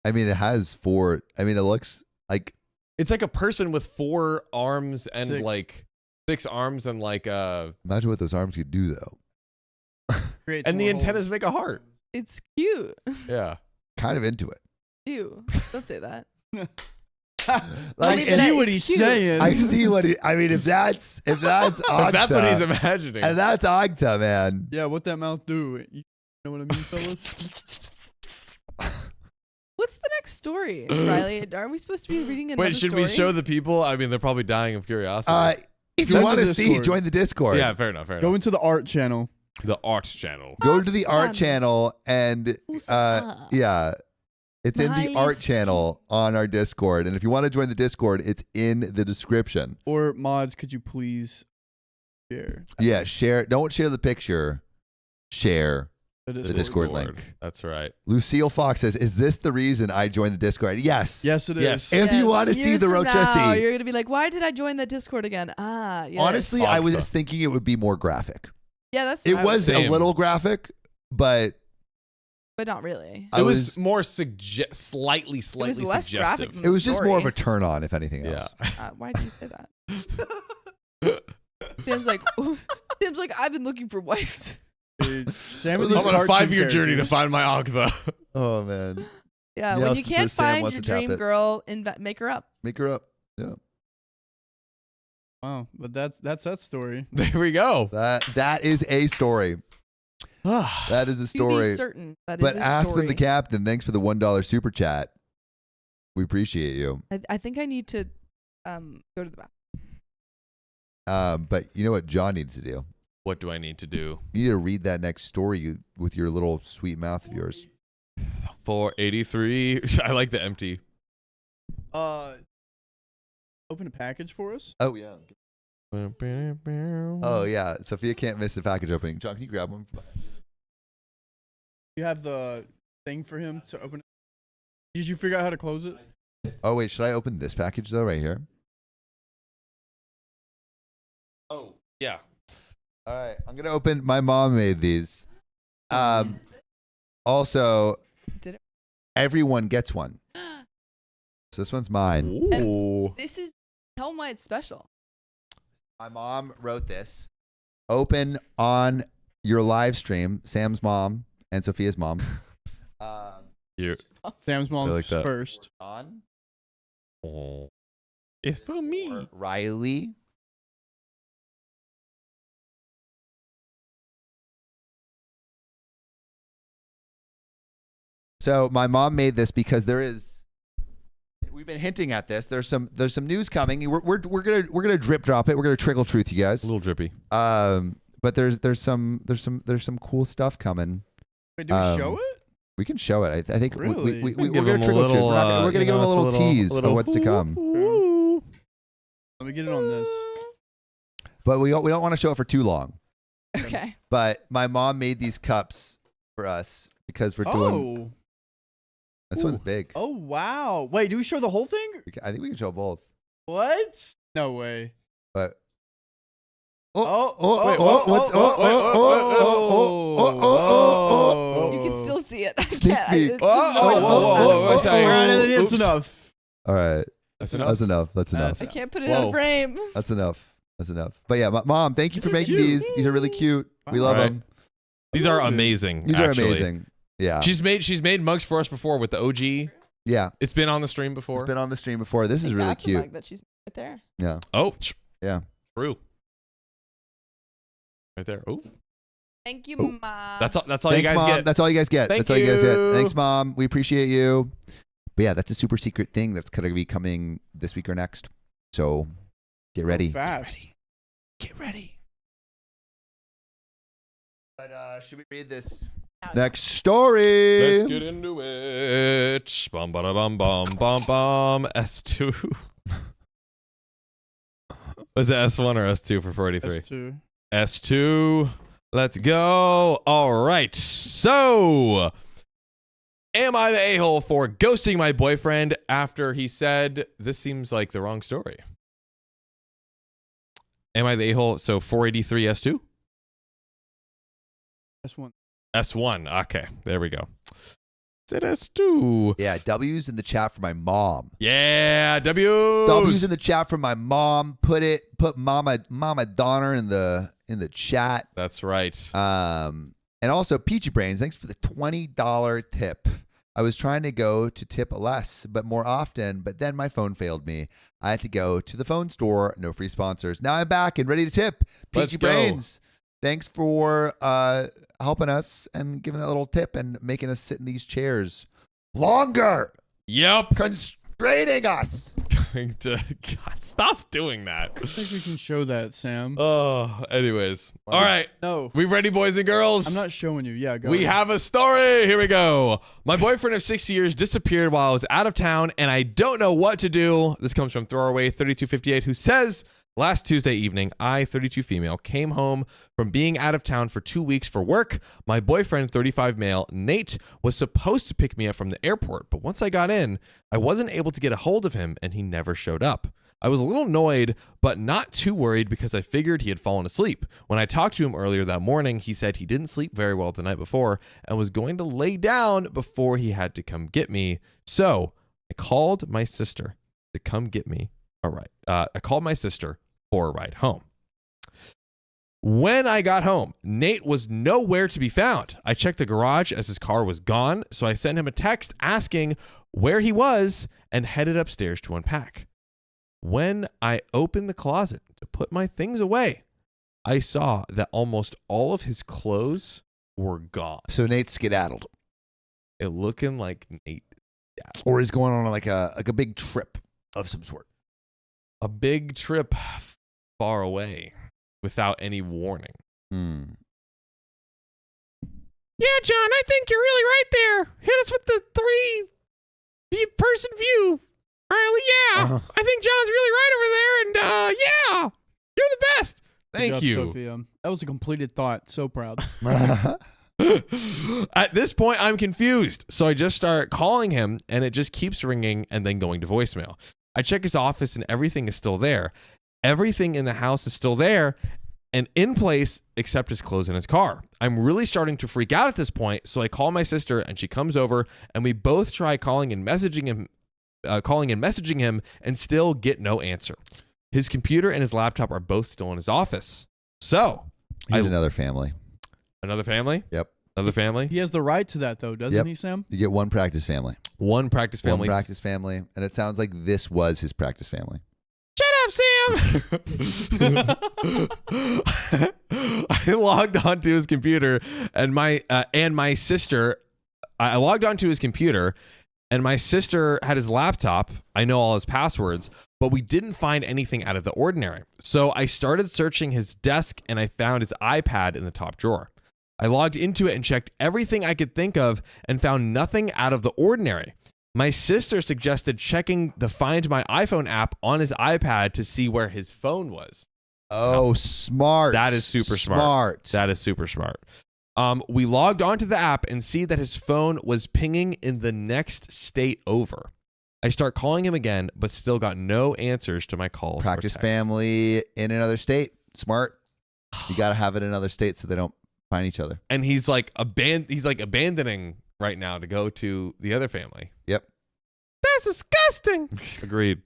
it has 4. I mean, it looks like. It's like a person with 4 arms and 6. like 6 arms and like Imagine what those arms could do, though. Create and some the more antennas holes. make a heart. It's cute. Yeah. Kind of into it. Ew. Don't say that. I Like, see see it- what it's he's cute. saying. I see what he. I mean, if that's If that's what Agtha, he's imagining. and that's Agtha, man. Yeah, what that mouth do? You know what I mean, fellas? What's the next story, Riley? Are we supposed to be reading another Wait, should story? we show the people? I mean, they're probably dying of curiosity. If you Join want the to see, Discord. join the Discord. yeah, fair enough. Go into the art channel. The art channel. Go to the art Awesome. channel and yeah, it's in the art Nice. channel on our Discord. And if you want to join the Discord, it's in the description. Or mods, could you please share Yeah, share. Don't share the picture. Share. the The Discord link. That's right. Lucille Fox says, "Is this the reason I joined the Discord?" Yes. Yes, it is. Yes. If you want to see Years the from now, Rochessi, you're gonna be like, "Why did I join the Discord again?" Ah, yes. honestly, I was Agtha. just thinking it would be more graphic. yeah, that's It what I was a Same. little graphic, but but not really. I It was. was more slightly It was less suggestive. graphic than It was just more of story. a turn on, if anything Yeah. else. Why did you say that? Sam's like, Sam's like, I've been looking for wives. Dude, Sam I'm on a 5-year journey to find my Agtha. Oh man, Yeah, Yeah, when you since can't Sam find wants your to tap dream it. girl, make her up. make her up. Yeah. Wow, but that's that story. There we go. That is a story. That is a To be story. certain that is But a Aspen story. the Captain, thanks for the $1 super chat. We appreciate you. I think I need to go to the bathroom. But you know what John needs to do? What do I need to do? You need to read that next story with your little sweet mouth of yours. 483. I like the empty. Open a package for us. Oh yeah. Oh yeah. Sophia can't miss the package opening. John, can you grab one? You have the thing for him to open it. Did you figure out how to close it? Oh wait, should I open this package though, right here? Oh, yeah. All right, I'm gonna open. My mom made these. Also, Did it- everyone gets one. So this one's mine. Ooh. This is tell them why it's special. My mom wrote this. Open on your live stream. Sam's mom and Sophia's mom. Cute. Sam's mom like that. first. On Oh. It's for me. Riley. So my mom made this because we've been hinting at this. There's some news coming. We're gonna drip drop it. We're gonna trickle truth, you guys. A little drippy. But there's some cool stuff coming. Wait, do we show it? We can show it. I think Really? we're Give gonna them a trickle truth. little, We're gonna give them a little tease of what's to come. Let me get it on this. But we don't want to show it for too long. Okay. But my mom made these cups for us because we're doing. This one's big. Oh wow! Wait, do we show the whole thing? I think we can show both. What? No way. But You can still see it. I Sneak can't. peek. There's no way to Whoa, whoa, put it whoa, back. whoa, sorry. All right, that's Oops. enough. all right, That's enough. that's enough. That's enough. I can't put it in Whoa. a frame. That's enough. That's enough. But yeah, Mom, thank you for These are making cute. these. These are really cute. We love Right. them. These are amazing. These actually. are amazing. Yeah, She's made mugs for us before with the OG. yeah. It's been on the stream before. It's been on the stream before. This I is think really that's a cute. mug that she's right there. Yeah, Oh, yeah. true. Right there. Oh, Thank you, Ooh. Mom. that's all Thanks, you guys Mom. get. That's all you guys get. Thank That's all you guys get. you. Thanks, Mom. We appreciate you. But yeah, that's a super secret thing that's going to be coming this week or next. So get ready. Fast. Get ready. But should we read this Next story. Let's get into it. Bum ba bum bum bum bum. S2. Was it S1 or S2 for 483? S2. S2. Let's go. All right. So, am I the a-hole for ghosting my boyfriend after he said this seems like the wrong story? Am I the a-hole? So 483 S2? S1. S1. Okay. There we go. Is it S2? Yeah, W's in the chat for my mom. Yeah, W's. W's in the chat for my mom. Put Mama Donner in the chat. That's right. And also Peachy Brains, thanks for the $20 tip. I was trying to go to tip less, but more often, but then my phone failed me. I had to go to the phone store. No free sponsors. Now I'm back and ready to tip. Let's Peachy go. Brains, thanks for helping us and giving that little tip and making us sit in these chairs longer, Yep. constraining us. Going to God, stop doing that. I think we can show that, Sam. Oh, anyways. All right. No, We ready, boys and girls? I'm not showing you. Yeah, go. We ahead. have a story. Here we go. My boyfriend of 6 years disappeared while I was out of town, and I don't know what to do. This comes from Throwaway 3258, who says, last Tuesday evening, I, 32 female, came home from being out of town for 2 weeks for work. My boyfriend, 35 male, Nate, was supposed to pick me up from the airport, but once I got in, I wasn't able to get a hold of him, and he never showed up. I was a little annoyed, but not too worried because I figured he had fallen asleep. When I talked to him earlier that morning, he said he didn't sleep very well the night before and was going to lay down before he had to come get me. So I called my sister to come get me. All right. I called my sister for a ride home. When I got home, Nate was nowhere to be found. I checked the garage as his car was gone, so I sent him a text asking where he was and headed upstairs to unpack. When I opened the closet to put my things away, I saw that almost all of his clothes were gone. So Nate skedaddled, It looking like Nate. or he's going on like a big trip of some sort. A big trip far away without any warning. Hmm. Yeah, John, I think you're really right there. Hit us with the 3-person view. Riley, yeah. Uh-huh. I think John's really right over there, and yeah, you're the best. Good Thank job, you. Sophia. That was a completed thought. So proud. At this point, I'm confused. So I just start calling him, and it just keeps ringing and then going to voicemail. I check his office, and everything is still there. Everything in the house is still there and in place except his clothes in his car. I'm really starting to freak out at this point, so I call my sister, and she comes over, and we both try calling and messaging him, and still get no answer. His computer and his laptop are both still in his office. So, He's another family. another family? Yep. Another family? He has the right to that, though, doesn't Yep. he, Sam? You get one practice family. One practice family. One practice family. And it sounds like this was his practice family. Shut up, Sam. I logged onto his computer and my sister. I logged onto his computer and my sister had his laptop. I know all his passwords, but we didn't find anything out of the ordinary. So I started searching his desk and I found his iPad in the top drawer. I logged into it and checked everything I could think of and found nothing out of the ordinary. My sister suggested checking the Find My iPhone app on his iPad to see where his phone was. Oh, smart. That is super smart. That is super smart. We logged onto the app and see that his phone was pinging in the next state over. I start calling him again, but still got no answers to my calls. or Practice texts. family in another state. Smart. You got to have it in another states so they don't find each other. And he's like abandoning right now to go to the other family. Yep. That's disgusting. Agreed.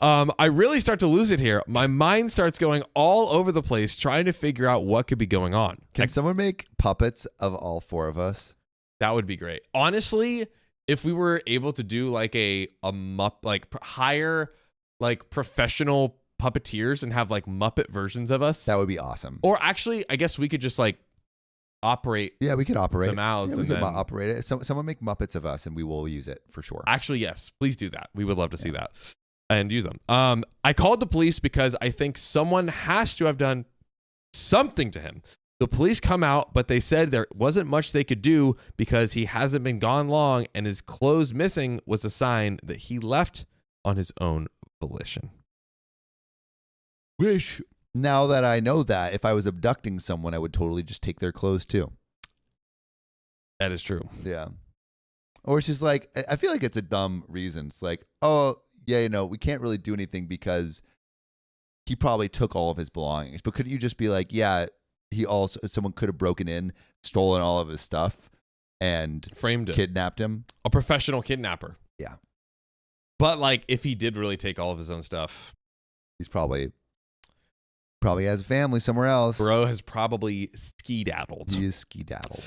I really start to lose it here. My mind starts going all over the place trying to figure out what could be going on. Can someone make puppets of all four of us? That would be great. Honestly, if we were able to do like hire like professional puppeteers and have like Muppet versions of us. That would be awesome. Or actually, I guess we could just like operate. Yeah, we could operate The mouths Yeah, we and could then- operate it. Someone make Muppets of us, and we will use it for sure. Actually, yes, please do that. We would love to see that and use them. I called the police because I think someone has to have done something to him. The police come out, but they said there wasn't much they could do because he hasn't been gone long, and his clothes missing was a sign that he left on his own volition. Wish now that I know that if I was abducting someone, I would totally just take their clothes too. That is true. Yeah. Or it's just like, I feel like it's a dumb reason. It's like, oh, yeah, you know, we can't really do anything because he probably took all of his belongings. But couldn't you just be like, yeah, someone could have broken in, stolen all of his stuff, and Framed him. kidnapped him? A professional kidnapper. Yeah. But like, if he did really take all of his own stuff, He's probably has a family somewhere else. bro has probably skedaddled. He is skedaddled.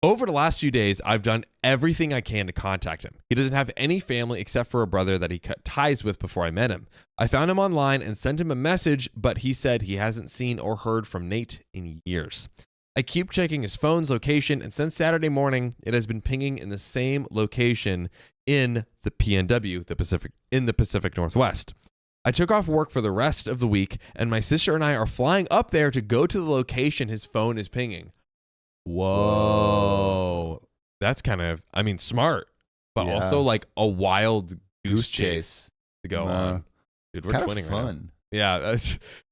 Over the last few days, I've done everything I can to contact him. He doesn't have any family except for a brother that he cut ties with before I met him. I found him online and sent him a message, but he said he hasn't seen or heard from Nate in years. I keep checking his phone's location, and since Saturday morning, it has been pinging in the same location in the PNW, in the Pacific Northwest. I took off work for the rest of the week, and my sister and I are flying up there to go to the location his phone is pinging. Whoa. That's kind of, smart, but Yeah. also like a wild goose Goose chase to go Nah. on. Dude, we're Kind twinning of right now. fun. Yeah,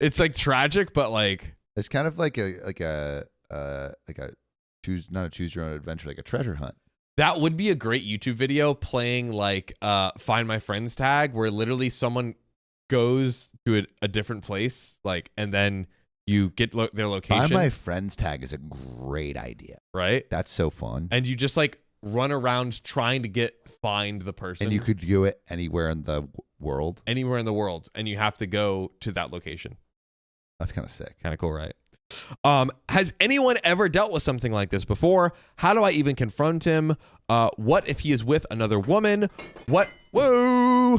it's like tragic, but like, It's kind of like a choose your own adventure, like a treasure hunt. that would be a great YouTube video playing like Find My Friends tag, where literally someone goes to a different place, like, and then you get their location. Find My Friends tag is a great idea. right? That's so fun. And you just like run around trying to find the person. And you could do it anywhere in the world. anywhere in the world, and you have to go to that location. That's kind of sick. Kind of cool, right? Has anyone ever dealt with something like this before? How do I even confront him? What if he is with another woman? Whoa.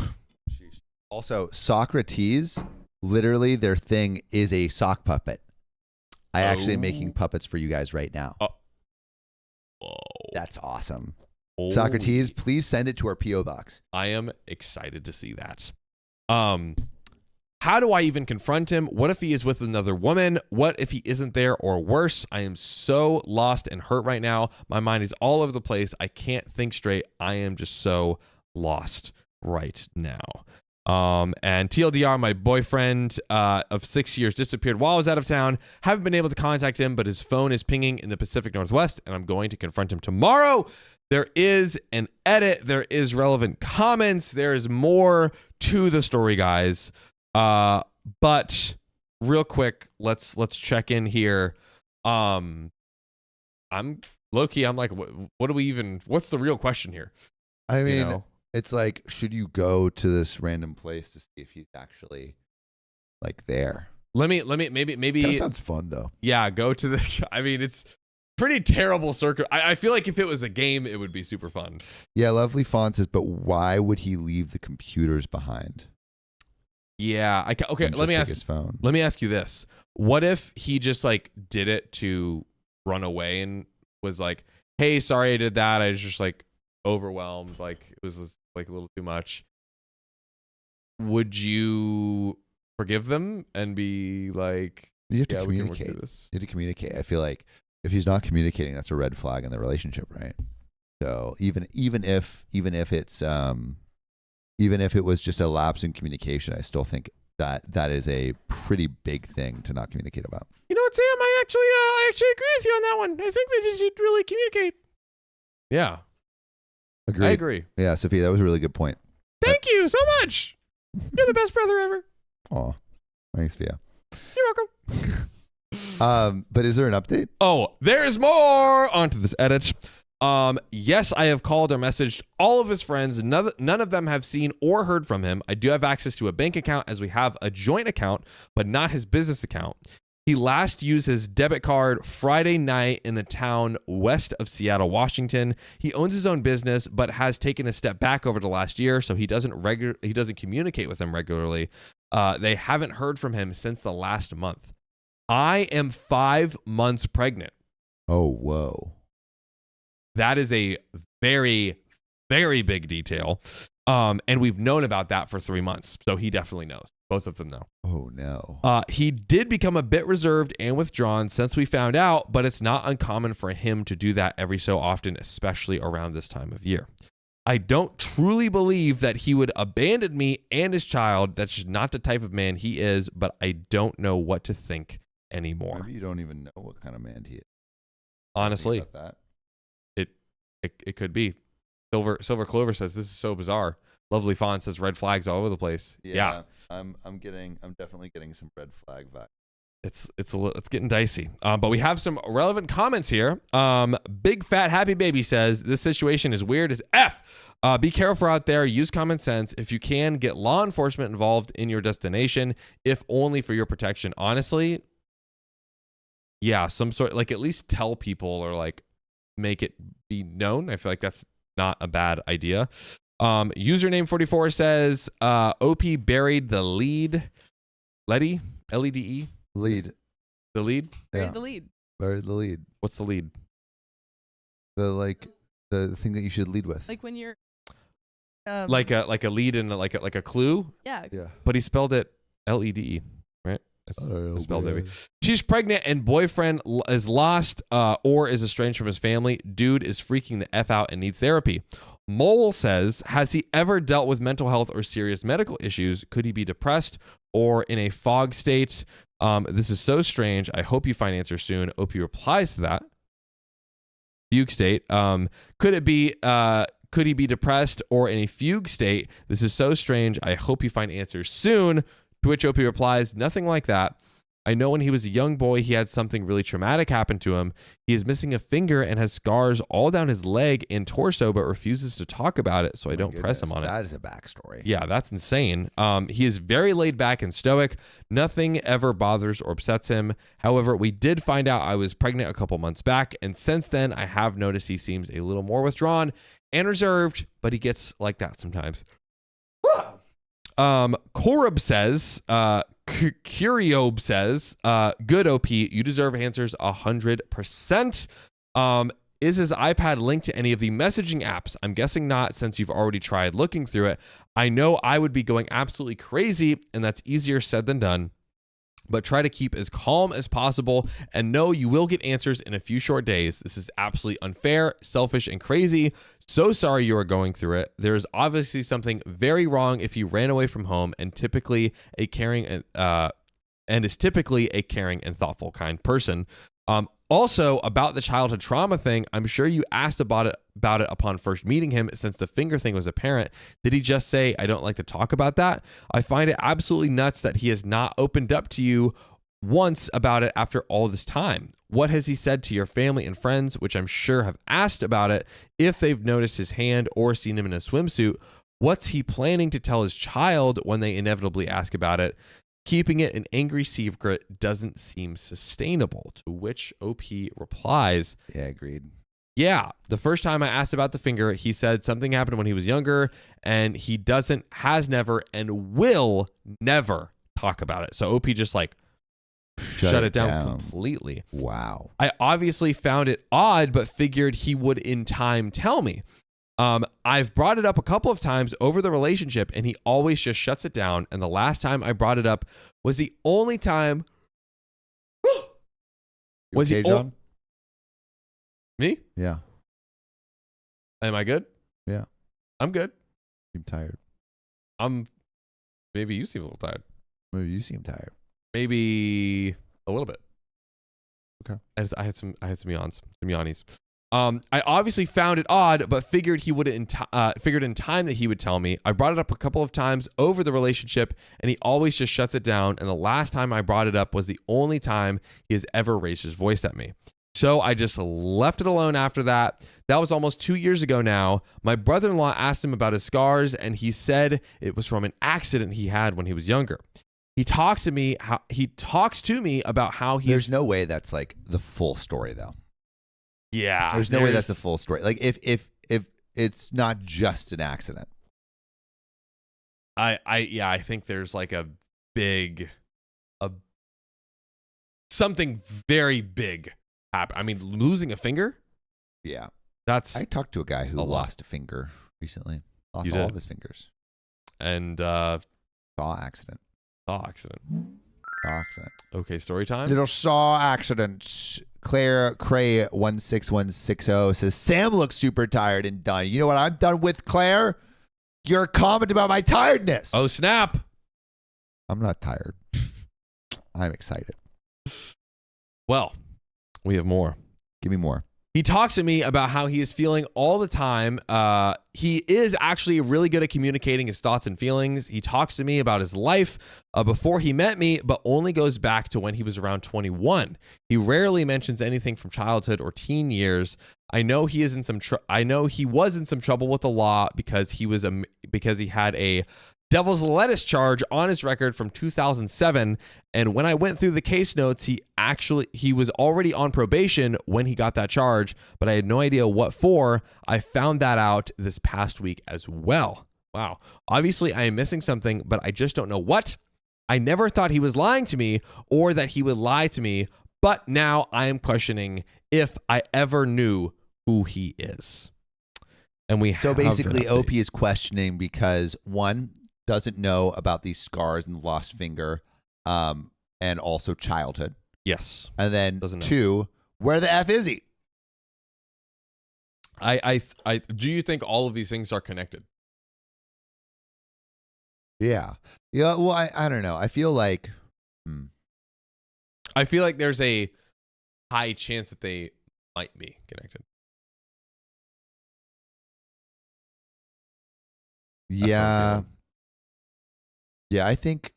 Also, Socrates, literally their thing is a sock puppet. I actually am Oh. making puppets for you guys right now. Whoa. That's awesome. Holy- Socrates, please send it to our P.O. box. I am excited to see that. How do I even confront him? What if he is with another woman? What if he isn't there, or worse? I am so lost and hurt right now. My mind is all over the place. I can't think straight. I am just so lost right now. And TLDR, my boyfriend of 6 years disappeared while I was out of town. Haven't been able to contact him, but his phone is pinging in the Pacific Northwest, and I'm going to confront him tomorrow. There is an edit. There is relevant comments. There is more to the story, guys. But real quick, let's check in here. I'm low-key, I'm like, what do we even, what's the real question here? I mean, You know? it's like, should you go to this random place to see if he's actually like there? Let me maybe That sounds fun though. yeah, go to the I mean, it's pretty terrible circle. I feel like if it was a game, it would be super fun. Yeah, Lovely Fawn says, but why would he leave the computers behind? Yeah, okay, and let me just take ask his phone. let me ask you this. What if he just like did it to run away and was like, "Hey, sorry I did that. I was just like overwhelmed, like it was like a little too much." Would you forgive them and be like, You have to "Yeah, we can work communicate. through this"? You have to communicate. I feel like if he's not communicating, that's a red flag in the relationship, right? So even if it's even if it was just a lapse in communication, I still think that is a pretty big thing to not communicate about. You know what, Sam? I actually agree with you on that one. I think that you should really communicate. Yeah, Agreed. I agree. Yeah, Sophia, that was a really good point. Thank you so much. You're the best brother ever. Oh, thanks, Sophia. You're welcome. But is there an update? Oh, there's more onto this edit. Yes, I have called or messaged all of his friends. None of them have seen or heard from him. I do have access to a bank account as we have a joint account, but not his business account. He last used his debit card Friday night in a town west of Seattle, Washington. He owns his own business, but has taken a step back over the last year, so he doesn't communicate with them regularly. They haven't heard from him since the last month. I am 5 months pregnant. Oh, whoa. That is a very, very big detail. And we've known about that for 3 months. So he definitely knows. Both of them, though. Oh no. He did become a bit reserved and withdrawn since we found out, but it's not uncommon for him to do that every so often, especially around this time of year. I don't truly believe that he would abandon me and his child. That's just not the type of man he is, but I don't know what to think anymore. Maybe you don't even know what kind of man he is. Honestly, Think about that. it could be. Silver Clover says, this is so bizarre. Lovely Font says red flags all over the place. Yeah. I'm definitely getting some red flag vibes. It's getting dicey. But we have some relevant comments here. Big Fat Happy Baby says, this situation is weird as F. Be careful out there. Use common sense. If you can, get law enforcement involved in your destination, if only for your protection. Honestly, yeah, some sort, like, at least tell people or like make it be known. I feel like that's not a bad idea. Username 44 says, OP buried the lead. Lede? L-E-D-E? Lead. The lead? Buried Yeah. the lead. Buried the lead. What's the lead? The thing that you should lead with. Like when you're Like a lead and like a clue, yeah. Yeah. but he spelled it L-E-D-E, right? That's Oh, spelled man. maybe. She's pregnant and boyfriend is lost or is estranged from his family. Dude is freaking the F out and needs therapy. Mole says, has he ever dealt with mental health or serious medical issues? Could he be depressed or in a fog state? This is so strange. I hope you find answers soon. OP replies to that. Fugue state. Could he be depressed or in a fugue state? This is so strange. I hope you find answers soon. To which OP replies, nothing like that. I know when he was a young boy, he had something really traumatic happen to him. He is missing a finger and has scars all down his leg and torso, but refuses to talk about it, so I don't press him on it. That is a backstory. Yeah, that's insane. He is very laid back and stoic. Nothing ever bothers or upsets him. However, we did find out I was pregnant a couple months back, and since then, I have noticed he seems a little more withdrawn and reserved, but he gets like that sometimes. Korab says, Curiob says, good OP, you deserve answers 100%. Is his iPad linked to any of the messaging apps? I'm guessing not, since you've already tried looking through it. I know I would be going absolutely crazy, and that's easier said than done. But try to keep as calm as possible and know you will get answers in a few short days. This is absolutely unfair, selfish, and crazy. So sorry you are going through it. There is obviously something very wrong if you ran away from home and is typically a caring and thoughtful kind person. Also, about the childhood trauma thing, I'm sure you asked about it upon first meeting him, since the finger thing was apparent. Did he just say, I don't like to talk about that? I find it absolutely nuts that he has not opened up to you once about it after all this time. What has he said to your family and friends, which I'm sure have asked about it, if they've noticed his hand or seen him in a swimsuit? What's he planning to tell his child when they inevitably ask about it? Keeping it an angry secret doesn't seem sustainable, to which OP replies, Yeah, agreed. yeah, the first time I asked about the finger, he said something happened when he was younger, and he has never, and will never talk about it. So OP just like shut it down completely. Wow. I obviously found it odd, but figured he would in time tell me. I've brought it up a couple of times over the relationship, and he always just shuts it down. And the last time I brought it up was the only time. Was he John? Me? Yeah. Am I good? Yeah. I'm good. I'm tired. Maybe you seem a little tired. Maybe you seem tired. Maybe a little bit. Okay. I had some yawns, some yawnies. I obviously found it odd, but figured he would figured in time that he would tell me. I brought it up a couple of times over the relationship, and he always just shuts it down. And the last time I brought it up was the only time he has ever raised his voice at me. So I just left it alone after that. That was almost 2 years ago now. My brother-in-law asked him about his scars, and he said it was from an accident he had when he was younger. He talks to me about how he's. There's no way that's like the full story, though. Yeah. There's no way that's the full story. Like if it's not just an accident. I think there's like something very big happen. I mean, losing a finger? Yeah. That's I talked to a guy who a lot. lost a finger recently. Lost You all did? of his fingers. and Saw accident. Saw accident. Accident. Okay, story time. Little saw accidents. Claire Cray 16160 says Sam looks super tired and done. You know what I'm done with, Claire? Your comment about my tiredness. Oh, snap. I'm not tired. I'm excited. Well, we have more. Give me more. He talks to me about how he is feeling all the time. He is actually really good at communicating his thoughts and feelings. He talks to me about his life before he met me, but only goes back to when he was around 21. He rarely mentions anything from childhood or teen years. I know he is in some. I know he was in some trouble with the law because he had a devil's lettuce charge on his record from 2007. And when I went through the case notes, he was already on probation when he got that charge, but I had no idea what for. I found that out this past week as well. Wow. Obviously, I am missing something, but I just don't know what. I never thought he was lying to me or that he would lie to me, but now I am questioning if I ever knew who he is. And So basically, OP OP is questioning because one, doesn't know about these scars and the lost finger, and also childhood. Yes. And then Doesn't know. two, where the F is he? I do you think all of these things are connected? Yeah. Yeah. Well, I don't know. I feel like, I feel like there's a high chance that they might be connected. That's what I'm yeah. feeling. Yeah. I think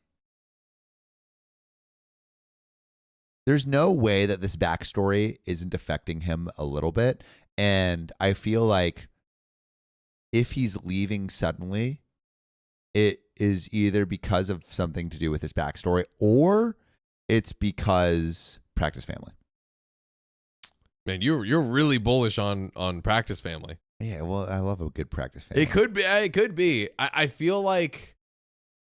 there's no way that this backstory isn't affecting him a little bit. And I feel like if he's leaving suddenly, it is either because of something to do with his backstory or it's because Practice Family. Man, you're really bullish on Practice Family. Yeah, well, I love a good Practice Family. It could be. It could be. I feel like,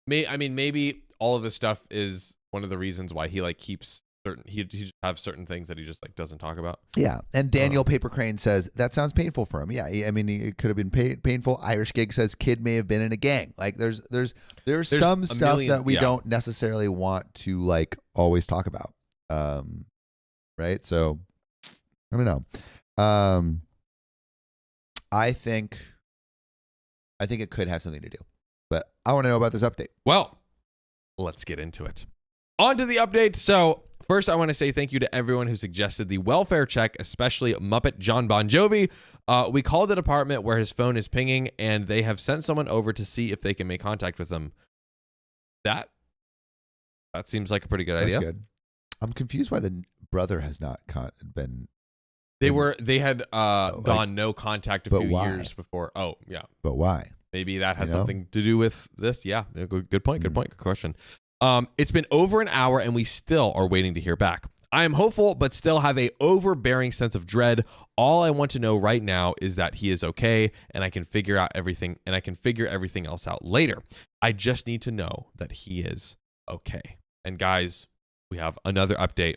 maybe all of this stuff is one of the reasons why he like keeps certain. He just have certain things that he just like doesn't talk about. Yeah, and Daniel Paper Crane says that sounds painful for him. Yeah, I mean, it could have been painful. Irish Gig says kid may have been in a gang. Like, there's some stuff that we don't necessarily want to like always talk about. Right? So I don't know. I think it could have something to do, but I want to know about this update. Well, let's get into it. On to the update. So first, I want to say thank you to everyone who suggested the welfare check, especially Muppet John Bon Jovi. We called the department where his phone is pinging, and they have sent someone over to see if they can make contact with him. That seems like a pretty good idea. That's good. I'm confused why the brother has not been. They had gone no contact a few why? years before. Oh, yeah. But why? Maybe that has You know? something to do with this. Yeah. Good point. Good point. Good question. It's been over an hour and we still are waiting to hear back. I am hopeful, but still have a overbearing sense of dread. All I want to know right now is that he is okay and I can figure everything else out later. I just need to know that he is okay. And guys, we have another update.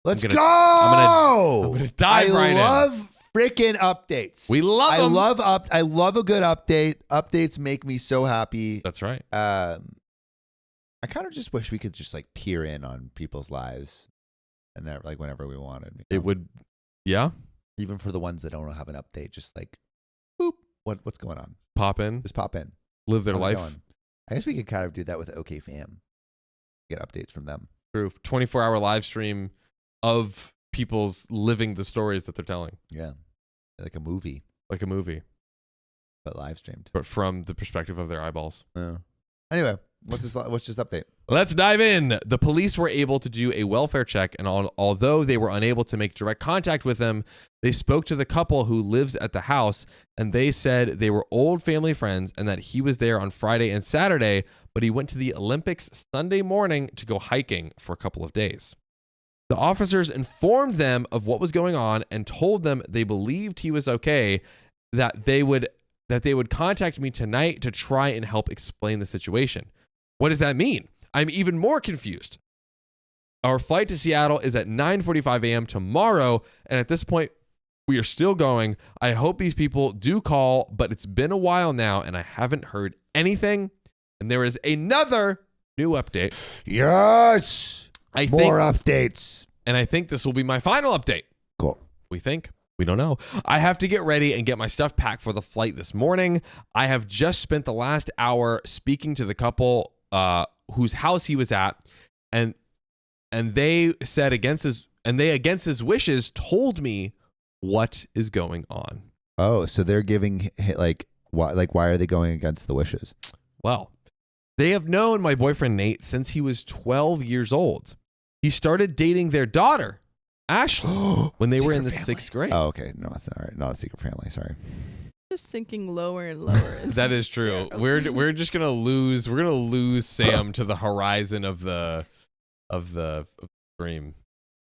Let's I'm go! I'm gonna dive right in. I love freaking updates. We love them. I love a good update. Updates make me so happy. That's right. I kind of just wish we could just like peer in on people's lives, and that, like whenever we wanted. You know? It would, yeah. Even for the ones that don't have an update, just like, boop, what's going on? Pop in, Just pop in, live their How's it life. going? I guess we could kind of do that with OK Fam. Get updates from them. Through 24-hour live stream of people's living the stories that they're telling, Yeah, like a movie, like a movie, but live streamed. but from the perspective of their eyeballs. Yeah. Anyway, what's this update? Let's dive in. The police were able to do a welfare check, and although they were unable to make direct contact with him, they spoke to the couple who lives at the house, and they said they were old family friends and that he was there on Friday and Saturday, but he went to the Olympics Sunday morning to go hiking for a couple of days. The officers informed them of what was going on and told them they believed he was okay, that they would contact me tonight to try and help explain the situation. What does that mean? I'm even more confused. Our flight to Seattle is at 9:45 a.m. tomorrow, and at this point, we are still going. I hope these people do call, but it's been a while now, and I haven't heard anything. And there is another new update. Yes. I More think, updates. and I think this will be my final update. Cool. We think. We don't know. I have to get ready and get my stuff packed for the flight this morning. I have just spent the last hour speaking to the couple whose house he was at, and they said against his wishes told me what is going on. Oh, so they're giving why are they going against the wishes? Well, they have known my boyfriend Nate since he was 12 years old. He started dating their daughter, Ashley, when they were in the Secret family. 6th grade. Oh, okay. No, that's all right. Not a secret family. Sorry. Just sinking lower and lower. into That is true. the- We're just gonna lose. We're gonna lose Sam to the horizon of the stream.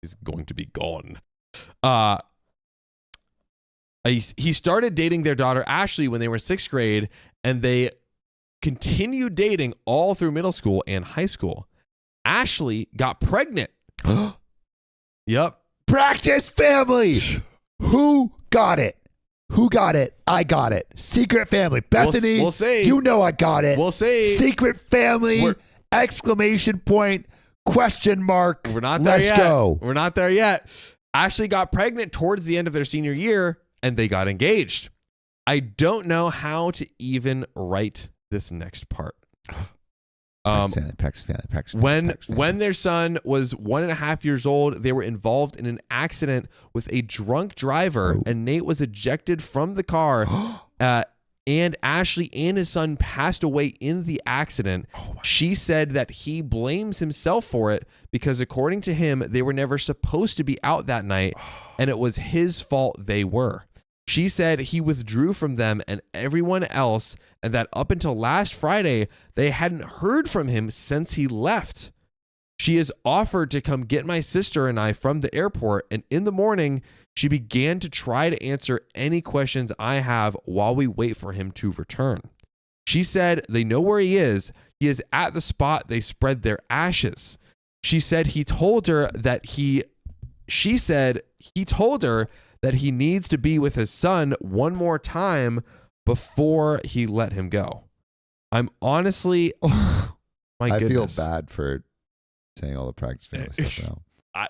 He's going to be gone. He started dating their daughter Ashley when they were in 6th grade, and they continued dating all through middle school and high school. Ashley got pregnant. Yep. Practice family. Who got it? Who got it? I got it. Secret family. Bethany, we'll see. you know I got it. We'll see. Secret family. We're- Exclamation point. Question mark. We're not there Let's yet. go. We're not there yet. Ashley got pregnant towards the end of their senior year, and they got engaged. I don't know how to even write this next part. Practice family. When their son was 1.5 years old, they were involved in an accident with a drunk driver, and Nate was ejected from the car. And Ashley and his son passed away in the accident. She said that he blames himself for it because, according to him, they were never supposed to be out that night, and it was his fault they were. She said he withdrew from them and everyone else, and that up until last Friday, they hadn't heard from him since he left. She has offered to come get my sister and I from the airport, and in the morning, she began to try to answer any questions I have while we wait for him to return. She said they know where he is. He is at the spot they spread their ashes. She said he told her that he needs to be with his son one more time before he let him go. I'm honestly, my I goodness. feel bad for saying all the practice family stuff now.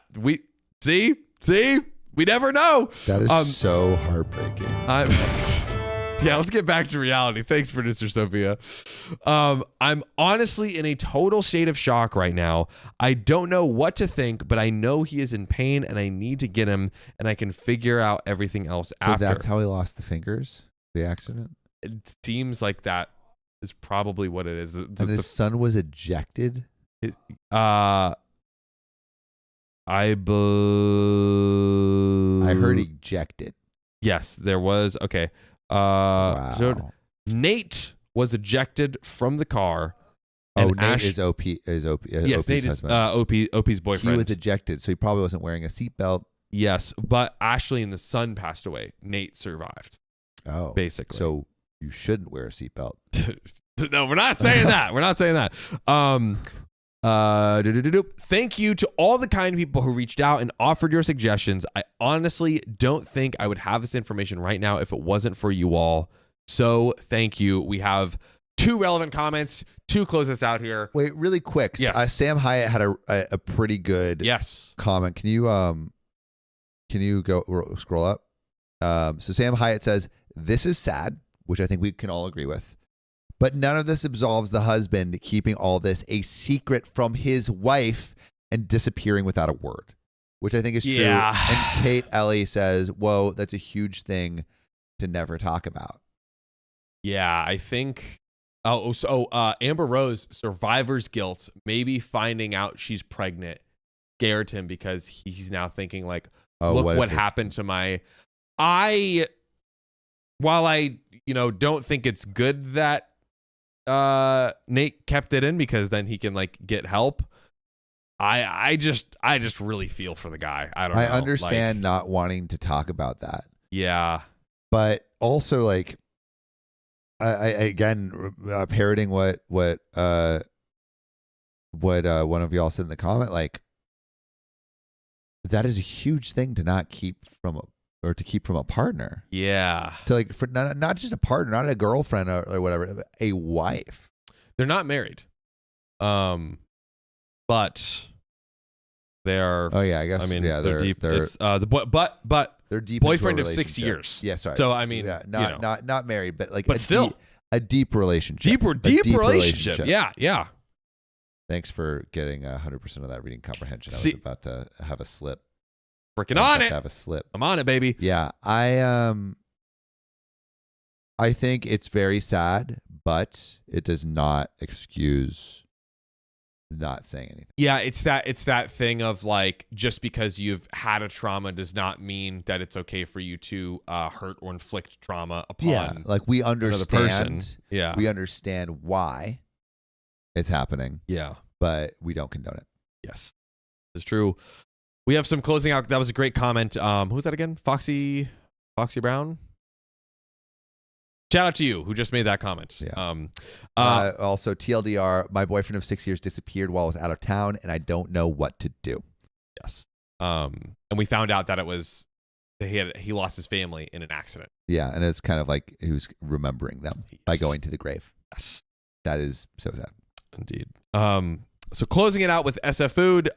We never know. That is so heartbreaking. Yeah, let's get back to reality. Thanks, producer Sophia. I'm honestly in a total state of shock right now. I don't know what to think, but I know he is in pain and I need to get him, and I can figure out everything else So after. that's how he lost the fingers? The accident? It seems like that is probably what it is. And his son was ejected? I I heard ejected. Yes, there was. Okay. Wow. So Nate was ejected from the car. Oh, and Nate is OP. Is OP. Yes, OP's Nate is husband. OP's boyfriend. He was ejected, so he probably wasn't wearing a seatbelt. Yes, but Ashley and the son passed away. Nate survived. Oh, Basically. So you shouldn't wear a seatbelt. No, we're not saying that. We're not saying that. Thank you to all the kind people who reached out and offered your suggestions. I honestly don't think I would have this information right now if it wasn't for you all. So thank you. We have 2 relevant comments to close this out here. Wait, really quick. Yes. Sam Hyatt had a pretty good Yes. comment. Can you go scroll up? So Sam Hyatt says, "This is sad," which I think we can all agree with. But none of this absolves the husband keeping all this a secret from his wife and disappearing without a word, which I think is true. Yeah. And Kate Ellie says, "Whoa, that's a huge thing to never talk about." Yeah, I think. Amber Rose, survivor's guilt. Maybe finding out she's pregnant scared him because he's now thinking like, Oh, look if what it's- happened to while I don't think it's good that Nate kept it in because then he can like get help. I just really feel for the guy. I don't know. I understand not wanting to talk about that, Yeah. but also like, I again parroting what one of y'all said in the comment, like that is a huge thing to not keep from to keep from a partner. Yeah. To like for not just a partner, not a girlfriend or whatever, a wife. They're not married. But they are. Oh yeah, I guess. I mean, yeah, they're deep. They're, It's but they're deep. into a boyfriend of 6 relationship. years. Yeah, sorry. So I mean, yeah, you know. not married, but like, But still. a deep relationship. deep relationship. Yeah. Thanks for getting 100% of that reading comprehension. I was See- about to have a slip. Freaking I was on about it. to have a slip. I'm on it, baby. Yeah, I think it's very sad, but it does not excuse not saying anything. Yeah, it's that thing of like, just because you've had a trauma does not mean that it's okay for you to hurt or inflict trauma upon Like we another understand. person. Yeah. We understand why it's happening, Yeah. but we don't condone it. Yes. It's true. We have some closing out. That was a great comment. Who's that again? Foxy Brown? Shout out to you who just made that comment. Yeah. Yeah. Also, TLDR, my boyfriend of 6 years disappeared while I was out of town, and I don't know what to do. Yes. And we found out that it was he lost his family in an accident. Yeah, and it's kind of like he was remembering them by Yes. going to the grave. Yes. That is so sad. Indeed. So closing it out with SF Food,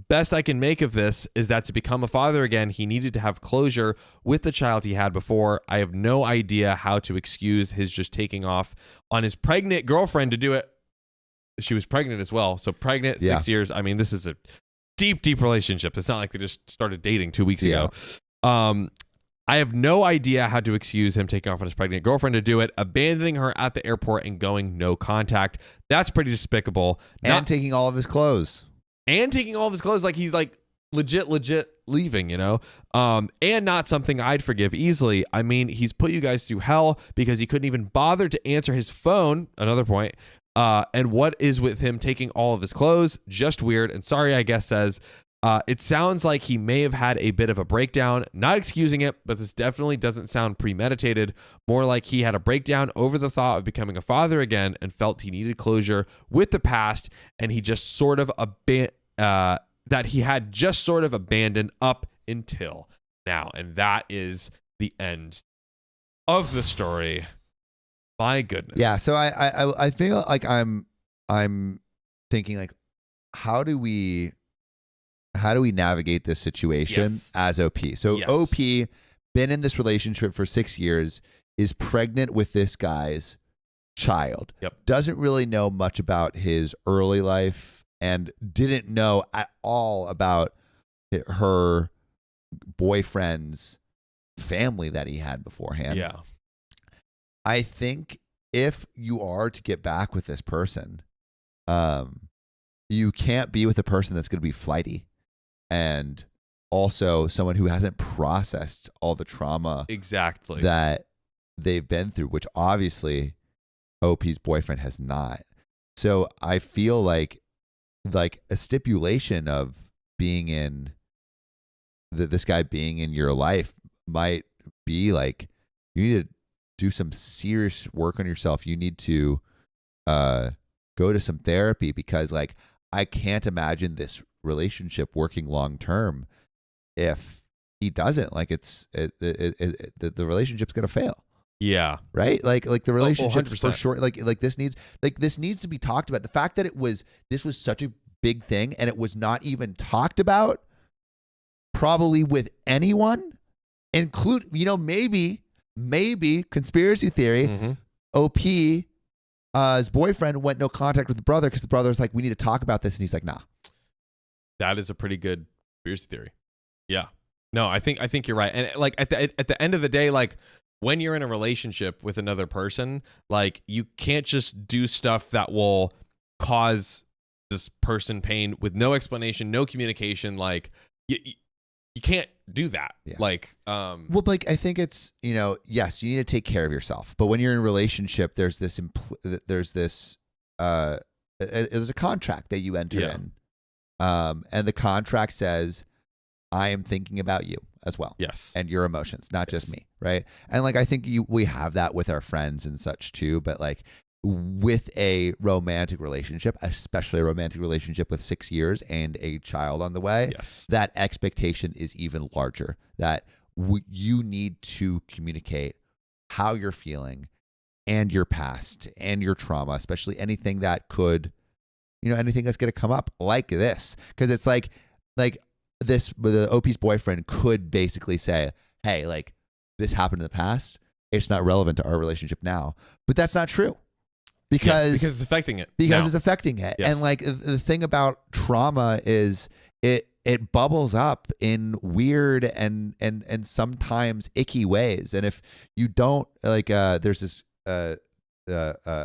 best I can make of this is that to become a father again, he needed to have closure with the child he had before. I have no idea how to excuse his just taking off on his pregnant girlfriend to do it. She was pregnant as well. So pregnant, 6 years. I mean, this is a deep, deep relationship. It's not like they just started dating 2 weeks ago. I have no idea how to excuse him taking off on his pregnant girlfriend to do it, abandoning her at the airport and going no contact. That's pretty despicable. And taking all of his clothes. And taking all of his clothes, like he's like legit leaving, you know? And not something I'd forgive easily. I mean, he's put you guys through hell because he couldn't even bother to answer his phone. Another point. And what is with him taking all of his clothes? Just weird. And sorry, I guess says, it sounds like he may have had a bit of a breakdown. Not excusing it, but this definitely doesn't sound premeditated. More like he had a breakdown over the thought of becoming a father again and felt he needed closure with the past, and he just sort of that he had just sort of abandoned up until now. And that is the end of the story. My goodness. Yeah, so I feel like I'm thinking like, how do we navigate this situation Yes. as OP? So Yes. OP, been in this relationship for 6 years, is pregnant with this guy's child. Yep. Doesn't really know much about his early life and didn't know at all about her boyfriend's family that he had beforehand. Yeah. I think if you are to get back with this person, you can't be with a person that's going to be flighty and also someone who hasn't processed all the trauma Exactly. that they've been through, which obviously OP's boyfriend has not. So I feel like a stipulation of being in this guy being in your life might be like, you need to do some serious work on yourself. You need to go to some therapy, because like, I can't imagine this relationship working long term if he doesn't. Like the relationship's gonna fail. Yeah. Right? Like the relationship 100%. for sure. Like this needs to be talked about. The fact that this was such a big thing and it was not even talked about probably with anyone, include, maybe conspiracy theory, Mm-hmm. OP his boyfriend went no contact with the brother because the brother's like, we need to talk about this, and he's like, nah. That is a pretty good conspiracy theory. Yeah. No, I think you're right. And like at the end of the day, like when you're in a relationship with another person, like you can't just do stuff that will cause this person pain with no explanation, no communication. Like you can't do that. Yeah. Like, Well, like, I think it's, yes, you need to take care of yourself, but when you're in a relationship, there's there's a contract that you enter Yeah. in. And the contract says, I am thinking about you as well. yes. And your emotions, not just Yes. me. Right. And like, I think we have that with our friends and such too, but like with a romantic relationship, especially a romantic relationship with 6 years and a child on the way, Yes. that expectation is even larger, that you need to communicate how you're feeling and your past and your trauma, especially anything that could, anything that's going to come up like this. Because it's like this, the OP's boyfriend could basically say, hey, like this happened in the past. It's not relevant to our relationship now. But that's not true. Because it's affecting it. It's affecting it. Yes. And like the thing about trauma is it bubbles up in weird and sometimes icky ways. And if you don't like, there's this, I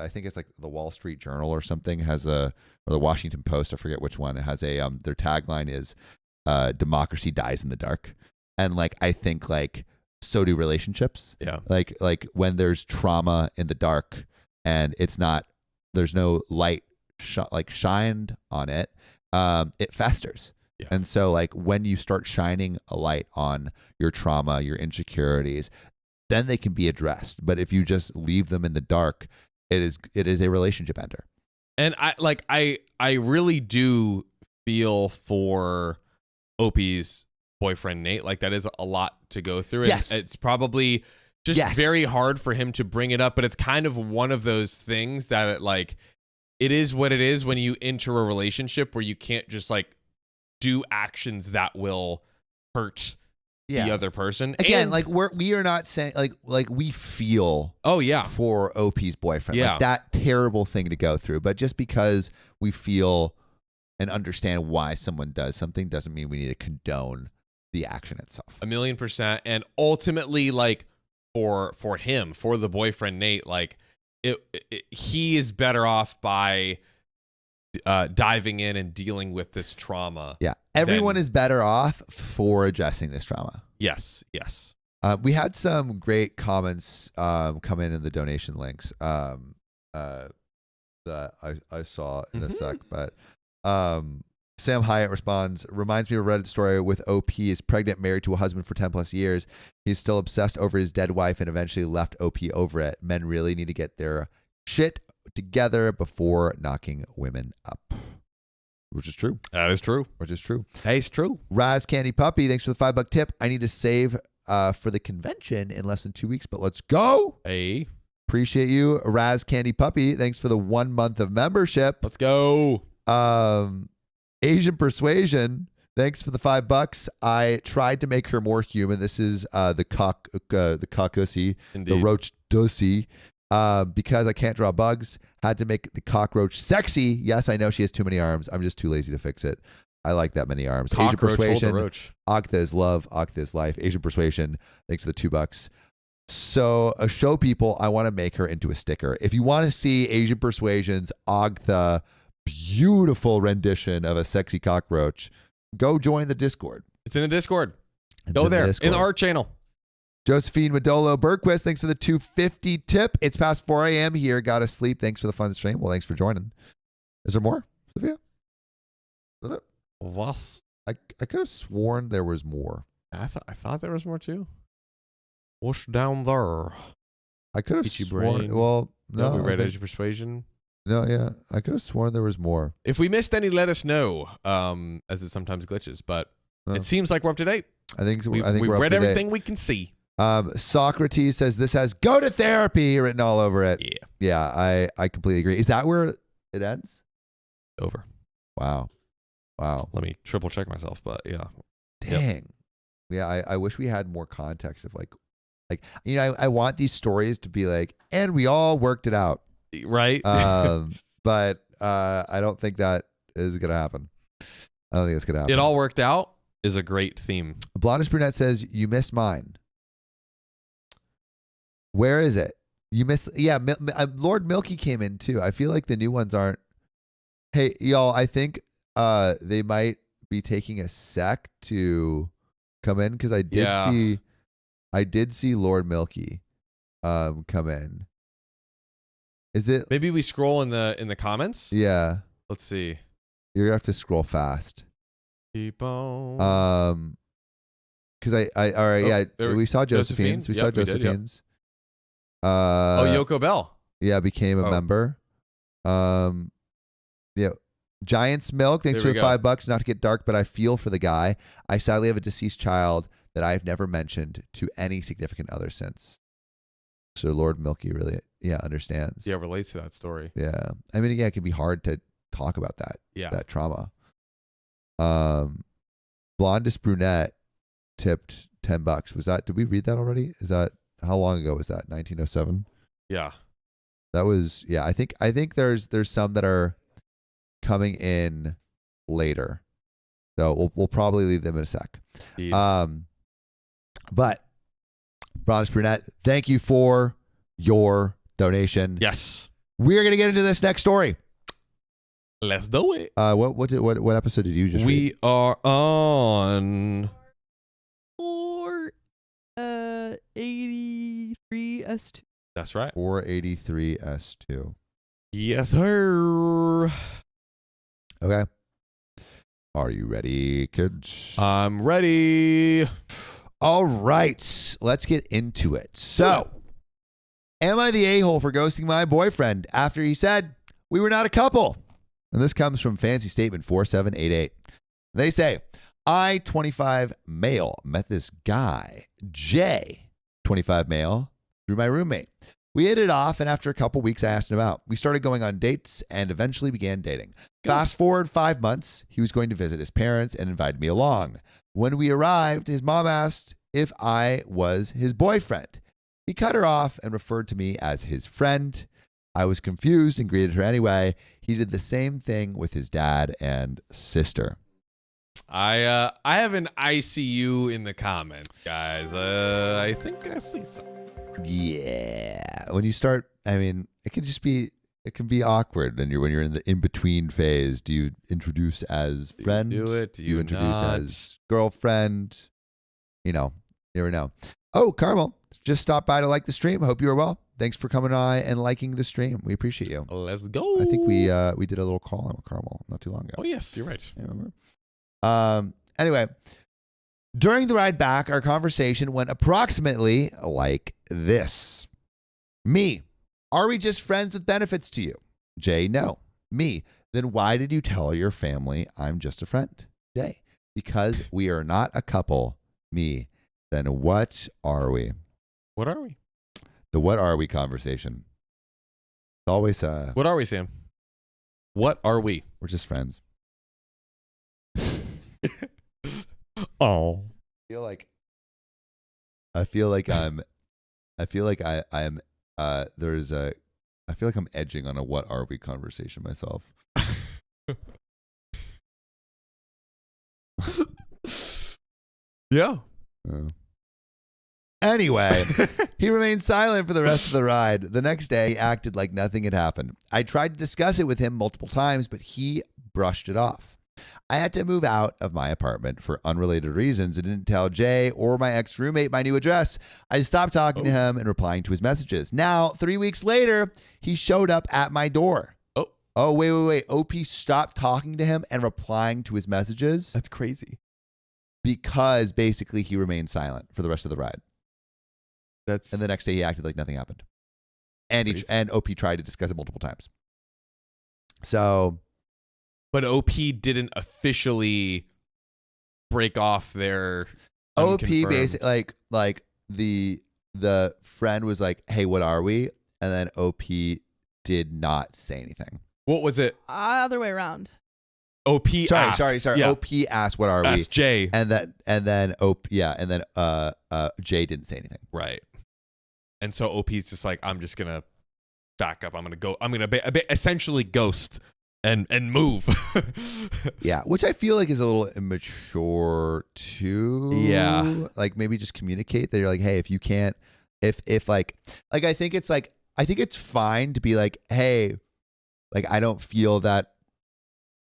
think it's like the Wall Street Journal or something or the Washington Post. I forget which one. It has their tagline is, democracy dies in the dark. And like, I think like, so do relationships. Yeah. Like when there's trauma in the dark and there's no light shined on it, it festers. Yeah. And so like when you start shining a light on your trauma, your insecurities, then they can be addressed. But if you just leave them in the dark, it is a relationship ender. And I really do feel for Opie's boyfriend Nate. Like that is a lot to go through. Yes. It's probably just very hard for him to bring it up, but it's kind of one of those things that it is what it is when you enter a relationship where you can't just like do actions that will hurt the other person. Again, and, like we are not saying like we feel for OP's boyfriend. Yeah. Like that terrible thing to go through. But just because we feel and understand why someone does something doesn't mean we need to condone the action itself. 1,000,000%. And ultimately, like for him, for the boyfriend Nate, like he is better off by diving in and dealing with this trauma. Yeah. Everyone is better off for addressing this trauma. Yes. We had some great comments come in the donation links that I saw in a sec, but Sam Hyatt responds, reminds me of a Reddit story with OP is pregnant, married to a husband for 10 plus years. He's still obsessed over his dead wife and eventually left OP over it. Men really need to get their shit together before knocking women up. Which is true. That is true. Hey, it's true. Raz Candy Puppy, thanks for the $5 tip. I need to save for the convention in less than 2 weeks, but let's go. Hey. Appreciate you, Raz Candy Puppy. Thanks for the 1 month of membership. Let's go. Asian Persuasion, thanks for the $5. I tried to make her more human. This is the cockussy, the roach dussy. Because I can't draw bugs, had to make the cockroach sexy. Yes, I know she has too many arms. I'm just too lazy to fix it. I like that many arms. Cockroach, Asian Persuasion, roach. Octa is love, Octa is life. Asian Persuasion, thanks for the $2. So, show people, I want to make her into a sticker. If you want to see Asian Persuasion's Octa beautiful rendition of a sexy cockroach, go join the Discord. It's in the Discord. Go there in the art channel. Josephine Madolo Berquist, thanks for the $2.50 tip. It's past 4 a.m. here. Gotta sleep. Thanks for the fun stream. Well, thanks for joining. Is there more, Sophia? Is that it? Was I could have sworn there was more. I thought there was more too. What's down there? I could have Peachy sworn. brain. Well, no. We read Asian Persuasion. No, yeah. I could have sworn there was more. If we missed any, let us know. As it sometimes glitches, but it seems like we're up to date. I think we've we're read up to everything date. we can see. Socrates says this has "go to therapy" written all over it. Yeah, I completely agree. Is that where it ends? Over. Wow. Let me triple check myself, but yeah. Dang. Yep. Yeah, I wish we had more context of like I want these stories to be like, and we all worked it out. Right. But I don't think that is gonna happen. I don't think it's gonna happen. It all worked out is a great theme. Blondish Brunette says you missed mine. Where is it? You missed. Yeah, Lord Milky came in too. I feel like the new ones aren't. Hey, y'all, I think they might be taking a sec to come in because I did see Lord Milky come in. Is it? Maybe we scroll in the comments. Yeah. Let's see. You're gonna have to scroll fast. Keep on. Because all right, we saw Josephine's. We saw Josephine's. Yoko Bell. Yeah, became a member. Yeah. Giant's Milk, thanks for the $5. Not to get dark, but I feel for the guy. I sadly have a deceased child that I've never mentioned to any significant other since. So Lord Milky really, understands. Yeah, relates to that story. Yeah. I mean, again, it can be hard to talk about that trauma. Blondest brunette tipped $10. Was that? Did we read that already? Is that how long ago was that? 1907. Yeah. That was I think there's some that are coming in later, so we'll probably leave them in a sec. Yeah. But Blondest brunette, thank you for your donation. Yes. We're gonna get into this next story. Let's do it. What episode did you just read? We are on 483 S2. That's right. 483 S2. Yes, sir. Okay. Are you ready, kids? I'm ready. All right. Let's get into it. So, am I the a-hole for ghosting my boyfriend after he said we were not a couple? And this comes from Fancy Statement 4788. They say, I, 25 male, met this guy, Jay, 25 male, through my roommate. We hit it off, and after a couple weeks, I asked him out. We started going on dates and eventually began dating. Fast forward 5 months, he was going to visit his parents and invited me along. When we arrived, his mom asked if I was his boyfriend. He cut her off and referred to me as his friend. I was confused and greeted her anyway. He did the same thing with his dad and sister. I have an ICU in the comments, guys. I think I see something. Yeah. When you start, I mean, it can be awkward when you're in the in-between phase. Do you introduce as friend? Do it? Do you introduce not? as girlfriend? You never know. Oh, Carmel just stopped by to like the stream. Hope you are well. Thanks for coming by and liking the stream. We appreciate you. Let's go. I think we did a little call on Carmel not too long ago. Oh, yes, you're right. I remember. Anyway, during the ride back, our conversation went approximately like this. Me, are we just friends with benefits to you? Jay, no. Me, then why did you tell your family I'm just a friend? Jay, because we are not a couple. Me, then what are we? What are we? The what are we conversation. It's always What are we, Sam? What are we? we're just friends. Oh. I feel like I'm edging on a what are we conversation myself. Yeah. Anyway, he remained silent for the rest of the ride. The next day, he acted like nothing had happened. I tried to discuss it with him multiple times, but he brushed it off. I had to move out of my apartment for unrelated reasons and didn't tell Jay or my ex-roommate my new address. I stopped talking to him and replying to his messages. Now, 3 weeks later, he showed up at my door. Oh, wait. OP stopped talking to him and replying to his messages That's crazy. because basically he remained silent for the rest of the ride. That's And the next day he acted like nothing happened. And OP tried to discuss it multiple times. So, but OP didn't officially break off their OP unconfirmed- basically like the friend was like, "Hey, what are we?" And then OP did not say anything. What was it? Other way around. OP Sorry. asked. Yeah. OP asked, "What are we?" Asked Jay. And then Jay didn't say anything. Right. And so OP's just like, I'm just gonna back up. I'm gonna essentially ghost and move. Yeah, which I feel like is a little immature too. Yeah. Like maybe just communicate that you're like, hey, if you can't, if like I think it's fine to be like, hey, like I don't feel that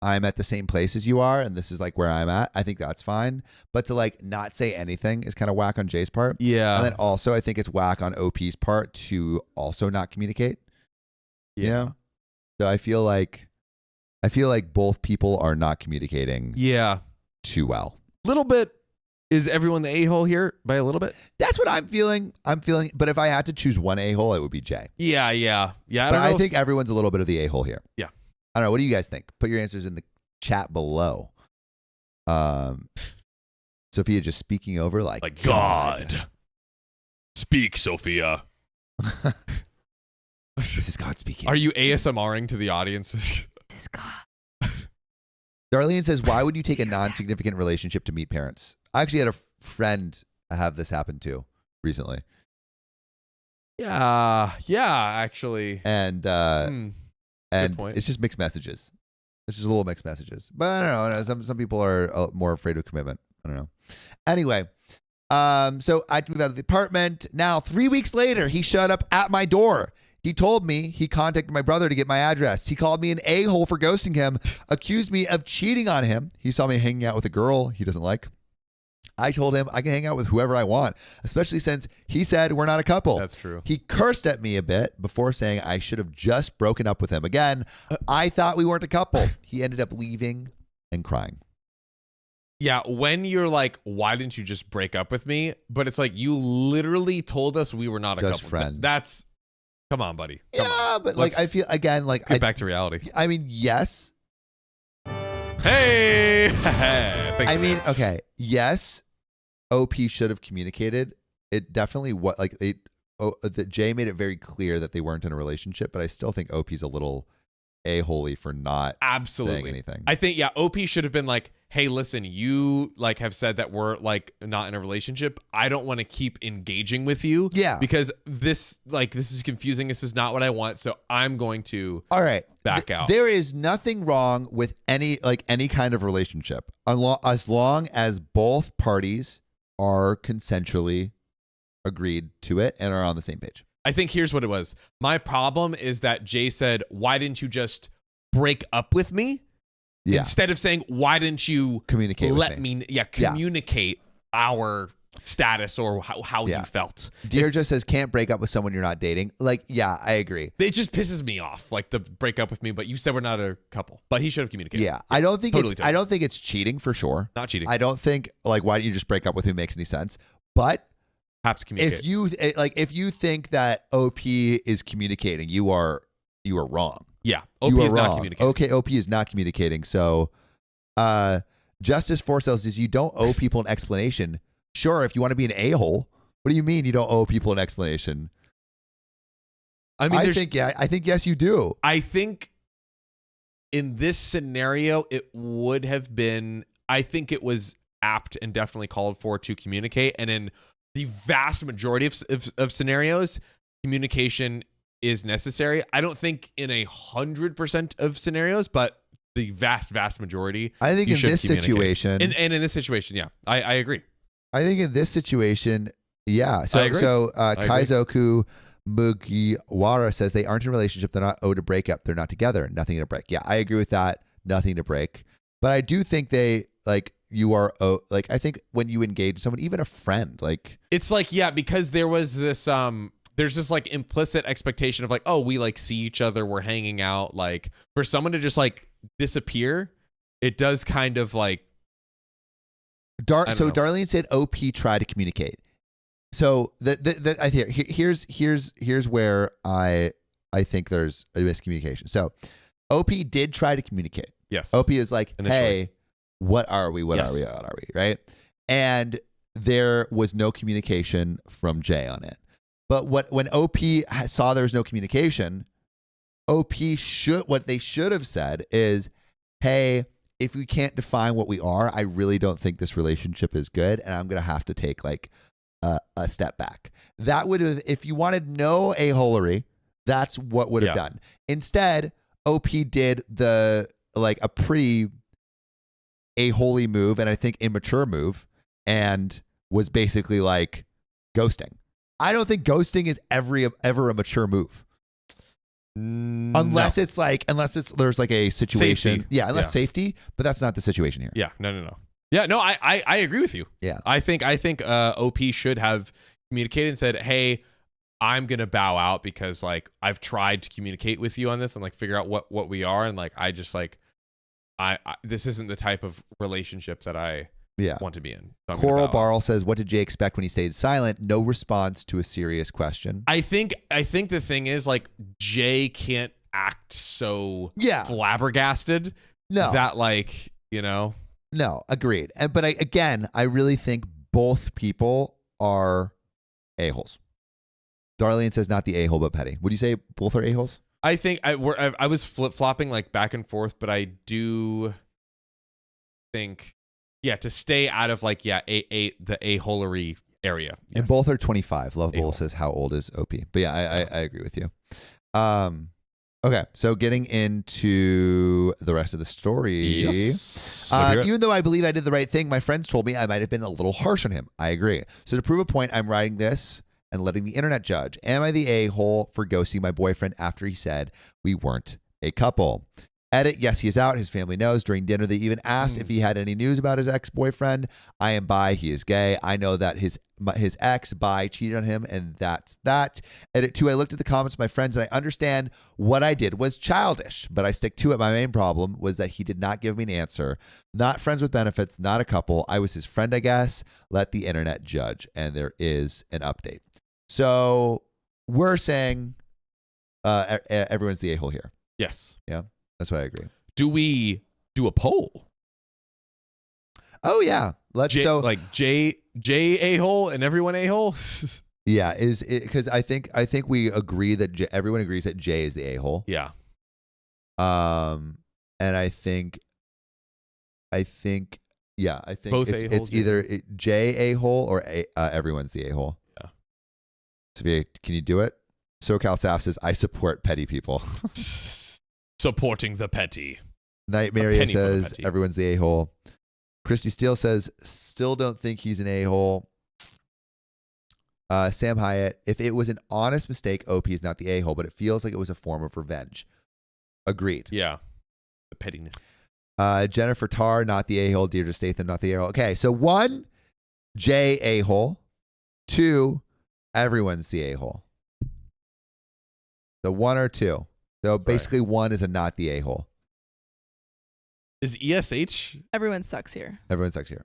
I'm at the same place as you are and this is like where I'm at. I think that's fine. But to like not say anything is kind of whack on Jay's part. Yeah. And then also I think it's whack on OP's part to also not communicate. Yeah. You know? So I feel like both people are not communicating Yeah. too well. Little bit. Is everyone the a-hole here by a little bit? That's what I'm feeling. But if I had to choose one a-hole, it would be Jay. Yeah. But I think everyone's a little bit of the a-hole here. Yeah. I don't know. What do you guys think? Put your answers in the chat below. Sophia just speaking over like God. Speak, Sophia. This is God speaking. Are you ASMRing to the audience? This is God. Darlene says, why would you take a non-significant relationship to meet parents? I actually had a friend have this happen too recently. Yeah, actually. And Good point. it's just mixed messages. It's just a little mixed messages. But I don't know. Some people are more afraid of commitment. I don't know. Anyway, so I had to move out of the apartment. Now, 3 weeks later, he showed up at my door. He told me he contacted my brother to get my address. He called me an a-hole for ghosting him, accused me of cheating on him. He saw me hanging out with a girl he doesn't like. I told him I can hang out with whoever I want, especially since he said we're not a couple. That's true. He cursed at me a bit before saying I should have just broken up with him. Again, I thought we weren't a couple. He ended up leaving and crying. Yeah, when you're like, why didn't you just break up with me? But it's like, you literally told us we were not a Just couple. friends. That's, come on, buddy. Come Yeah, on. but like Let's I feel again like get back to reality. I mean, yes. Hey! Thanks, I mean, man. okay, yes. OP should have communicated. It definitely that Jay made it very clear that they weren't in a relationship, but I still think OP's a little a-holy for not saying Absolutely. anything. I think, yeah, OP should have been like, hey, listen, you like have said that we're like not in a relationship. I don't want to keep engaging with you. Yeah. Because this is confusing. This is not what I want. So I'm going to All right. back out. There is nothing wrong with any kind of relationship as long as both parties are consensually agreed to it and are on the same page. I think here's what it was. My problem is that Jay said, why didn't you just break up with me? Yeah. Instead of saying, why didn't you Communicate with let me. me communicate our status or how Yeah. you felt. Dear just says can't break up with someone you're not dating. Like, yeah, I agree. It just pisses me off, like the break up with me, but you said we're not a couple. But he should have communicated. Yeah. I don't think Totally, I don't think it's cheating for sure. Not cheating. I don't think like why don't you just break up with me makes any sense. But have to communicate. if you think that OP is communicating, you are wrong. Yeah. OP You are is not wrong. communicating. Okay, OP is not communicating. So, Justice Forcells is you don't owe people an explanation. Sure, if you want to be an a-hole, what do you mean you don't owe people an explanation? I mean, I think yes, you do. I think in this scenario, it would have been, I think it was apt and definitely called for to communicate. And in the vast majority of scenarios, communication is necessary. I don't think in 100% of scenarios, but the vast majority. I think you in should this communicate. situation, And in this situation, yeah, I agree. I think in this situation, yeah. I So agree. agree. Kaizoku Mugiwara says they aren't in a relationship. They're not owed a breakup. They're not together. Nothing to break. Yeah, I agree with that. Nothing to break. But I do think they you are I think when you engage someone, even a friend, like It's like, yeah, because there was this there's this like implicit expectation of like, oh, we like see each other, we're hanging out. Like for someone to just like disappear, it does kind of like I don't know. Darlene said OP tried to communicate. So I think here's where I think there's a miscommunication. So OP did try to communicate. yes. OP is like, Initially. hey, what are we? What Yes. are we? What are we? Right? And there was no communication from Jay on it. But when OP saw there was no communication, what they should have said is, hey, if we can't define what we are, I really don't think this relationship is good, and I'm gonna have to take like a step back. That would have, if you wanted no a-holery, that's what would have Yeah. done. Instead, OP did a pretty a-holy move, and I think immature move, and was basically like ghosting. I don't think ghosting is ever a mature move. Unless it's there's like a situation. Safety. Yeah, unless Yeah. safety, but that's not the situation here. Yeah, no. Yeah, no, I agree with you. Yeah. I think OP should have communicated and said, hey, I'm gonna bow out because like I've tried to communicate with you on this and like figure out what we are, and like I just like I this isn't the type of relationship that I Yeah. want to be in. So I'm gonna Coral bow out. Barl says, what did Jay expect when he stayed silent? No response to a serious question. I think the thing is like Jay can't act so Yeah. flabbergasted No. that like, you know. No, agreed. But I really think both people are a-holes. Darlene says not the a-hole, but petty. Would you say both are a-holes? I think I was flip-flopping like back and forth, but I do think, to stay out of like, the a-holery area. And Yes. both are 25. Love Bowl A-hole. says, how old is Opie? But yeah, I agree with you. Okay, so getting into the rest of the story. Yes. Let's hear it. Even though I believe I did the right thing, my friends told me I might have been a little harsh on him. I agree. So to prove a point, I'm writing this and letting the internet judge. Am I the a-hole for ghosting my boyfriend after he said we weren't a couple? Edit, yes, he is out. His family knows. During dinner, they even asked if he had any news about his ex-boyfriend. I am bi. He is gay. I know that his ex, bi, cheated on him, and that's that. Edit 2, I looked at the comments of my friends, and I understand what I did was childish, but I stick to it. My main problem was that he did not give me an answer. Not friends with benefits, not a couple. I was his friend, I guess. Let the internet judge, and there is an update. So we're saying everyone's the a-hole here. Yes. That's what I agree. Do we do a poll? Oh yeah, let's J a-hole and everyone a-hole? yeah. Is it because I think we agree that everyone agrees that Jay is the a-hole. Yeah. And I think Both it's a-holes, either Jay a-hole or everyone's the a-hole. Yeah. Sophia, can you do it? SoCal Saf says I support petty people. Supporting the petty. Nightmaria penny for the says petty. everyone's the a-hole. Christy Steele says still don't think he's an a-hole. Sam Hyatt, if it was an honest mistake, OP is not the a-hole, but it feels like it was a form of revenge. Agreed. Yeah. The pettiness. Jennifer Tarr, not the a-hole. Deirdre Statham, not the a-hole. Okay, so 1, Jay a-hole. 2, everyone's the a-hole. So 1 or 2. So basically 1 is a not the a-hole. Is ESH? Everyone sucks here. Everyone sucks here.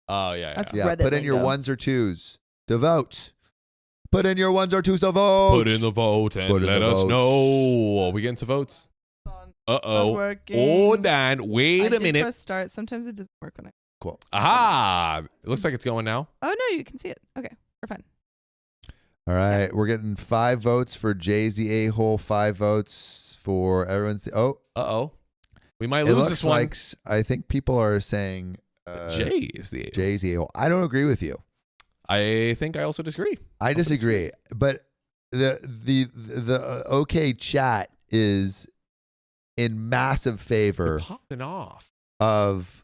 Oh, yeah. That's Yeah, Reddit put in your lingo. 1s or 2s to vote. Put in your 1s or 2s to vote. Put in the vote and Put in let the us votes. know. Are we getting to votes? Uh-oh. Working. Hold on. I Wait a did minute. press start. Sometimes it doesn't work when I. Cool. Aha. It looks like it's going now. Oh no, you can see it. Okay, we're fine. All right, we're getting 5 votes for Jay's the a-hole, 5 votes for everyone's the... Oh, Uh-oh. We might it lose looks this one. like I think people are saying Jay is the a-hole. Jay's the a-hole. I don't agree with you. I think I also disagree. I disagree. But the OK chat is in massive favor You're popping off. of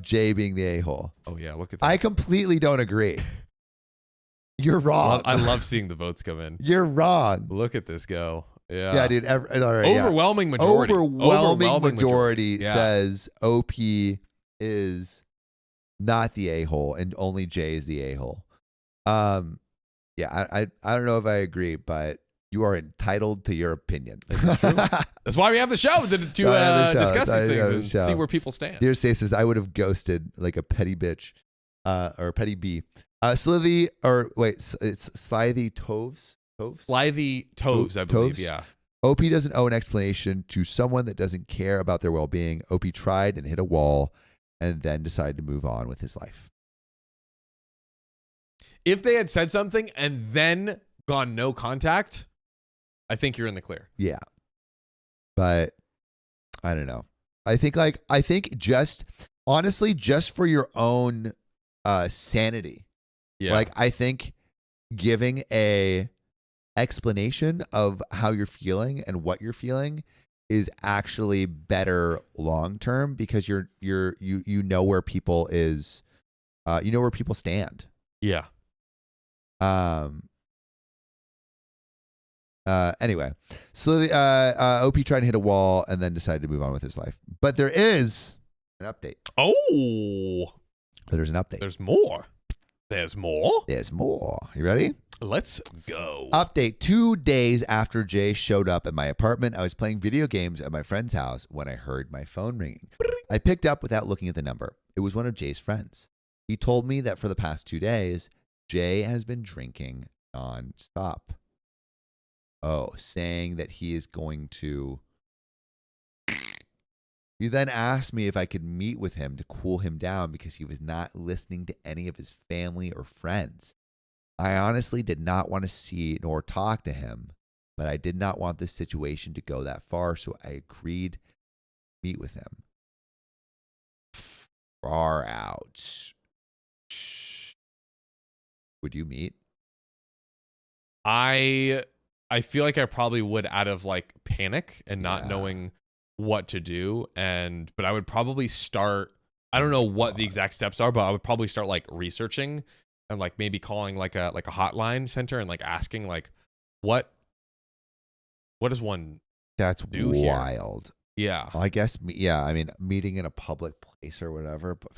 Jay being the a-hole. Oh, yeah. Look at that. I completely don't agree. You're wrong. I love seeing the votes come in. You're wrong. Look at this go. Yeah. Yeah, dude. All right, yeah. Overwhelming majority. Overwhelming majority Yeah. says OP is not the a-hole and only Jay is the a-hole. Yeah, I don't know if I agree, but you are entitled to your opinion. That's why we have the show to discuss these things and see where people stand. Dear Stay says I would have ghosted like a petty bitch, or a petty bee. Slithy, or wait, it's Slithy Toves. Slithy Toves, I believe. Toves? Yeah. OP doesn't owe an explanation to someone that doesn't care about their well-being. OP tried and hit a wall and then decided to move on with his life. If they had said something and then gone no contact, I think you're in the clear. Yeah. But I don't know. I think just honestly, just for your own sanity. Yeah. Like I think giving a explanation of how you're feeling and what you're feeling is actually better long term because you know where people is you know where people stand. Yeah. Anyway, so the OP tried to hit a wall and then decided to move on with his life. But there is an update. Oh, There's an update. there's more. There's more. There's more. You ready? Let's go. Update. 2 days after Jay showed up at my apartment, I was playing video games at my friend's house when I heard my phone ringing. I picked up without looking at the number. It was one of Jay's friends. He told me that for the past 2 days, Jay has been drinking nonstop. Oh, saying that he is going to... He then asked me if I could meet with him to cool him down because he was not listening to any of his family or friends. I honestly did not want to see nor talk to him, but I did not want this situation to go that far, so I agreed to meet with him. far out. Would you meet? I feel like I probably would out of like panic and not Yeah. knowing what to do. But I would probably start, I don't know what the exact steps are, but I would probably start like researching and like maybe calling like a hotline center and like asking like what does one That's do here? wild. Yeah. I guess, yeah, I mean, meeting in a public place or whatever, but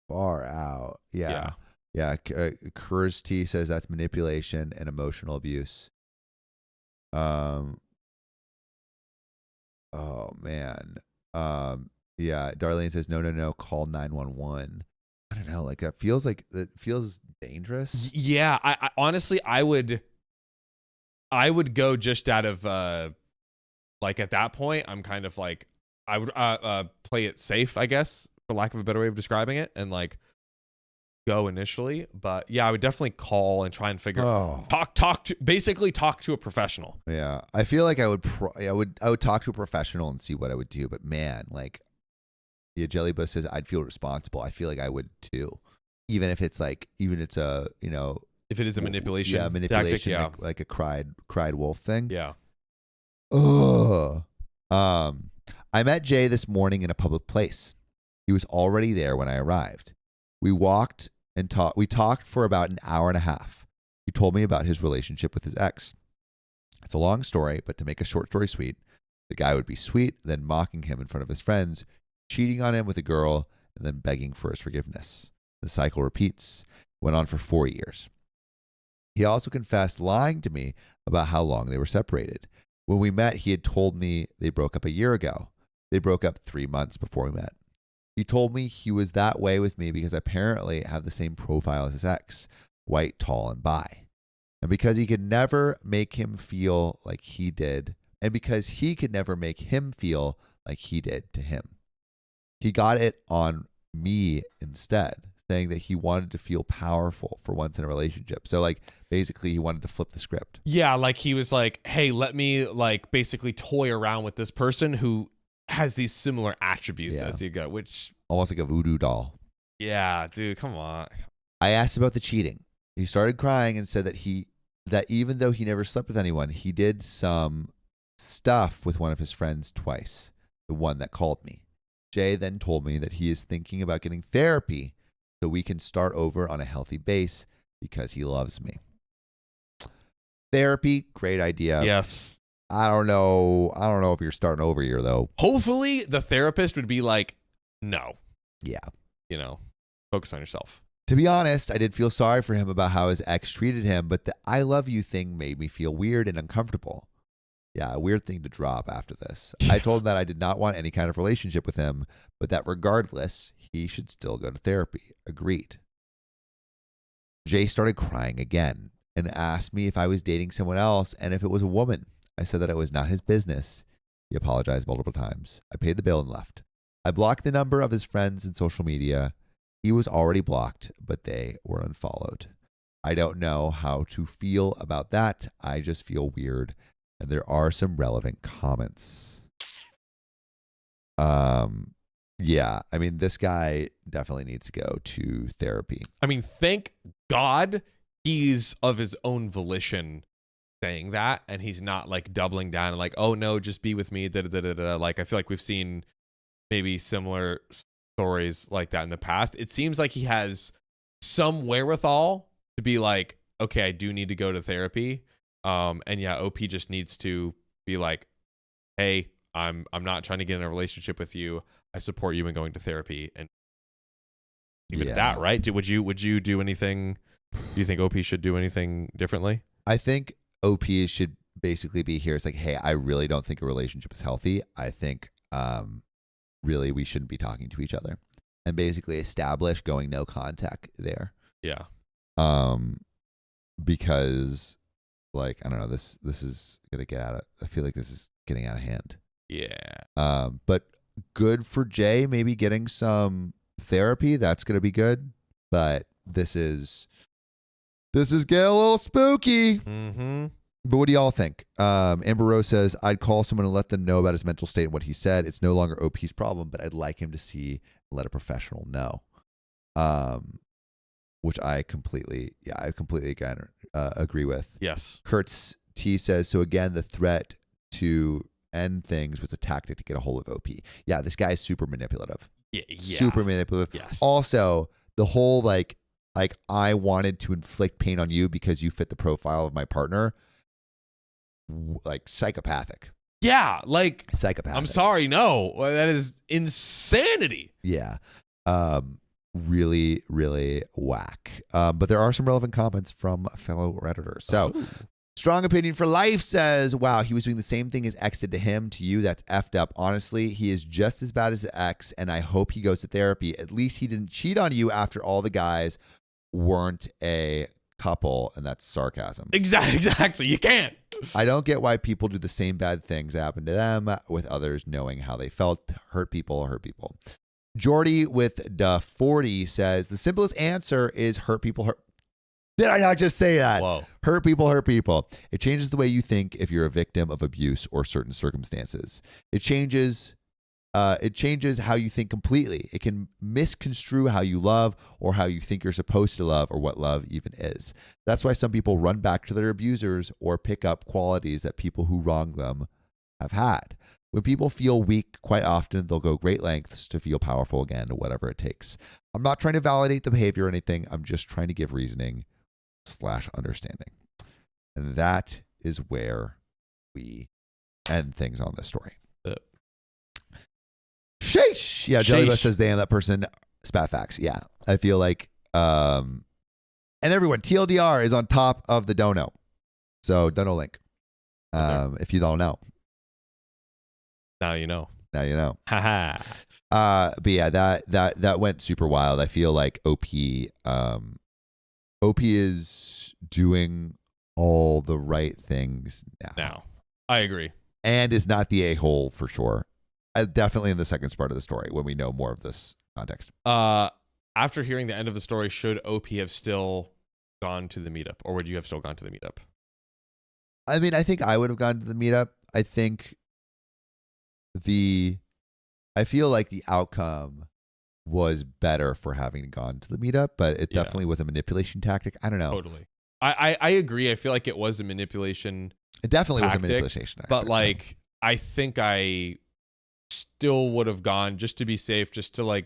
far out. Yeah. Kirsty says that's manipulation and emotional abuse. Oh, man. Yeah, Darlene says, no, call 911. I don't know, like, it feels dangerous. Yeah, I honestly I would go just out of like at that point I'm kind of like I would play it safe, I guess, for lack of a better way of describing it, and like go initially. But yeah, I would definitely call and try and figure talk to a professional. Yeah, I feel like I would talk to a professional and see what I would do. But man, like, yeah, Jellybus says I'd feel responsible. I feel like I would too, even if it's a If it is a manipulation, manipulation, tactic, yeah. like a cried wolf thing. Yeah. Ugh. I met Jay this morning in a public place. He was already there when I arrived. We walked and talked. We talked for about an hour and a half. He told me about his relationship with his ex. It's a long story, but to make a short story sweet, the guy would be sweet, then mocking him in front of his friends, cheating on him with a girl, and then begging for his forgiveness. The cycle repeats. Went on for 4 years. He also confessed lying to me about how long they were separated. When we met, he had told me they broke up a year ago. They broke up 3 months before we met. He told me he was that way with me because I apparently have the same profile as his ex, white, tall, and bi. And because he could never make him feel like he did, and because he could never make him feel like he did to him. He got it on me instead, saying that he wanted to feel powerful for once in a relationship. So like basically he wanted to flip the script. Yeah, like he was like, hey, let me like basically toy around with this person who has these similar attributes as you go, which almost like a voodoo doll. Yeah, dude, come on. I asked about the cheating. He started crying and said that even though he never slept with anyone, he did some stuff with one of his friends twice, the one that called me. Jay then told me that he is thinking about getting therapy so we can start over on a healthy base because he loves me. Therapy, great idea. Yes. I don't know if you're starting over here though. Hopefully the therapist would be like, no. Yeah. Focus on yourself. To be honest, I did feel sorry for him about how his ex treated him, but the I love you thing made me feel weird and uncomfortable. Yeah, a weird thing to drop after this. I told him that I did not want any kind of relationship with him, but that regardless, he should still go to therapy. Agreed. Jay started crying again and asked me if I was dating someone else and if it was a woman. I said that it was not his business. He apologized multiple times. I paid the bill and left. I blocked the number of his friends in social media. He was already blocked, but they were unfollowed. I don't know how to feel about that. I just feel weird. And there are some relevant comments. Yeah, I mean, this guy definitely needs to go to therapy. I mean, thank God he's of his own volition saying that, and he's not like doubling down and like, oh no, just be with me. Like, I feel like we've seen maybe similar stories like that in the past. It seems like he has some wherewithal to be like, okay, I do need to go to therapy. And yeah, OP just needs to be like, hey, I'm not trying to get in a relationship with you. I support you in going to therapy, and even that, right? Would you do anything? Do you think OP should do anything differently? I think OP should basically be here. It's like, hey, I really don't think a relationship is healthy. I think really we shouldn't be talking to each other, and basically establish going no contact there. Yeah. Because like, I don't know, this is gonna get out of, I feel like this is getting out of hand. Yeah. But good for Jay, maybe getting some therapy. That's gonna be good. But this is getting a little spooky. Mm-hmm. But what do y'all think? Amber Rose says, I'd call someone and let them know about his mental state and what he said. It's no longer OP's problem, but I'd like him to see let a professional know. Which I completely again agree with. Yes. Kurtz T says, so again, the threat to end things was a tactic to get a hold of OP. Yeah, this guy is super manipulative. Yeah. Super manipulative. Yes. Also, the whole like I wanted to inflict pain on you because you fit the profile of my partner. Like psychopathic. Yeah. Like, Psychopathic. I'm sorry. No, that is insanity. Yeah. Really, really whack. But there are some relevant comments from fellow Redditors. So, Strong Opinion for Life says, wow, he was doing the same thing his ex did to him. To you, that's effed up. Honestly, he is just as bad as the ex, and I hope he goes to therapy. At least he didn't cheat on you after all the guys weren't a couple, and that's sarcasm. Exactly. You can't. I don't get why people do the same bad things that happen to them with others knowing how they felt. Hurt people. Jordy with the 40 says, the simplest answer is hurt people hurt. Did I not just say that? Whoa. Hurt people. It changes the way you think if you're a victim of abuse or certain circumstances. It changes how you think completely. It can misconstrue how you love or how you think you're supposed to love or what love even is. That's why some people run back to their abusers or pick up qualities that people who wronged them have had. When people feel weak, quite often they'll go great lengths to feel powerful again, whatever it takes. I'm not trying to validate the behavior or anything. I'm just trying to give reasoning/understanding. And that is where we end things on this story. Sheesh. Yeah, Jellybus says, damn, that person spat facts. Yeah, I feel like, and everyone, TLDR is on top of the dono. So dono link. If you don't know. Now you know. Haha. But yeah, that went super wild. I feel like OP is doing all the right things now. I agree. And is not the a-hole for sure. Definitely in the second part of the story when we know more of this context. After hearing the end of the story, should OP have still gone to the meetup, or would you have still gone to the meetup? I mean, I think I would have gone to the meetup. I think I feel like the outcome was better for having gone to the meetup, but it definitely was a manipulation tactic. I don't know. Totally. I agree. I feel like it was a manipulation. It definitely was a tactic, manipulation tactic. But like, I think I still would have gone just to be safe, just to like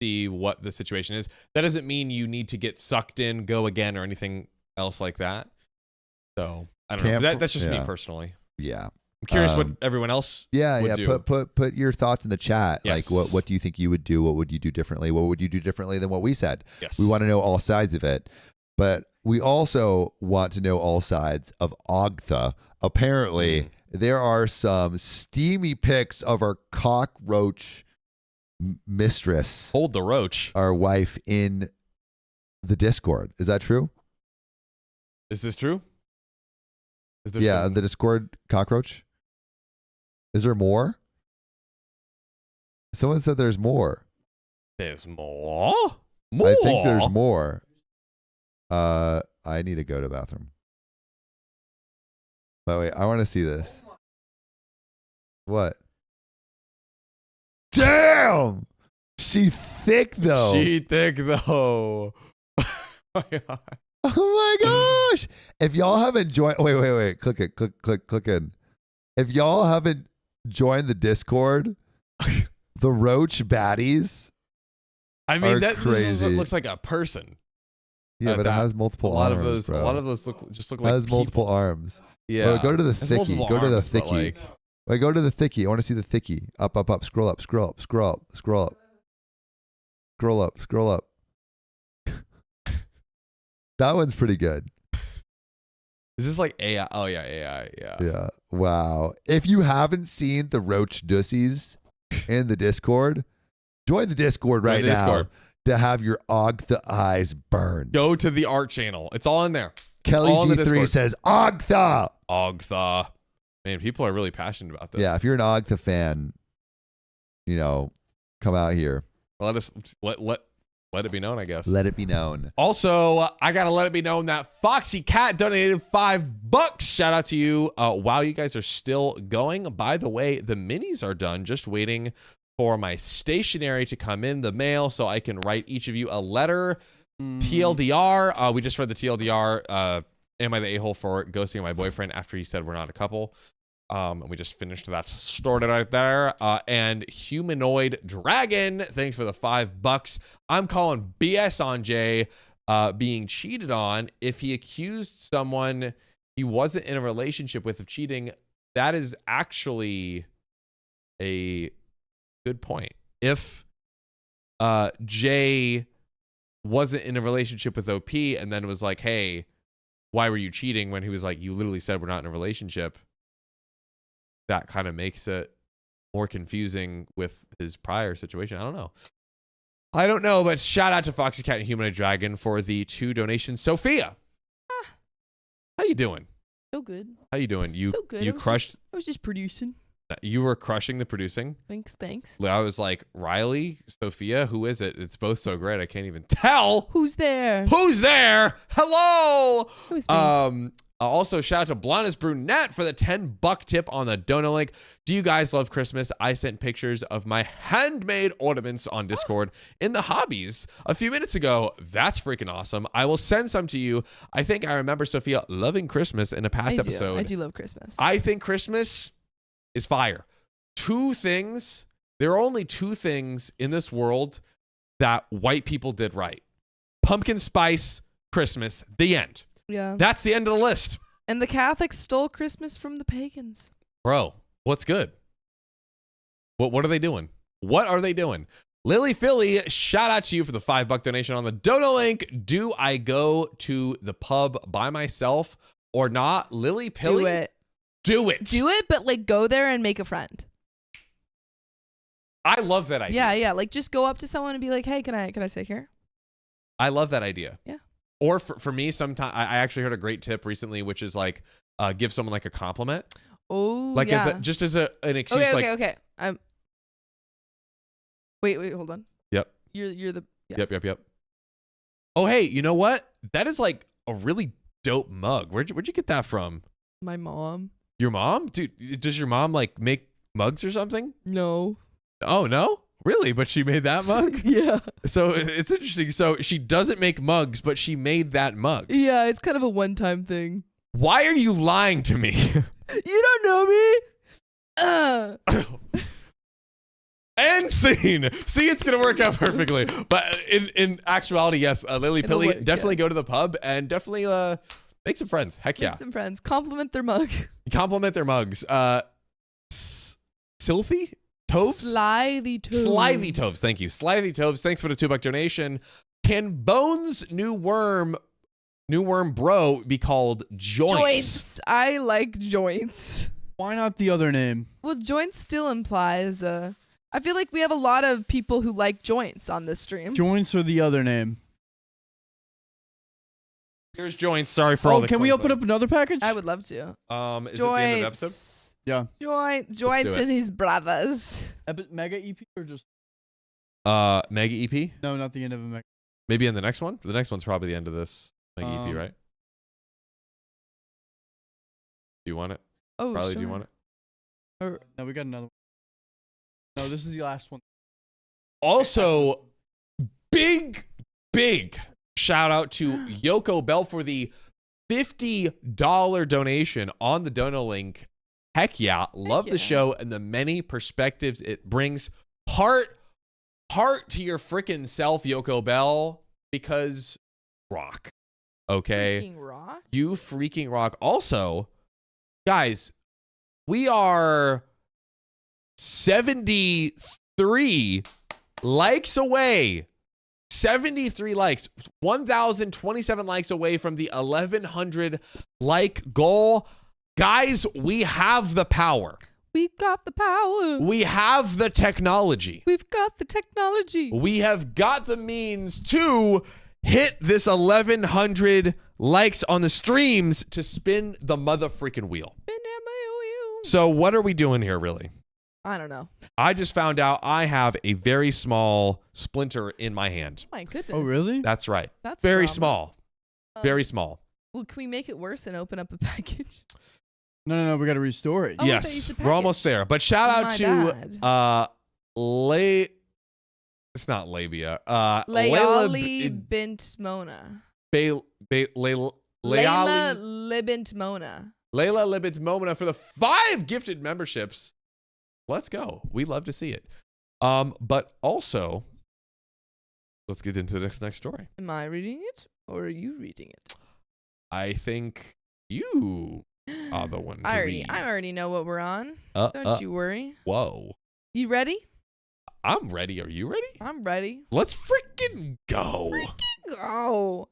see what the situation is. That doesn't mean you need to get sucked in, go again, or anything else like that. So I don't know. That's just me personally. Yeah. I'm curious what everyone else would do. Put your thoughts in the chat. Yes. Like what do you think you would do? What would you do differently? What would you do differently than what we said? Yes. We want to know all sides of it. But we also want to know all sides of Ogtha. Apparently, there are some steamy pics of our cockroach mistress. Hold the roach. Our wife in the Discord. Is that true? Is this true? Is there the Discord cockroach. Is there more? Someone said there's more. There's more? I think there's more. I need to go to the bathroom. But wait, I want to see this. What? Damn! She thick though. Oh my God. Oh my gosh! If y'all haven't joined, wait, click in. If y'all haven't joined the Discord, the Roach baddies. I mean, that crazy. looks like a person. Yeah, but it has multiple arms. A lot of those look like it has multiple arms. Yeah. Well, go to the thicky. Go to the thicky. Wait, go to the thicky. I want to see the thicky. Up. Scroll up. That one's pretty good. Is this like AI? Oh yeah, AI. Yeah. Yeah. Wow. If you haven't seen the Roach Dussies in the Discord, join the Discord right now to have your Ogtha eyes burned. Go to the art channel. It's all in there. Kelly G3 says Ogtha. Ogtha. Man, people are really passionate about this. Yeah, if you're an Ogtha fan, come out here. Let it be known, I guess. Let it be known. Also, I gotta let it be known that Foxy Cat donated $5. Shout out to you. While you guys are still going, by the way, the minis are done. Just waiting for my stationery to come in the mail so I can write each of you a letter. TLDR. We just read the TLDR. Am I the a-hole for ghosting my boyfriend after he said we're not a couple? And we just finished that story right there. And Humanoid Dragon, thanks for the $5. I'm calling BS on Jay being cheated on. If he accused someone he wasn't in a relationship with of cheating, that is actually a good point. If Jay wasn't in a relationship with OP and then was like, hey, why were you cheating, when he was like, you literally said we're not in a relationship, that kind of makes it more confusing with his prior situation. I don't know, but shout out to Foxy Cat and Humanoid Dragon for the 2 donations. Sophia, how you doing? So good. How you doing? You So good. You crushed. I was just producing. You were crushing the producing. Thanks. I was like, Riley, Sophia, who is it? It's both so great I can't even tell. Who's there? Who's there? Hello. Who's me? Also, shout out to Blondest Brunette for the $10 tip on the Dono link. Do you guys love Christmas? I sent pictures of my handmade ornaments on Discord in the hobbies a few minutes ago. That's freaking awesome. I will send some to you. I think I remember Sophia loving Christmas in a past episode. I do love Christmas. I think Christmas is fire. 2 things. There are only 2 things in this world that white people did right. Pumpkin spice, Christmas, the end. Yeah. That's the end of the list. And the Catholics stole Christmas from the pagans. Bro, what's good? What are they doing? What are they doing? Lily Philly, shout out to you for the $5 donation on the Dono link. Do I go to the pub by myself or not? Lily Philly, Do it. Do it. Do it, but like go there and make a friend. I love that idea. Yeah. Like just go up to someone and be like, hey, can I sit here? I love that idea. Yeah. Or for me, sometimes I actually heard a great tip recently, which is like give someone like a compliment. Oh, Like yeah. as an excuse. Okay. Wait, hold on. Yep. You're the. Yeah. Yep. Oh, hey, you know what? That is like a really dope mug. Where'd you get that from? My mom. Your mom? Dude, does your mom like make mugs or something? No. Oh, no? Really? But she made that mug? Yeah. So it's interesting. So she doesn't make mugs, but she made that mug. Yeah, it's kind of a one-time thing. Why are you lying to me? You don't know me. And scene. See, it's gonna work out perfectly. But in actuality, yes, Lily It'll Pilly, work, definitely yeah. go to the pub and definitely make some friends. Heck yeah. Make some friends. Compliment their mug. Compliment their mugs. Sylphy? Toves? Slithy Toves. Slithy Toves. Thank you. Slithy Toves. Thanks for the $2 donation. Can Bones' new worm bro be called Joints? I like joints. Why not the other name? Well, joints still implies. I feel like we have a lot of people who like joints on this stream. Joints or the other name? Here's Joints. Sorry for all the Can we coin open bug. up another package? I would love to. Is it the end of the episode? Joints. Yeah. Joints it. and his brothers. Mega EP or just Mega EP? no? Not the end of a mega. Maybe in the next one? The next one's probably the end of this Mega EP, right? Do you want it? Oh, Riley, sure. do you want it? No, we got another one. No, this is the last one. Also, big shout out to Yoko Bell for the $50 donation on the Dono link. Heck yeah. Love yeah. the show and the many perspectives it brings. Heart to your freaking self, Yoko Bell, because rock. Okay. Freaking rock. You freaking rock. Also, guys, we are 73 likes away. 73 likes. 1,027 likes away from the 1,100 like goal. Guys, we have the power. We've got the power. We have the technology. We've got the technology. We have got the means to hit this 1,100 likes on the streams to spin the mother freaking wheel. So what are we doing here, really? I don't know. I just found out I have a very small splinter in my hand. My goodness. Oh, really? That's right. That's Very drama. small. Very small. Well, can we make it worse and open up a package? No. We got to restore it. Oh, I thought you Yes, said we're almost package. there. But shout out My to bad. It's not labia. Layali bint Mona. Layla Layla Libint Mona. Libit Momina for the 5 gifted memberships. Let's go. We love to see it. But also, let's get into the next story. Am I reading it or are you reading it? I think you are the one to read. I already know what we're on. Don't you worry. Whoa. You ready? I'm ready. Are you ready? I'm ready. Let's freaking go. Go.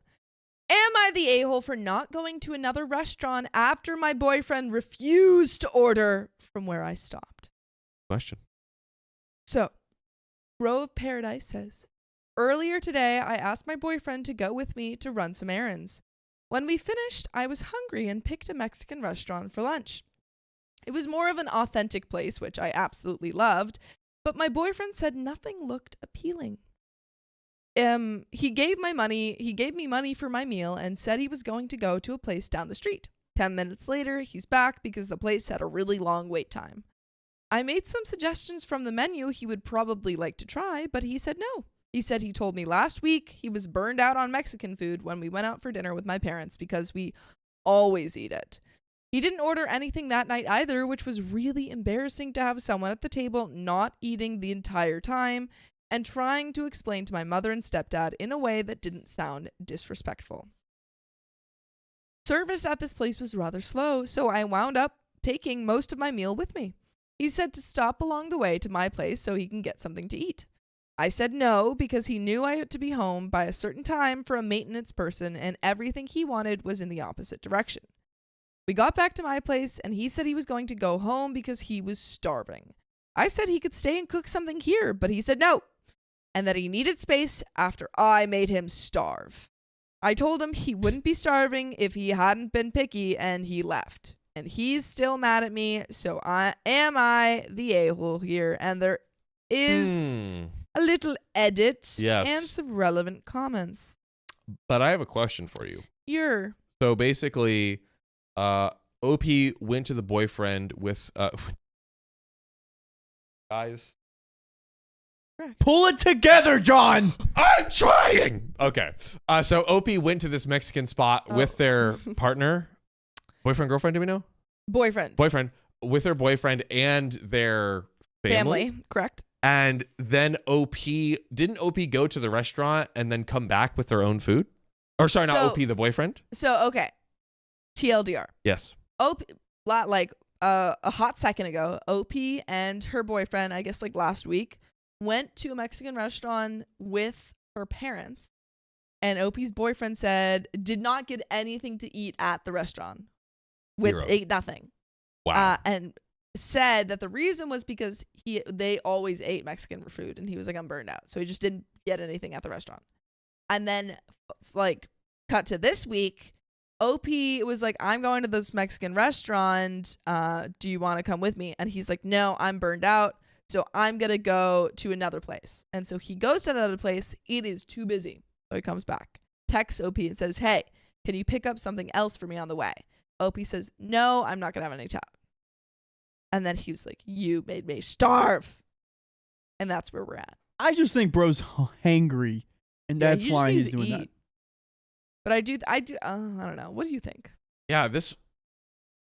Am I the a-hole for not going to another restaurant after my boyfriend refused to order from where I stopped? Question. So, Grove Paradise says, earlier today, I asked my boyfriend to go with me to run some errands. When we finished, I was hungry and picked a Mexican restaurant for lunch. It was more of an authentic place, which I absolutely loved, but my boyfriend said nothing looked appealing. He gave me money for my meal and said he was going to go to a place down the street. 10 minutes later, he's back because the place had a really long wait time. I made some suggestions from the menu he would probably like to try, but he said no. He said he told me last week he was burned out on Mexican food when we went out for dinner with my parents because we always eat it. He didn't order anything that night either, which was really embarrassing to have someone at the table not eating the entire time and trying to explain to my mother and stepdad in a way that didn't sound disrespectful. Service at this place was rather slow, so I wound up taking most of my meal with me. He said to stop along the way to my place so he can get something to eat. I said no because he knew I had to be home by a certain time for a maintenance person and everything he wanted was in the opposite direction. We got back to my place and he said he was going to go home because he was starving. I said he could stay and cook something here, but he said no, and that he needed space after I made him starve. I told him he wouldn't be starving if he hadn't been picky and he left. And he's still mad at me, so am I the a-hole here? And there is a little edit and some relevant comments. But I have a question for you. So basically, OP went to the boyfriend with guys. Correct. Pull it together, John. I'm trying. Okay. So OP went to this Mexican spot with their partner. Boyfriend, girlfriend, do we know? Boyfriend. With her boyfriend and their family. Correct. And then didn't OP go to the restaurant and then come back with their own food? Or sorry, not OP, the boyfriend? So, okay. TLDR. Yes. OP, a hot second ago, OP and her boyfriend, I guess like last week, went to a Mexican restaurant with her parents. And OP's boyfriend did not get anything to eat at the restaurant. Ate nothing. Wow. And said that the reason was because they always ate Mexican food. And he was like, I'm burned out. So he just didn't get anything at the restaurant. And then cut to this week, OP was like, I'm going to this Mexican restaurant. Do you want to come with me? And he's like, no, I'm burned out. So I'm going to go to another place. And so he goes to another place. It is too busy. So he comes back, texts OP and says, hey, can you pick up something else for me on the way? OP says, no, I'm not going to have any time. And then he was like, you made me starve. And that's where we're at. I just think bro's hangry. And that's why he's doing that. But I don't know. What do you think? Yeah, this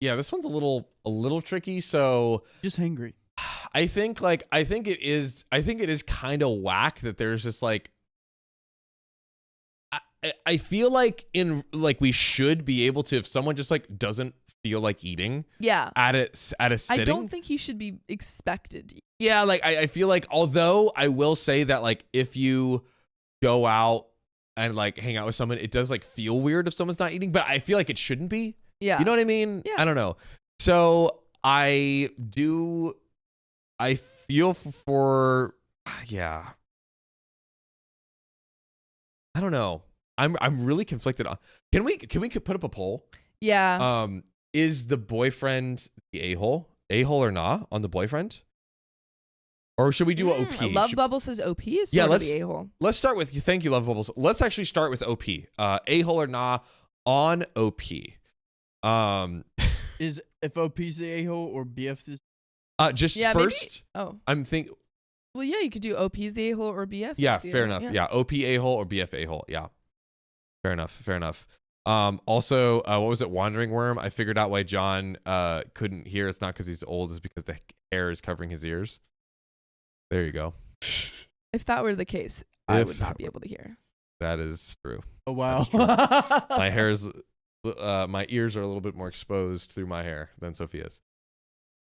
one's a little tricky. So just hangry. I think it is kind of whack that there's just like, I feel like we should be able to, if someone just like doesn't feel like eating at a sitting. I don't think he should be expected to eat. Yeah, like I feel like, although I will say that like if you go out and like hang out with someone, it does like feel weird if someone's not eating, but I feel like it shouldn't be. Yeah. You know what I mean? Yeah. I don't know. So I feel for yeah. I don't know. I'm really conflicted on. Can we put up a poll? Yeah. Is the boyfriend the a-hole or not on the boyfriend? Or should we do OP? Love Bubble says OP is sort of the a-hole. Let's start with you. Thank you, Love Bubbles. Let's actually start with OP. A-hole or nah on OP. Is if OP's the a-hole or BF is Just yeah, first. Maybe? Oh. I'm thinking. Well, yeah, you could do OP's the a-hole or BF. Yeah, is the fair a-hole. enough. Yeah, OP a-hole or BF a-hole. Yeah, fair enough. Fair enough. Also, what was it? Wandering Worm. I figured out why John couldn't hear. It's not because he's old. It's because the hair is covering his ears. There you go. If that were the case, I If- would not be able to hear. That is true. Oh wow. My hair's, my ears are a little bit more exposed through my hair than Sophia's.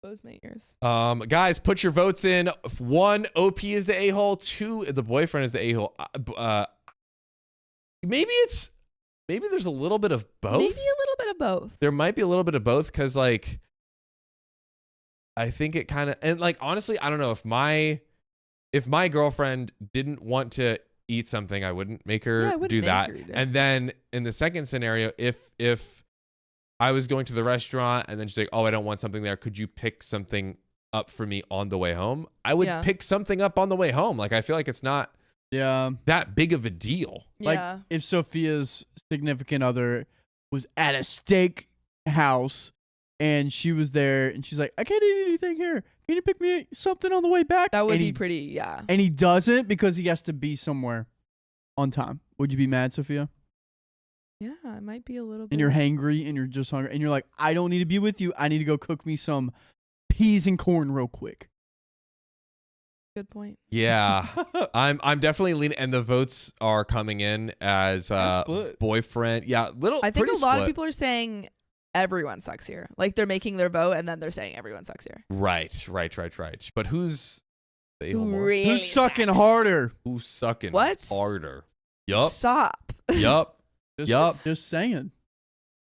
Close my ears. Guys, put your votes in. 1, OP is the a-hole. 2, the boyfriend is the a-hole. Maybe there's a little bit of both. Maybe a little bit of both. There might be a little bit of both because, like, I think it kind of, and like, honestly, I don't know if my girlfriend didn't want to eat something, I wouldn't make Yeah, I her wouldn't do make that. her eat it. And then in the second scenario, if I was going to the restaurant and then she's like, oh, I don't want something there, could you pick something up for me on the way home? I would Yeah. pick something up on the way home. Like, I feel like it's not Yeah. that big of a deal. Like Yeah. if Sophia's significant other was at a steak house and she was there and she's like, I can't eat anything here. Can you pick me something on the way back? That would and be he, pretty, yeah. And he doesn't because he has to be somewhere on time. Would you be mad, Sophia? Yeah, it might be a little bit. And you're hangry and you're just hungry and you're like, I don't need to be with you. I need to go cook me some peas and corn real quick. Good point. Yeah. I'm definitely leaning, and the votes are coming in as split. boyfriend. Yeah, I think pretty a lot of split. people are saying everyone sucks here. Like they're making their vote and then they're saying everyone sucks here. Right. But who's the a-hole more? Really Who's sucking sucks. harder? Who's sucking What? harder? Yup. Stop. Yup. Yup. Just saying.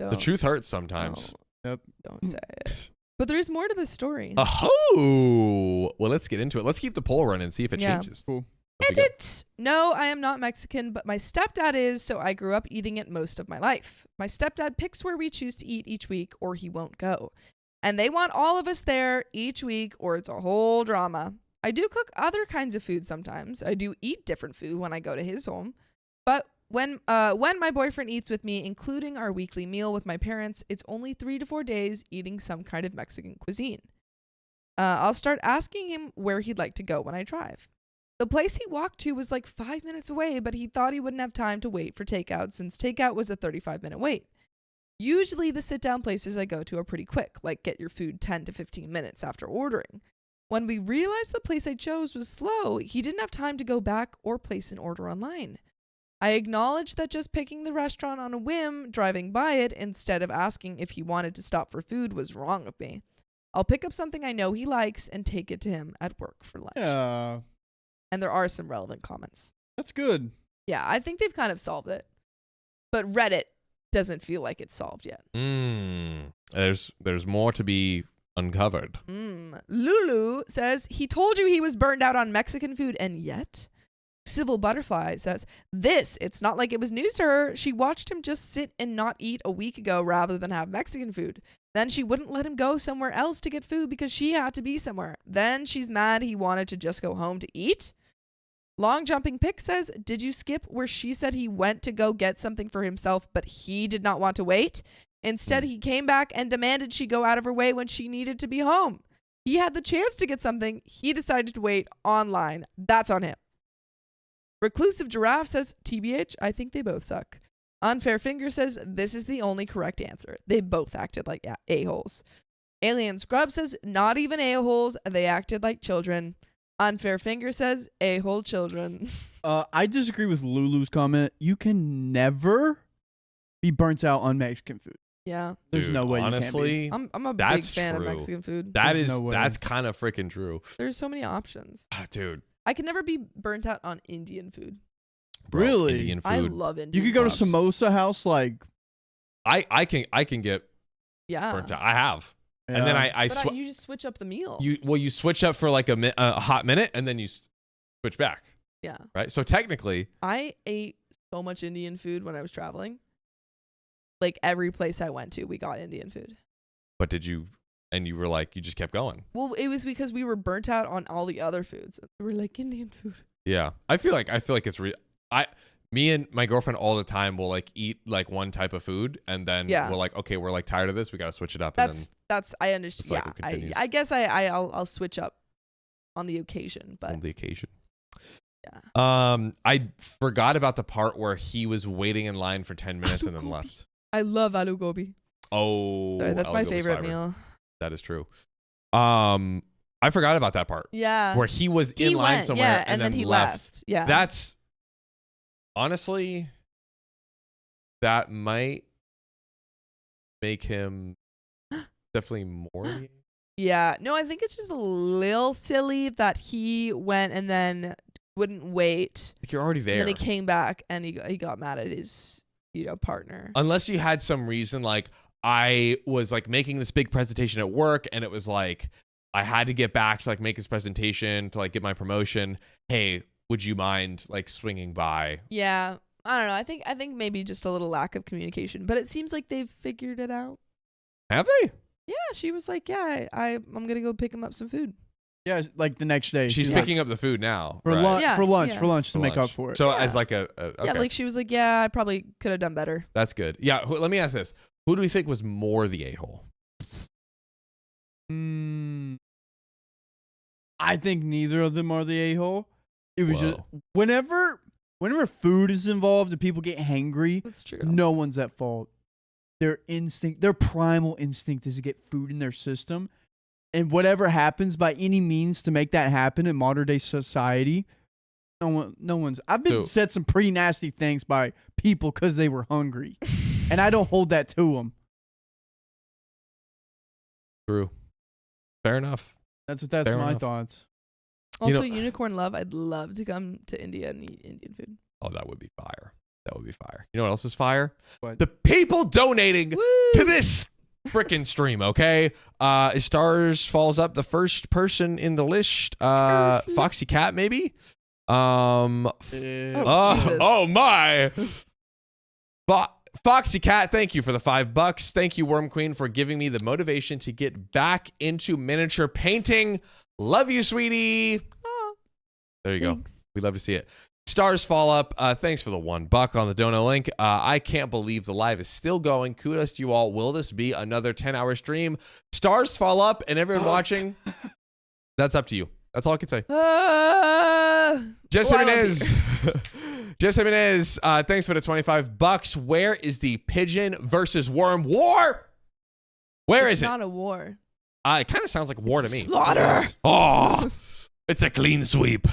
The Don't- truth hurts sometimes. Yep. Don't say it. But there is more to this story. Oh, well, let's get into it. Let's keep the poll running and see if it Yeah. changes. Cool. Off we go. Edit. No, I am not Mexican, but my stepdad is, so I grew up eating it most of my life. My stepdad picks where we choose to eat each week, or he won't go. And they want all of us there each week, or it's a whole drama. I do cook other kinds of food sometimes. I do eat different food when I go to his home. But when my boyfriend eats with me, including our weekly meal with my parents, it's only 3 to 4 days eating some kind of Mexican cuisine. I'll start asking him where he'd like to go when I drive. The place he walked to was like 5 minutes away, but he thought he wouldn't have time to wait for takeout since takeout was a 35-minute wait. Usually the sit-down places I go to are pretty quick, like get your food 10 to 15 minutes after ordering. When we realized the place I chose was slow, he didn't have time to go back or place an order online. I acknowledged that just picking the restaurant on a whim, driving by it, instead of asking if he wanted to stop for food was wrong of me. I'll pick up something I know he likes and take it to him at work for lunch. Yeah. And there are some relevant comments. That's good. Yeah, I think they've kind of solved it. But Reddit doesn't feel like it's solved yet. There's more to be uncovered. Lulu says, he told you he was burned out on Mexican food, and yet? Civil Butterfly says, it's not like it was news to her. She watched him just sit and not eat a week ago rather than have Mexican food. Then she wouldn't let him go somewhere else to get food because she had to be somewhere. Then she's mad he wanted to just go home to eat. Long Jumping Pick says, did you skip where she said he went to go get something for himself, but he did not want to wait? Instead, he came back and demanded she go out of her way when she needed to be home. He had the chance to get something. He decided to wait online. That's on him. Reclusive Giraffe says, TBH, I think they both suck. Unfair Finger says, this is the only correct answer. They both acted like a-holes. Alien Scrub says, not even a-holes. They acted like children. Unfair Finger says, a-hole children. I disagree with Lulu's comment. You can never be burnt out on Mexican food. Yeah. There's Dude, no way honestly, you can I'm a big That's fan true. of Mexican food. There's no way. That's kind of freaking true. There's so many options. Dude. I can never be burnt out on Indian food. Bro, Really? Indian food. I love Indian You could go to food. Samosa House like I can get Yeah. burnt out. I have. And then I But you just switch up the meal. you switch up for like a hot minute and then you switch back, Yeah. right? So technically, I ate so much Indian food when I was traveling. Like every place I went to, we got Indian food. but did you? And you were like, you just kept going. Well, it was because we were burnt out on all the other foods. We were like, Indian food. Yeah, I feel like it's me and my girlfriend all the time will like eat like one type of food and then Yeah. we're like, okay, we're like tired of this, we gotta switch it up. That's I understand. cycle Yeah, continues. I guess I'll switch up on the occasion. But On the occasion. yeah, I forgot about the part where he was waiting in line for 10 minutes and then Aloo gobi. left. I love aloo gobi. Oh, Sorry, that's my Aloo Gobi's favorite fire. meal. That is true. I forgot about that part Yeah, where he was in line went, somewhere yeah, and then he left. left. Yeah, That's honestly, that might make him definitely more. yeah. No, I think it's just a little silly that he went and then wouldn't wait. Like you're already And there. then he came back and he got mad at his partner. Unless you had some reason, like I was like making this big presentation at work and it was like I had to get back to like make this presentation to like get my promotion. Hey, would you mind like swinging by? Yeah, I don't know. I think maybe just a little lack of communication, but it seems like they've figured it out. Have they? Yeah, she was like, yeah, I'm gonna go pick him up some food. Yeah, like the next day. She's like, picking up the food now. for, right? Yeah, For for lunch to make lunch. up for it. So Yeah. as like okay. Yeah, like she was like, yeah, I probably could have done better. That's good. Yeah. Let me ask this. Who do we think was more the a-hole? I think neither of them are the a-hole. It was just Whoa. whenever food is involved and people get hangry, That's true. no one's at fault. Their primal instinct is to get food in their system. And whatever happens by any means to make that happen in modern day society, no one's. I've been So- said some pretty nasty things by people because they were hungry, and I don't hold that to them. True. Fair enough. That's Fair my enough. thoughts. Also, You know- unicorn love. I'd love to come to India and eat Indian food. Oh, that would be fire. That would be fire. You know what else is fire? What? The people donating Woo! to this freaking stream, okay? Stars falls up the first person in the list. Foxy Cat, maybe? Oh, Jesus. Oh my. Foxy Cat, thank you for the $5. Thank you, Worm Queen, for giving me the motivation to get back into miniature painting. Love you, sweetie. Aw, There you go. thanks. We love to see it. Stars fall up. Thanks for the $1 on the Dono link. I can't believe the live is still going. Kudos to you all. Will this be another 10-hour stream? Stars fall up, and everyone watching, that's up to you. That's all I can say. Jess Well, I love Jimenez. Jess Jimenez, thanks for the $25. Where is the pigeon versus worm war? Where It's is it? not a war. It kind of sounds like war to me. Slaughter. Oh, it's a clean sweep.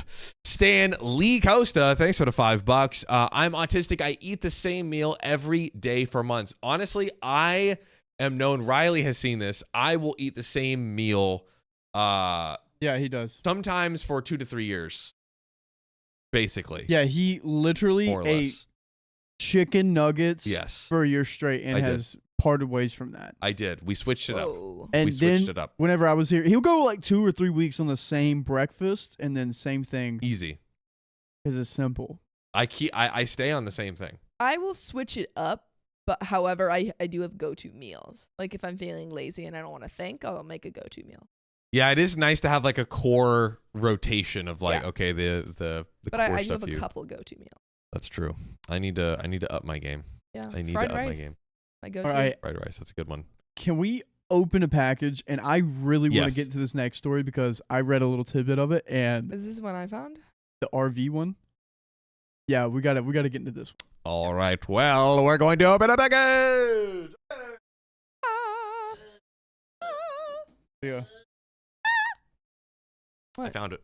Stan Lee Costa, thanks for the $5. I'm autistic. I eat the same meal every day for months. Honestly, I am known. Riley has seen this. I will eat the same meal Yeah, he does. sometimes for 2 to 3 years, basically. Yeah, he literally More or ate less. chicken nuggets Yes, for a year straight and I did. has parted ways from that. I did. We switched it up. Whoa. And We switched then it up. whenever I was here, he'll go like 2 or 3 weeks on the same breakfast and then same thing Easy. because it's simple. I stay on the same thing. I will switch it up, but however, I do have go-to meals. Like if I'm feeling lazy and I don't want to think, I'll make a go-to meal. Yeah, it is nice to have like a core rotation of like, Yeah. okay, the But core I do stuff have a you. couple go-to meals. That's true. I need to up my game. Yeah, I need fried to up rice. my game. My go-to. All right, Fried rice, that's a good one. can we open a package? And I really want Yes. to get into this next story because I read a little tidbit of it and Is this one I found? the RV one. Yeah, we got to get into this one. All right. Well, we're going to open a package. Yeah. I found it.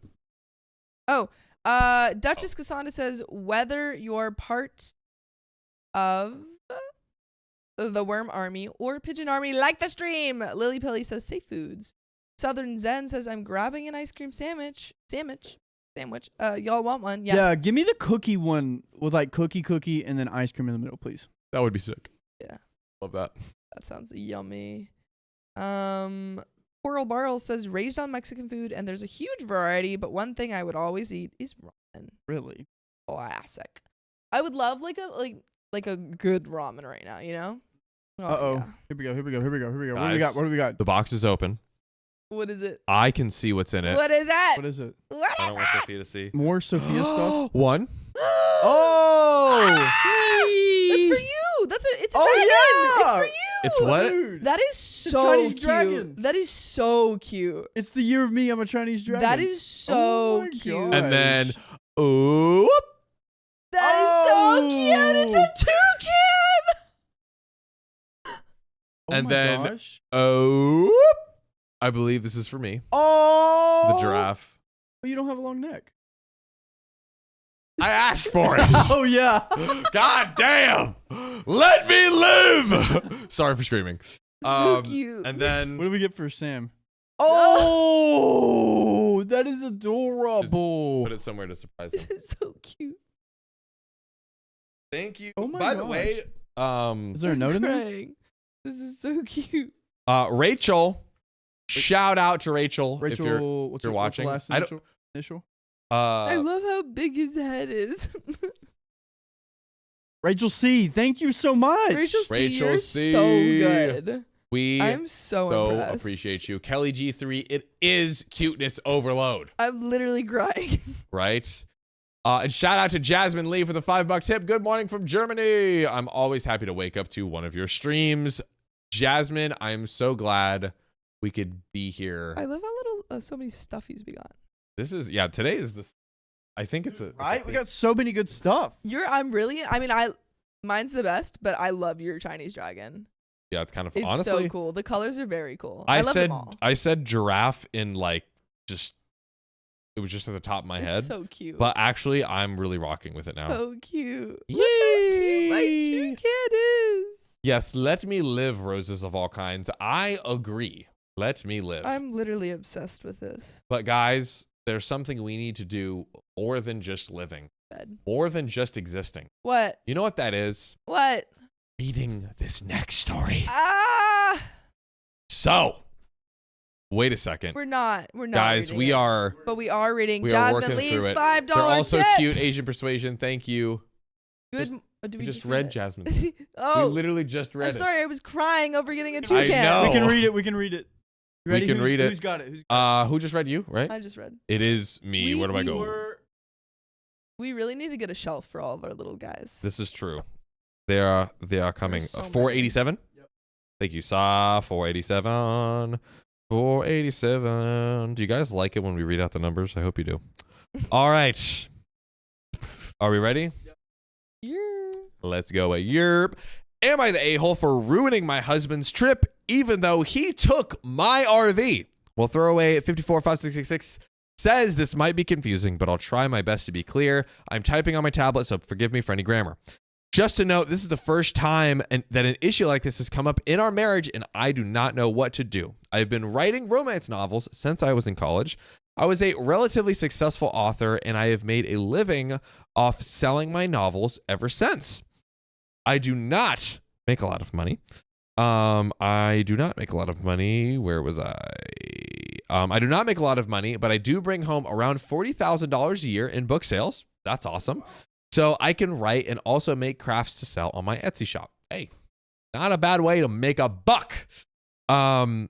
Duchess Cassandra says whether you're part of the Worm Army or Pigeon Army, like the stream. Lily Pilly says safe foods. Southern Zen says I'm grabbing an ice cream sandwich. Y'all want one? Yes. Yeah, give me the cookie one with like cookie and then ice cream in the middle, please. That would be sick. Yeah. Love that. That sounds yummy. Coral Barrel says raised on Mexican food and there's a huge variety, but one thing I would always eat is ramen. Really? Classic. I would love like a good ramen right now, you know? Uh-oh. Yeah. Here we go. What do Guys. we got? The box is open. What is it? I can see what's in it. What is that? What is it? What I is don't want that? Sophia to see. More Sophia stuff? One. Oh! That's for you. It's a Oh, dragon. yeah. It's for you. It's what? Dude, That is so Chinese cute. dragon. That is so cute. it's the year of me. I'm a Chinese dragon. That is so my cute. gosh. And then, oop. That is so cute. It's a toucan. Oh and my then- gosh. Oh, I believe this is for me. Oh, The giraffe. But you don't have a long neck. I asked for it. Oh yeah. God damn. Let me live. Sorry for screaming. So cute. And then What do we get for Sam? Oh, that is adorable. put it somewhere to surprise This him. is so cute. Thank you. Oh my By the gosh. way, Is there a note in there? Crying. This is so cute. Rachel. Shout out to Rachel. If you're, Rachel, what's you're her watching. last I don't- initial? I love how big his head is. Rachel C. Thank you so much. Rachel C, Rachel you're C. so good. we I'm so so impressed. appreciate you. Kelly G3, it is cuteness overload, I'm literally crying. right? And shout out to Jasmine Lee for the $5 tip. Good morning from Germany. I'm always happy to wake up to one of your streams. Jasmine, I'm so glad we could be here. I love how little so many stuffies we got. This is, yeah, today is this. I think it's a. Right? We got so many good stuff. Mine's the best, but I love your Chinese dragon. Yeah, it's kind of, It's honestly. so cool. The colors are very cool. I love said them all. I said giraffe in like just it was just at the top of my It's head. so cute. But actually I'm really rocking with it now. so cute. Look Yay! how cute my toucan is. Yes, let me live, roses of all kinds. I agree. Let me live. I'm literally obsessed with this But guys, there's something we need to do more than just living, bed. more than just existing. What? You know what that is? What? Reading this next story. Ah! So, wait a second. We're not. Guys, reading we it. are But we are reading we are Jasmine working Lee's through it. $5 They're also tip. cute. Asian persuasion. Thank you. Good. Did We we just read Jasmine. Oh, We literally just read I'm it. sorry. I was crying over getting a I toucan. know. We can read it. We can read it. You We ready? can read it. Who's got it? Who's got Who just read you, right? I just read. It is me. Where do I go? We really need to get a shelf for all of our little guys. This is true. They are coming. There's so many. 487? Yep. Thank you, Sa. 487. 487. Do you guys like it when we read out the numbers? I hope you do. All right. Are we ready? Yeah. Let's go. Yerp. Am I the a-hole for ruining my husband's trip even though he took my RV? Well, throwaway 545666 says this might be confusing, but I'll try my best to be clear. I'm typing on my tablet, so forgive me for any grammar. Just to note, this is the first time that an issue like this has come up in our marriage, and I do not know what to do. I've been writing romance novels since I was in college. I was a relatively successful author, and I have made a living off selling my novels ever since. I do not make a lot of money. I do not make a lot of money. Where was I? I do not make a lot of money, but I do bring home around $40,000 a year in book sales. That's awesome. So I can write and also make crafts to sell on my Etsy shop. Hey, not a bad way to make a buck. A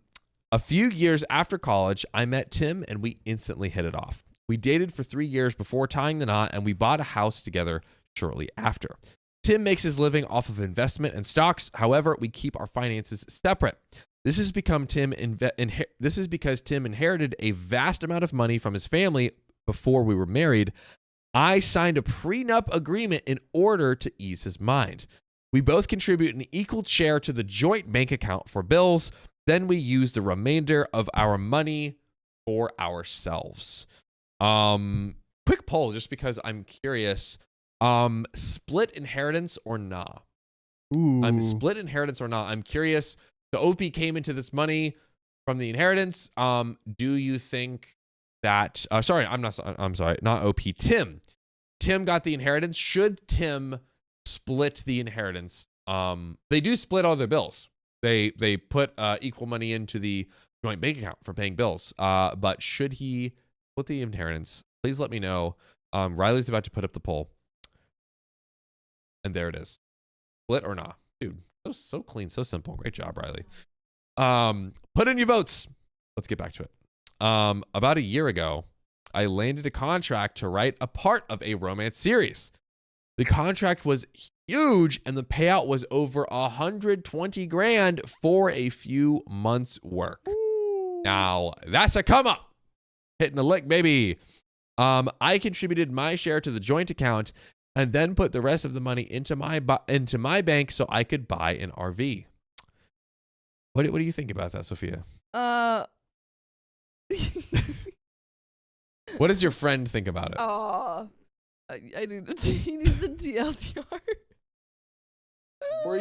few years after college, I met Tim and we instantly hit it off. We dated for 3 years before tying the knot, and we bought a house together shortly after. Tim makes his living off of investment and stocks. However, we keep our finances separate. This is because Tim inherited a vast amount of money from his family before we were married. I signed a prenup agreement in order to ease his mind. We both contribute an equal share to the joint bank account for bills. Then we use the remainder of our money for ourselves. Quick poll, just because I'm curious. Split inheritance or nah? Ooh. Split inheritance or not? I'm curious. The OP came into this money from the inheritance. Do you think that? I'm sorry, not OP. Tim got the inheritance. Should Tim split the inheritance? They do split all their bills. They put equal money into the joint bank account for paying bills. But should he split the inheritance? Please let me know. Riley's about to put up the poll. And there it is. Split or not? Dude, so clean, so simple. Great job, Riley. Put in your votes. Let's get back to it. About a year ago, I landed a contract to write a part of a romance series. The contract was huge, and the payout was over 120 grand for a few months' work. Now, that's a come up. Hitting a lick, baby. I contributed my share to the joint account and then put the rest of the money into my bank so I could buy an RV. What do you think about that, Sophia? What does your friend think about it? Oh, I need he needs a TLDR. Were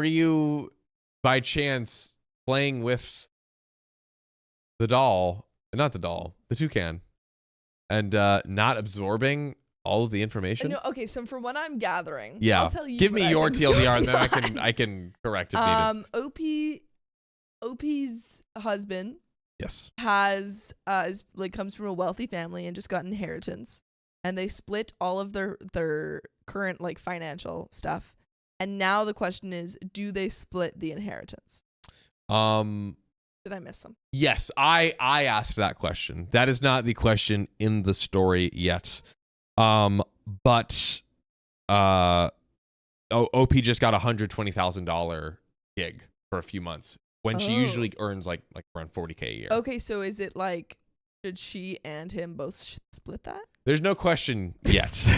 you by chance playing with the toucan, and not absorbing all of the information? No, okay, so from what I'm gathering, Yeah. I'll tell you. Give me what I your think's TLDR and going then on. I can correct if needed. OP's husband Yes. has comes from a wealthy family and just got inheritance, and they split all of their current financial stuff, and now the question is, do they split the inheritance? Did I miss something? Yes, I asked that question. That is not the question in the story yet. But OP just got $120,000 gig for a few months when she usually earns like around $40K a year. Okay, so is it should she and him both split that? There's no question yet.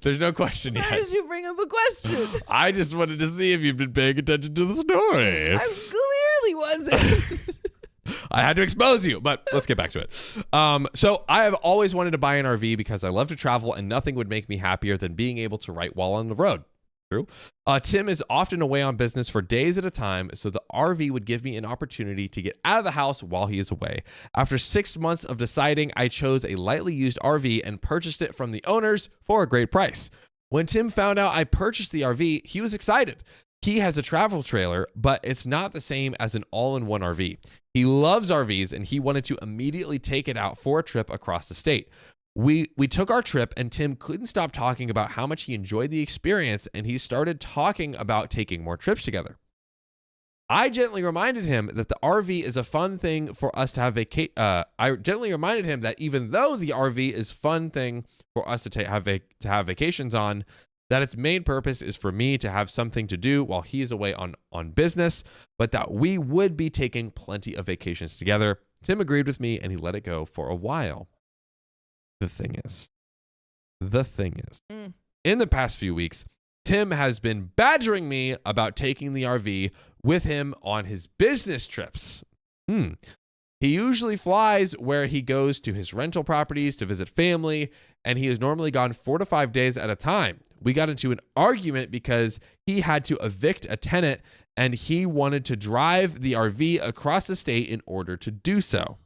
There's no question Why yet. did you bring up a question? I just wanted to see if you've been paying attention to the story. I clearly wasn't. I had to expose you, but let's get back to it. So I have always wanted to buy an RV because I love to travel and nothing would make me happier than being able to write while on the road. True. Tim is often away on business for days at a time, so the RV would give me an opportunity to get out of the house while he is away. After 6 months of deciding, I chose a lightly used RV and purchased it from the owners for a great price. When Tim found out I purchased the RV, he was excited. He has a travel trailer, but it's not the same as an all-in-one RV. He loves RVs and he wanted to immediately take it out for a trip across the state. We took our trip and Tim couldn't stop talking about how much he enjoyed the experience, and he started talking about taking more trips together. I gently reminded him that the RV is a fun thing for us to have I gently reminded him that even though the RV is a fun thing for us to have vacations on, that its main purpose is for me to have something to do while he's away on business, but that we would be taking plenty of vacations together. Tim agreed with me and he let it go for a while. The thing is, in the past few weeks, Tim has been badgering me about taking the RV with him on his business trips. He usually flies where he goes to his rental properties to visit family, and he is normally gone 4 to 5 days at a time. We got into an argument because he had to evict a tenant, and he wanted to drive the RV across the state in order to do so.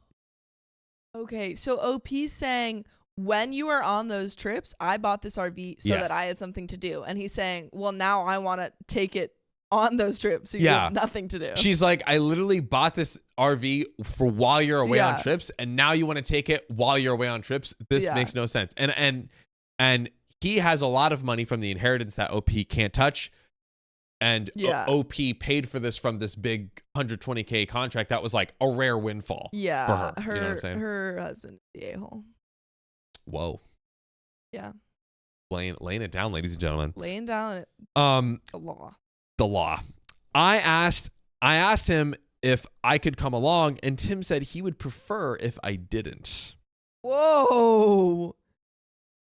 Okay, so OP's saying, when you are on those trips, I bought this RV so Yes. that I had something to do. And he's saying, well, now I want to take it on those trips so you Yeah. have nothing to do. She's like, I literally bought this RV for while you're away on Yeah. trips, and now you want to take it while you're away on trips. This Yeah. makes no sense. And he has a lot of money from the inheritance that OP can't touch. And Yeah. OP paid for this from this big 120K contract that was like a rare windfall Yeah, for her. You know what I'm saying? her husband, the a-hole. Whoa. Yeah, Laying it down, ladies and gentlemen. laying down the law. The law. I asked him if I could come along, and Tim said he would prefer if I didn't. Whoa.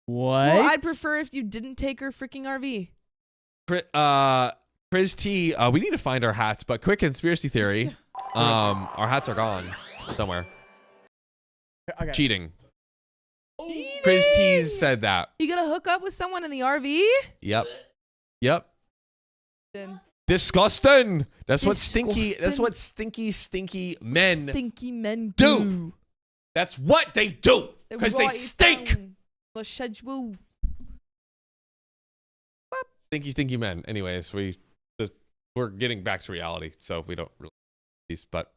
What? Well, I'd prefer if you didn't take her freaking RV. Chris T, we need to find our hats, but quick conspiracy theory. Our hats are gone somewhere. Okay. Cheating. Chris T said that. You gonna hook up with someone in the RV? Yep. Then Disgusting. That's what stinky men Stinky men do. That's what they do. Because they rot you stink. down. The schedule. Stinky men. Anyways, we're getting back to reality, so we don't really but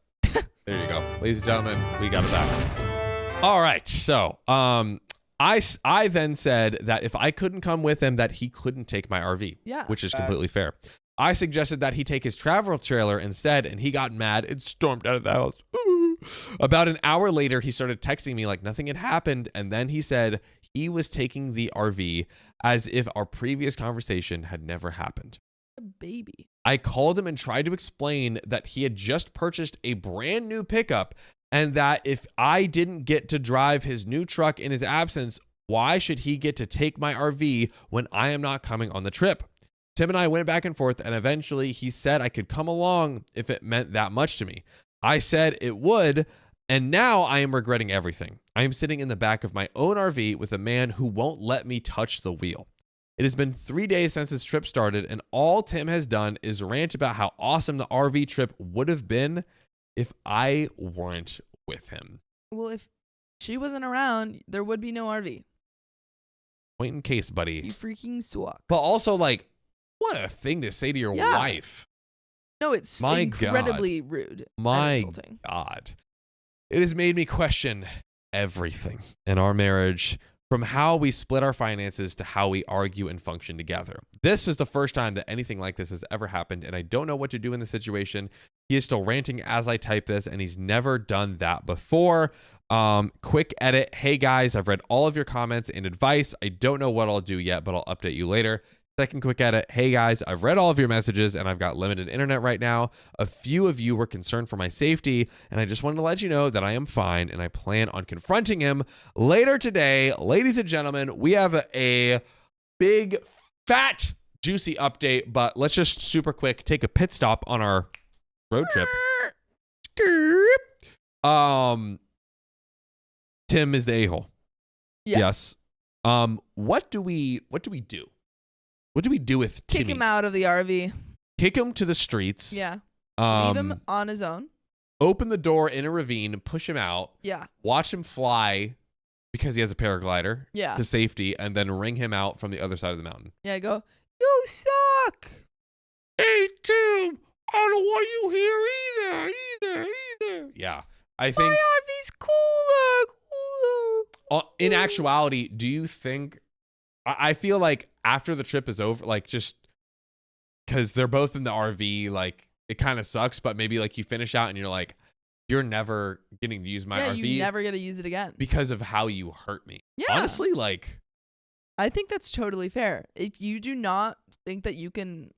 there you go. Ladies and gentlemen, we got it back. All right. So, I then said that if I couldn't come with him, that he couldn't take my RV. Yeah. Which is completely fair. I suggested that he take his travel trailer instead, and he got mad and stormed out of the house. Ooh. About an hour later, he started texting me like nothing had happened. And then he said he was taking the RV as if our previous conversation had never happened. A baby. I called him and tried to explain that he had just purchased a brand new pickup and that if I didn't get to drive his new truck in his absence, why should he get to take my RV when I am not coming on the trip? Tim and I went back and forth, and eventually he said I could come along if it meant that much to me. I said it would, and now I am regretting everything. I am sitting in the back of my own RV with a man who won't let me touch the wheel. It has been 3 days since this trip started, and all Tim has done is rant about how awesome the RV trip would have been if I weren't with him. Well, if she wasn't around, there would be no RV. Point in case, buddy. You freaking suck. But also, like, what a thing to say to your Yeah. wife. No, it's My incredibly rude. My and insulting. God. It has made me question everything in our marriage, from how we split our finances to how we argue and function together. This is the first time that anything like this has ever happened, and I don't know what to do in the situation. He is still ranting as I type this, and he's never done that before. Quick edit. Hey guys, I've read all of your comments and advice. I don't know what I'll do yet, but I'll update you later. Second quick edit. Hey guys, I've read all of your messages and I've got limited internet right now. A few of you were concerned for my safety, and I just wanted to let you know that I am fine and I plan on confronting him later today. Ladies and gentlemen, we have a big, fat, juicy update, but let's just super quick take a pit stop on our road trip. Tim is the a-hole. Yes. What do we do? What do we do with Timmy? Kick him out of the RV. Kick him to the streets. Yeah. Leave him on his own. Open the door in a ravine, push him out. Yeah. Watch him fly because he has a paraglider Yeah. to safety, and then ring him out from the other side of the mountain. Yeah, go, you suck. Hey, Tim, I don't want you here either. Yeah. I think My RV's cooler. in actuality, do you think, I feel like after the trip is over, like just because they're both in the RV, like it kind of sucks, but maybe like you finish out and you're like, you're never getting to use my RV. You never get to use it again. Because of how you hurt me. Yeah. Honestly, like, I think that's totally fair. If you do not think that you can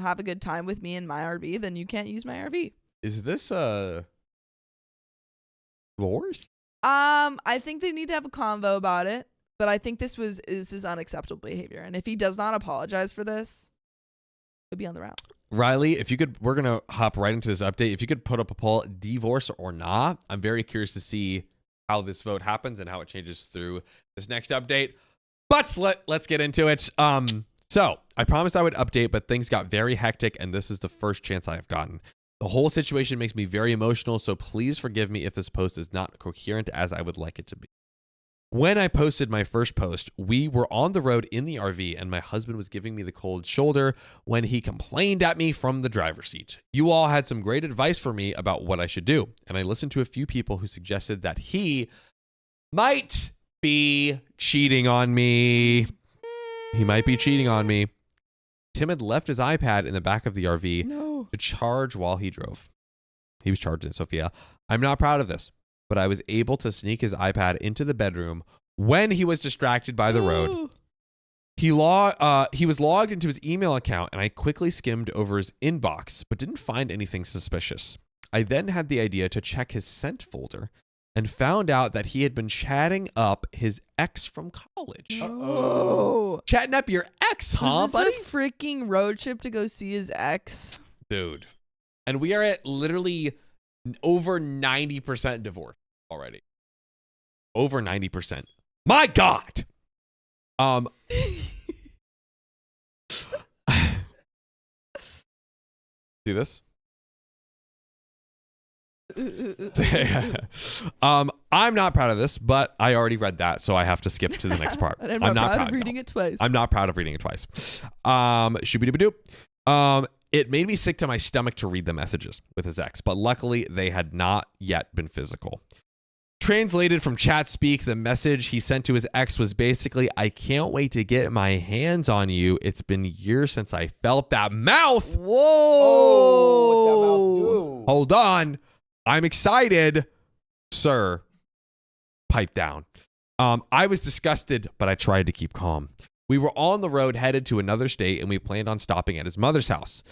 have a good time with me in my RV, then you can't use my RV. is this a divorce? I think they need to have a convo about it, but I think this is unacceptable behavior. And if he does not apologize for this, he'll be on the route. Riley, if you could, we're going to hop right into this update. If you could put up a poll, divorce or not, I'm very curious to see how this vote happens and how it changes through this next update. But let's get into it. So I promised I would update, but things got very hectic, and this is the first chance I have gotten. The whole situation makes me very emotional, so please forgive me if this post is not coherent as I would like it to be. When I posted my first post, we were on the road in the RV, and my husband was giving me the cold shoulder when he complained at me from the driver's seat. You all had some great advice for me about what I should do, and I listened to a few people who suggested that he might be cheating on me. He might be cheating on me. Tim had left his iPad in the back of the RV to charge while he drove. He was charging it, Sophia. I'm not proud of this, but I was able to sneak his iPad into the bedroom when he was distracted by the road. He was logged into his email account, and I quickly skimmed over his inbox, but didn't find anything suspicious. I then had the idea to check his sent folder and found out that he had been chatting up his ex from college. Oh. Chatting up your ex, huh, Was buddy? this a freaking road trip to go see his ex? Dude. And we are at literally over 90% divorce already. Over 90%. My God. See this? I'm not proud of this, but I already read that, so I have to skip to the next part. And I'm not proud of reading it twice. I'm not proud of reading it twice. Shooby-dooby-doop. It made me sick to my stomach to read the messages with his ex, but luckily they had not yet been physical. Translated from chat speak, the message he sent to his ex was basically, I can't wait to get my hands on you. It's been years since I felt that mouth. Whoa. Oh, what's that mouth do? Hold on. I'm excited. Sir, pipe down. I was disgusted, but I tried to keep calm. We were on the road headed to another state, and we planned on stopping at his mother's house.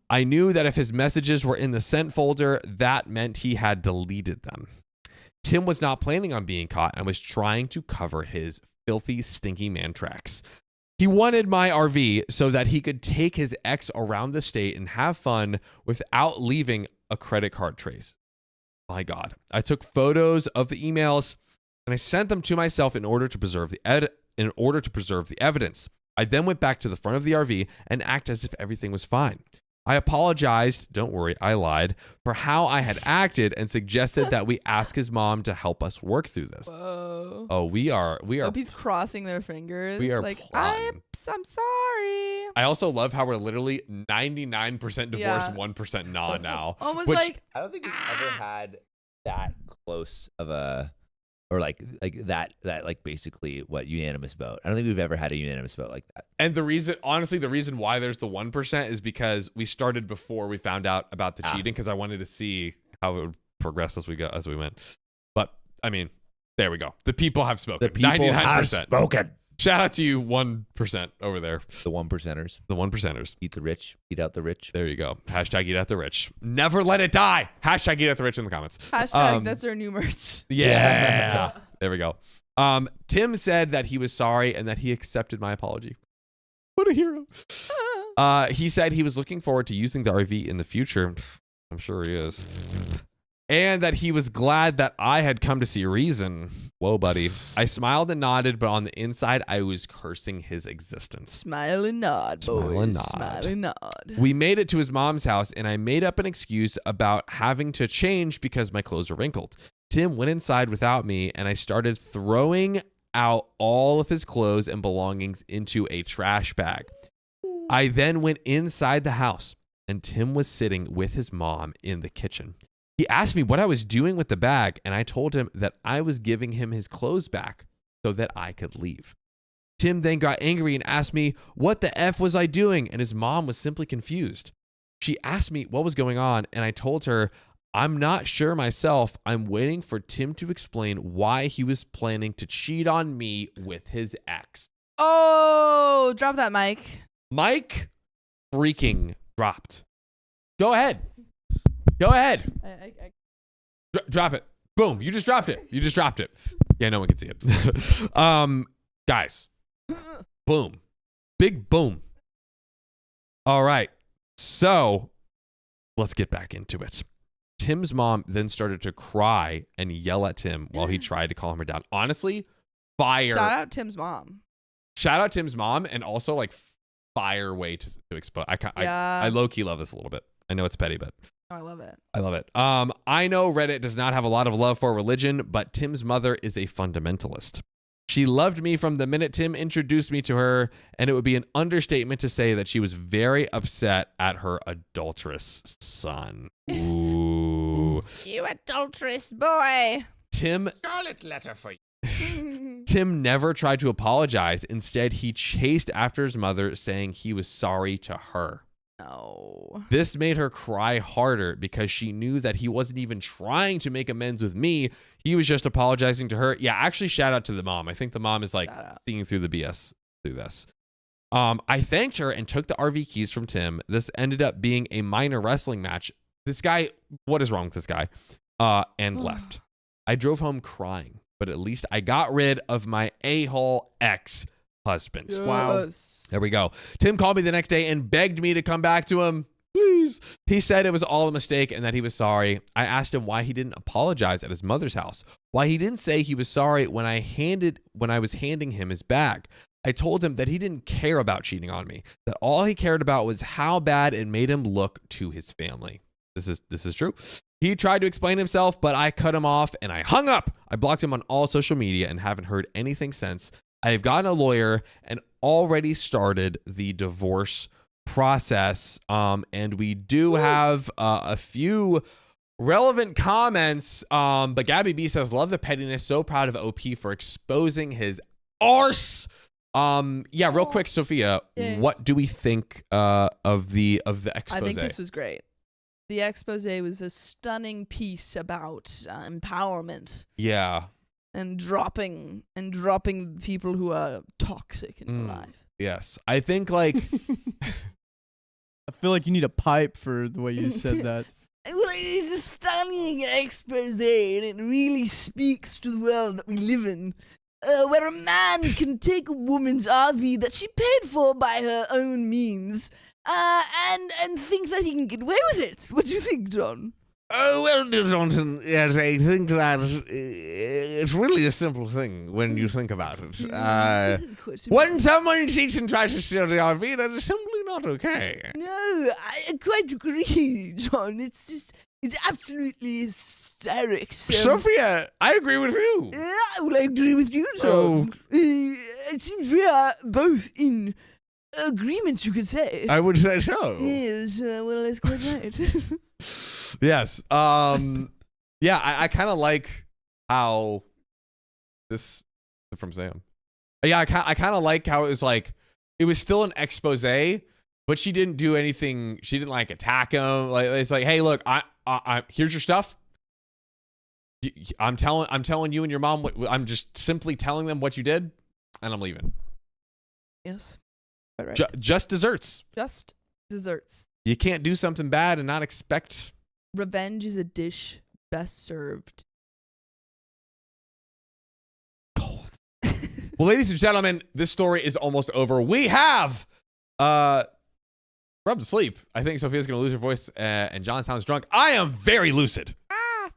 I knew that if his messages were in the sent folder, that meant he had deleted them. Tim was not planning on being caught and was trying to cover his filthy, stinky man tracks. He wanted my RV so that he could take his ex around the state and have fun without leaving a credit card trace. My God. I took photos of the emails and I sent them to myself in order to preserve the evidence. I then went back to the front of the RV and acted as if everything was fine. I apologized, don't worry, I lied, for how I had acted and suggested that we ask his mom to help us work through this. Whoa. Oh, we are. Hope he's crossing their fingers. We are like, plotting. I'm sorry. I also love how we're literally 99% divorced, Yeah. 1% non now. Almost which- like, I don't think we've ever had that close of a, or like that like basically what unanimous vote. I don't think we've ever had a unanimous vote like that. And the reason why there's the 1% is because we started before we found out about the cheating, because I wanted to see how it would progress as we went. But I mean, there we go. The people have spoken. The people 99%. have spoken. Shout out to you, 1% over there. The 1%ers. The 1%ers. Eat the rich. Eat out the rich. There you go. Hashtag eat out the rich. Never let it die. Hashtag eat out the rich in the comments. hashtag that's our new merch. Yeah. There we go. Tim said that he was sorry and that he accepted my apology. What a hero. He said he was looking forward to using the RV in the future. I'm sure he is. And that he was glad that I had come to see reason. Whoa, buddy. I smiled and nodded, but on the inside, I was cursing his existence. Smile and nod, boys. Smile and nod. Smile and nod. We made it to his mom's house, and I made up an excuse about having to change because my clothes were wrinkled. Tim went inside without me, and I started throwing out all of his clothes and belongings into a trash bag. I then went inside the house, and Tim was sitting with his mom in the kitchen. He asked me what I was doing with the bag, and I told him that I was giving him his clothes back so that I could leave. Tim then got angry and asked me, what the F was I doing? And his mom was simply confused. She asked me what was going on, and I told her, I'm not sure myself. I'm waiting for Tim to explain why he was planning to cheat on me with his ex. Oh, drop that mic. Mike freaking dropped. Go ahead. Go ahead. Drop it. Boom. You just dropped it. You just dropped it. Yeah, no one can see it. Guys. Boom. Big boom. All right. So let's get back into it. Tim's mom then started to cry and yell at Tim while he tried to calm her down. Honestly, fire. Shout out Tim's mom. Shout out Tim's mom, and also like fire way to expose. I low-key love this a little bit. I know it's petty, but I love it. I love it. I know Reddit does not have a lot of love for religion, but Tim's mother is a fundamentalist. She loved me from the minute Tim introduced me to her, and it would be an understatement to say that she was very upset at her adulterous son. Ooh. You adulterous boy. Tim Scarlet letter for you. Tim never tried to apologize. Instead, he chased after his mother, saying he was sorry to her. No. This made her cry harder because she knew that he wasn't even trying to make amends with me. He was just apologizing to her. Yeah, actually, shout out to the mom. I think the mom is like seeing through the BS through this. I thanked her and took the RV keys from Tim. This ended up being a minor wrestling match. This guy, what is wrong with this guy? And left. I drove home crying, but at least I got rid of my a-hole ex-husband. Yes. Wow. There we go. Tim called me the next day and begged me to come back to him. Please. He said it was all a mistake and that he was sorry. I asked him why he didn't apologize at his mother's house. Why he didn't say he was sorry when I was handing him his bag. I told him that he didn't care about cheating on me, that all he cared about was how bad it made him look to his family. This is true. He tried to explain himself, but I cut him off and I hung up. I blocked him on all social media and haven't heard anything since. I have gotten a lawyer and already started the divorce process. And we do have a few relevant comments. But Gabby B says, love the pettiness. So proud of OP for exposing his arse. Yeah, real quick, Sophia, Yes. what do we think of the expose? I think this was great. The expose was a stunning piece about empowerment Yeah. and dropping people who are toxic in your life. Yes. I think like I feel like you need a pipe for the way you said that. Well, it is a stunning expose, and it really speaks to the world that we live in, where a man can take a woman's RV that she paid for by her own means, and think that he can get away with it. What do you think, John? Oh, well, Johnson, yes, I think that it's really a simple thing when you think about it. When someone cheats and tries to steal the RV, that is simply not okay. No, I quite agree, John. It's absolutely hysteric. Sophia, I agree with you. Yeah, well, I agree with you, John. It seems we are both in agreement, you could say. I would say so. Yes, well, that's quite right. Yes. Yeah, I kind of like how this from Sam. Yeah, I kind of like how it was like it was still an expose, but she didn't do anything. She didn't like attack him. Like it's like, hey, look, I here's your stuff. I'm telling you and your mom. I'm just simply telling them what you did, and I'm leaving. Yes. Right. Just desserts. Just desserts. You can't do something bad and not expect. Revenge is a dish best served cold. Well, ladies and gentlemen, this story is almost over. We have Rub to Sleep. I think Sophia's going to lose her voice and John sounds drunk. I am very lucid.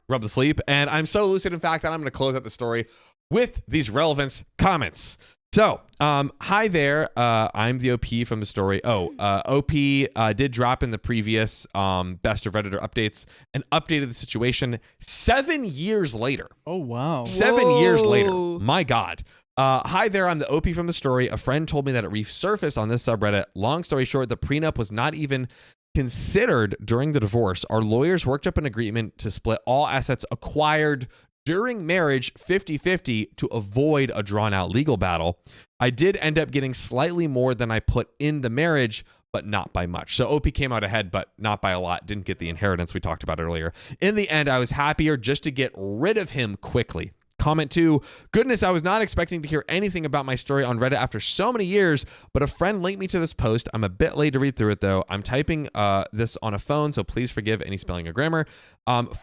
Rub to Sleep. And I'm so lucid, in fact, that I'm going to close out the story with these relevance comments. So, hi there. I'm the OP from the story. OP did drop in the previous Best of Redditor updates and updated the situation 7 years later. Oh, wow. 7 years later. Whoa. My God. Hi there. I'm the OP from the story. A friend told me that it resurfaced on this subreddit. Long story short, the prenup was not even considered during the divorce. Our lawyers worked up an agreement to split all assets acquired during marriage 50-50 to avoid a drawn-out legal battle. I did end up getting slightly more than I put in the marriage, but not by much. So OP came out ahead, but not by a lot. Didn't get the inheritance we talked about earlier. In the end, I was happier just to get rid of him quickly. Comment 2, goodness, I was not expecting to hear anything about my story on Reddit after so many years, but a friend linked me to this post. I'm a bit late to read through it, though. I'm typing this on a phone, so please forgive any spelling or grammar.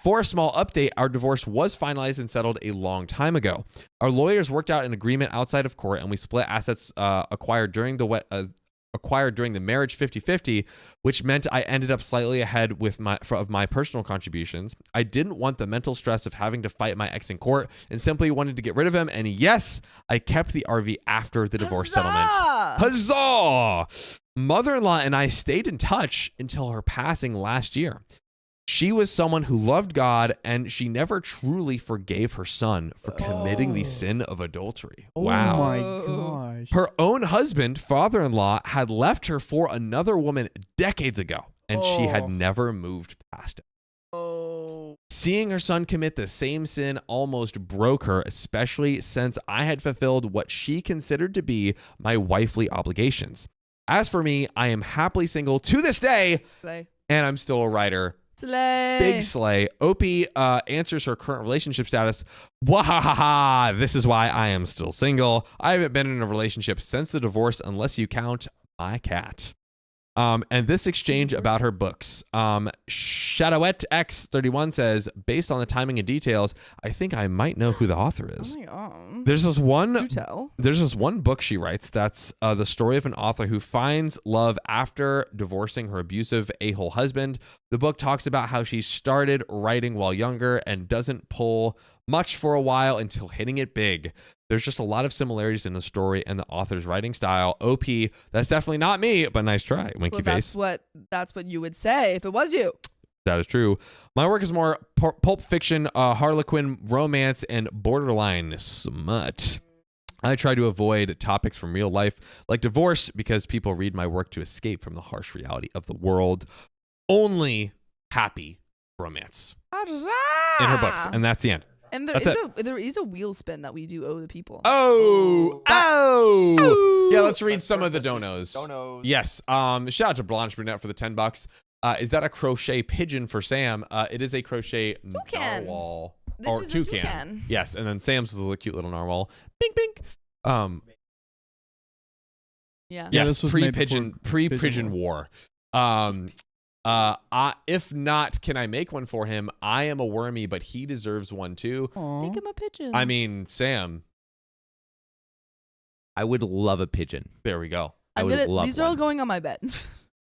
For a small update, our divorce was finalized and settled a long time ago. Our lawyers worked out an agreement outside of court, and we split assets acquired during the marriage 50-50, which meant I ended up slightly ahead with my personal contributions. I didn't want the mental stress of having to fight my ex in court and simply wanted to get rid of him. And yes, I kept the RV after the divorce settlement. Huzzah! Mother-in-law and I stayed in touch until her passing last year. She was someone who loved God, and she never truly forgave her son for committing the sin of adultery. Wow. Oh my gosh. Her own husband, father-in-law, had left her for another woman decades ago, and she had never moved past it. Seeing her son commit the same sin almost broke her, especially since I had fulfilled what she considered to be my wifely obligations. As for me, I am happily single to this day, Slay. and I'm still a writer. Slay. Big slay. Opie answers her current relationship status. Wahahaha. This is why I am still single. I haven't been in a relationship since the divorce, unless you count my cat. And this exchange about her books. Shadowette X31 says, based on the timing and details, I think I might know who the author is. Oh my God. There's this one. Do tell. There's this one book she writes that's the story of an author who finds love after divorcing her abusive a-hole husband. The book talks about how she started writing while younger and doesn't pull much for a while until hitting it big. There's just a lot of similarities in the story and the author's writing style. OP, that's definitely not me, but nice try, winky face. That's what you would say if it was you. That is true. My work is more pulp fiction, harlequin romance, and borderline smut. I try to avoid topics from real life like divorce because people read my work to escape from the harsh reality of the world. Only happy romance in her books, and that's the end. And there is a wheel spin that we do owe the people. Oh. Yeah, let's read some of the donos. Yes. Shout out to Blanche Brunette for the $10. Is that a crochet pigeon for Sam? It is a crochet Toucan. narwhal. This or is a toucan. toucan. Yes, and then Sam's was a cute little narwhal. Bink bink. Yeah. Yeah, Yes, this was made pre-pigeon Pigeon war. If not, can I make one for him? I am a wormy, but he deserves one too. Make him a pigeon. I mean, Sam. I would love a pigeon. There we go. I'm would gonna. love These are all one. going on my bed.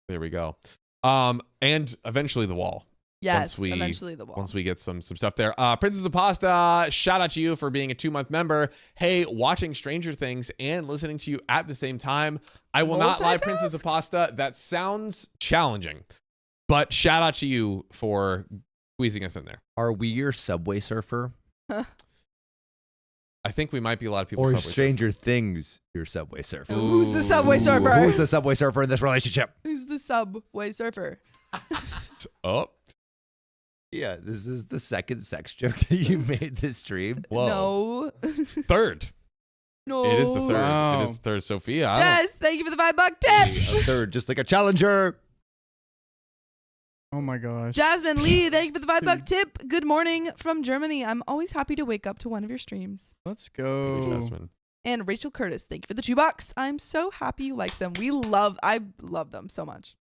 There we go. And eventually the wall. Yes. we- Eventually the wall. Once we get some stuff there. Princess of Pasta, shout out to you for being a 2-month member. Hey, watching Stranger Things and listening to you at the same time. I will not lie, Princess of Pasta. That sounds challenging. But shout out to you for squeezing us in there. Are we your Subway Surfer? I think we might be a lot of people. Or Subway Stranger Things, your Subway Surfer? Who's the Subway Surfer? Who's the Subway Surfer in this relationship? Who's the Subway Surfer? Surfer. Oh, Yeah, this is the second sex joke that you made this stream. whoa. No. Third. No. It is the third. Wow. It is the third. Sophia. I don't- Jess, thank you for the $5 tip. A third, just like a challenger. Oh my gosh. Jasmine Lee, thank you for the $5 tip. Good morning from Germany. I'm always happy to wake up to one of your streams. Let's It's go. Jasmine. And Rachel Curtis, thank you for the 2 bucks. I'm so happy you like them. I love them so much.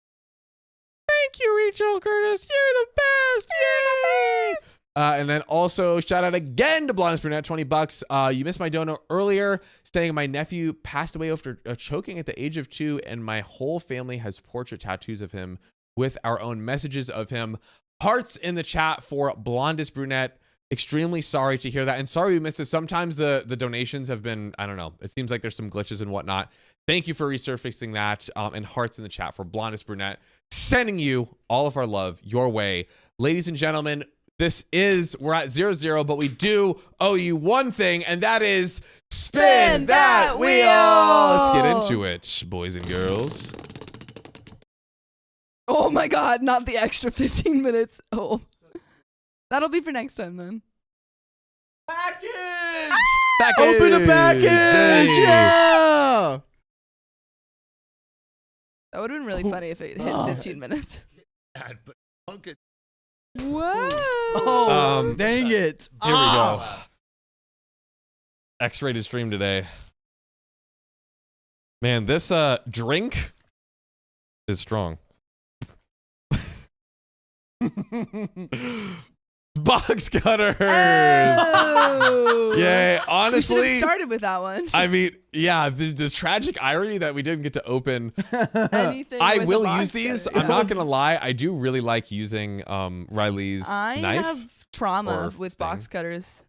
Thank you, Rachel Curtis. You're the best. Yay! And then also shout out again to Blondest Brunette, $20. You missed my dono earlier, saying my nephew passed away after choking at the age of 2, and my whole family has portrait tattoos of him with our own messages of him. Hearts in the chat for Blondest Brunette. Extremely sorry to hear that, and sorry we missed it. Sometimes the donations have been, I don't know, it seems like there's some glitches and whatnot. Thank you for resurfacing that, and hearts in the chat for Blondest Brunette. Sending you all of our love your way. Ladies and gentlemen, we're at 0-0, but we do owe you one thing, and that is spin that wheel. Let's get into it, boys and girls. Oh my God, not the extra 15 minutes. Oh. That'll be for next time then. Package! Open a package! Jay. Yeah! That would have been really funny if it hit 15 minutes. But punk it. Whoa. Oh, dang it. Here we go. X-rated stream today. Man, this drink is strong. Box cutters. Oh. Yay. We should Honestly, have started with that one. I mean, yeah, the tragic irony that we didn't get to open. Anything I with a will box use these. cutter. I'm not gonna lie. I do really like using Riley's I knife. have trauma or with box cutters.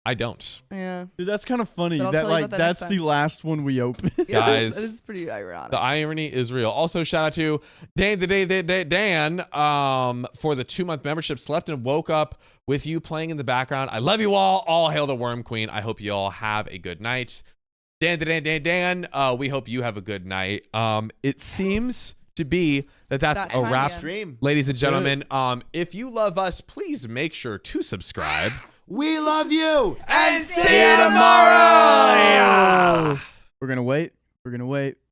I don't. Yeah. Dude, that's kind of funny. But I'll That tell you like about that next that's the time. last one we opened. Guys. That is pretty ironic. The irony is real. Also, shout out to Dan for the 2-month membership. Slept and woke up with you playing in the background. I love you all. All hail the Worm Queen. I hope you all have a good night. Dan. We hope you have a good night. It seems to be that's That a time wrap, again. Stream. ladies and gentlemen. If you love us, please make sure to subscribe. We love you. And see you tomorrow. We're gonna wait.